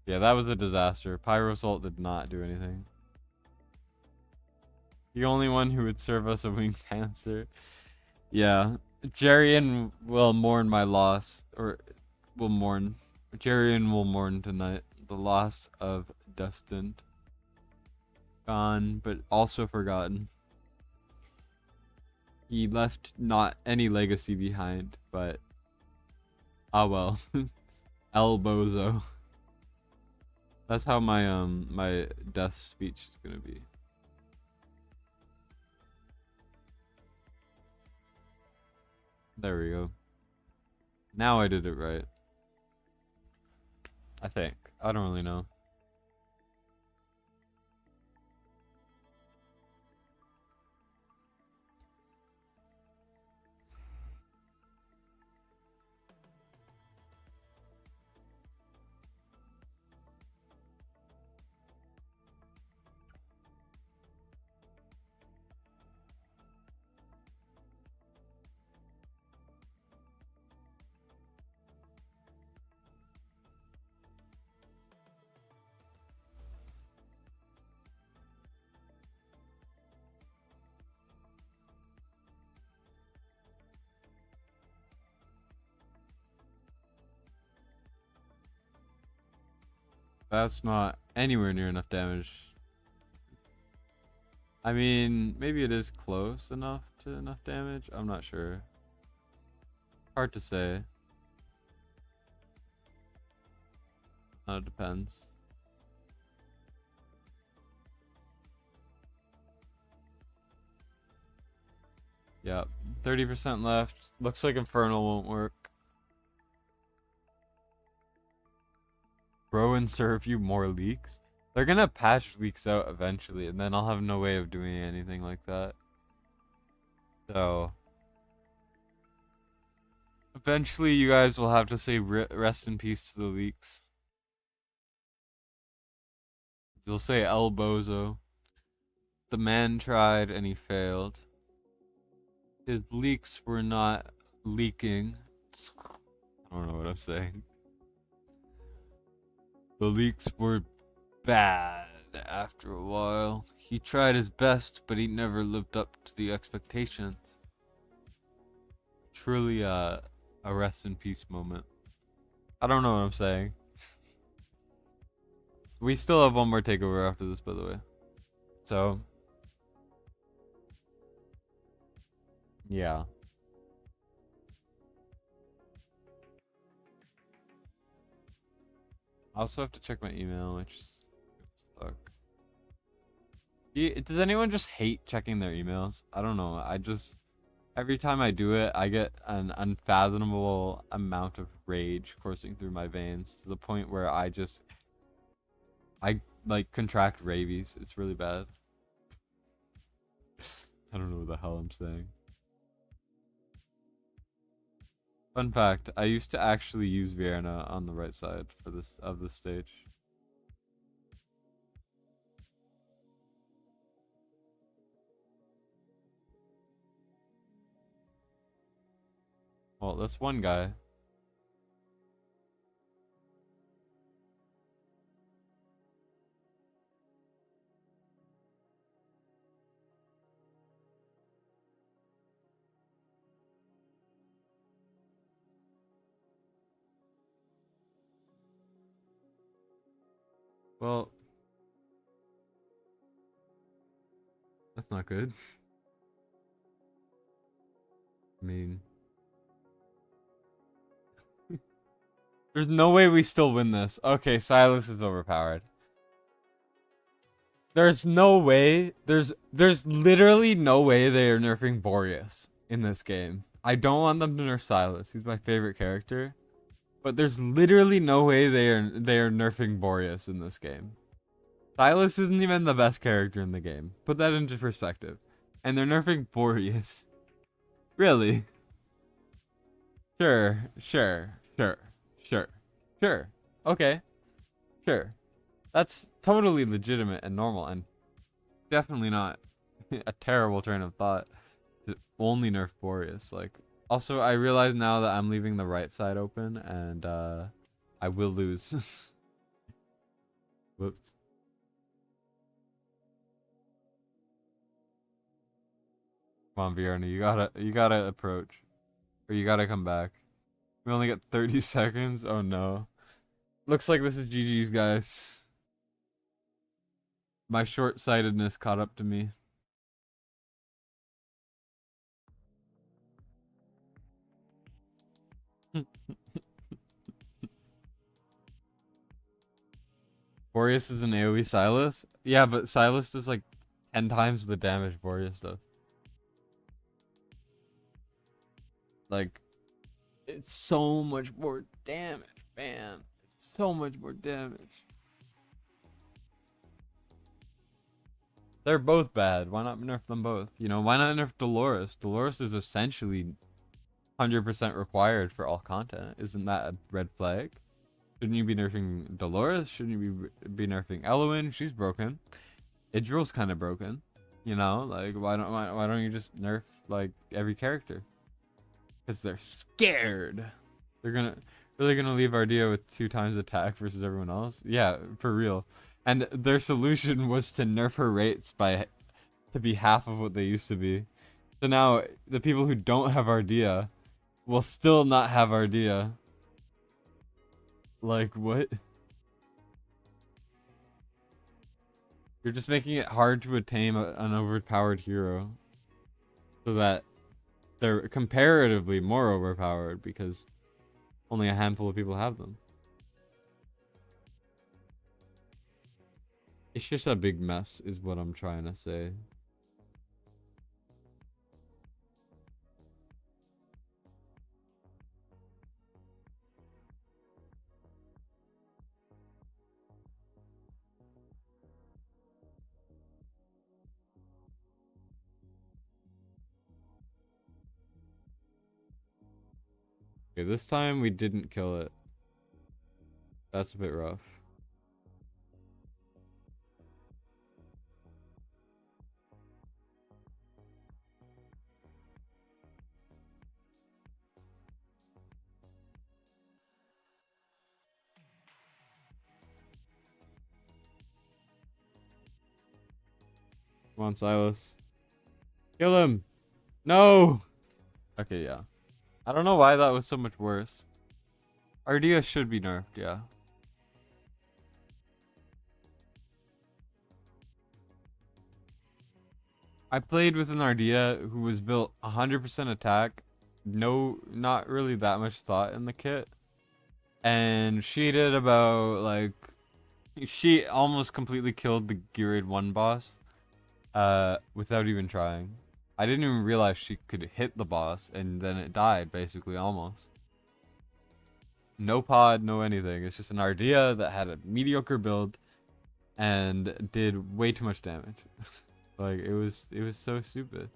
Yeah, that was a disaster. Pyrosalt did not do anything. The only one who would serve us a winged hamster. Yeah. Jarian will mourn my loss. Or will mourn. Jarian will mourn tonight. The loss of Dustin. Gone, but also forgotten. He left not any legacy behind, but ah well. El Bozo. That's how my death speech is gonna be. There we go. Now I did it right. I think. I don't really know. That's not anywhere near enough damage. I mean, maybe it is close enough to enough damage. I'm not sure. Hard to say. It depends. Yep. 30% left. Looks like Infernal won't work. Bro and serve you more leaks? They're gonna patch leaks out eventually, and then I'll have no way of doing anything like that. So eventually you guys will have to say rest in peace to the leaks. You'll say El Bozo. The man tried and he failed. His leaks were not leaking. I don't know what I'm saying. The leaks were bad after a while. He tried his best, but he never lived up to the expectations. Truly a rest in peace moment. I don't know what I'm saying. We still have one more takeover after this, by the way. So, yeah. I also have to check my email, which suck. Does anyone just hate checking their emails? I don't know. Every time I do it, I get an unfathomable amount of rage coursing through my veins to the point where I like contract rabies. It's really bad. I don't know what the hell I'm saying. Fun fact, I used to actually use Vienna on the right side for this stage. Well, that's one guy. Well, that's not good. I mean, there's no way we still win this. Okay, Silas is overpowered. There's no way. There's literally no way they are nerfing Boreas in this game. I don't want them to nerf Silas. He's my favorite character. But there's literally no way they are nerfing Boreas in this game. Silas isn't even the best character in the game. Put that into perspective. And they're nerfing Boreas. Really? Sure. Okay. Sure. That's totally legitimate and normal and definitely not a terrible train of thought to only nerf Boreas. Like, also, I realize now that I'm leaving the right side open and I will lose. Whoops. Come on, Vierna, you gotta approach. Or you gotta come back. We only got 30 seconds. Oh no. Looks like this is GG's, guys. My short-sightedness caught up to me. Boreas is an AoE Silas? Yeah, but Silas does like 10 times the damage Boreas does. Like, it's so much more damage, man. So much more damage. They're both bad. Why not nerf them both? You know, why not nerf Dolores? Dolores is essentially 100% required for all content. Isn't that a red flag? Shouldn't you be nerfing Dolores? Shouldn't you be nerfing Elowen? She's broken. Idril's kind of broken. You know, like why don't you just nerf like every character? Because they're scared. They're really gonna leave Ardea with 2 times attack versus everyone else. Yeah, for real. And their solution was to nerf her rates to be half of what they used to be. So now the people who don't have Ardea will still not have Ardea. Like what? You're just making it hard to attain an overpowered hero, so that they're comparatively more overpowered because only a handful of people have them. It's just a big mess, is what I'm trying to say. Okay, this time we didn't kill it. That's a bit rough. Come on, Silas. Kill him! No! Okay, yeah. I don't know why that was so much worse. Ardea should be nerfed, yeah. I played with an Ardea who was built 100% attack. No, not really that much thought in the kit. And she did about, like... She almost completely killed the Geared 1 boss. Without even trying. I didn't even realize she could hit the boss, and then it died, basically, almost. No pod, no anything. It's just an Ardea that had a mediocre build and did way too much damage. Like it was so stupid.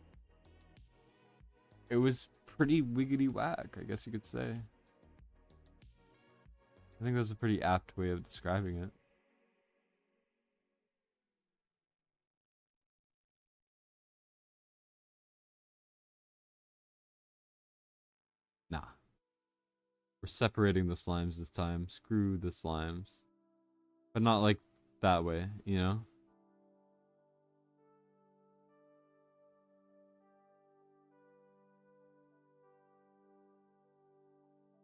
It was pretty wiggity whack, I guess you could say. I think that's a pretty apt way of describing it. Nah. We're separating the slimes this time. Screw the slimes. But not like that way, you know?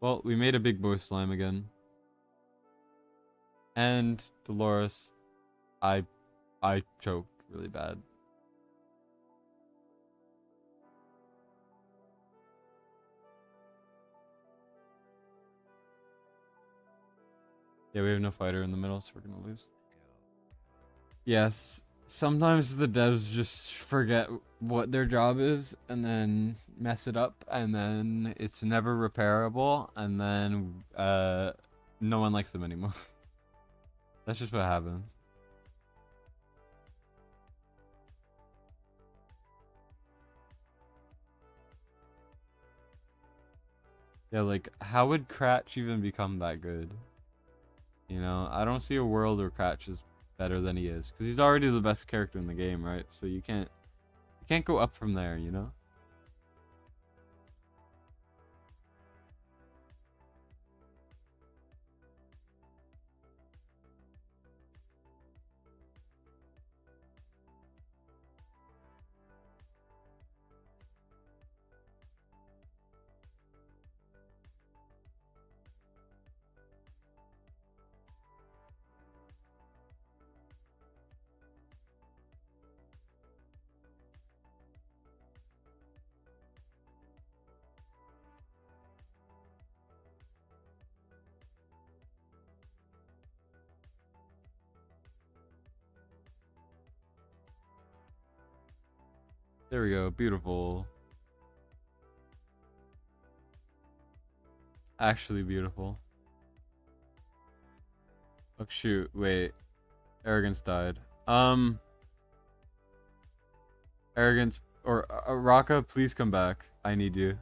Well, we made a big boy slime again. And Dolores, I choked really bad. Yeah, we have no fighter in the middle, so we're gonna lose. Yes, sometimes the devs just forget what their job is and then mess it up, and then it's never repairable, and then no one likes them anymore. That's just what happens. Yeah, like how would Cratch even become that good? You know, I don't see a world where Cratch is better than he is, because he's already the best character in the game, right? So you can't go up from there, you know? There we go. Beautiful. Actually beautiful. Oh shoot, wait. Arrogance died. Arrogance or Raka, please come back. I need you.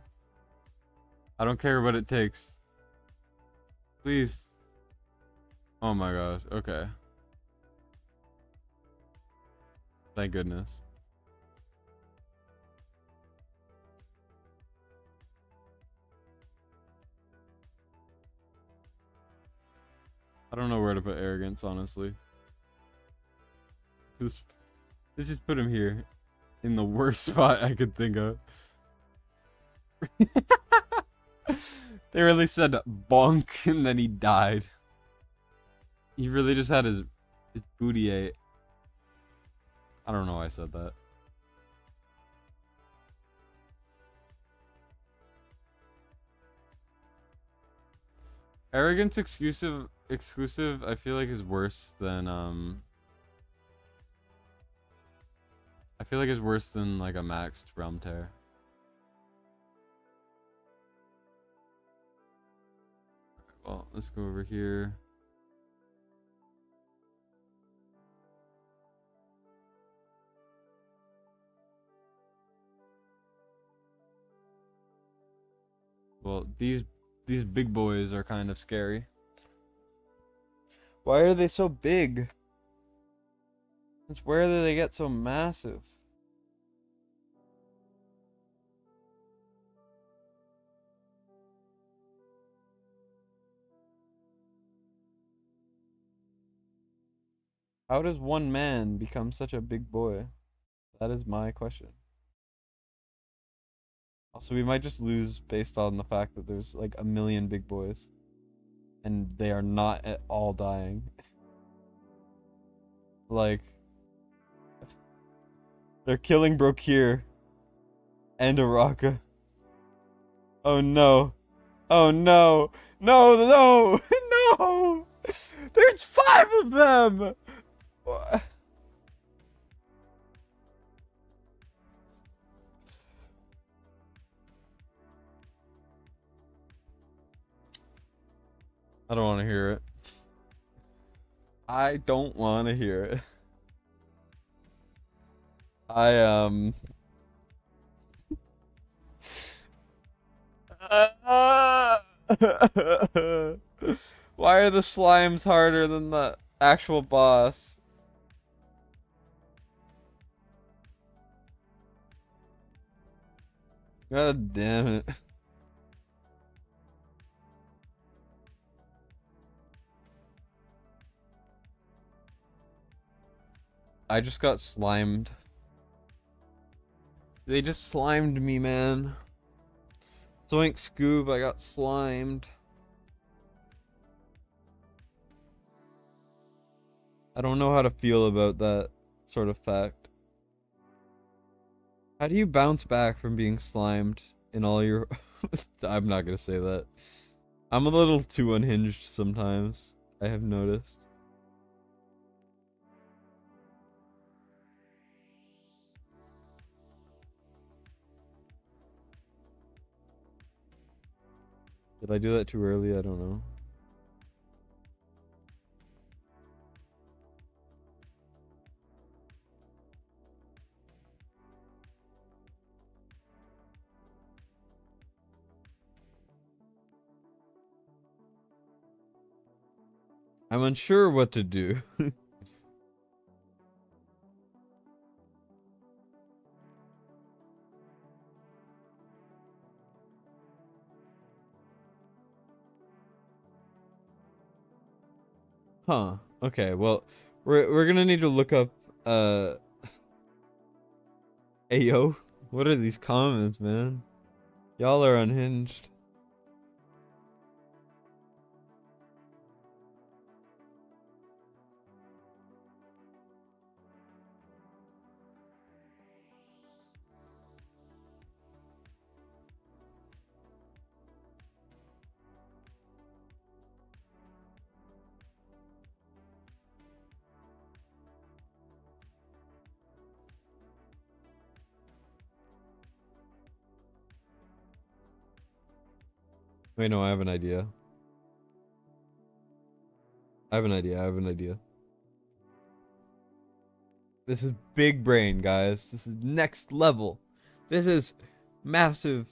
I don't care what it takes. Please. Oh my gosh. Okay. Thank goodness. I don't know where to put arrogance, honestly. Let's just put him here. In the worst spot I could think of. They really said bonk and then he died. He really just had his booty ate. I don't know why I said that. Arrogance exclusive I feel like is worse than I feel like it's worse than like a maxed realm tear. Well, let's go over here. Well, these big boys are kind of scary. Why are they so big? It's where do they get so massive? How does one man become such a big boy? That is my question. Also, we might just lose based on the fact that there's like a million big boys. And they are not at all dying. Like, they're killing Brokir and Araka. Oh no. Oh no. No, no, no! There's 5 of them! What? I don't want to hear it. I don't want to hear it. I Why are the slimes harder than the actual boss? God damn it. I just got slimed. They just slimed me, man. Zoink Scoob, I got slimed. I don't know how to feel about that sort of fact. How do you bounce back from being slimed in all your... I'm not gonna say that. I'm a little too unhinged sometimes, I have noticed. Did I do that too early? I don't know. I'm unsure what to do. Huh. Okay, well, we're gonna need to look up Ayo. What are these comments, man? Y'all are unhinged. Wait, no, I have an idea. I have an idea. I have an idea. This is big brain, guys. This is next level. This is massive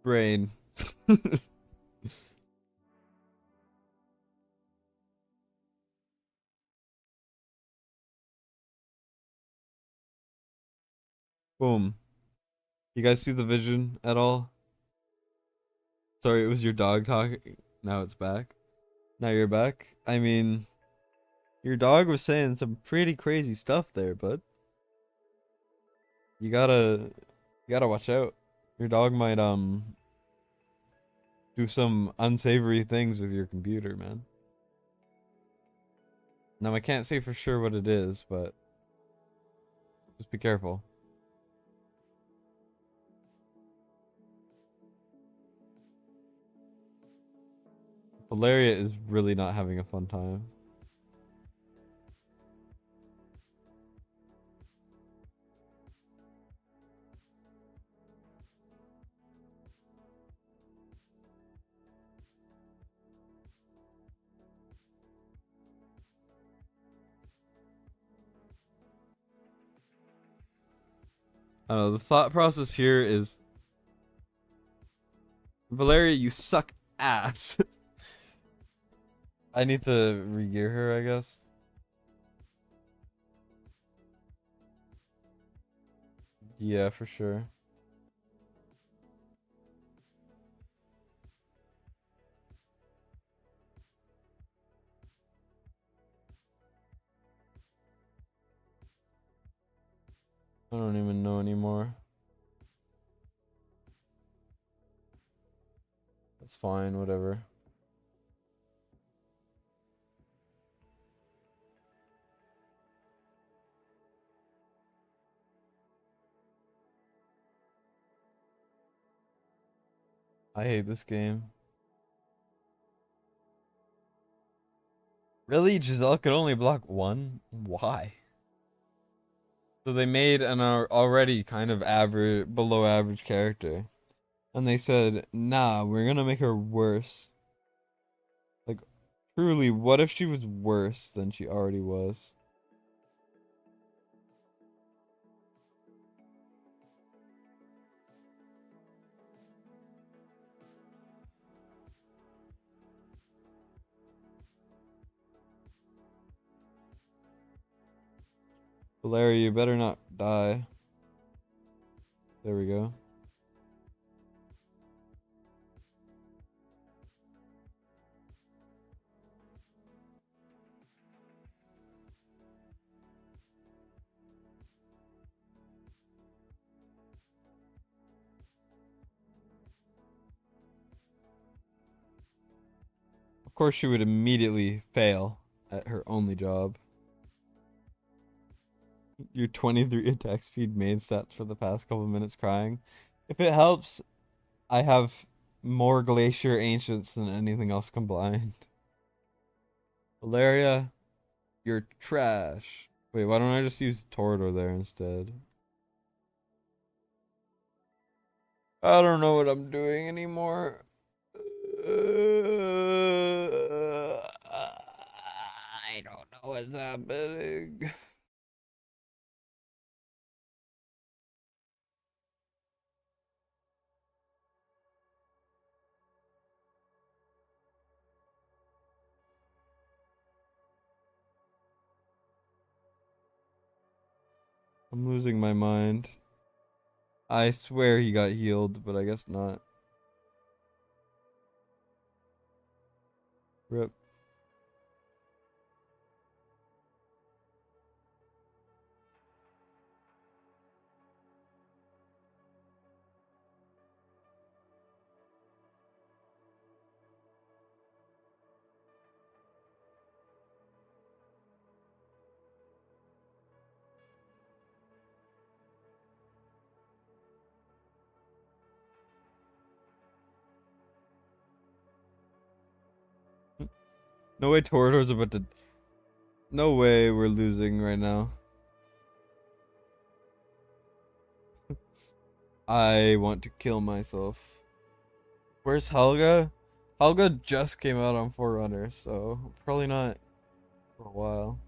brain. Boom. You guys see the vision at all? Sorry, it was your dog talking. Now it's back. Now you're back. I mean, your dog was saying some pretty crazy stuff there, bud. You gotta watch out. Your dog might do some unsavory things with your computer, man. Now I can't say for sure what it is, but just be careful. Valeria is really not having a fun time. I don't know, the thought process here is Valeria, you suck ass. I need to re-gear her, I guess. Yeah, for sure. I don't even know anymore. That's fine, whatever. I hate this game. Really? Giselle could only block one? Why? So they made an already kind of average, below average character. And they said, nah, we're gonna make her worse. Like, truly, what if she was worse than she already was? Valeria, you better not die. There we go. Of course, she would immediately fail at her only job. Your 23 attack speed main stats for the past couple minutes crying. If it helps, I have more Glacier Ancients than anything else combined. Valeria, you're trash. Wait, why don't I just use Torador there instead? I don't know what I'm doing anymore. I don't know what's happening. I'm losing my mind. I swear he got healed, but I guess not. Rip. No way Torador's about to... No way we're losing right now. I want to kill myself. Where's Helga? Helga just came out on Forerunner, so probably not for a while.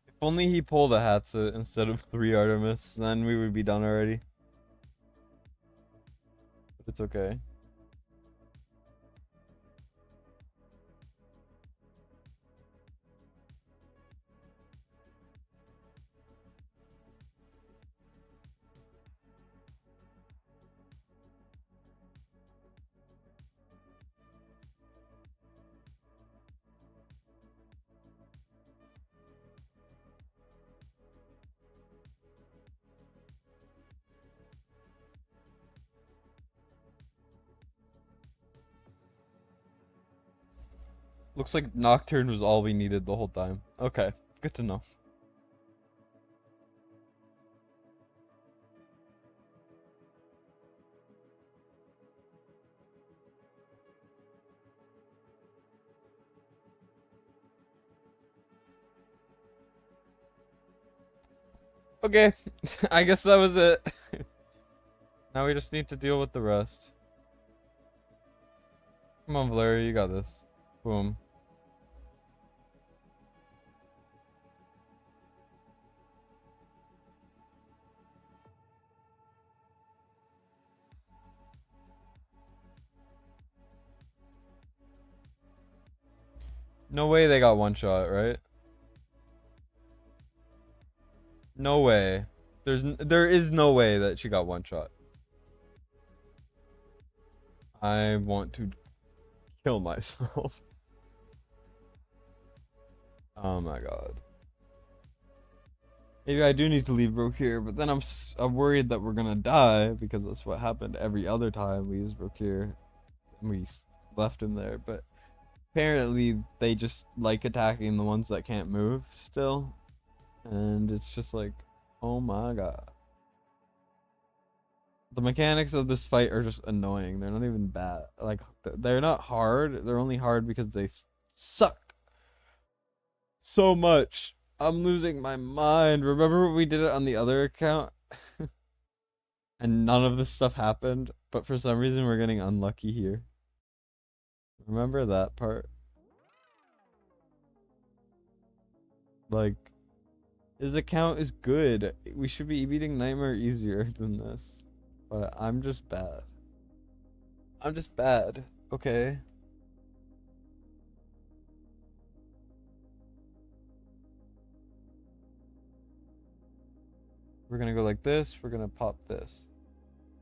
If only he pulled a Hatsa instead of 3 Artemis, then we would be done already. But it's okay. Looks like Nocturne was all we needed the whole time. Okay, good to know. Okay, I guess that was it. Now we just need to deal with the rest. Come on, Valeria, you got this. Boom. No way they got one shot, right? No way. There is no way that she got one shot. I want to kill myself. Oh my god. Maybe I do need to leave Brokir, but then I'm worried that we're gonna die because that's what happened every other time we used Brokir. And we left him there, but apparently they just like attacking the ones that can't move still. And it's just like, oh my god. The mechanics of this fight are just annoying. They're not even bad. Like, they're not hard. They're only hard because they suck so much. I'm losing my mind. Remember when we did it on the other account? And none of this stuff happened, but for some reason we're getting unlucky here. Remember that part? Like, his account is good. We should be beating Nightmare easier than this. But I'm just bad. I'm just bad, okay? We're gonna go like this, we're gonna pop this.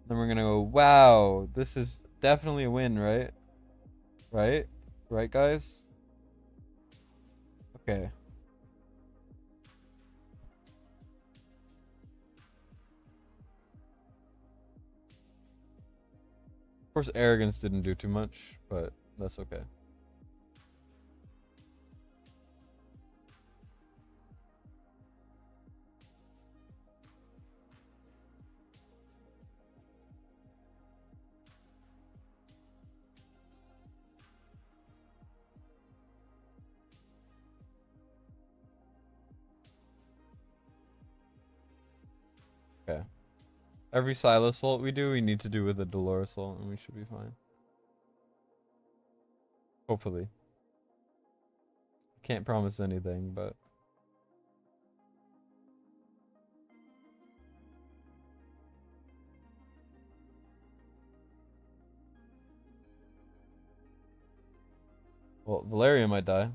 Then we're gonna go, wow, this is definitely a win, right? Right? Right, guys? Okay. Of course, arrogance didn't do too much, but that's okay. Okay. Every Silas ult we do, we need to do with a Dolores ult, and we should be fine. Hopefully. Can't promise anything, but... Well, Valeria might die.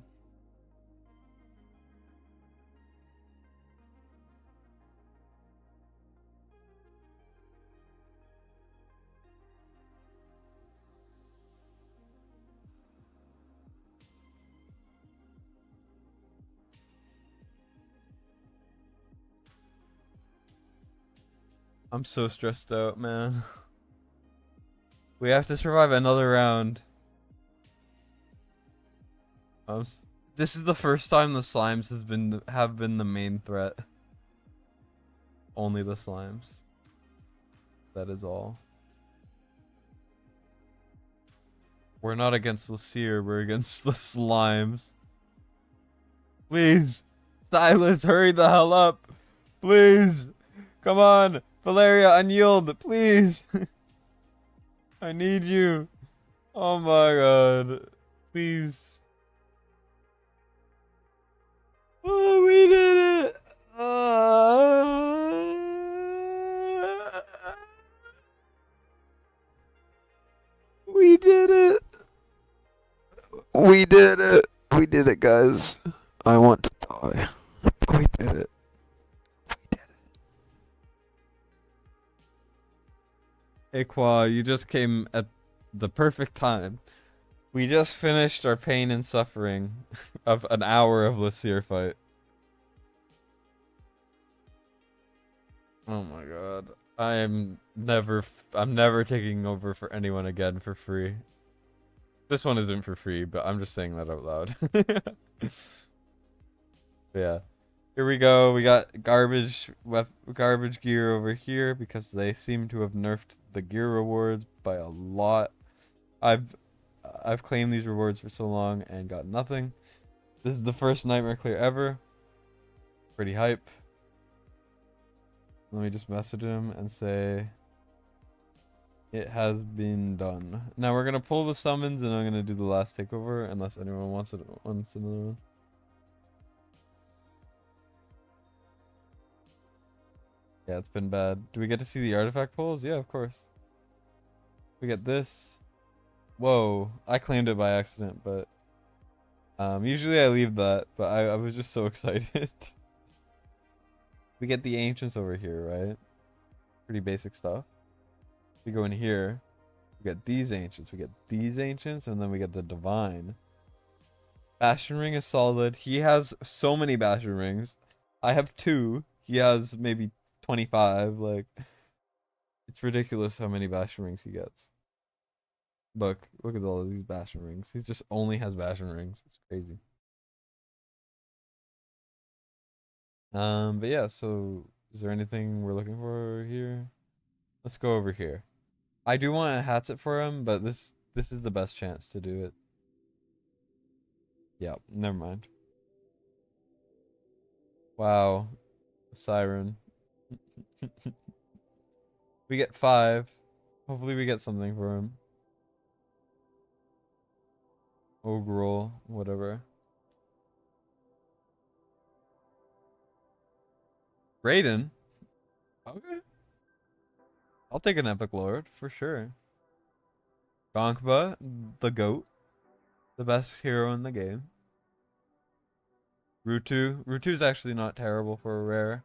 I'm so stressed out, man. We have to survive another round. This is the first time the slimes have been the main threat. Only the slimes. That is all. We're not against Lucier, we're against the slimes. Please, Silas, hurry the hell up. Please, come on, Valeria, unyield, please. I need you. Oh my god, please. Oh, we did it. We did it. We did it. We did it, guys. I want to die. We did it. Hey Qua, you just came at the perfect time. We just finished our pain and suffering of an hour of Lucier fight. Oh my god. I'm never taking over for anyone again for free. This one isn't for free, but I'm just saying that out loud. Yeah. Here we go. We got garbage gear over here because they seem to have nerfed the gear rewards by a lot. I've claimed these rewards for so long and got nothing. This is the first nightmare clear ever. Pretty hype. Let me just message him and say it has been done. Now we're gonna pull the summons and I'm gonna do the last takeover unless anyone wants another one. Yeah, it's been bad. Do we get to see the artifact pulls? Yeah, of course. We get this. Whoa, I claimed it by accident, but usually I leave that, but I was just so excited. We get the ancients over here, right? Pretty basic stuff. We go in here, we get these ancients, and then we get the divine. Bastion ring is solid. He has so many bastion rings. I have 2. He has maybe 25. Like, it's ridiculous how many bastion rings he gets. Look at all of these bastion rings. He just only has bastion rings. It's crazy. But yeah, so is there anything we're looking for here? Let's go over here. I do want a hatchet for him, but this is the best chance to do it. Yeah, never mind. Wow. Siren. We get 5. Hopefully we get something for him. Ogrel, whatever. Raiden? Okay. I'll take an Epic Lord, for sure. Gonkba, the GOAT. The best hero in the game. Rutu. Rutu's actually not terrible for a rare.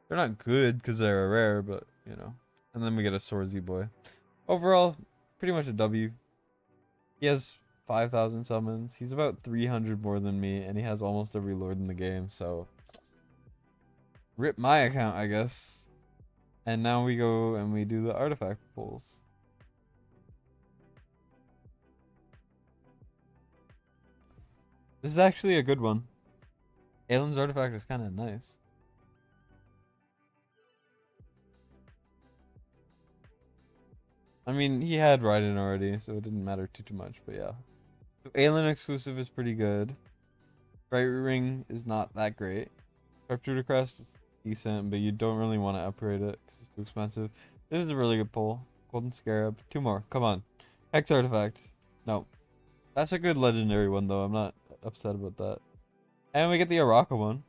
They're not good because they're a rare, but, you know. And then we get a Swordsy boy. Overall, pretty much a W. He has 5,000 summons. He's about 300 more than me, and he has almost every lord in the game, so... Rip my account, I guess. And now we go and we do the artifact pulls. This is actually a good one. Aelin's artifact is kind of nice. I mean, he had Raiden already, so it didn't matter too much, but yeah. So Aelin exclusive is pretty good. Bright Ring is not that great. Sharpshooter Crest is decent, but you don't really want to upgrade it because it's too expensive. This is a really good pull. Golden Scarab. 2 more. Come on. Hex Artifact. No. That's a good legendary one, though. I'm not upset about that. And we get the Araka one.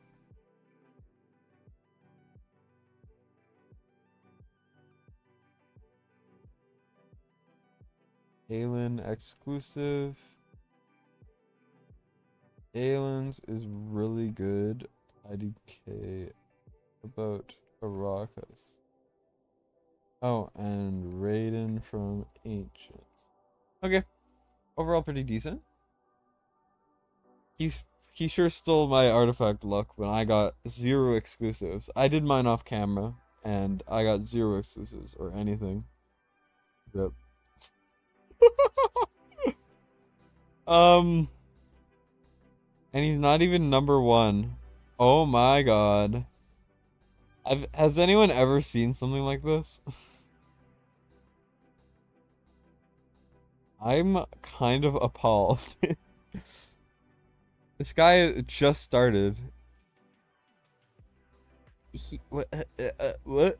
Aelin exclusive. Aelin's is really good. IDK about Arrakis. Oh, and Raiden from Ancient. Okay. Overall pretty decent. He sure stole my artifact luck when I got 0 exclusives. I did mine off camera and I got 0 exclusives or anything. Yep. um and he's not even number 1. Oh my god. Has anyone ever seen something like this? I'm kind of appalled. This guy just started. What?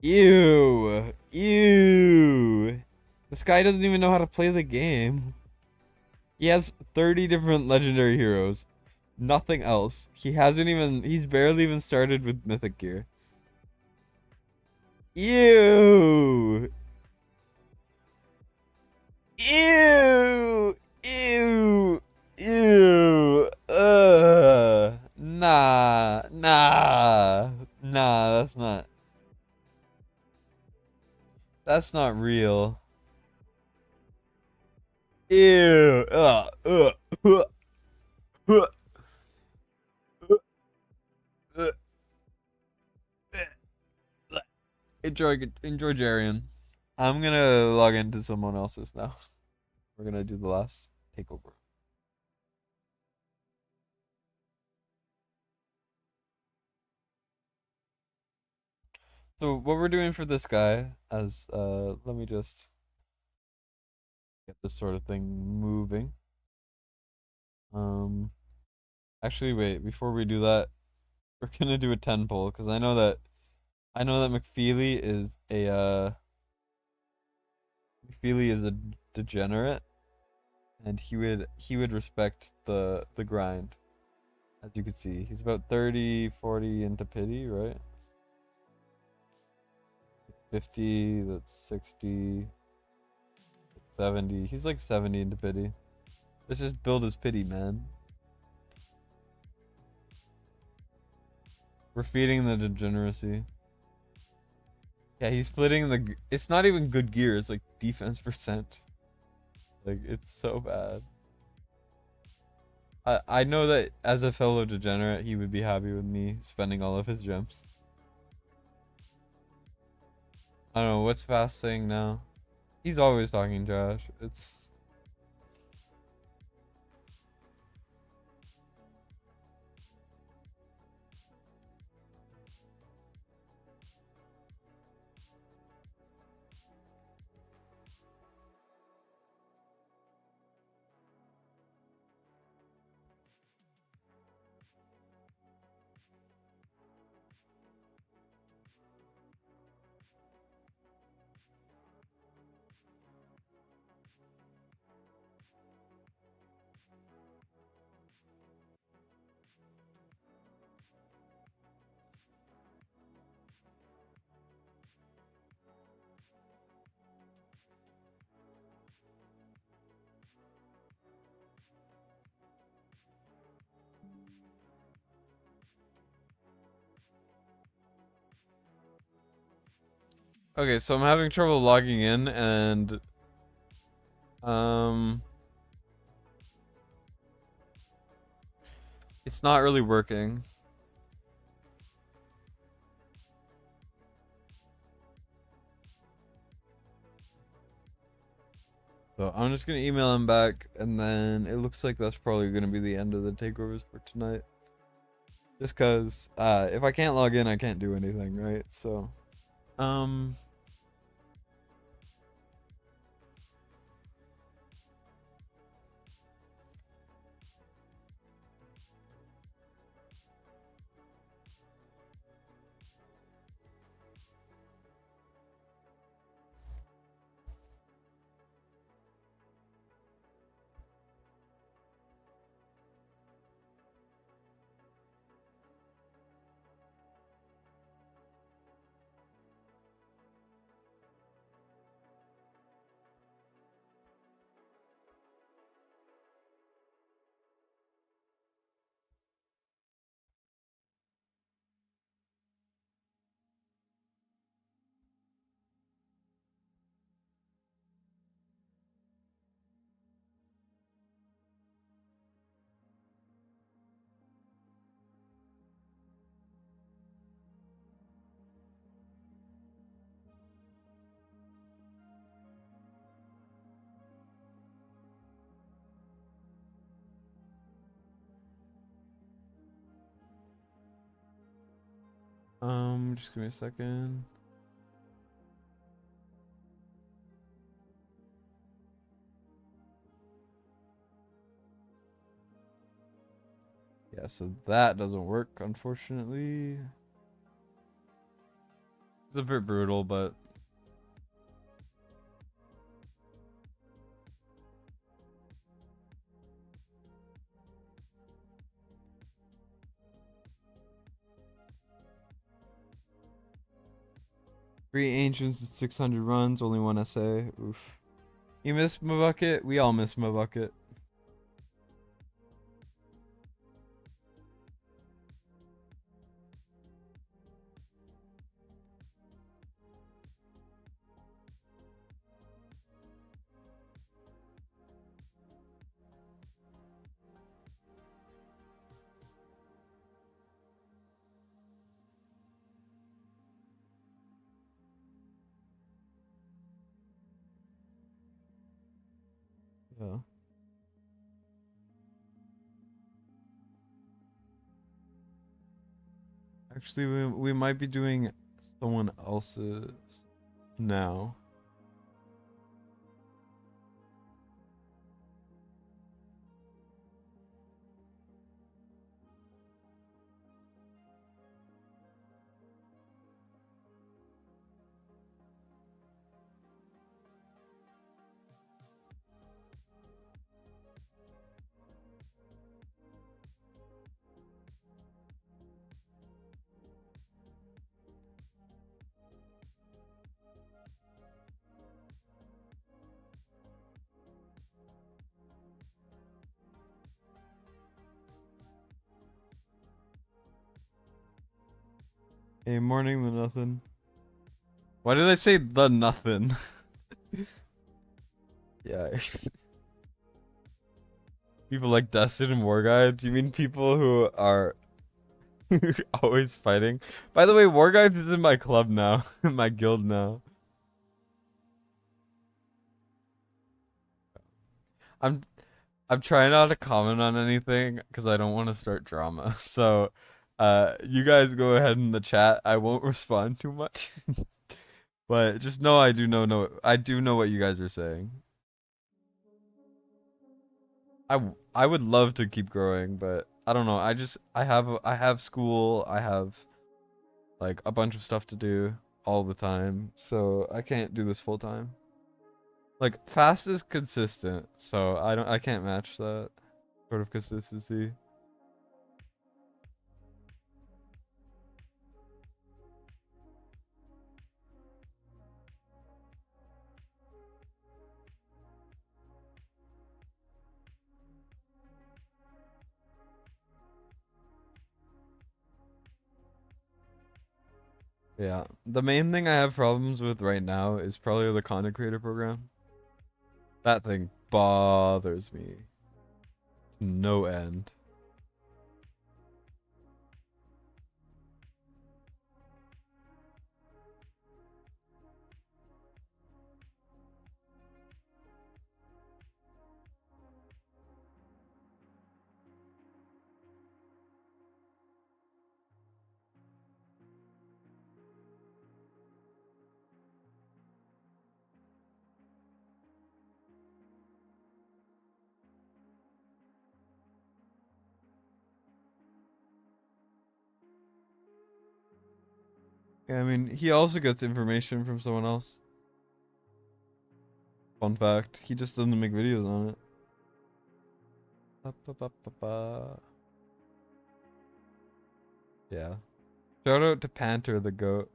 Ew. Ew. This guy doesn't even know how to play the game. He has 30 different legendary heroes. Nothing else. He's barely even started with mythic gear. Ew. Ew. Ew. Ew. Nah. Nah. Nah, that's not real. Ew. Uh, enjoy Jarian. I'm gonna log into someone else's now. We're gonna do the last takeover. So what we're doing for this guy as let me just get this sort of thing moving. Um actually wait, before we do that, we're gonna do a 10 poll because I know that McFeely is a degenerate and he would respect the grind. As you can see, he's about 30, 40 into pity, right? 50, that's 60, 70. He's like 70 into pity. Let's just build his pity, man. We're feeding the degeneracy. Yeah, he's splitting it's not even good gear, it's like defense percent. Like, it's so bad. I know that as a fellow degenerate, he would be happy with me spending all of his gems. I don't know, what's Fast saying now? He's always talking trash. It's... Okay, so I'm having trouble logging in and um it's not really working. So I'm just gonna email him back, and then it looks like that's probably gonna be the end of the takeovers for tonight. Just cause if I can't log in, I can't do anything, right? So um Just give me a second. Yeah, so that doesn't work, unfortunately. It's a bit brutal, but three ancients and 600 runs, only one essay. Oof. You missed my bucket. We all missed my bucket. Yeah. Actually, we might be doing someone else's now. Hey, morning the nothing. Why did I say the nothing? Yeah. People like Dustin and War Guides? You mean people who are always fighting? By the way, War Guides is in my club now. In my guild now. I'm I'm trying not to comment on anything because I don't want to start drama. So you guys go ahead in the chat. I won't respond too much. But just know I do know what you guys are saying. I would love to keep growing, but I don't know. I have school. I have like a bunch of stuff to do all the time, so I can't do this full time. Like fast is consistent, so I can't match that sort of consistency. Yeah. The main thing I have problems with right now is probably the content creator program. That thing bothers me. No end. Yeah, I mean, he also gets information from someone else. Fun fact, he just doesn't make videos on it. Ba, ba, ba, ba, ba. Yeah. Shout out to Panther the goat.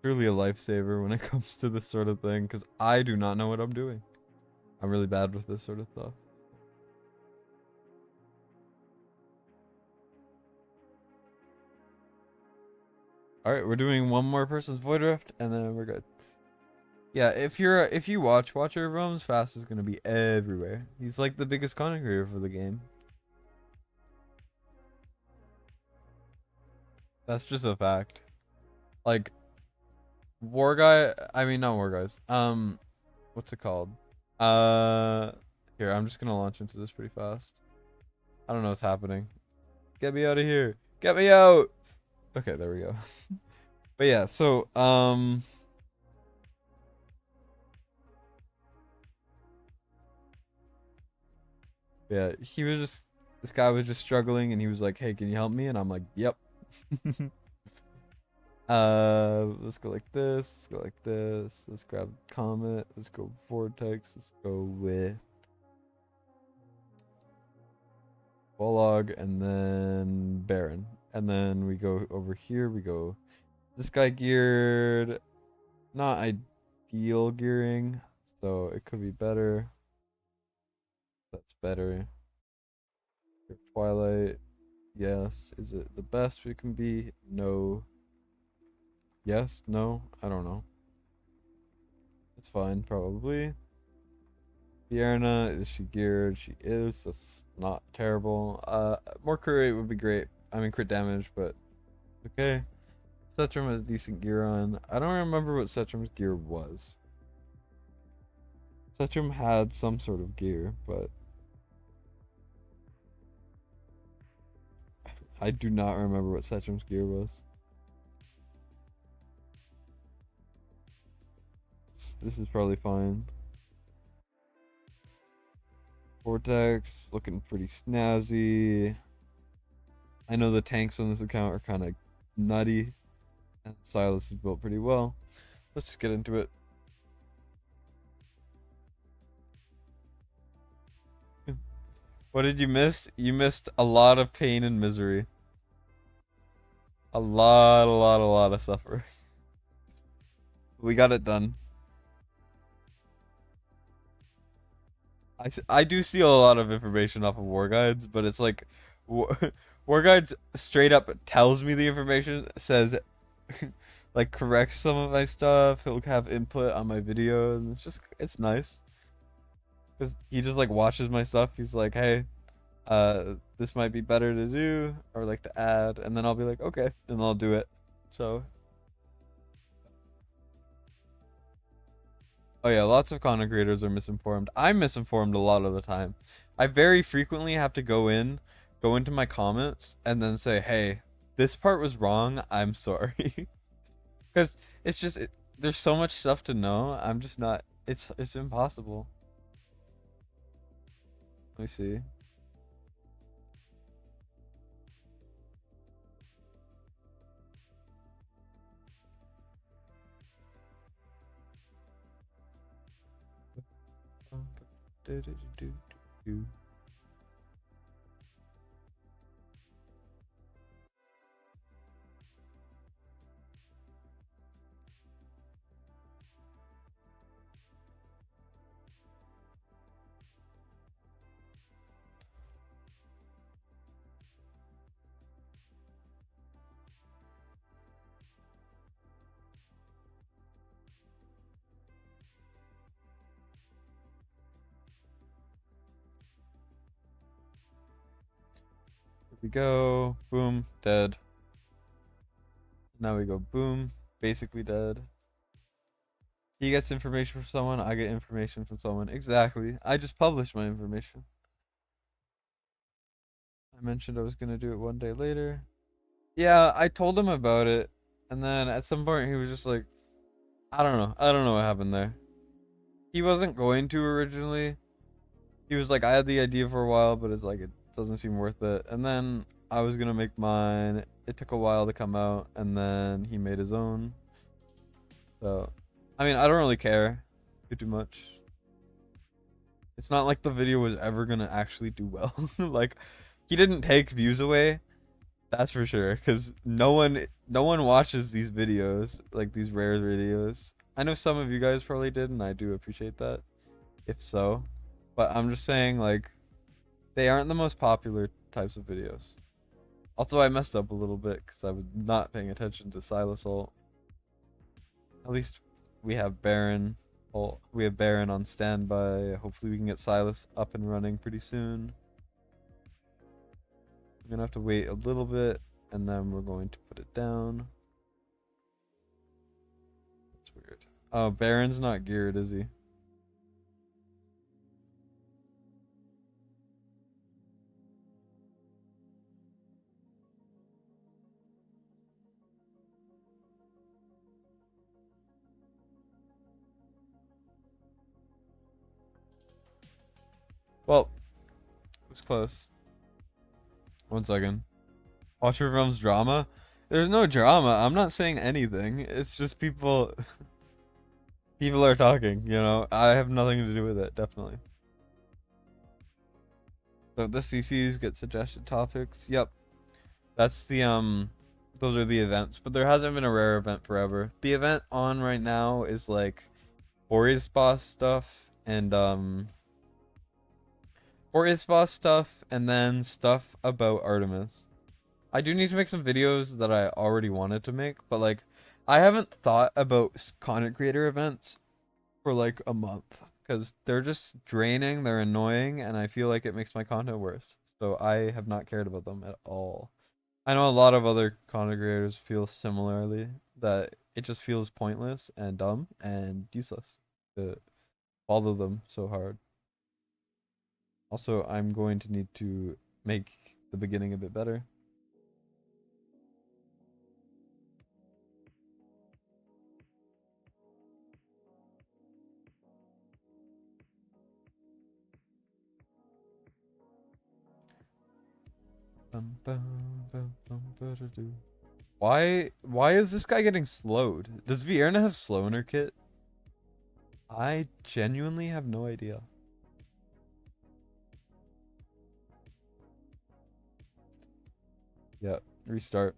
Truly a lifesaver when it comes to this sort of thing, because I do not know what I'm doing. I'm really bad with this sort of stuff. Alright, we're doing one more person's void rift, and then we're good. Yeah, if you watch Watcher Roams, Fast is gonna be everywhere. He's like the biggest content creator for the game. That's just a fact. Like War Guy, I mean not War Guys. What's it called? Uh Here, I'm just gonna launch into this pretty fast. I don't know what's happening. Get me out of here. Get me out. Okay, there we go. But yeah, so yeah, this guy was just struggling and he was like, "Hey, can you help me?" And I'm like, "Yep." Let's go like this, let's go like this. Let's grab Comet, let's go Vortex, let's go with Bolog and then Baron. And then we go over here, we go this guy geared, not ideal gearing, so it could be better. That's better. Twilight, yes. Is it the best we can be? No. Yes, no, I don't know. It's fine, probably. Fierna, is she geared? She is. That's not terrible. More crit rate would be great. I mean, crit damage, but okay. Setrum has decent gear on. I don't remember what Setrum's gear was. Setrum had some sort of gear, but I do not remember what Setrum's gear was. This is probably fine. Vortex looking pretty snazzy. I know the tanks on this account are kind of nutty, and Silas is built pretty well. Let's just get into it. What did you miss? You missed a lot of pain and misery. A lot of suffering. We got it done. I do steal a lot of information off of War Guides, but it's like War, War Guides straight up tells me the information, says like corrects some of my stuff. He'll have input on my video, and it's nice because he just like watches my stuff. He's like, hey, this might be better to do or like to add, and then I'll be like, okay, and I'll do it. So oh yeah, lots of content creators are misinformed. I'm misinformed a lot of the time. I very frequently have to go into my comments and then say, "Hey, this part was wrong. I'm sorry." Cuz it's just there's so much stuff to know. I'm just not it's impossible. Let me see. Here we go. Boom, dead. Now we go boom, basically dead. He gets information from someone, I get information from someone. Exactly. I just published my information. I mentioned I was gonna do it one day later. Yeah, I told him about it, and then at some point he was just like, I don't know. I don't know what happened there. He wasn't going to originally. He was like, I had the idea for a while, but it's like it doesn't seem worth it. And then I was gonna make mine. It took a while to come out, and then he made his own. So, I mean, I don't really care too much. It's not like the video was ever gonna actually do well. Like, he didn't take views away. That's for sure, because no one watches these videos, like these rare videos. I know some of you guys probably did, and I do appreciate that, if so. But I'm just saying, like, they aren't the most popular types of videos. Also, I messed up a little bit because I was not paying attention to Silas ult. At least we have Baron. Oh, we have Baron on standby. Hopefully we can get Silas up and running pretty soon. We're gonna have to wait a little bit, and then we're going to put it down. That's weird. Oh, Baron's not geared, is he? Well, it was close. 1 second. Watch your film's drama. There's no drama. I'm not saying anything. It's just people. People are talking. You know, I have nothing to do with it. Definitely. So the CCs get suggested topics. Yep, that's the those are the events. But there hasn't been a rare event forever. The event on right now is like Ori's boss stuff and Ori's boss stuff and then stuff about Artemis. I do need to make some videos that I already wanted to make, but like I haven't thought about content creator events for like a month because they're just draining, they're annoying, and I feel like it makes my content worse. So I have not cared about them at all. I know a lot of other content creators feel similarly that it just feels pointless and dumb and useless to follow them so hard. Also, I'm going to need to make the beginning a bit better. Why is this guy getting slowed? Does Vierna have slow in her kit? I genuinely have no idea. Yeah, restart.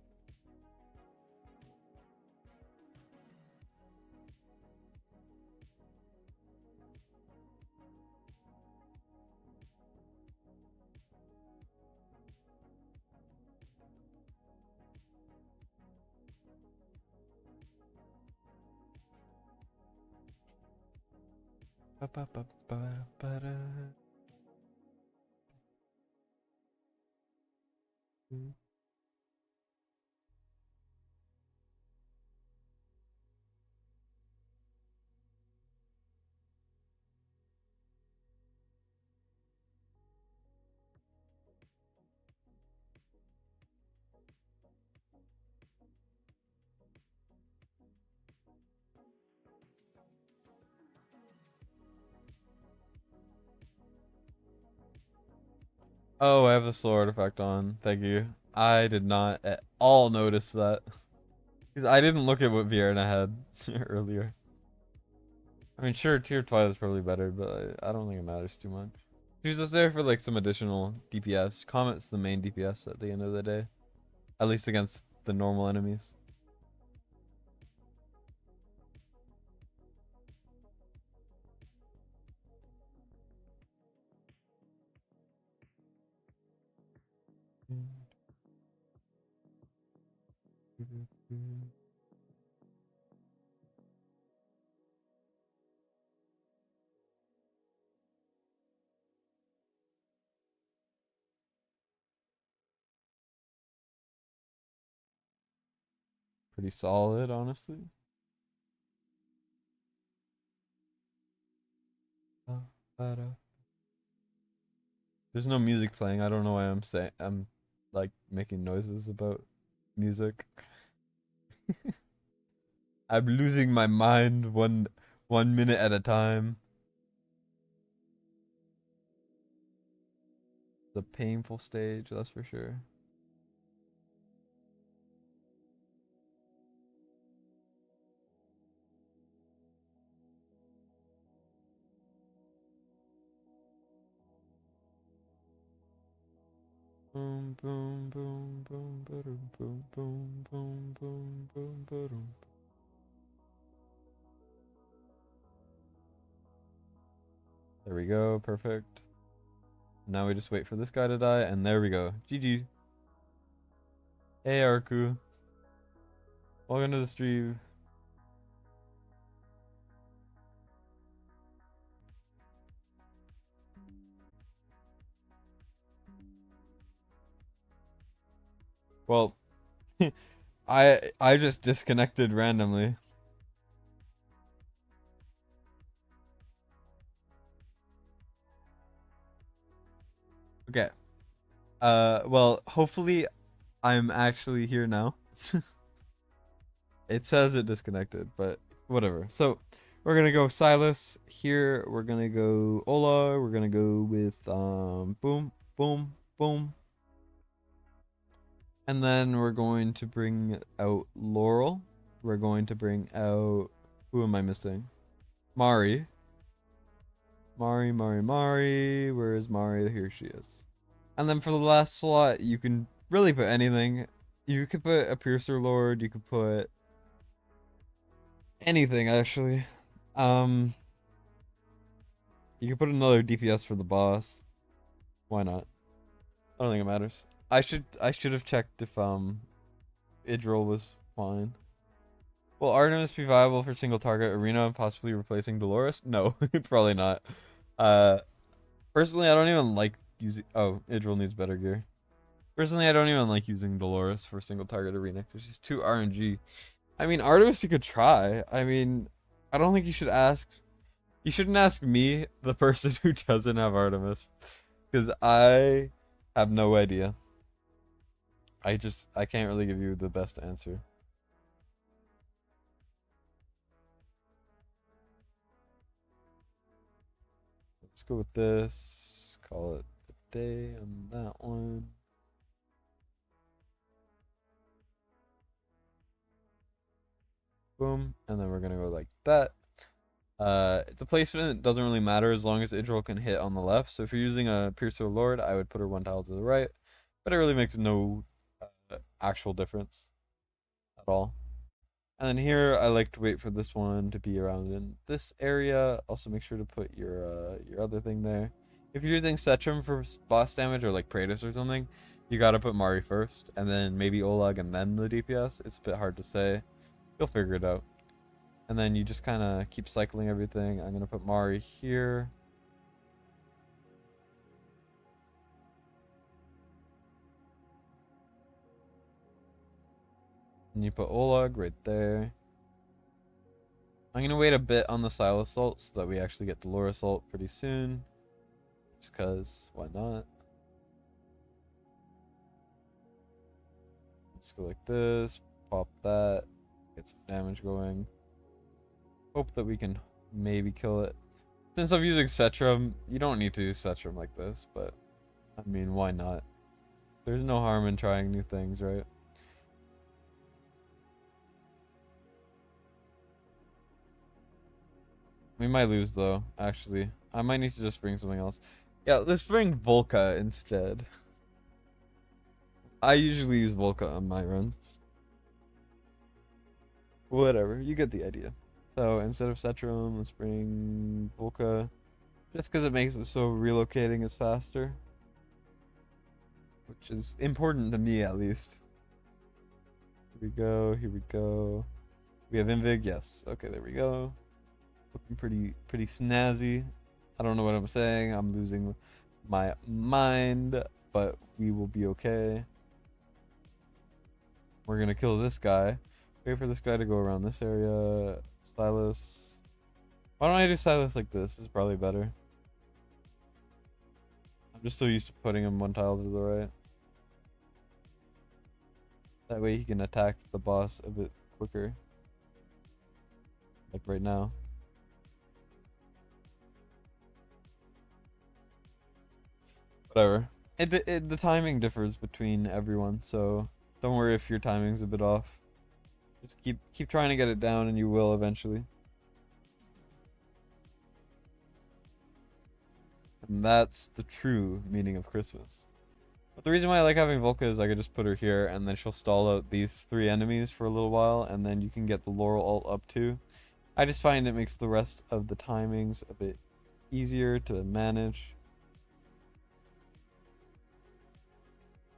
Oh, I have the slow artifact on. Thank you. I did not at all notice that. Because I didn't look at what Vierna had earlier. I mean, sure, Tier Twilight's probably better, but I don't think it matters too much. She's just there for like some additional DPS. Comet's the main DPS at the end of the day. At least against the normal enemies. Pretty solid, honestly. There's no music playing. I don't know why I'm like making noises about music. I'm losing my mind one minute at a time. The painful stage, that's for sure. Boom boom boom boom boom boom boom boom boom boom boom. There we go, perfect. Now we just wait for this guy to die, and there we go. GG. Hey Arku. Welcome to the stream. Well, I just disconnected randomly. Okay. Well, hopefully I'm actually here now. It says it disconnected, but whatever. So, We're gonna go Silas here. We're gonna go Ola. We're gonna go with boom, boom, boom. And then we're going to bring out Laurel. We're going to bring out, who am I missing? Mari. Mari. Where is Mari? Here she is. And then for the last slot, you can really put anything. You could put a Piercer Lord. You could put anything, actually. You could put another DPS for the boss. Why not? I don't think it matters. I should have checked if Idril was fine. Will Artemis be viable for single target arena, possibly replacing Dolores? No, probably not. Uh, Personally, I don't even like using. Oh, Idril needs better gear. Personally, I don't even like using Dolores for single target arena because she's too RNG. I mean, Artemis you could try. I mean, I don't think you should ask. You shouldn't ask me, the person who doesn't have Artemis, because I have no idea. I can't really give you the best answer. Let's go with this. Call it a day on that one. Boom. And then we're going to go like that. The placement doesn't really matter as long as Idril can hit on the left. So if you're using a Piercer Lord, I would put her one tile to the right. But it really makes no actual difference at all. And then here, I like to wait for this one to be around in this area. Also, make sure to put your other thing there. If you're using Setram for boss damage or like Praetus or something, you gotta put Mari first, and then maybe Oleg and then the DPS. It's a bit hard to say. You'll figure it out. And then you just kind of keep cycling everything. I'm gonna put Mari here. And you put Oleg right there. I'm gonna wait a bit on the Silas ult so that we actually get Dolores ult pretty soon. Just cause, why not? Let's go like this, pop that, get some damage going. Hope that we can maybe kill it. Since I'm using Setram, you don't need to use Setram like this, but I mean, why not? There's no harm in trying new things, right? We might lose though, actually. I might need to just bring something else. Yeah, let's bring Volca instead. I usually use Volca on my runs. Whatever, you get the idea. So instead of Setram, let's bring Volca. Just because it makes it so relocating is faster. Which is important to me, at least. Here we go, here we go. We have Invig, yes. Okay, there we go. Looking pretty snazzy. I don't know what I'm saying. I'm losing my mind, but we will be okay. We're gonna kill this guy. Wait for this guy to go around this area. Silas. Why don't I do Silas like this? This is probably better. I'm just so used to putting him one tile to the right. That way he can attack the boss a bit quicker. Like right now. Whatever. The timing differs between everyone, so don't worry if your timing's a bit off. Just keep trying to get it down and you will eventually. And that's the true meaning of Christmas. But the reason why I like having Volca is I could just put her here and then she'll stall out these 3 enemies for a little while and then you can get the Laurel ult up too. I just find it makes the rest of the timings a bit easier to manage.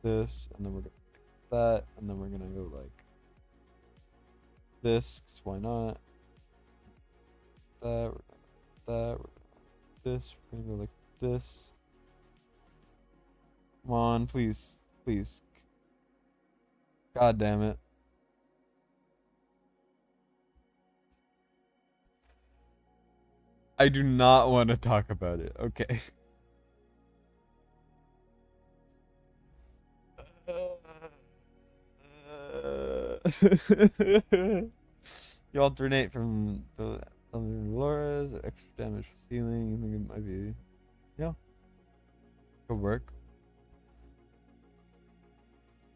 This, and then we're gonna like that, and then we're gonna go like this, 'cause why not? That, we're gonna this, we're gonna go like this. Come on, please, please. God damn it. I do not want to talk about it. Okay. You alternate from the Laura's extra damage ceiling. You think it might be? Yeah, could work.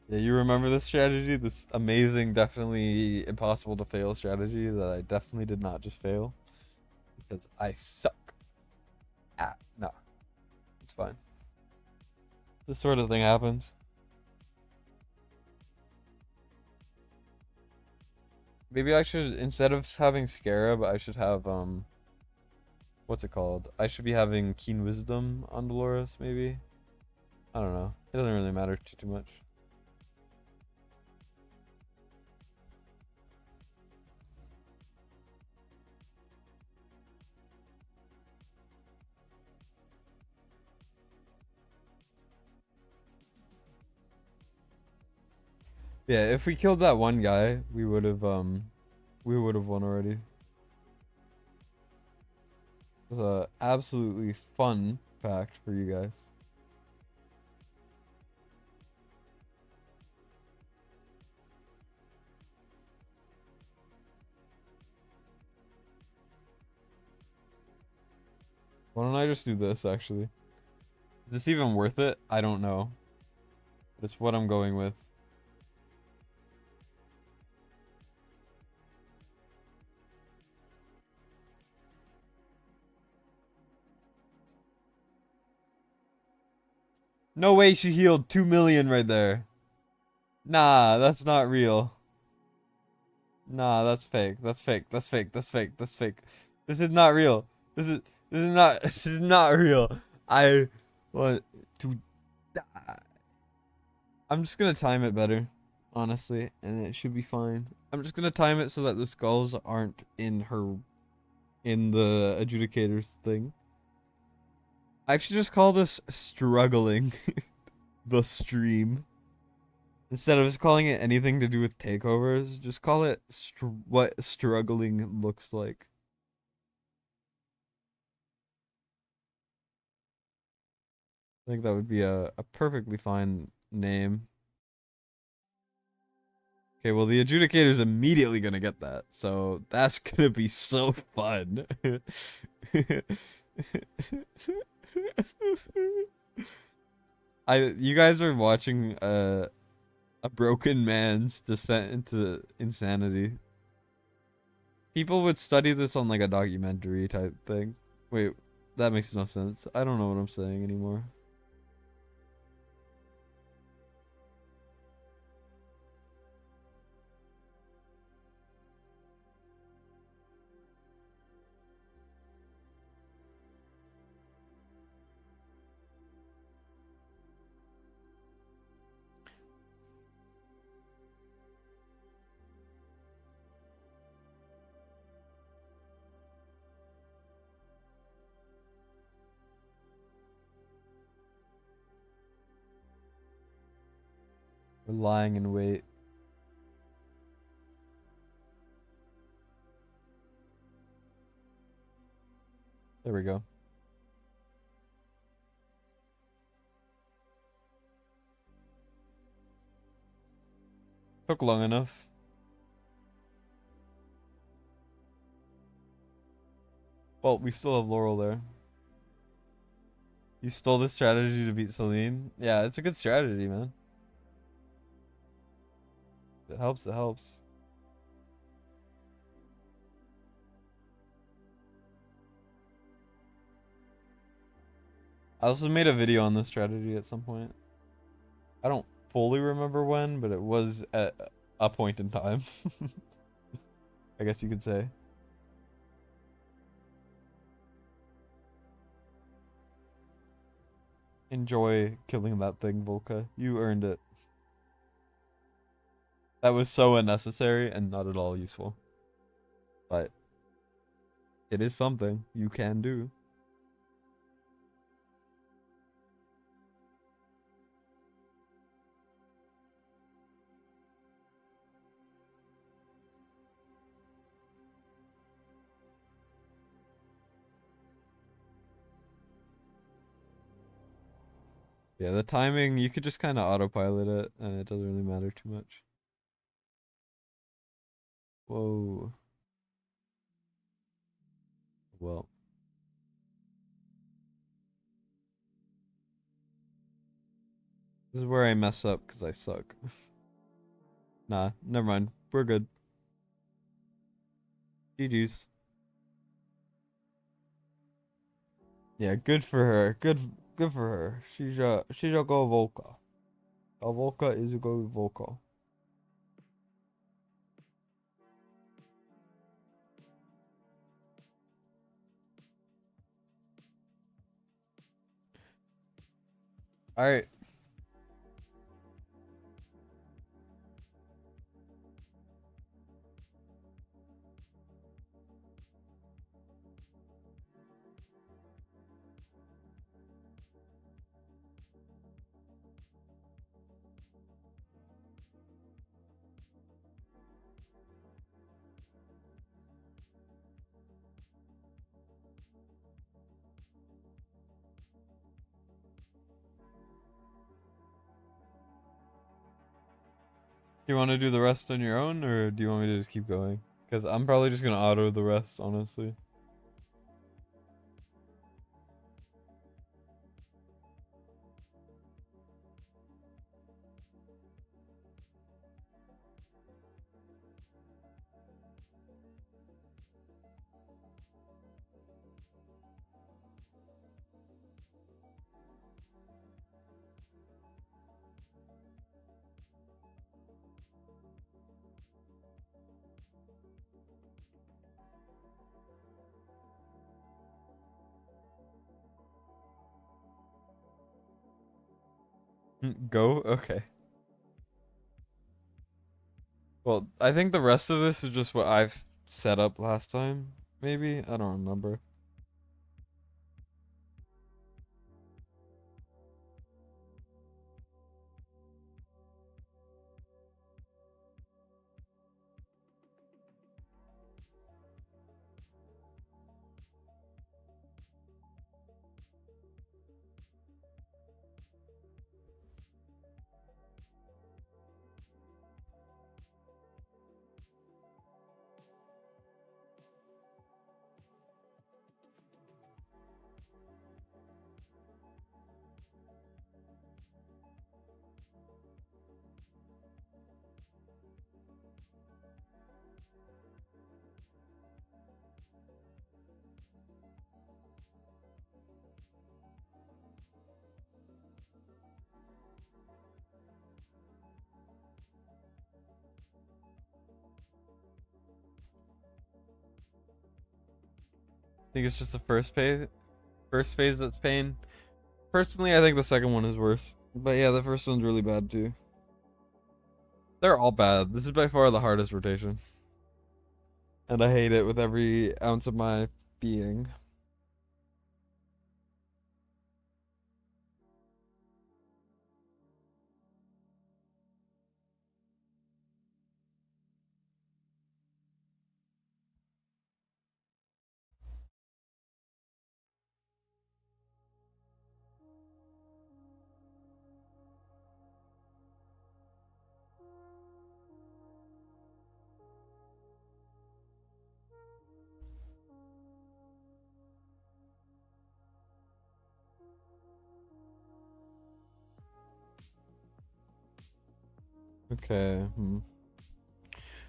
Yeah, you remember this strategy? This amazing, definitely impossible to fail strategy that I definitely did not just fail because I suck. No, it's fine. This sort of thing happens. Maybe I should, instead of having Scarab, I should have what's it called? I should be having Keen Wisdom on Dolores, maybe. I don't know. It doesn't really matter too much. Yeah, if we killed that one guy, we would have won already. It was a absolutely fun fact for you guys. Why don't I just do this actually? Is this even worth it? I don't know. But it's what I'm going with. No way she healed 2 million right there. Nah, that's not real. Nah, that's fake. That's fake. That's fake. That's fake. That's fake. This is not real. This is not real. I want to die. I'm just gonna time it better, honestly, and it should be fine. I'm just gonna time it so that the skulls aren't in the adjudicator's thing. I should just call this struggling the stream. Instead of just calling it anything to do with takeovers, just call it what struggling looks like. I think that would be a perfectly fine name. Okay, well, the adjudicator's immediately gonna get that, so that's gonna be so fun. You guys are watching a broken man's descent into insanity. People would study this on like a documentary type thing. Wait, that makes no sense. I don't know what I'm saying anymore. We're lying in wait. There we go. Took long enough. Well, we still have Laurel there. You stole this strategy to beat Celine? Yeah, it's a good strategy, man. It helps, it helps. I also made a video on this strategy at some point. I don't fully remember when, but it was at a point in time. I guess you could say. Enjoy killing that thing, Volka. You earned it. That was so unnecessary and not at all useful. But it is something you can do. Yeah, the timing, you could just kind of autopilot it, and it doesn't really matter too much. Whoa. well. This is where I mess up because I suck. Nah, never mind. We're good. GG's. Yeah, good for her. Good for her. She's a go Volca. A Volca is a go Volca. All right. Do you want to do the rest on your own, or do you want me to just keep going? Because I'm probably just gonna auto the rest, honestly. Go? Okay. Well, I think the rest of this is just what I've set up last time. Maybe? I don't remember. I think it's just the first phase that's pain. Personally, I think the second one is worse. But yeah, the first one's really bad too. They're all bad. This is by far the hardest rotation. And I hate it with every ounce of my being. Okay.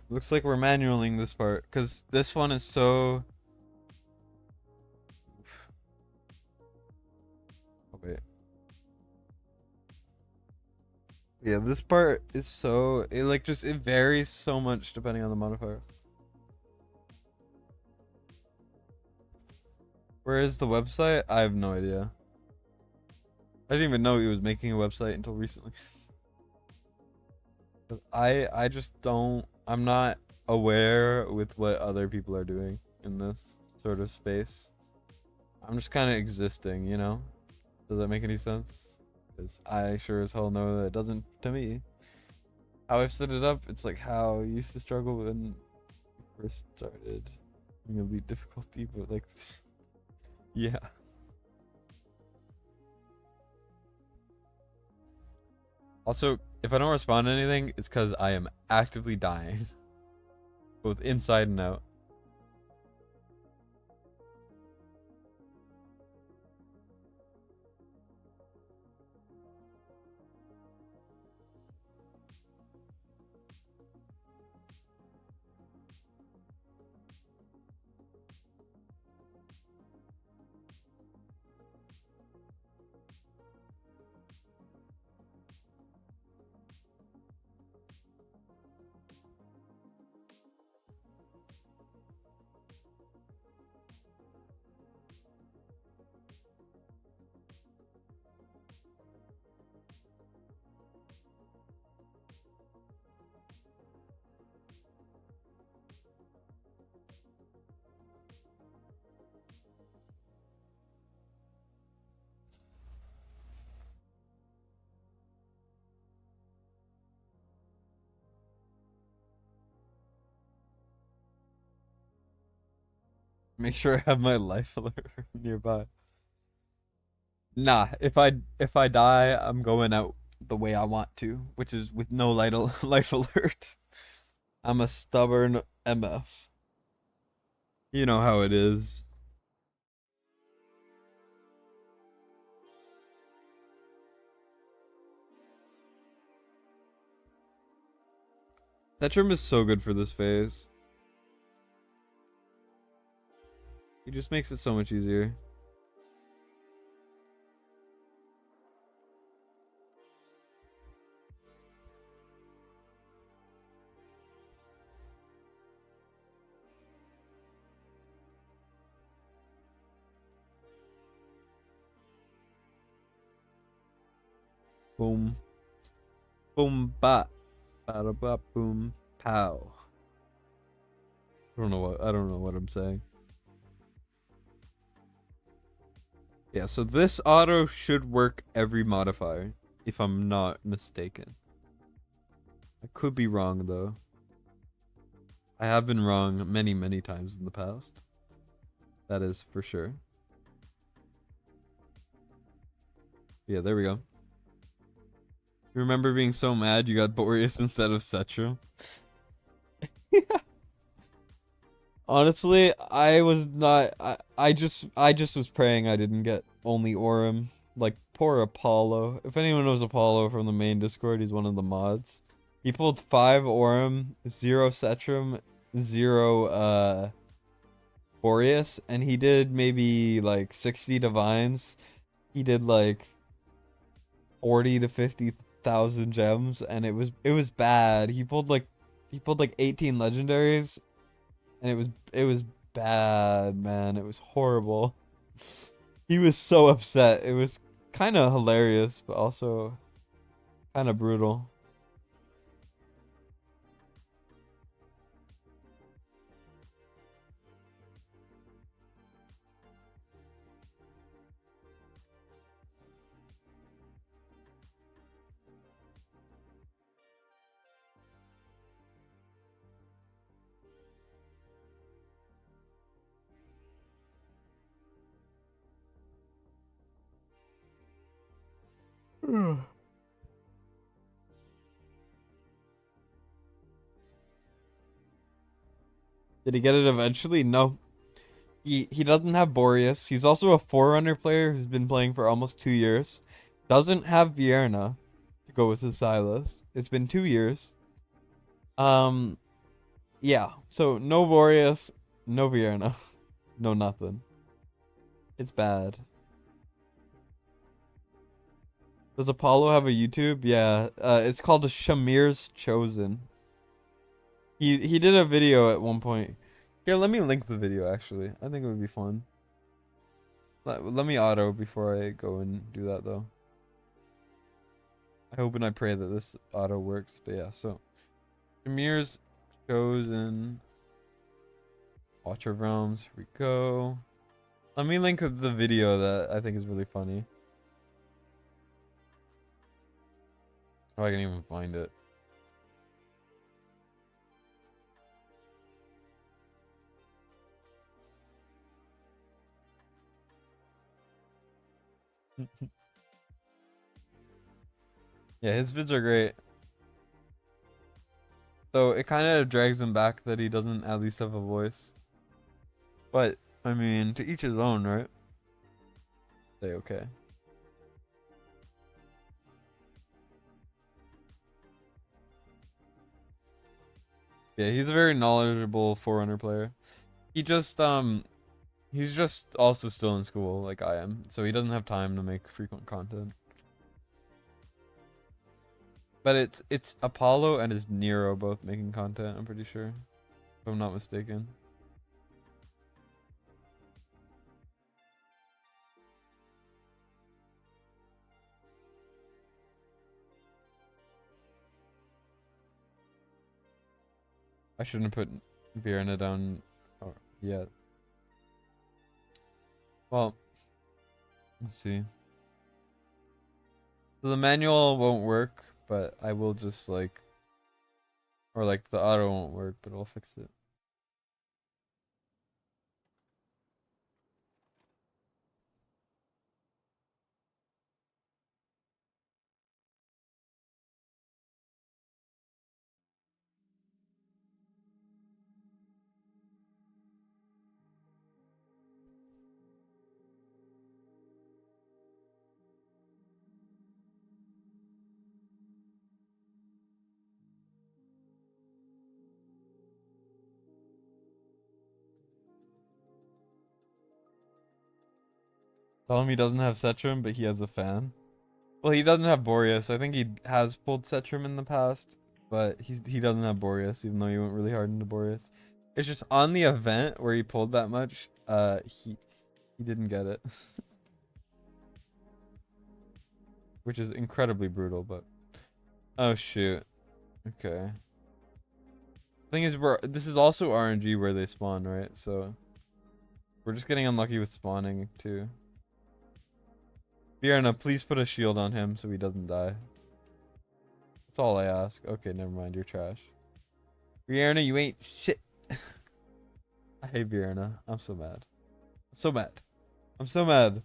Looks like we're manualing this part because this one is so. Oh, wait. Yeah, this part is so it like just it varies so much depending on the modifier. Where is the website? I have no idea. I didn't even know he was making a website until recently. I just don't. I'm not aware with what other people are doing in this sort of space. I'm just kind of existing, you know? Does that make any sense? Because I sure as hell know that it doesn't to me. How I've set it up, it's like how I used to struggle when I first started. It'll be difficulty, but like, yeah. Also, if I don't respond to anything, it's because I am actively dying. Both inside and out. Make sure I have my life alert nearby. Nah, if I die, I'm going out the way I want to, which is with no life alert. I'm a stubborn MF. You know how it is. Tetrim is so good for this phase. He just makes it so much easier. Boom. Boom ba. Bada ba boom pow. I don't know what I'm saying. Yeah, so this auto should work every modifier, if I'm not mistaken. I could be wrong though. I have been wrong many, many times in the past. That is for sure. Yeah, there we go. You remember being so mad you got Boreas instead of Cetra? Honestly, I was not. I just was praying I didn't get only Aurum. Like poor Apollo. If anyone knows Apollo from the main Discord, he's one of the mods. He pulled 5 Aurum, 0 Cetrum, 0 Boreas, and he did maybe like 60 divines. He did like 40 to 50,000 gems, and it was bad. He pulled like 18 legendaries, and it was bad, man. It was horrible. He was so upset. It was kind of hilarious, but also kind of brutal. Did he get it eventually? No. He doesn't have Boreas. He's also a Forerunner player who's been playing for almost 2 years. Doesn't have Vierna to go with his Silas. It's been 2 years. Um, yeah. So no Boreas, no Vierna, no nothing. It's bad. Does Apollo have a YouTube? Yeah. It's called Shamir's Chosen. He did a video at one point. Here, let me link the video actually. I think it would be fun. Let me auto before I go and do that though. I hope and I pray that this auto works. But yeah, so Shamir's Chosen. Watcher Realms. Here we go. Let me link the video that I think is really funny. Oh, I can even find it. Yeah, his vids are great. Though it kind of drags him back that he doesn't at least have a voice. But, I mean, to each his own, right? Say okay. Yeah, he's a very knowledgeable Forerunner player. He just, he's just also still in school like I am. So he doesn't have time to make frequent content. But it's Apollo and his Nero both making content, I'm pretty sure. If I'm not mistaken. I shouldn't put Vienna down yet. Well, let's see. So the manual won't work, but I will just like, or like the auto won't work, but I'll fix it. Tell him he doesn't have Cetrim, but he has a fan. Well, he doesn't have Boreas. I think he has pulled Cetrim in the past, but he doesn't have Boreas, even though he went really hard into Boreas. It's just on the event where he pulled that much, he didn't get it. Which is incredibly brutal, but oh shoot. Okay. Thing is, this is also RNG where they spawn, right? So we're just getting unlucky with spawning too. Bierna, please put a shield on him so he doesn't die. That's all I ask. Okay, never mind. You're trash. Bierna, you ain't shit. I hate Bierna. I'm so mad. I'm so mad. I'm so mad.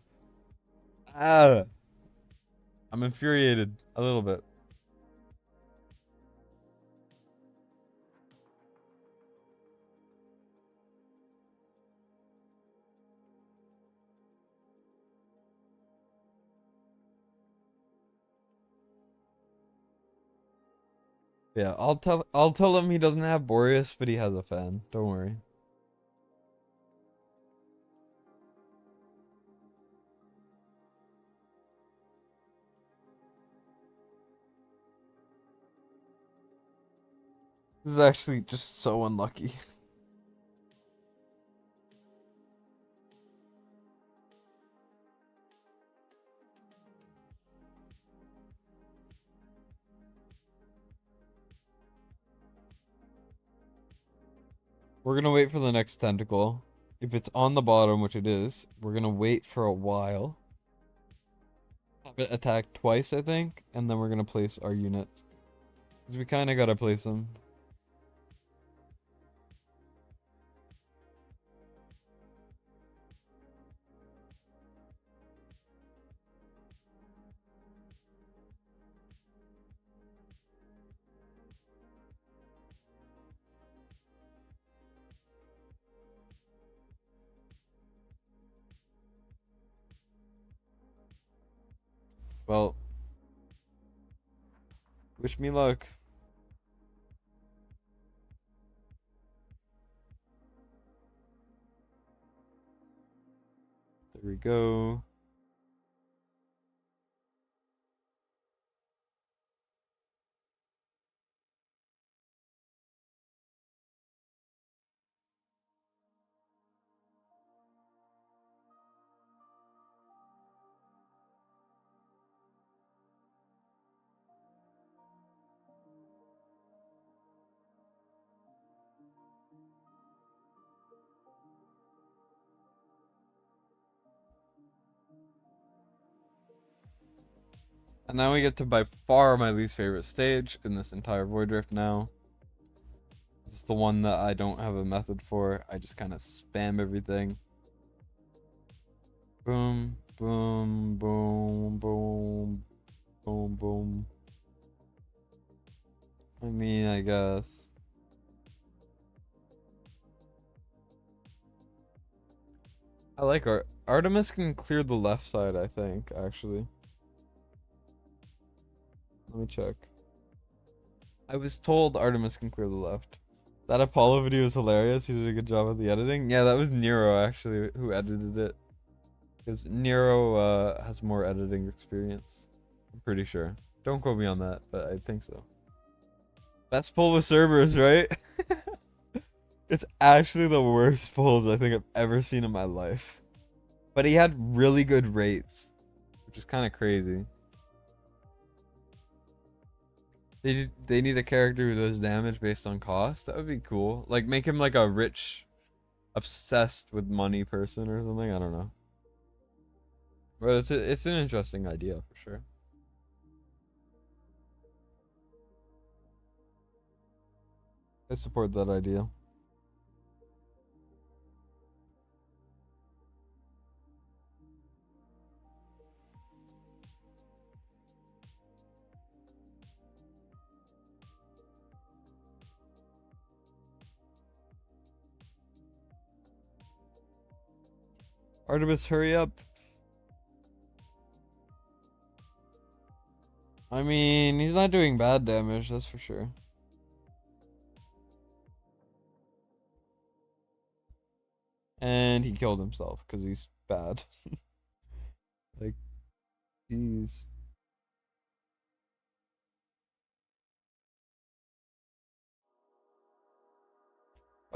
Ah, I'm infuriated a little bit. Yeah, I'll tell him he doesn't have Boreas, but he has a fan. Don't worry. This is actually just so unlucky. We're gonna wait for the next tentacle. If it's on the bottom, which it is, we're gonna wait for a while. Have it attack twice, I think, and then we're gonna place our units. Because we kinda gotta place them. Well, wish me luck. There we go. And now we get to by far my least favorite stage in this entire Void Rift now. It's the one that I don't have a method for. I just kind of spam everything. Boom, boom, boom, boom, boom, boom. I mean, I guess. I like Artemis can clear the left side, I think, actually. Let me check. I was told Artemis can clear the left. That Apollo video was hilarious. He did a good job of the editing. Yeah, that was Nero actually who edited it. Because Nero has more editing experience. I'm pretty sure. Don't quote me on that, but I think so. Best pull with servers, right? It's actually the worst pulls I think I've ever seen in my life. But he had really good rates, which is kind of crazy. They need a character who does damage based on cost. That would be cool. Like make him like a rich, obsessed with money person or something. I don't know. But it's an interesting idea for sure. I support that idea. Artemis, hurry up. I mean, he's not doing bad damage, that's for sure. And he killed himself because he's bad. Like, jeez.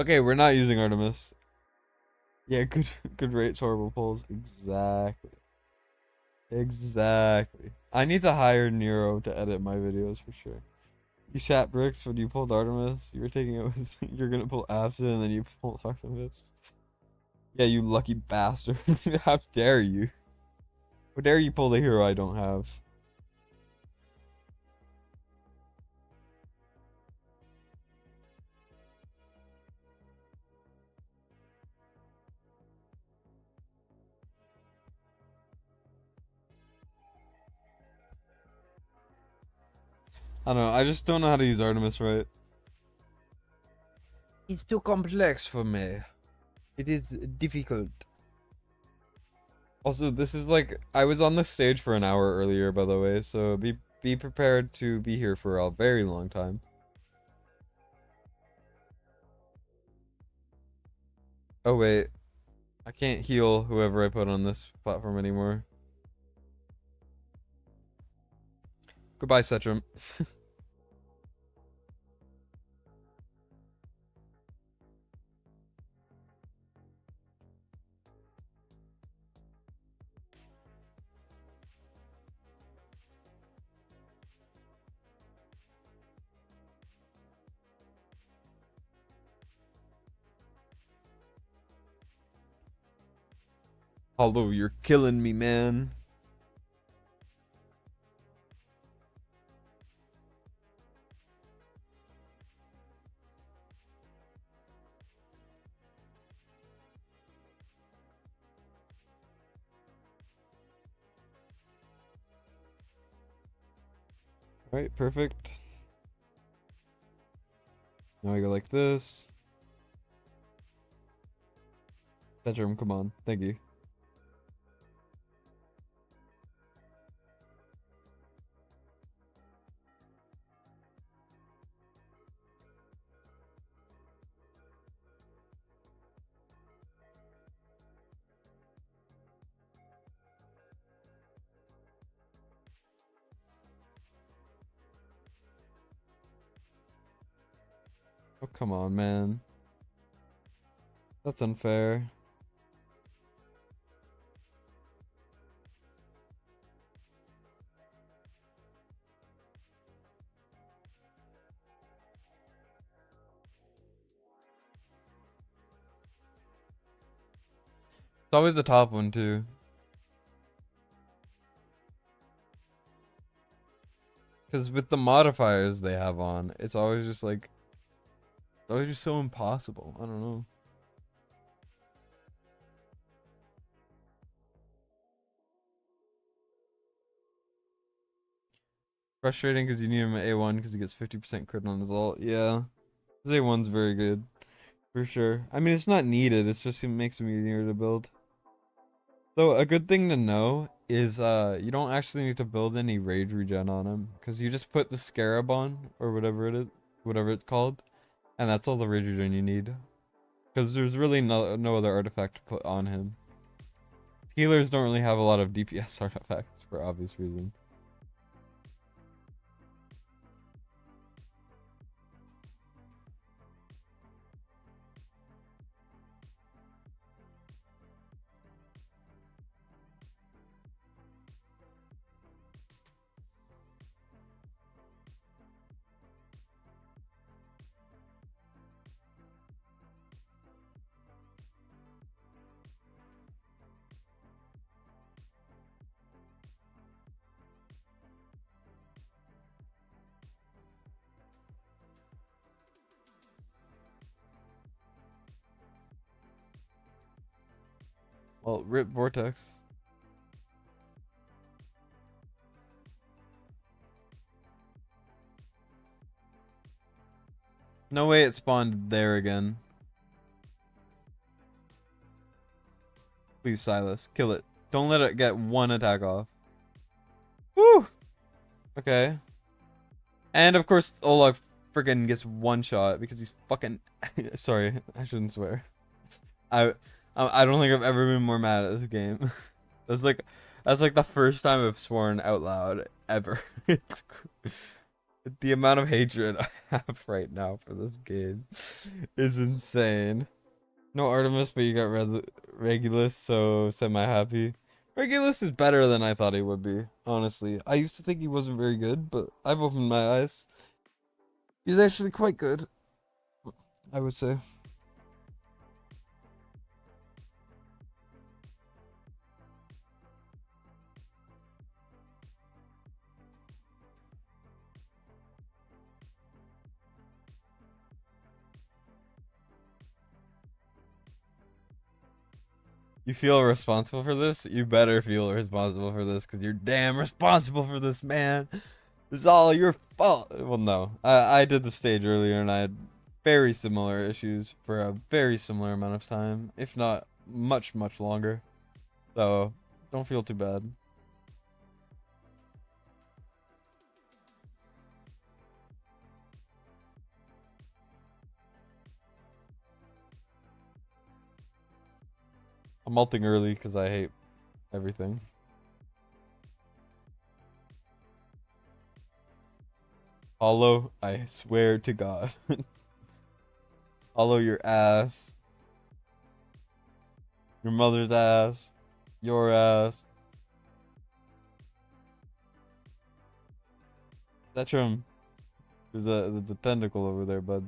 Okay, we're not using Artemis. Yeah, good rates, horrible pulls. Exactly. Exactly. I need to hire Nero to edit my videos for sure. You shat bricks when you pulled Artemis. You were taking it with you're gonna pull Absent and then you pulled Artemis. Yeah, you lucky bastard. How dare you? How dare you pull the hero I don't have? I don't know. I just don't know how to use Artemis right. It's too complex for me. It is difficult. Also, this is like I was on the stage for an hour earlier, by the way, so be prepared to be here for a very long time. Oh wait, I can't heal whoever I put on this platform anymore. Goodbye, Setrum. Although you're killing me, man. Alright, perfect. Now I go like this. Setrum, come on. Thank you. Oh, come on, man. That's unfair. It's always the top one, too. Because with the modifiers they have on, it's always just like, always just so impossible. I don't know. Frustrating because you need him at A1 because he gets 50% crit on his ult. Yeah. His A1's very good. For sure. I mean, it's not needed. It's just it makes him easier to build. Though a good thing to know is you don't actually need to build any rage regen on him because you just put the scarab on or whatever it's called, and that's all the rage regen you need. Because there's really no other artifact to put on him. Healers don't really have a lot of DPS artifacts for obvious reasons. Well, rip Vortex. No way it spawned there again. Please, Silas, kill it. Don't let it get one attack off. Woo! Okay. And of course, Olaf freaking gets one shot because he's fucking. Sorry, I shouldn't swear. I I don't think I've ever been more mad at this game. That's like That's like the first time I've sworn out loud ever. The amount of hatred I have right now for this game is insane. No Artemis, but you got Regulus, so semi-happy. Regulus is better than I thought he would be, honestly. I used to think he wasn't very good, but I've opened my eyes. He's actually quite good, I would say. You feel responsible for this? You better feel responsible for this, because you're damn responsible for this, man. This is all your fault. Well, no. I did the stage earlier, and I had very similar issues for a very similar amount of time, if not much, much longer. So, don't feel too bad. I'm ulting early because I hate everything. Hollow, I swear to God. Hollow your ass. Your mother's ass. Your ass. Tetrum. There's a tentacle over there, bud.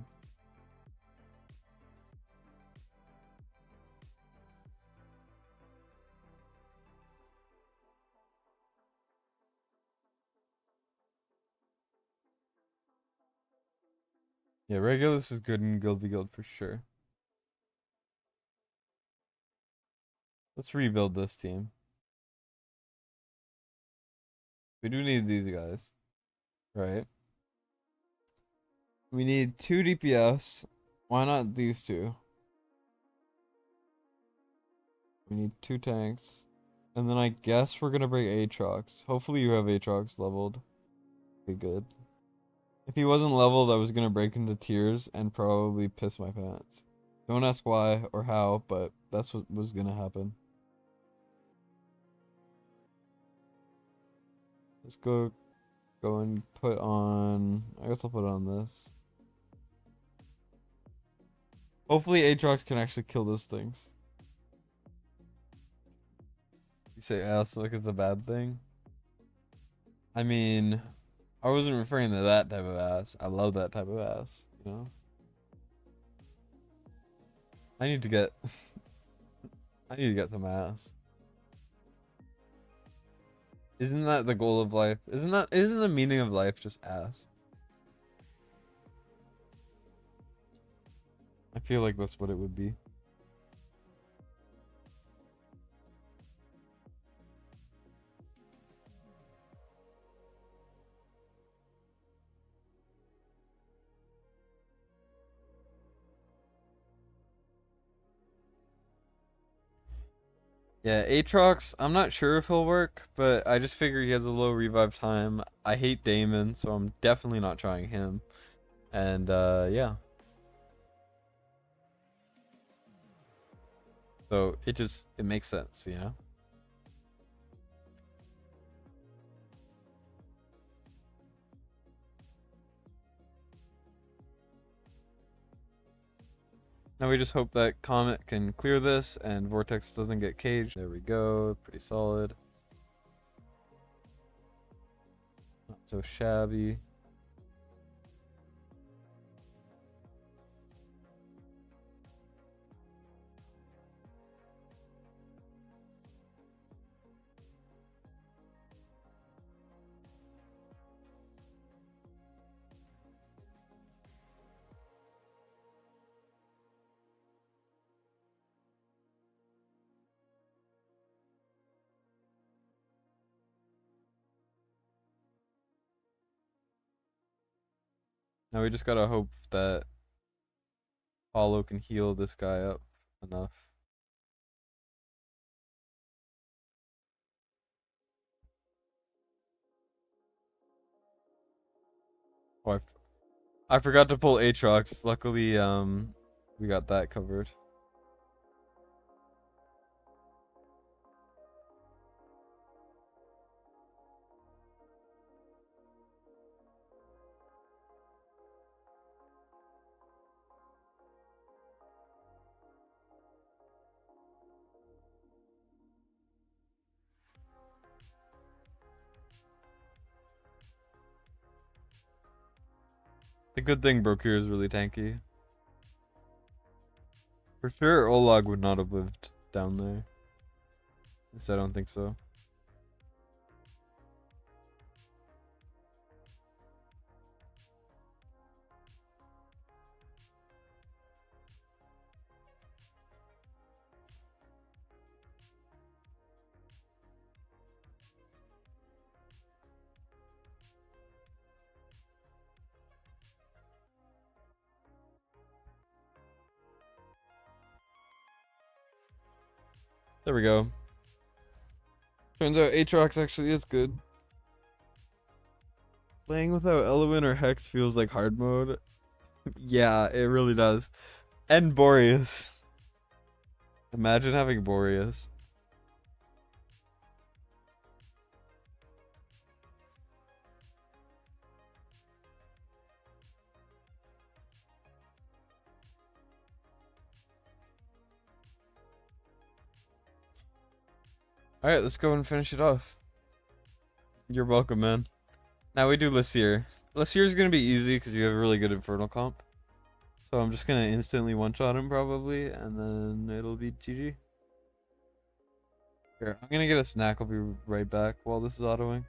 Yeah, Regulus is good in Guild v Guild for sure. Let's rebuild this team. We do need these guys, right? We need 2 DPS. Why not these two? We need 2 tanks. And then I guess we're gonna bring Aatrox. Hopefully you have Aatrox leveled. Be good. If he wasn't leveled, I was gonna break into tears and probably piss my pants. Don't ask why or how, but that's what was gonna happen. Let's go and put on... I guess I'll put on this. Hopefully Aatrox can actually kill those things. You say ass like it's a bad thing? I mean, I wasn't referring to that type of ass. I love that type of ass, you know? I need to get... I need to get some ass. Isn't that the goal of life? Isn't the meaning of life just ass? I feel like that's what it would be. Yeah, Aatrox, I'm not sure if he'll work, but I just figure he has a low revive time. I hate Damon, so I'm definitely not trying him. And yeah. So it makes sense, you know? Now we just hope that Comet can clear this and Vortex doesn't get caged. There we go, pretty solid. Not so shabby. Now we just gotta hope that Hollow can heal this guy up enough. Oh, I forgot to pull Aatrox. Luckily, we got that covered. The good thing Brokir is really tanky. For sure, Olag would not have lived down there. So I don't think so. There we go. Turns out Aatrox actually is good. Playing without Element or Hex feels like hard mode. Yeah, it really does. And Boreas. Imagine having Boreas. Alright, let's go and finish it off. You're welcome, man. Now we do Lysier. Lysier is going to be easy because you have a really good Infernal comp. So I'm just going to instantly one-shot him probably, and then it'll be GG. Here, I'm going to get a snack. I'll be right back while this is autoing.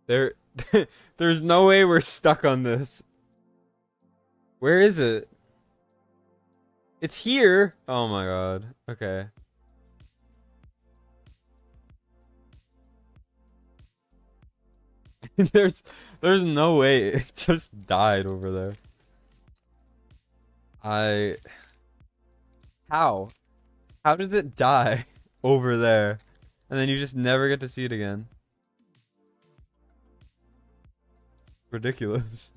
There, there's no way we're stuck on this. Where is it? It's here. Oh my god. Okay. there's, there's no way it just died over there. I. How? How does it die over there? And then you just never get to see it again. Ridiculous.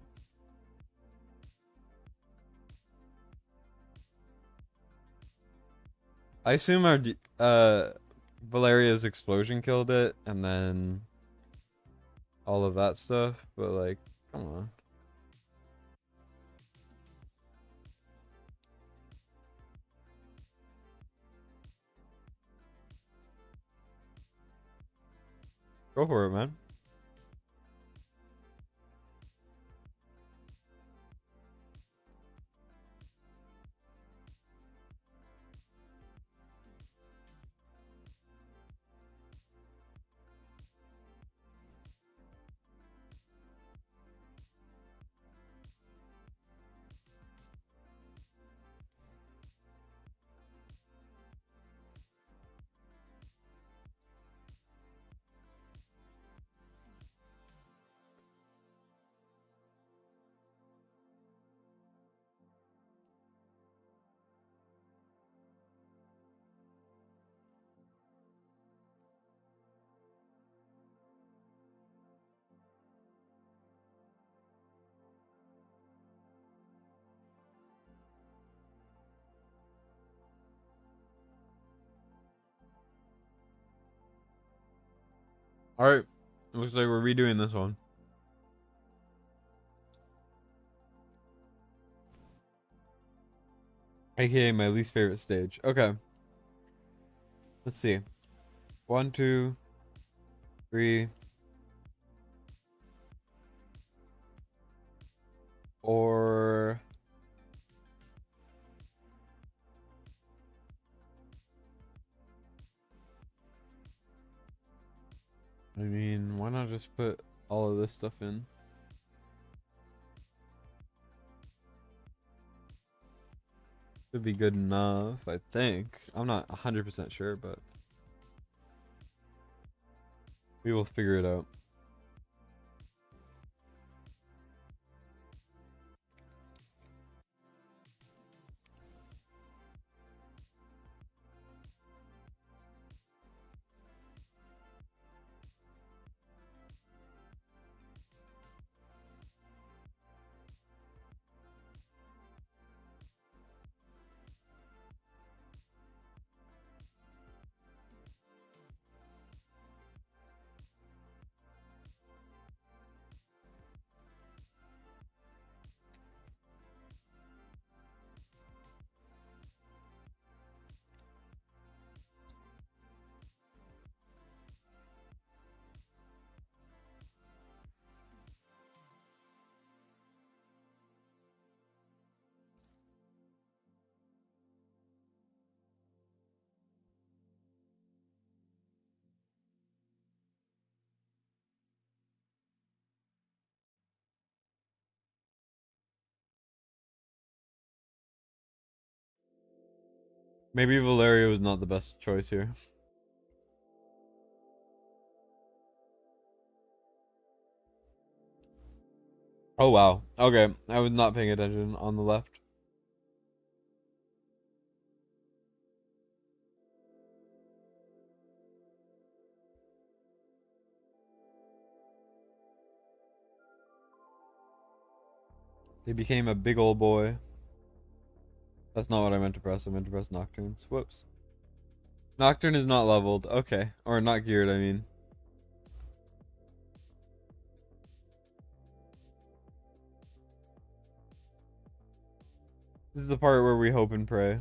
I assume our Valeria's explosion killed it, and then all of that stuff. But like, come on. Go for it, man. All right. Looks like we're redoing this one. AKA my least favorite stage. Okay. Let's see. 1, 2, 3, 4. I mean, why not just put all of this stuff in? Should be good enough, I think. I'm not 100% sure, but we will figure it out. Maybe Valeria was not the best choice here. Oh wow. Okay, I was not paying attention on the left. They became a big old boy. That's not what I meant to press. I meant to press Nocturnes. Whoops. Nocturne is not leveled. Okay. Or not geared, I mean. This is the part where we hope and pray.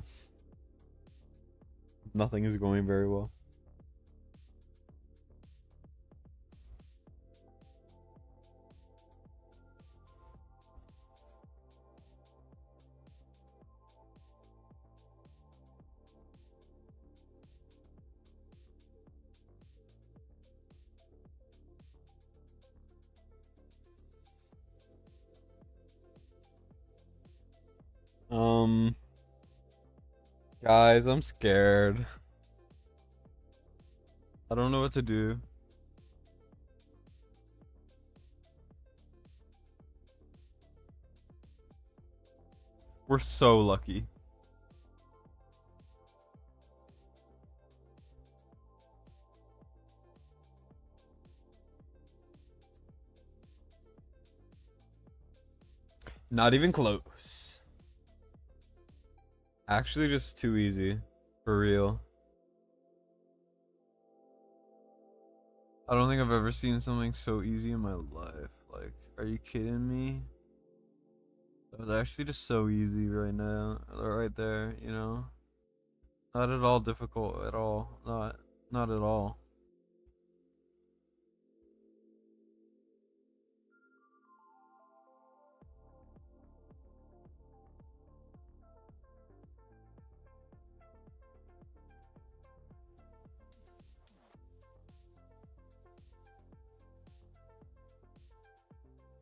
Nothing is going very well. Guys, I'm scared. I don't know what to do. We're so lucky. Not even close. Actually, just too easy. For real. I don't think I've ever seen something so easy in my life. Like, are you kidding me? That was actually just so easy right now. Right there, you know? Not at all difficult at all. Not at all.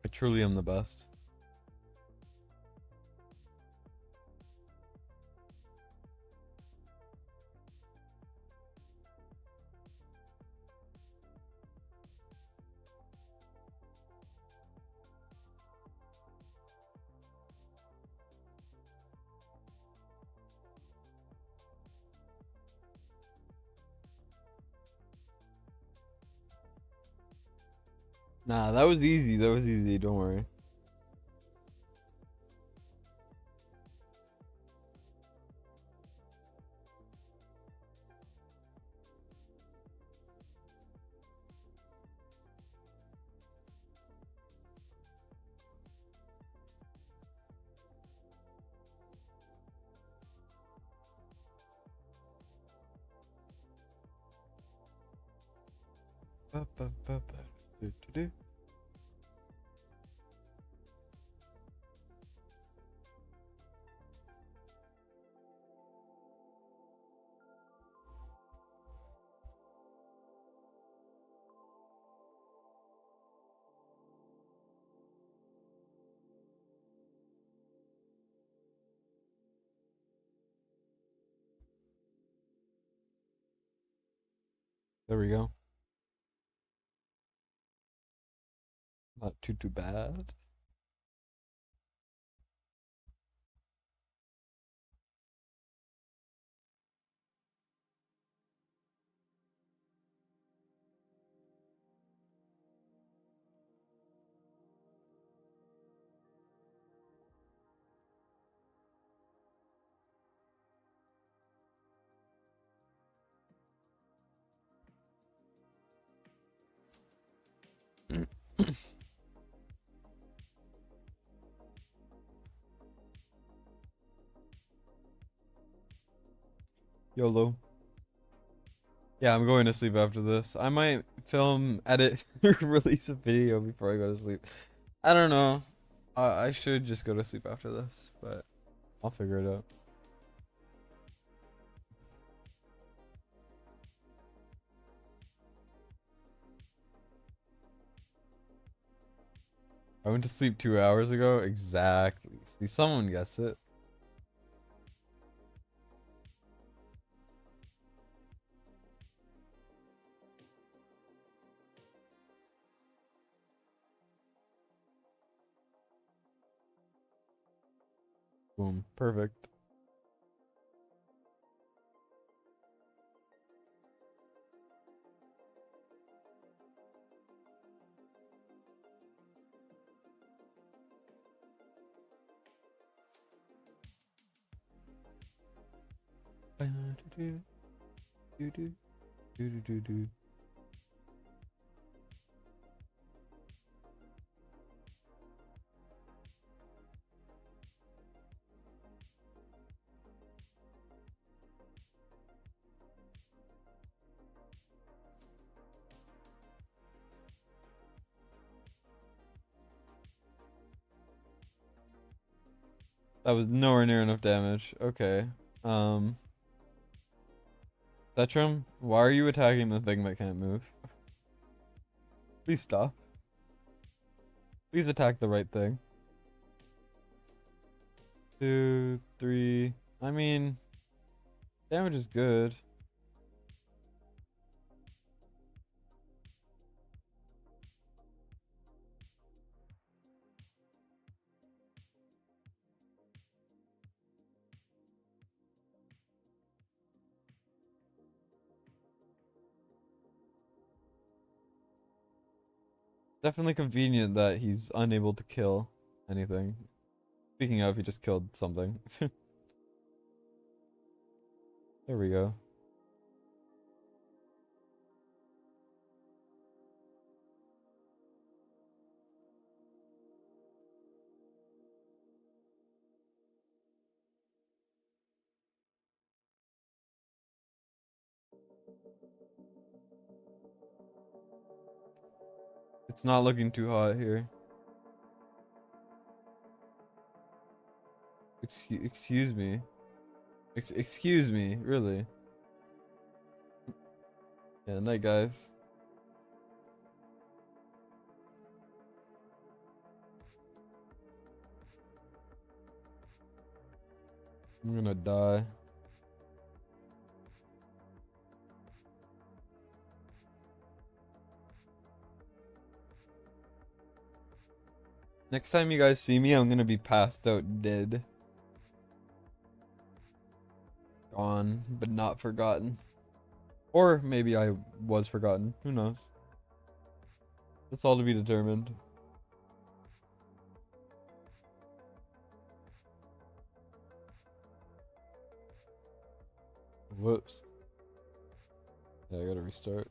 I truly am the best. Nah, that was easy. That was easy. Don't worry. Do-do-do. There we go. Not too bad. YOLO. Yeah, I'm going to sleep after this. I might film, edit, release a video before I go to sleep. I don't know. I should just go to sleep after this, but I'll figure it out. I went to sleep 2 hours ago. Exactly. See, someone gets it. Boom. Perfect. Do-do-do-do-do-do-do-do. That was nowhere near enough damage. Okay. Um, Tetrum, why are you attacking the thing that can't move? Please stop. Please attack the right thing. 2, 3. I mean, damage is good. Definitely convenient that he's unable to kill anything. Speaking of, he just killed something. There we go. It's not looking too hot here. Excuse me. Excuse me, really. Yeah, night, guys. I'm gonna die. Next time you guys see me, I'm gonna be passed out dead. Gone, but not forgotten. Or maybe I was forgotten. Who knows? That's all to be determined. Whoops. Yeah, I gotta restart.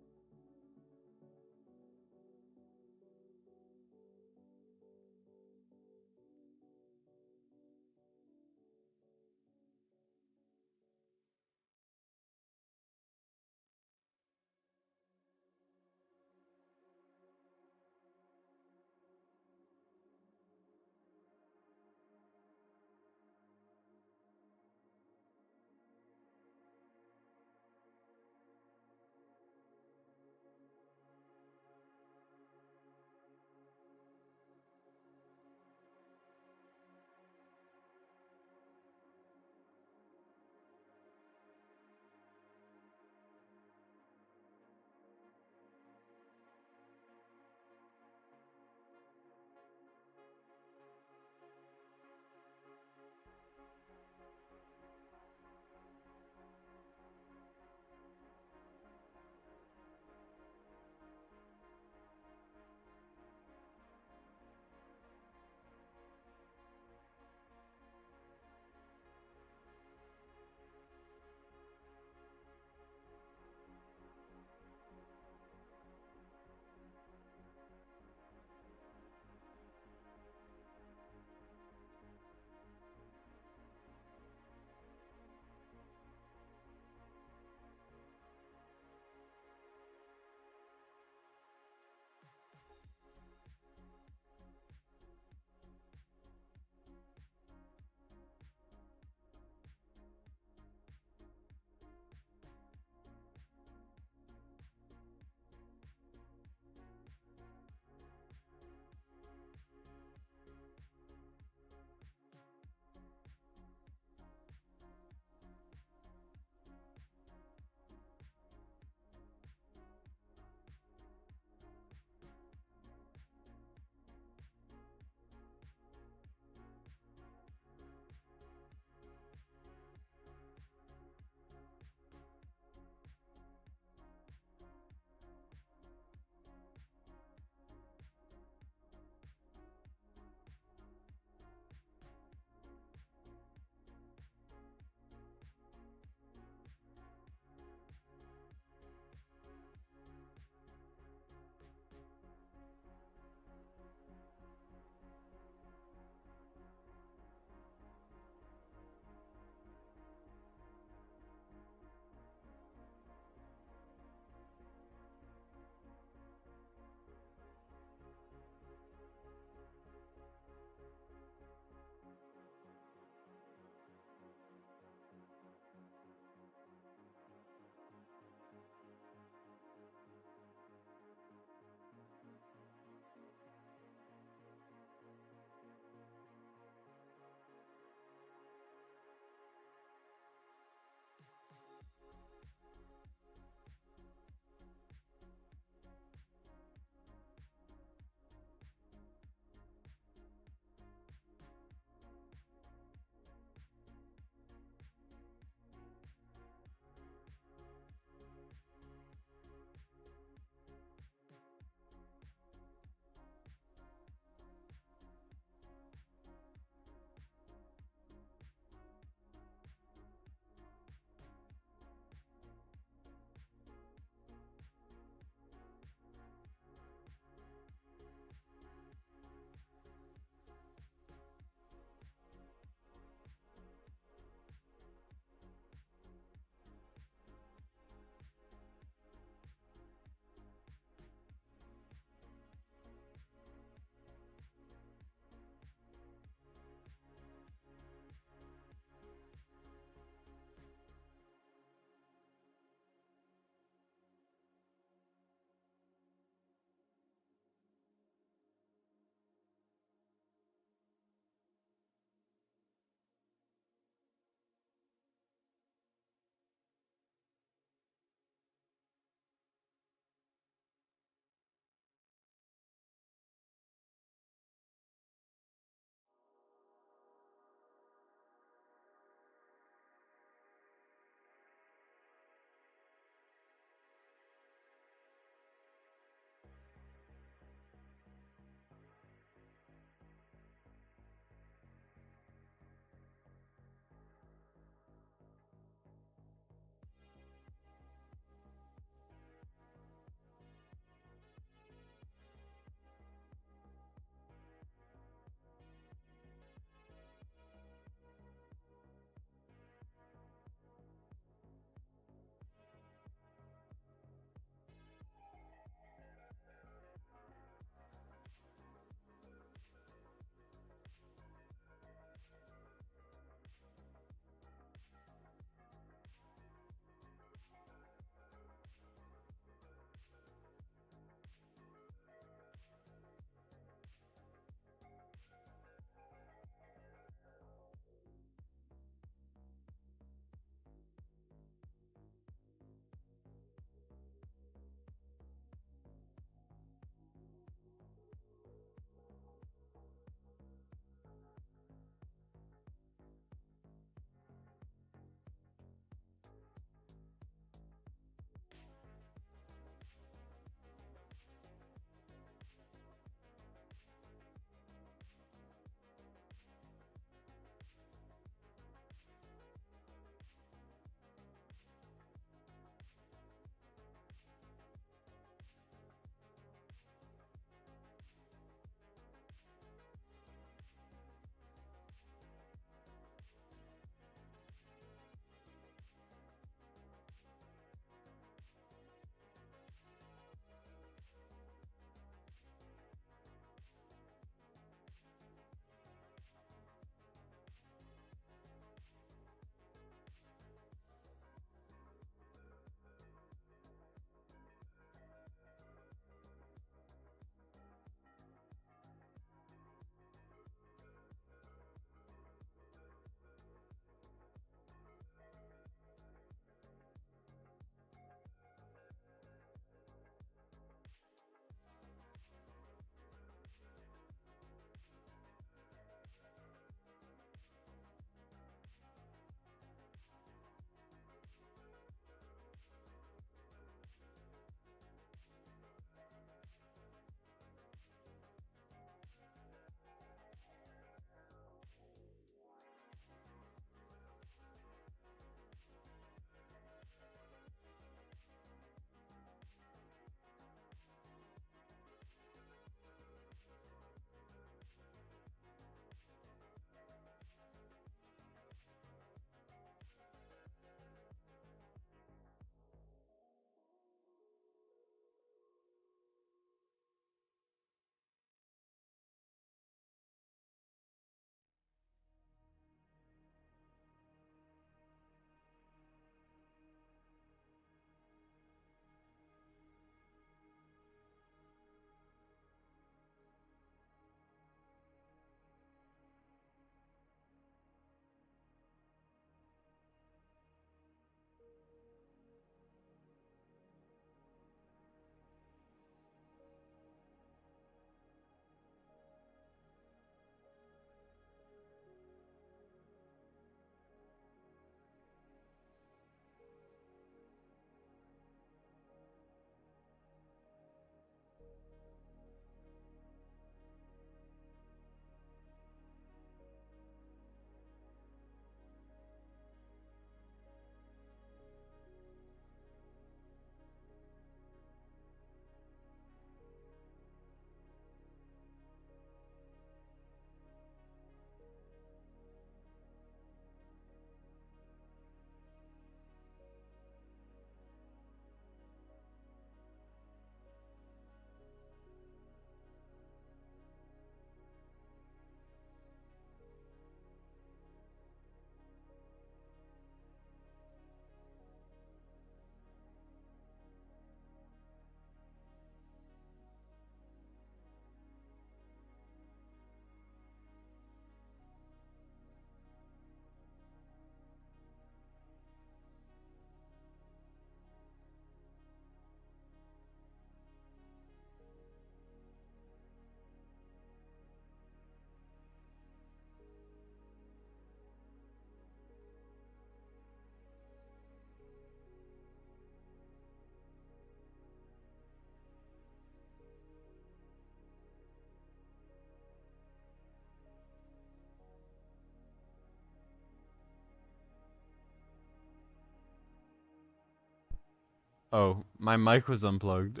Oh, my mic was unplugged.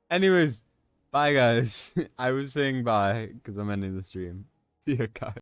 Anyways, bye guys. I was saying bye because I'm ending the stream. See ya guys.